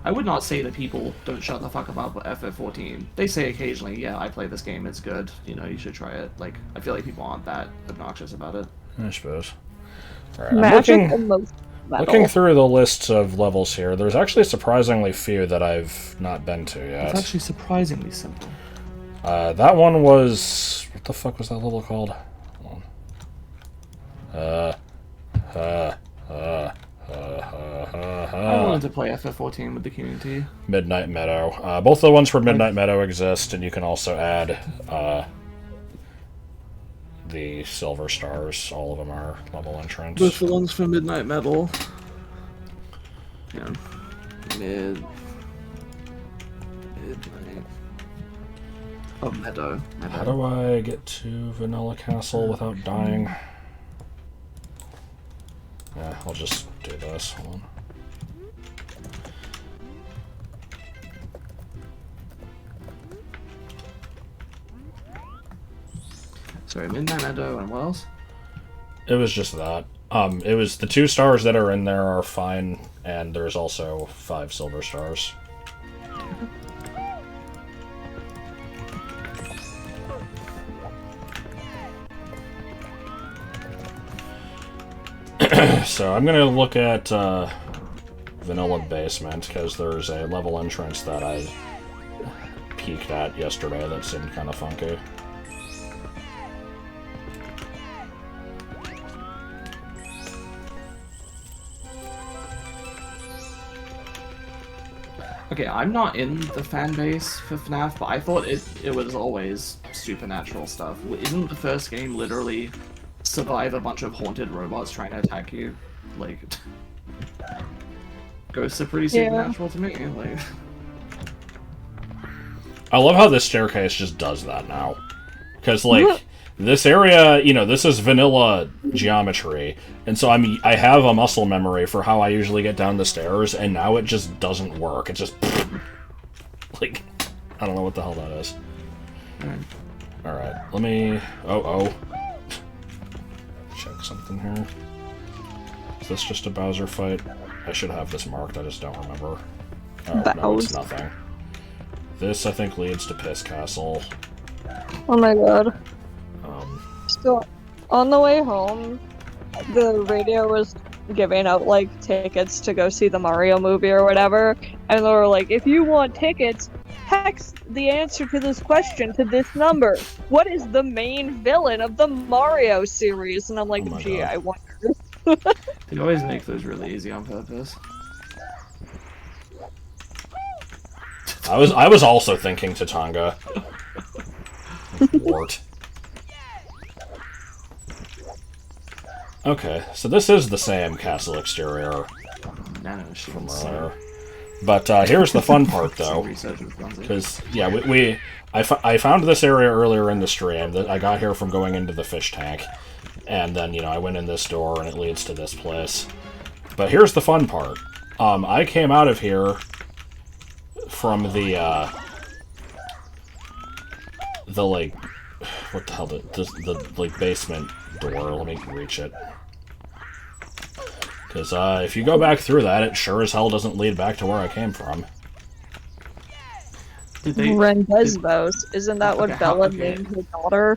I would not say that people don't shut the fuck up about FF14. They say occasionally, yeah, I play this game, it's good, you know, you should try it. Like, I feel like people aren't that obnoxious about it. I suppose. Alright, Magic I'm and metal. looking through the lists of levels here. There's actually surprisingly few that I've not been to yet. It's actually surprisingly simple. That one was... What the fuck was that level called? Hold on. I wanted to play FF14 with the community. Midnight Meadow. Both the ones for Midnight Meadow exist, and you can also add the silver stars. All of them are level entrants. Both the ones for Midnight Metal. Yeah. Midnight. Oh, Meadow. How do I get to Vanilla Castle without dying? Yeah, I'll just do this. Hold on. Sorry, Midnight Meadow and what else? It was just that. It was the 2 stars that are in there are fine, and there's also 5 silver stars. So I'm gonna look at Vanilla Basement, because there's a level entrance that I peeked at yesterday that seemed kind of funky. Okay, I'm not in the fan base for FNAF, but I thought it was always supernatural stuff. Isn't the first game literally survive a bunch of haunted robots trying to attack you? Like, ghosts are pretty supernatural to me. Like, I love how this staircase just does that now. Because, like, this area, you know, this is vanilla geometry, and so I have a muscle memory for how I usually get down the stairs, and now it just doesn't work. It just, like, I don't know what the hell that is. Alright, let me, check something here. Is this just a Bowser fight? I should have this marked, I just don't remember. Oh, no, it's nothing. This, I think, leads to Piss Castle. Oh my god. So, on the way home, the radio was giving out, like, tickets to go see the Mario movie or whatever, and they were like, if you want tickets, text the answer to this question to this number. What is the main villain of the Mario series? And I'm like, gee, God. I wonder. They always make those really easy on purpose. I was also thinking Tatanga. Wart. Okay, so this is the same castle exterior from earlier. But here's the fun part, though. Because, yeah, I found this area earlier in the stream. I got here from going into the fish tank. And then, you know, I went in this door, and it leads to this place. But here's the fun part. I came out of here from the like, what the hell, the like, basement door. Let me reach it. Because, if you go back through that, it sure as hell doesn't lead back to where I came from. Rendezvous. Isn't that what Bella named her daughter?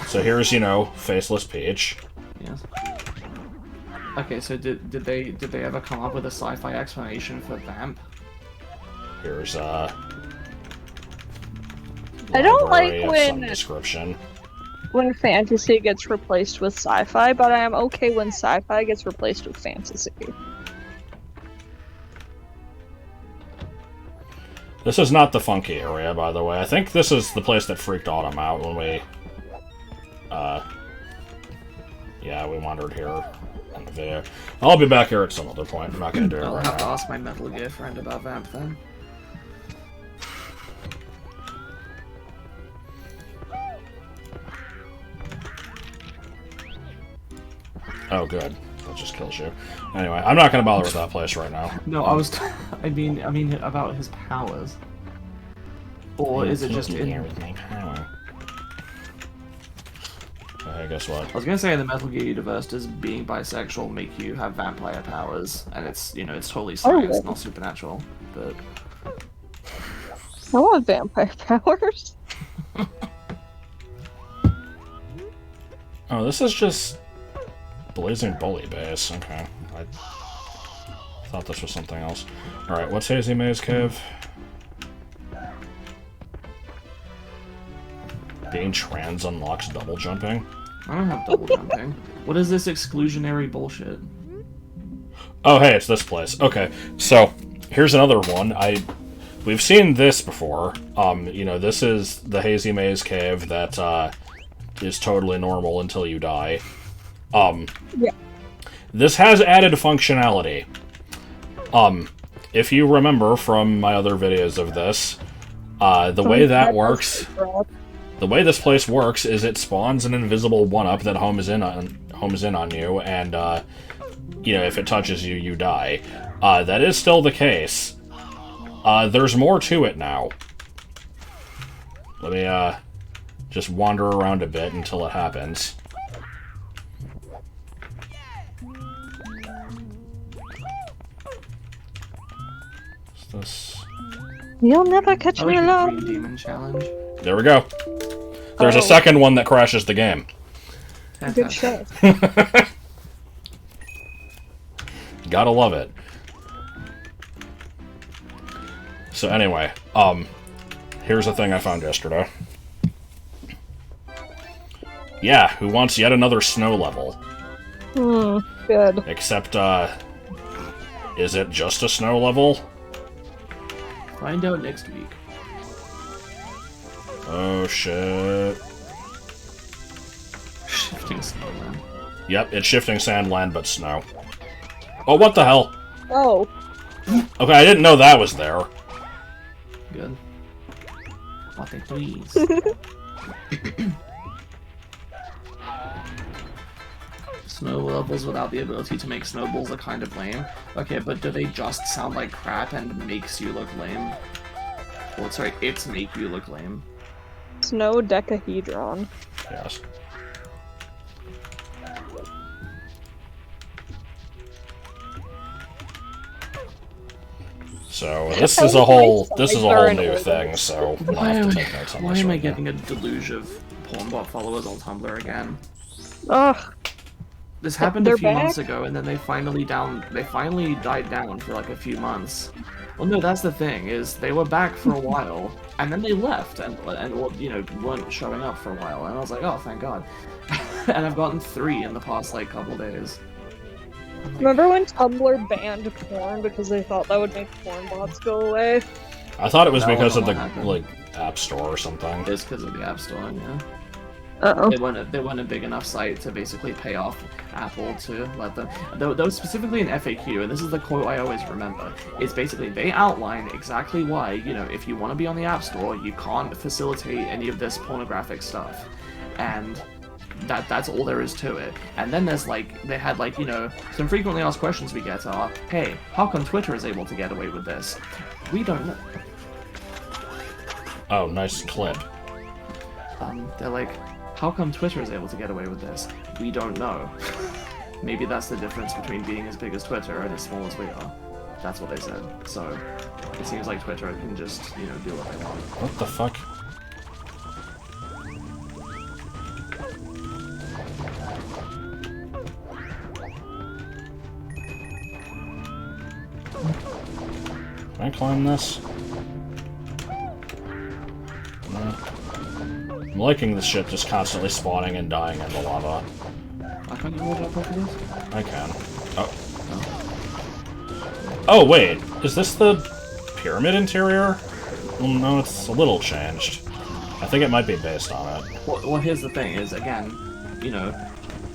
So here's, you know, Faceless Peach. Yes. Okay, so did they ever come up with a sci-fi explanation for Vamp? Here's, I don't like when description. When fantasy gets replaced with sci-fi, but I am okay when sci-fi gets replaced with fantasy. This is not the funky area, by the way. I think this is the place that freaked Autumn out when we, yeah, we wandered here in the video. I'll be back here at some other point. I'm not going to do it right now. I'll have to ask my Metal Gear friend about Vamp then. Oh, good. That just kills you. Anyway, I'm not gonna bother with that place right now. No, I mean about his powers. Or is it just in... with my power? Okay, guess what? I was gonna say in the Metal Gear universe, does being bisexual make you have vampire powers? And it's, you know, it's totally science, not supernatural. But... I want vampire powers. Oh, this is just Blazing Bully base. Okay. I thought this was something else. Alright, what's Hazy Maze Cave? Being trans unlocks double jumping? I don't have double jumping. What is this exclusionary bullshit? Oh, hey, it's this place. Okay, so here's another one. We've seen this before. You know, this is the Hazy Maze Cave that is totally normal until you die. Yeah. This has added functionality. If you remember from my other videos of this, the way that works, the way this place works is it spawns an invisible one-up that homes in on you, and you know, if it touches you, you die. That is still the case. There's more to it now. Let me just wander around a bit until it happens. What's this? You'll never catch me I like the alone. Green Demon challenge. There we go. There's a second one that crashes the game. Good shit. Gotta love it. So anyway, here's the thing I found yesterday. Yeah, who wants yet another snow level? Good. Except, is it just a snow level? Find out next week. Oh shit. Shifting snowland. Yep, it's shifting sandland, but snow. Oh, what the hell? Oh. Okay, I didn't know that was there. Good. What they please. Snow levels without the ability to make snowballs are kind of lame. Okay, but do they just sound like crap and makes you look lame? Well, sorry, it's make you look lame. Snow decahedron. Yes. So this is a whole new thing. So we'll have to take notes on Why this am I one. getting a deluge of pornbot followers on Tumblr again? Ugh. This happened They're a few back? months ago, and then they finally died down for like a few months. Well, no, that's the thing, is they were back for a while, and then they left, and well, you know, weren't showing up for a while, and I was like, oh, thank God. And I've gotten 3 in the past, like, couple days. Remember when Tumblr banned porn because they thought that would make porn bots go away? I thought it was That because of the wasn't what App Store or something. It's because of the App Store, yeah. Uh-oh. They weren't a big enough site to basically pay off Apple to let them. Though was specifically an FAQ, and this is the quote I always remember. It's basically they outline exactly why, you know, if you want to be on the App Store, you can't facilitate any of this pornographic stuff, and that's all there is to it. And then there's like they had like, you know, some frequently asked questions we get are, hey, how come Twitter is able to get away with this? We don't know. Oh, nice clip. They're like, how come Twitter is able to get away with this? We don't know. Maybe that's the difference between being as big as Twitter and as small as we are. That's what they said. So, it seems like Twitter can just, you know, do what they want. What the fuck? Can I climb this? No. I'm liking this shit just constantly spawning and dying in the lava. Why can't you hold up over this? I can. Oh. Oh, wait. Is this the pyramid interior? Well, no, it's a little changed. I think it might be based on it. Well, here's the thing, is, again, you know,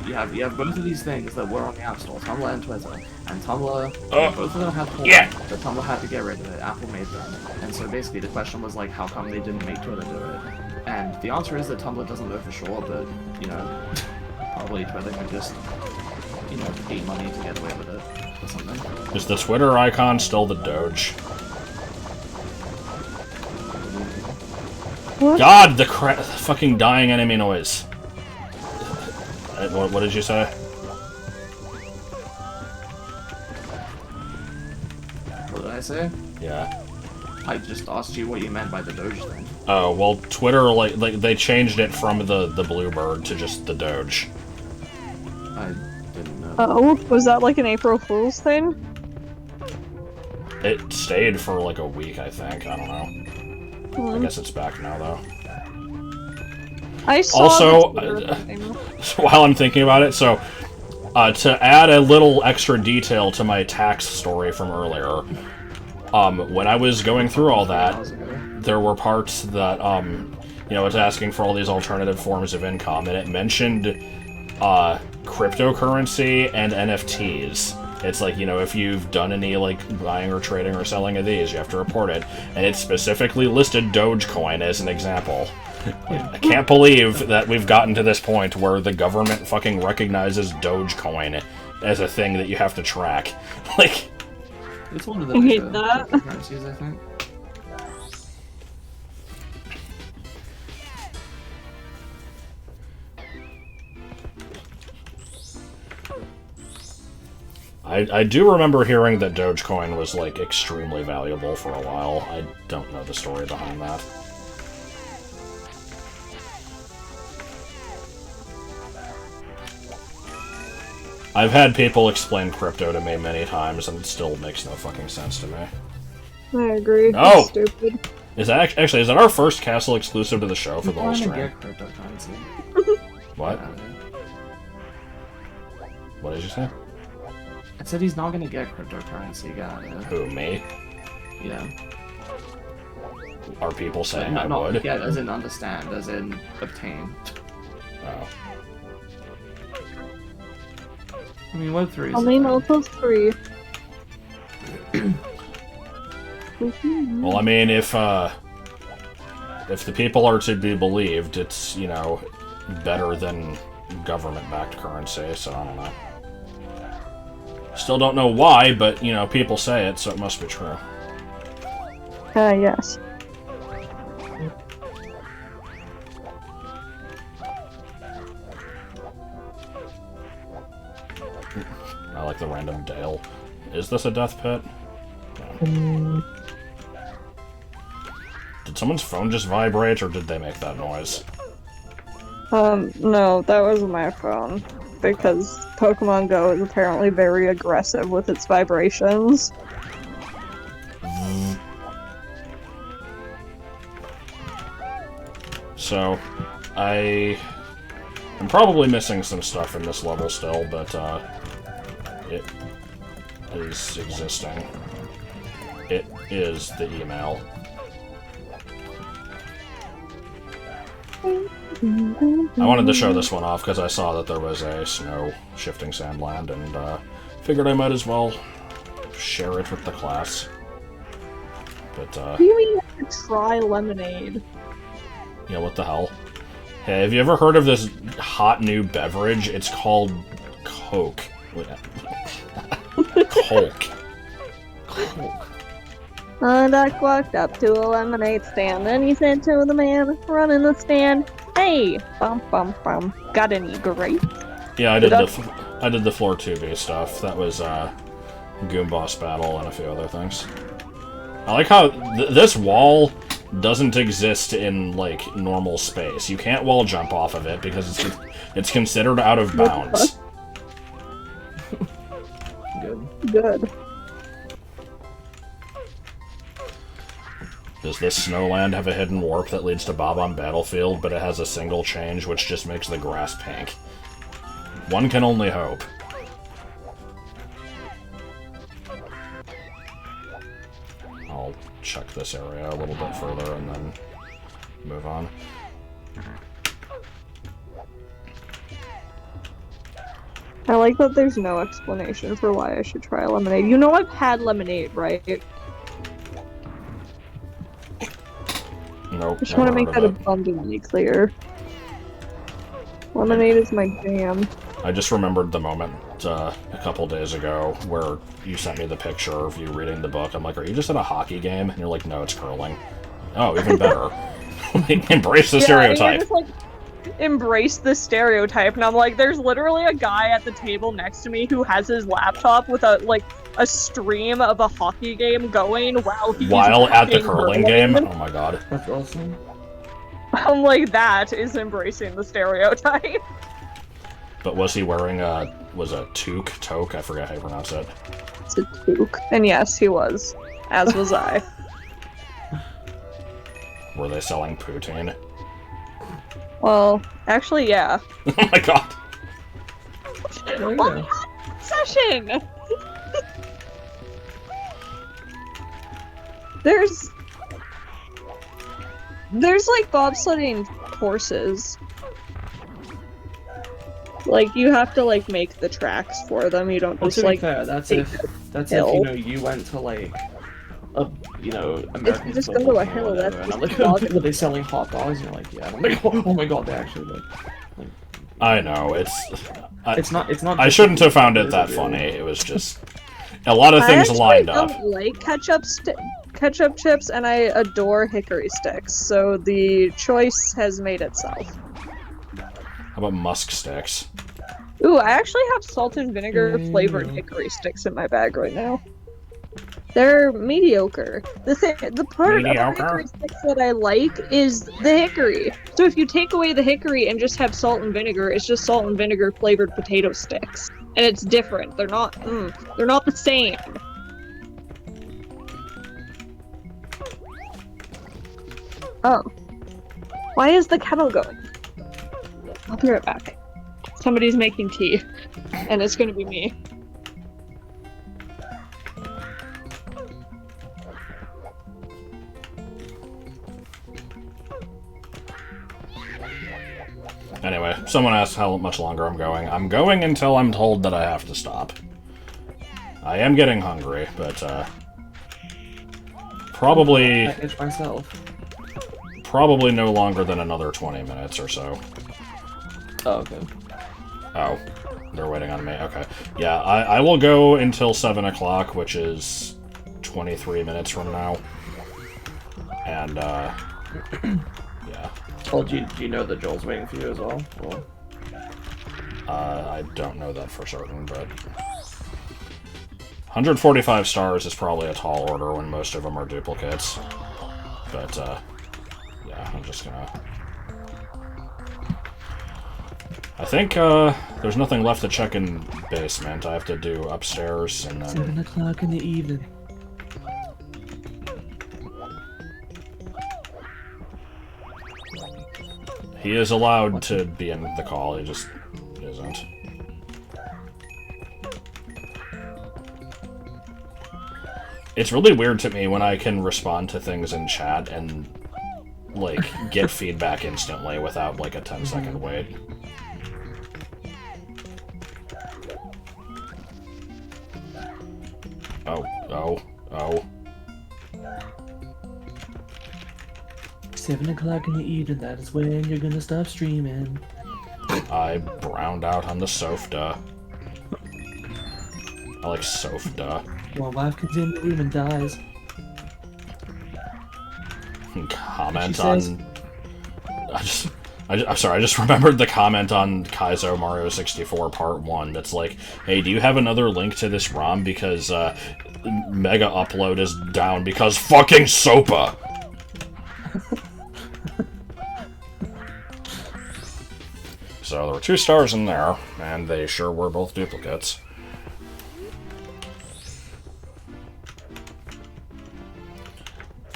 you have both of these things that were on the App Store, Tumblr and Twitter, and Tumblr, both of them had porn, but Tumblr had to get rid of it, Apple made them, and so basically the question was like, how come they didn't make Twitter do it? And the answer is that Tumblr doesn't know for sure, but, you know, probably Twitter can just you know, pay money to get away with it or something. Is the Twitter icon still the Doge? What? God, the fucking dying enemy noise. What did you say? What did I say? Yeah. I just asked you what you meant by the Doge thing. Oh, well, Twitter, like they changed it from the Bluebird to just the Doge. I didn't know. Oh, was that like an April Fool's thing? It stayed for like a week, I think. I don't know. I guess it's back now, though. I saw Also, the Twitter thing. while I'm thinking about it, so to add a little extra detail to my tax story from earlier, when I was going through all that, there were parts that you know, it's asking for all these alternative forms of income, and it mentioned cryptocurrency and NFTs. It's like, you know, if you've done any, like, buying or trading or selling of these, you have to report it. And it specifically listed Dogecoin as an example. I can't believe that we've gotten to this point where the government fucking recognizes Dogecoin as a thing that you have to track. Like... It's one of the I hate bigger that. currencies, I think. I do remember hearing that Dogecoin was, like, extremely valuable for a while. I don't know the story behind that. I've had people explain crypto to me many times, and it still makes no fucking sense to me. I agree. No! That's stupid. Is that actually, is that our first castle exclusive to the show for the whole Trying to stream? get cryptocurrency. What? I don't know. What did you say? I said he's not gonna get cryptocurrency, got it. Who, me? Yeah. Are people saying Not, I not would? get, as in understand, as in obtain. Oh. I mean, Web3 is... Only multiples 3. Well, I mean, if the people are to be believed, it's, you know, better than government-backed currency, so I don't know. Still don't know why, but, you know, people say it, so it must be true. Yes. I like the random Dale. Is this a death pit? No. Did someone's phone just vibrate, or did they make that noise? No, that was my phone. Because Pokemon Go is apparently very aggressive with its vibrations. So, I'm probably missing some stuff in this level still, but, it is existing. It is the email. I wanted to show this one off because I saw that there was a snow shifting sandland, and figured I might as well share it with the class. But You even have to try lemonade. yeah, what the hell? Hey, have you ever heard of this hot new beverage? It's called Coke. Coke. Coke. Duck walked up to a lemonade stand, and he said to the man running the stand, "Hey, bum bum bum, got any grapes?" Yeah, I did the floor 2B stuff. That was Goomboss battle and a few other things. I like how this wall doesn't exist in like normal space. You can't wall jump off of it because it's considered out of bounds. Good. Good. Does this snowland have a hidden warp that leads to Bob-omb Battlefield, but it has a single change which just makes the grass pink? One can only hope. I'll check this area a little bit further and then move on. I like that there's no explanation for why I should try lemonade. You know I've had lemonade, right? Nope. I just want to never make heard that of it. abundantly clear. Lemonade is my jam. I just remembered the moment out a couple days ago where you sent me the picture of you reading the book. I'm like, are you just at a hockey game? And you're like, no, it's curling. Oh, even better. Embrace the stereotype. Just, like, embrace the stereotype, and I'm like, there's literally a guy at the table next to me who has his laptop with a stream of a hockey game going while at the curling game? Oh my god. That's awesome. I'm like, that is embracing the stereotype. But was he wearing a toque? I forget how you pronounce it. It's a toque. And yes, he was. As was I. Were they selling poutine? Well, actually, yeah. Oh my god. Oh, Oh my yeah. god, session! There's like bobsledding courses. Like, you have to like make the tracks for them. You don't Well, just to be like fair, that's take if hill. you went to like a American If you just go football to a team or hill, whatever, that's and I'm just like, logging. were they selling hot dogs? And you're like, yeah. And I'm like, oh my god, they actually like. I know, it's It's not. I shouldn't have found it that funny. It was just a lot of things lined up. I don't like ketchup chips, and I adore hickory sticks. So the choice has made itself. How about musk sticks? Ooh, I actually have salt and vinegar flavored hickory sticks in my bag right now. They're mediocre. The part Mediocre? of hickory sticks that I like is the hickory. So if you take away the hickory and just have salt and vinegar, it's just salt and vinegar flavored potato sticks, and it's different. They're not the same. Oh, why is the kettle going? I'll be right back. Somebody's making tea, and it's gonna be me. Anyway, someone asked how much longer I'm going. I'm going until I'm told that I have to stop. I am getting hungry, but probably I itch myself. probably no longer than another 20 minutes or so. Oh, okay. Oh, they're waiting on me. Okay. Yeah, I will go until 7 o'clock, which is 23 minutes from now. And, yeah. Well, do you know that Joel's waiting for you as well? Or... I don't know that for certain, but... 145 stars is probably a tall order when most of them are duplicates. But, yeah, I'm just gonna... I think, there's nothing left to check in basement. I have to do upstairs, and then... 7 o'clock in the evening. He is allowed to be in the call, he just isn't. It's really weird to me when I can respond to things in chat and, like, get feedback instantly without, like, a 10-second wait. Oh. 7 o'clock in the evening, that is when you're gonna stop streaming. I browned out on the sofa. I like sofa. My wife comes in the room and dies. Comment She on... says- I'm sorry, I just remembered the comment on Kaizo Mario 64 Part 1 that's like, hey, do you have another link to this ROM because Mega Upload is down because fucking SOPA! So there were 2 stars in there, and they sure were both duplicates.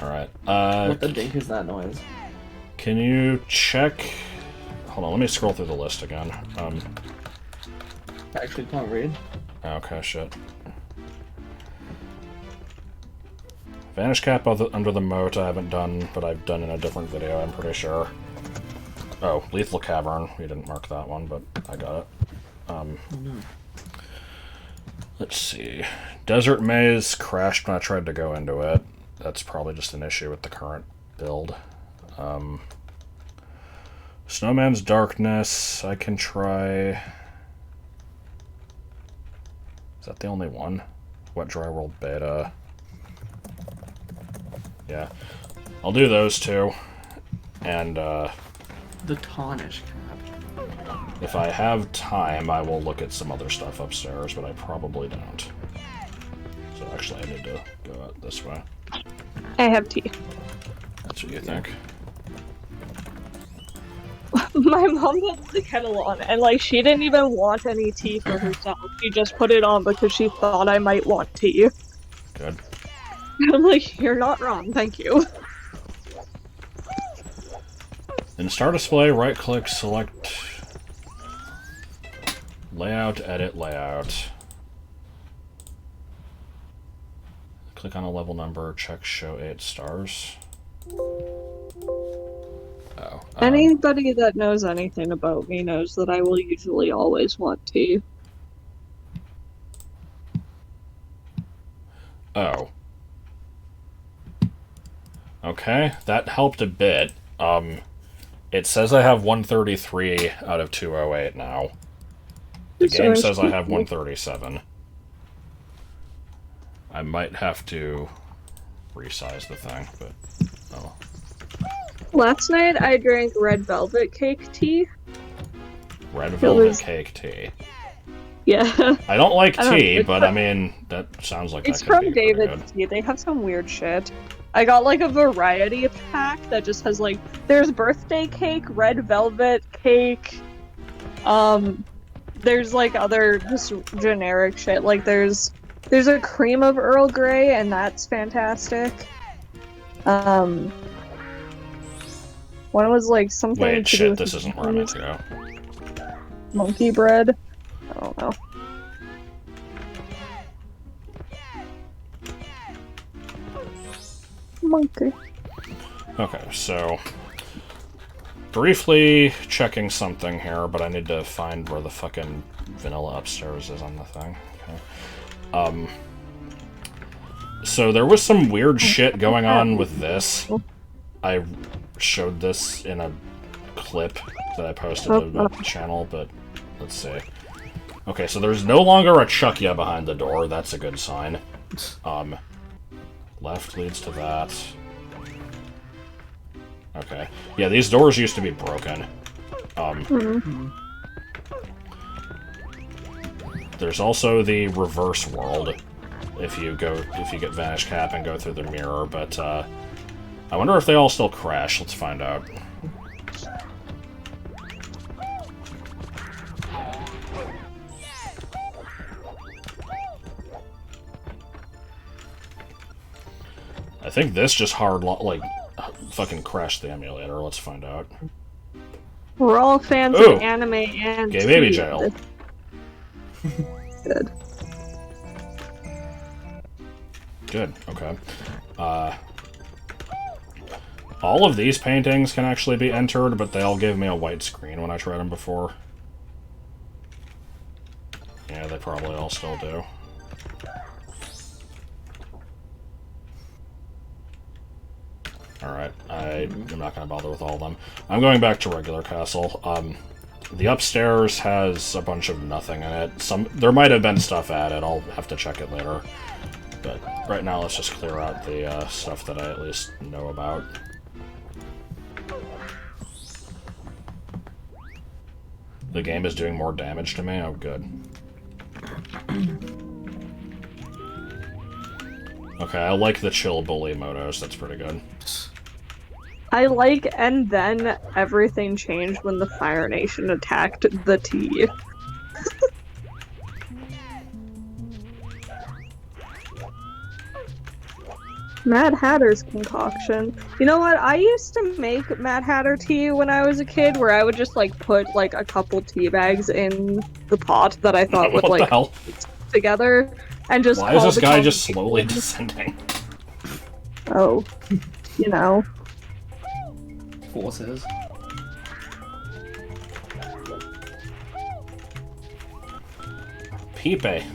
Alright, What the dink is that noise? can you check... Hold on, let me scroll through the list again. I actually can't read. Okay, shit. Vanish Cap under the moat I haven't done, but I've done in a different video, I'm pretty sure. Oh, Lethal Cavern. We didn't mark that one, but I got it. Let's see. Desert Maze crashed when I tried to go into it. That's probably just an issue with the current build. Snowman's Darkness, I can try... Is that the only one? Wet Dry World Beta. Yeah. I'll do those two. And, The tarnish cap. if I have time, I will look at some other stuff upstairs, but I probably don't. So actually, I need to go out this way. I have tea. That's what you think. My mom put the kettle on, and like she didn't even want any tea for herself. She just put it on because she thought I might want tea. Good. I'm like, you're not wrong, thank you. In Start Display, right-click, select Layout, Edit Layout. Click on a level number, check Show 8 stars. Oh. Anybody that knows anything about me knows that I will usually always want tea. Oh. Okay, that helped a bit. It says I have 133 out of 208 now. The game says I have 137. I might have to resize the thing, but oh. Last night I drank red velvet cake tea. Red velvet cake tea. Yeah. I don't like tea, it's but I mean, that sounds like It's that could from be pretty David's good. Tea. They have some weird shit. I got like a variety pack that just has like, there's birthday cake, red velvet cake, there's like other just generic shit. Like there's a cream of Earl Grey, and that's fantastic. One was like something Wait, to do shit, with this isn't where I meant to go. monkey bread. I don't know. Monkey. Okay, so briefly checking something here, but I need to find where the fucking vanilla upstairs is on the thing. Okay. So there was some weird shit going on with this. I showed this in a clip that I posted about the channel, but let's see. Okay, so there's no longer a Chuckya behind the door. That's a good sign. Left leads to that. Okay. Yeah, these doors used to be broken. There's also the reverse world. If you get Vanish Cap and go through the mirror, but I wonder if they all still crash. Let's find out. I think this just fucking crashed the emulator. Let's find out. We're all fans Ooh. of anime and Gay baby tea. jail. Good. Good, okay. All of these paintings can actually be entered, but they all gave me a white screen when I tried them before. Yeah, they probably all still do. Alright, I'm not going to bother with all of them. I'm going back to regular castle. The upstairs has a bunch of nothing in it. There might have been stuff added, I'll have to check it later. But right now, let's just clear out the stuff that I at least know about. The game is doing more damage to me? Oh, good. Okay, I like the chill bully motos, that's pretty good. I like, and then everything changed when the Fire Nation attacked the tea. Mad Hatter's concoction. You know what? I used to make Mad Hatter tea when I was a kid, where I would just like put like a couple tea bags in the pot that I thought would What like the hell? together, and just. Why is call this the guy just combination. slowly descending? Oh, you know. Forces. Pepe.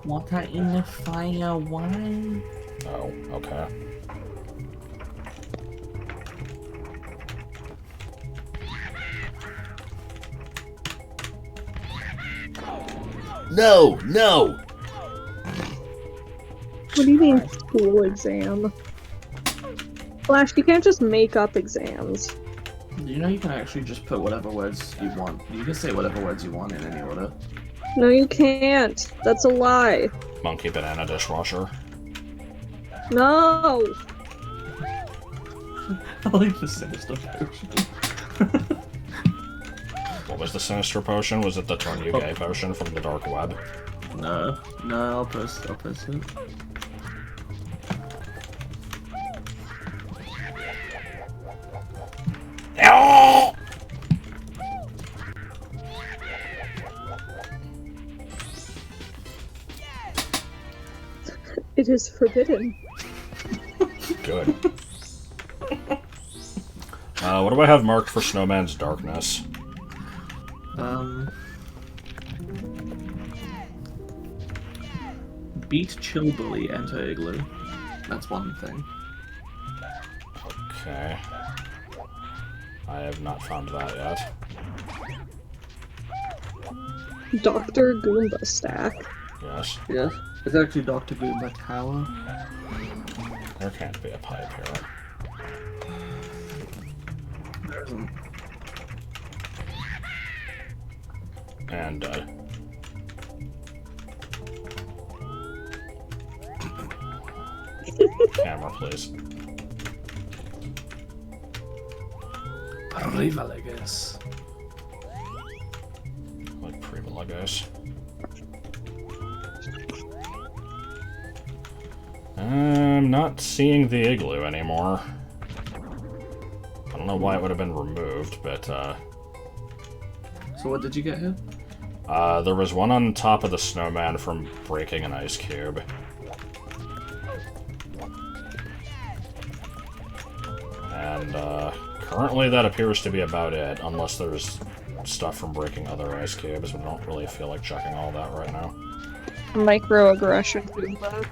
Water in the fire, wine. Oh, okay. No! No! What do you mean school exam? Flash, you can't just make up exams. You know you can actually just put whatever words you want. You can say whatever words you want in any order. No, you can't. That's a lie. Monkey banana dishwasher. No! I like the sinister potion. What was the sinister potion? Was it the turn you gay potion from the dark web? No, I'll post it. Ow! It is forbidden. Good. What do I have marked for Snowman's darkness? Beat chill bully, enter igloo. That's one thing. Okay. I have not found that yet. Dr. Goomba stack. Yes. Yes, it's actually Dr. Goomba Tower. There can't be a pipe here. There isn't. And, camera, please. Privileges. Like privileges. I'm not seeing the igloo anymore. I don't know why it would have been removed, but, So what did you get here? there was one on top of the snowman from breaking an ice cube. And, currently that appears to be about it, unless there's stuff from breaking other ice cubes, but I don't really feel like checking all that right now. Microaggression Goomba.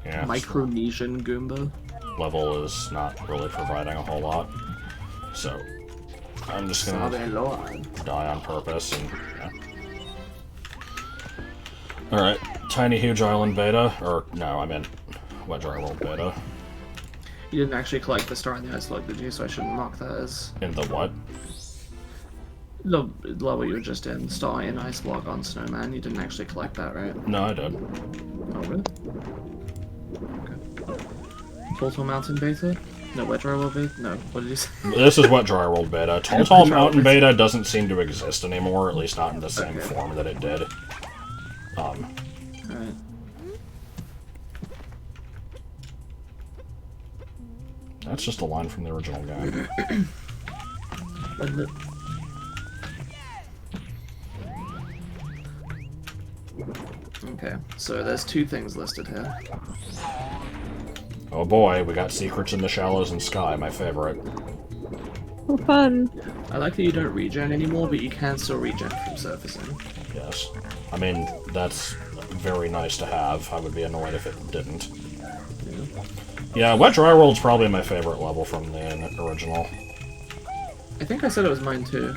Yeah, Micronesian Goomba. level is not really providing a whole lot, so I'm just gonna die on purpose and yeah. Alright, Tiny Huge Island beta, or no, I meant Wedge Eye World beta. You didn't actually collect the star in the ice log, did you? So I shouldn't mark that as In the what? the level you were just in. Star in ice log on Snowman. You didn't actually collect that, right? No, I did. Oh, really? Okay. Tall Mountain beta? No, Wedge Eye World beta? No, what did you say? This is what Dry World beta. Tall Mountain beta doesn't seem to exist anymore, at least not in the same Okay. form that it did. Alright. That's just a line from the original game. Wasn't it? Okay, so there's two things listed here. Oh boy, we got Secrets in the Shallows and Sky, my favorite. Oh, fun. I like that you don't regen anymore, but you can still regen from surfacing. Yes. I mean, that's very nice to have. I would be annoyed if it didn't. Yeah, Wet Dry World's probably my favorite level from the original. I think I said it was mine too.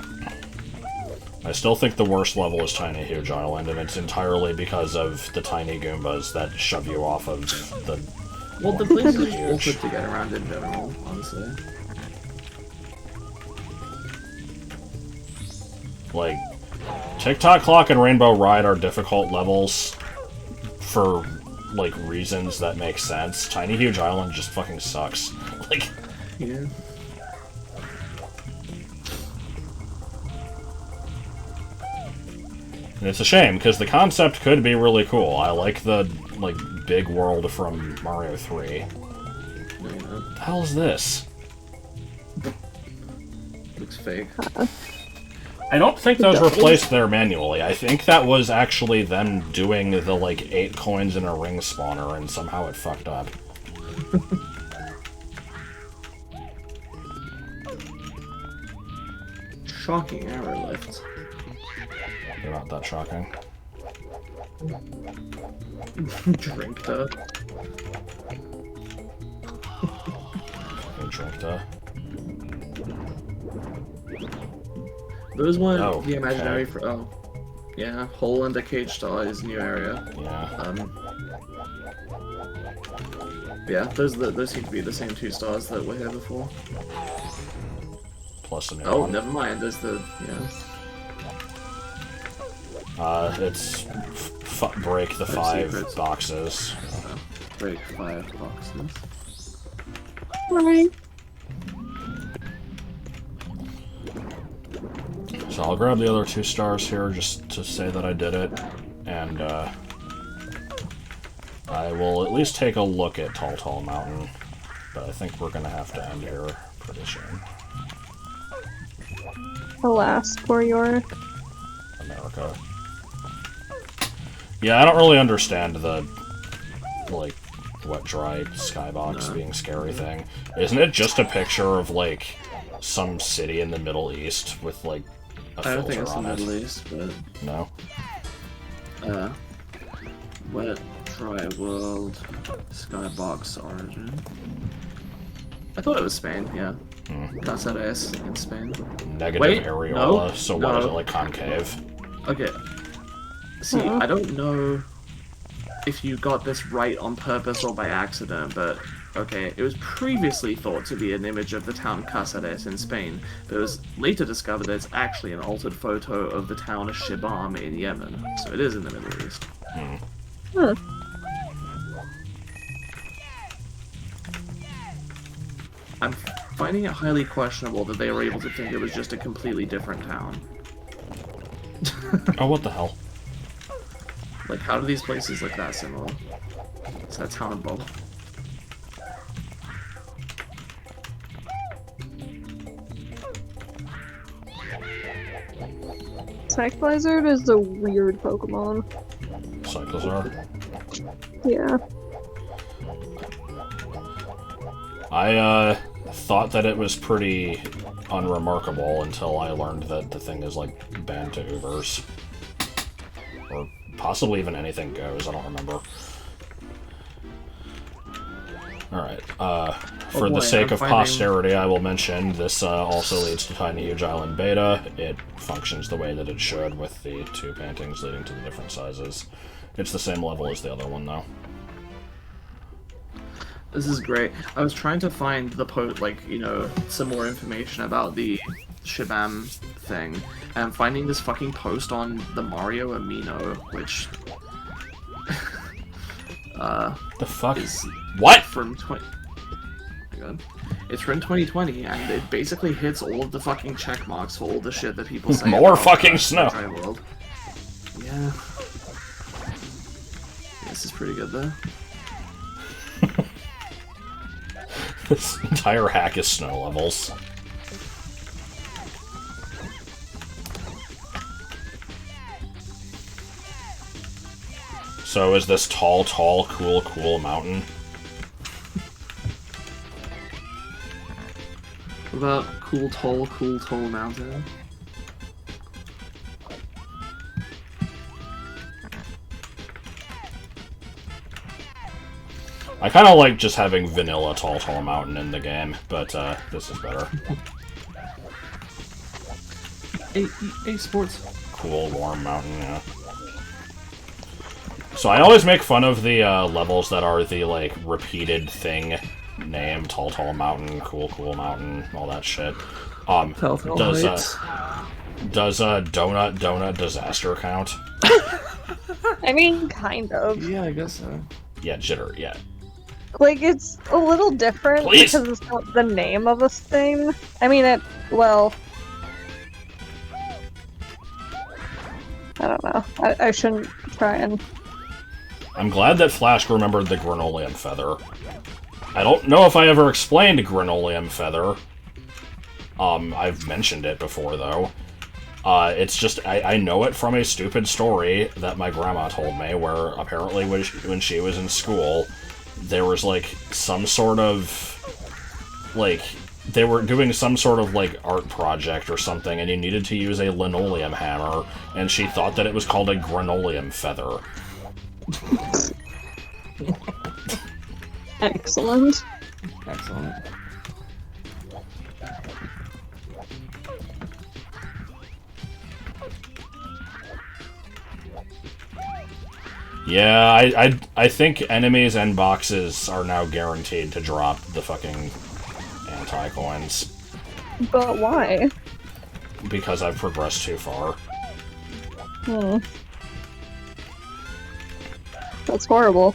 I still think the worst level is Tiny Huge Island, and it's entirely because of the tiny Goombas that shove you off of the... Well, the place is Huge. awkward to get around in general, honestly. Like, TikTok Clock and Rainbow Ride are difficult levels for, like, reasons that make sense. Tiny Huge Island just fucking sucks. Like... Yeah. And it's a shame, because the concept could be really cool. I like the, like, big world from Mario 3. Yeah. What the hell is this? Looks fake. I don't think those were placed there manually. I think that was actually them doing the, like, 8 coins in a ring spawner, and somehow it fucked up. Shocking arrow lift. They're not that shocking. Drink the. Fucking drink to. Those weren't Oh, the imaginary. okay. Oh, yeah. Hole under cage star is new area. Yeah. Yeah, those seem to be the same 2 stars that were here before. Plus a new Oh, one. never mind. There's the It's break the 5 secrets. boxes. Break 5 boxes. Right. So I'll grab the other 2 stars here just to say that I did it, and I will at least take a look at Tall Tall Mountain, but I think we're gonna have to end here pretty soon. Alas, poor York. America. Yeah, I don't really understand the, like, wet, dry skybox being scary thing. Isn't it just a picture of, like, some city in the Middle East with, like, a I don't think filter it's the on it? Middle East, but No? wet, dry world, skybox origin. I thought it was Spain. Yeah, that's that S in Spain. Negative Wait, areola, no, so what is no. it, like concave? Okay. See, I don't know if you got this right on purpose or by accident, but okay, it was previously thought to be an image of the town Cáceres in Spain, but it was later discovered that it's actually an altered photo of the town of Shibam in Yemen, so it is in the Middle East. I'm finding it highly questionable that they were able to think it was just a completely different town. Oh, what the hell? Like, how do these places look that similar? It's that town of Bob. Cyclizard is a weird Pokemon. Cyclizar? Yeah. I, thought that it was pretty unremarkable until I learned that the thing is, like, banned to Ubers. Or possibly even anything goes, I don't remember. Alright, for the boy, sake I'm of finding- posterity, I will mention this also leads to Tiny Huge Island Beta. It functions the way that it should with the 2 paintings leading to the different sizes. It's the same level as the other one, though. This is great. I was trying to find the some more information about the Shibam thing, and I'm finding this fucking post on the Mario Amino, which The fuck? is What? from 20. God. It's from 2020, and it basically hits all of the fucking check marks for all the shit that people say. More about, fucking the snow. Dry World. Yeah. This is pretty good though. This entire hack is snow levels. So is this tall, tall, cool, cool mountain? What about cool, tall mountain? I kind of like just having vanilla tall, tall mountain in the game, but this is better. A sports. Cool, warm mountain, yeah. So I always make fun of the levels that are the, like, repeated thing name, tall, tall mountain, cool, cool mountain, all that shit. Telltale Heights. Does Donut Donut Disaster count? I mean, kind of. Yeah, I guess so. Yeah, jitter, yeah. Like, it's a little different Please. because it's not the name of a thing. I mean, well... I don't know. I shouldn't try and... I'm glad that Flash remembered the Granoleum Feather. I don't know if I ever explained Granoleum Feather. I've mentioned it before, though. It's just, I know it from a stupid story that my grandma told me, where apparently when she was in school, there was, like, some sort of, like, they were doing some sort of, like, art project or something, and you needed to use a linoleum hammer, and she thought that it was called a Granoleum Feather. Excellent. Excellent. Yeah, I think enemies and boxes are now guaranteed to drop the fucking anti-coins. But why? Because I've progressed too far. That's horrible.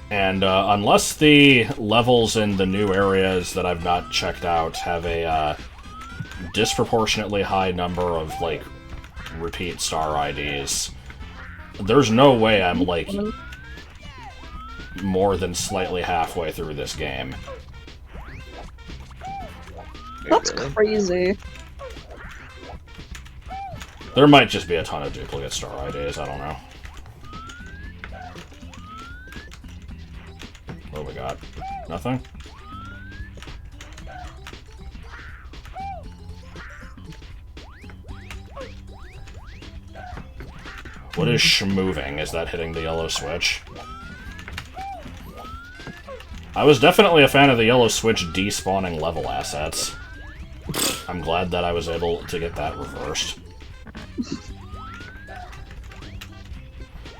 And unless the levels in the new areas that I've not checked out have a disproportionately high number of, like, repeat star IDs, there's no way I'm, like, more than slightly halfway through this game. That's crazy. There might just be a ton of duplicate star IDs, I don't know. What do we got? Nothing? What is schmoving? Is that hitting the yellow switch? I was definitely a fan of the yellow switch despawning level assets. I'm glad that I was able to get that reversed.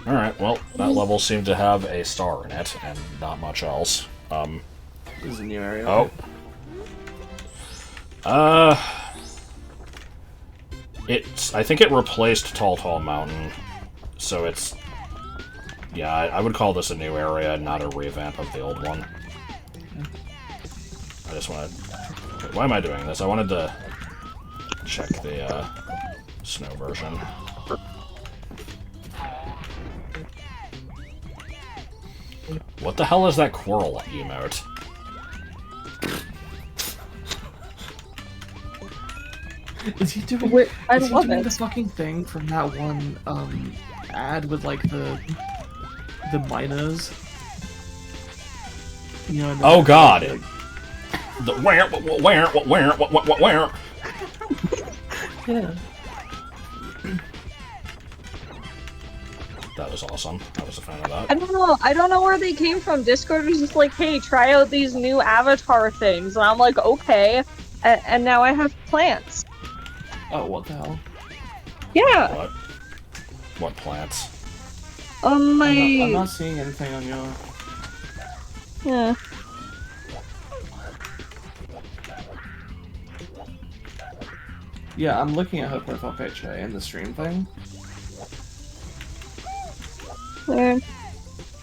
Alright, well, that level seemed to have a star in it, and not much else. This is a new area. Oh. I think it replaced Tall Tall Mountain, so it's... Yeah, I would call this a new area, not a revamp of the old one. I just wanted... Wait, why am I doing this? I wanted to check the, snow version. What the hell is that Quirrell emote? Is he doing? Wait, I is he love doing it. the fucking thing from that one ad with like the miners? You know, Oh god! like, The where? yeah. That was awesome. I was a fan of I that. don't know. I don't know where they came from. Discord was just like, "Hey, try out these new avatar things," and I'm like, "Okay." And now I have plants. Oh, what the hell? Yeah. What? What plants? My. I'm not seeing anything on your. Yeah. Yeah, I'm looking at her profile picture in the stream thing. Weird.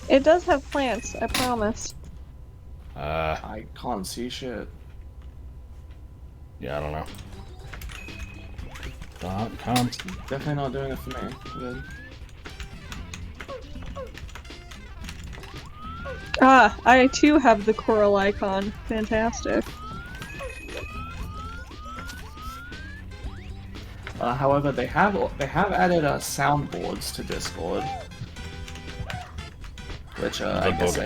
It does have plants. I promise. I can't see shit. Yeah, I don't know. .com. Definitely not doing it for me. Good. Ah, I too have the coral icon. Fantastic. However, they have added soundboards to Discord, which I guess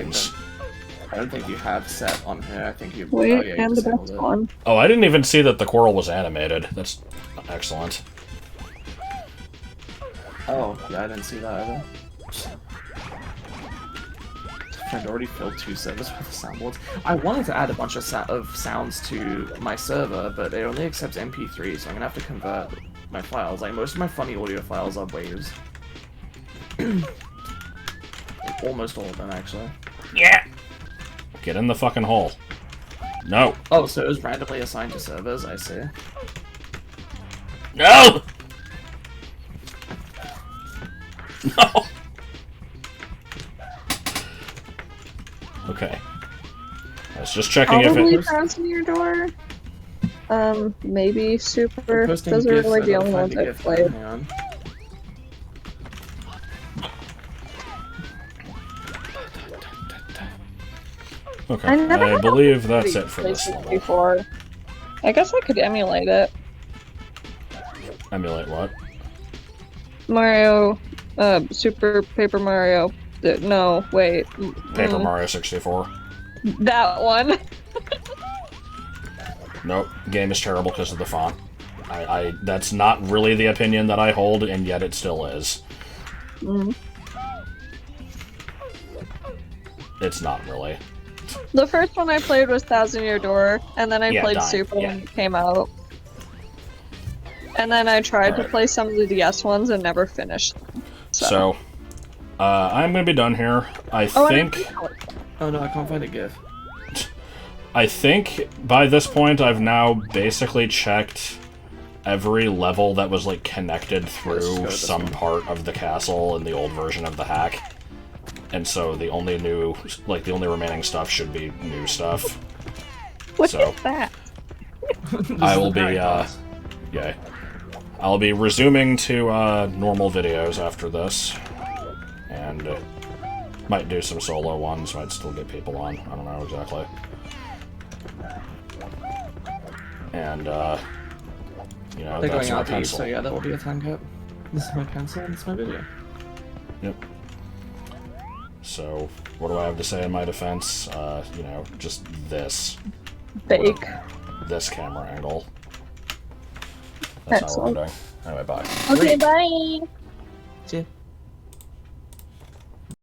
I don't think you have set on here. I think you. Wait, oh, yeah, you and the disabled best it. one. Oh, I didn't even see that the Quirrell was animated. That's excellent. Oh, yeah, I didn't see that either. Friend already filled 2 servers with soundboards. I wanted to add a bunch of sounds to my server, but it only accepts MP3, so I'm gonna have to convert my files. Like, most of my funny audio files are waves. Like, almost all of them, actually. Yeah! Get in the fucking hole. No! Oh, so it was randomly assigned to servers, I see. No! No! Okay. I was just checking if Probably it... Cross in your door. Maybe Super. Posting Those are GIFs, really I the gotta only find ones the I've GIF. played. Hang on. Okay, I never I had believe a that's it for this PlayStation level. before. I guess I could emulate it. Emulate what? Mario, Super Paper Mario. No, wait. Paper Mario 64. That one. Nope, game is terrible because of the font. That's not really the opinion that I hold, and yet it still is. Mm. It's not really. The first one I played was Thousand Year Door, and then I Yeah, played Dying, Super yeah. when it came out. And then I tried to Alright. play some of the DS ones and never finished them. So, I'm gonna be done here. I think Oh no, I can't find a GIF. by this point I've now basically checked every level that was like connected Let's just through go with this some one. part of the castle in the old version of the hack. And so the only remaining stuff should be new stuff. What So- is that? I will This is be, the Paradise. Yeah. I'll be resuming to normal videos after this. And might do some solo ones, might still get people on. I don't know exactly. And, you know, They're that's going my out to eat, pencil. so yeah, that will be a time cut. This is my pencil, and this is my video. Yep. So, what do I have to say in my defense? You know, just this. Fake. This camera angle. That's how we're Excellent. doing. Anyway, bye. Okay, bye. See ya.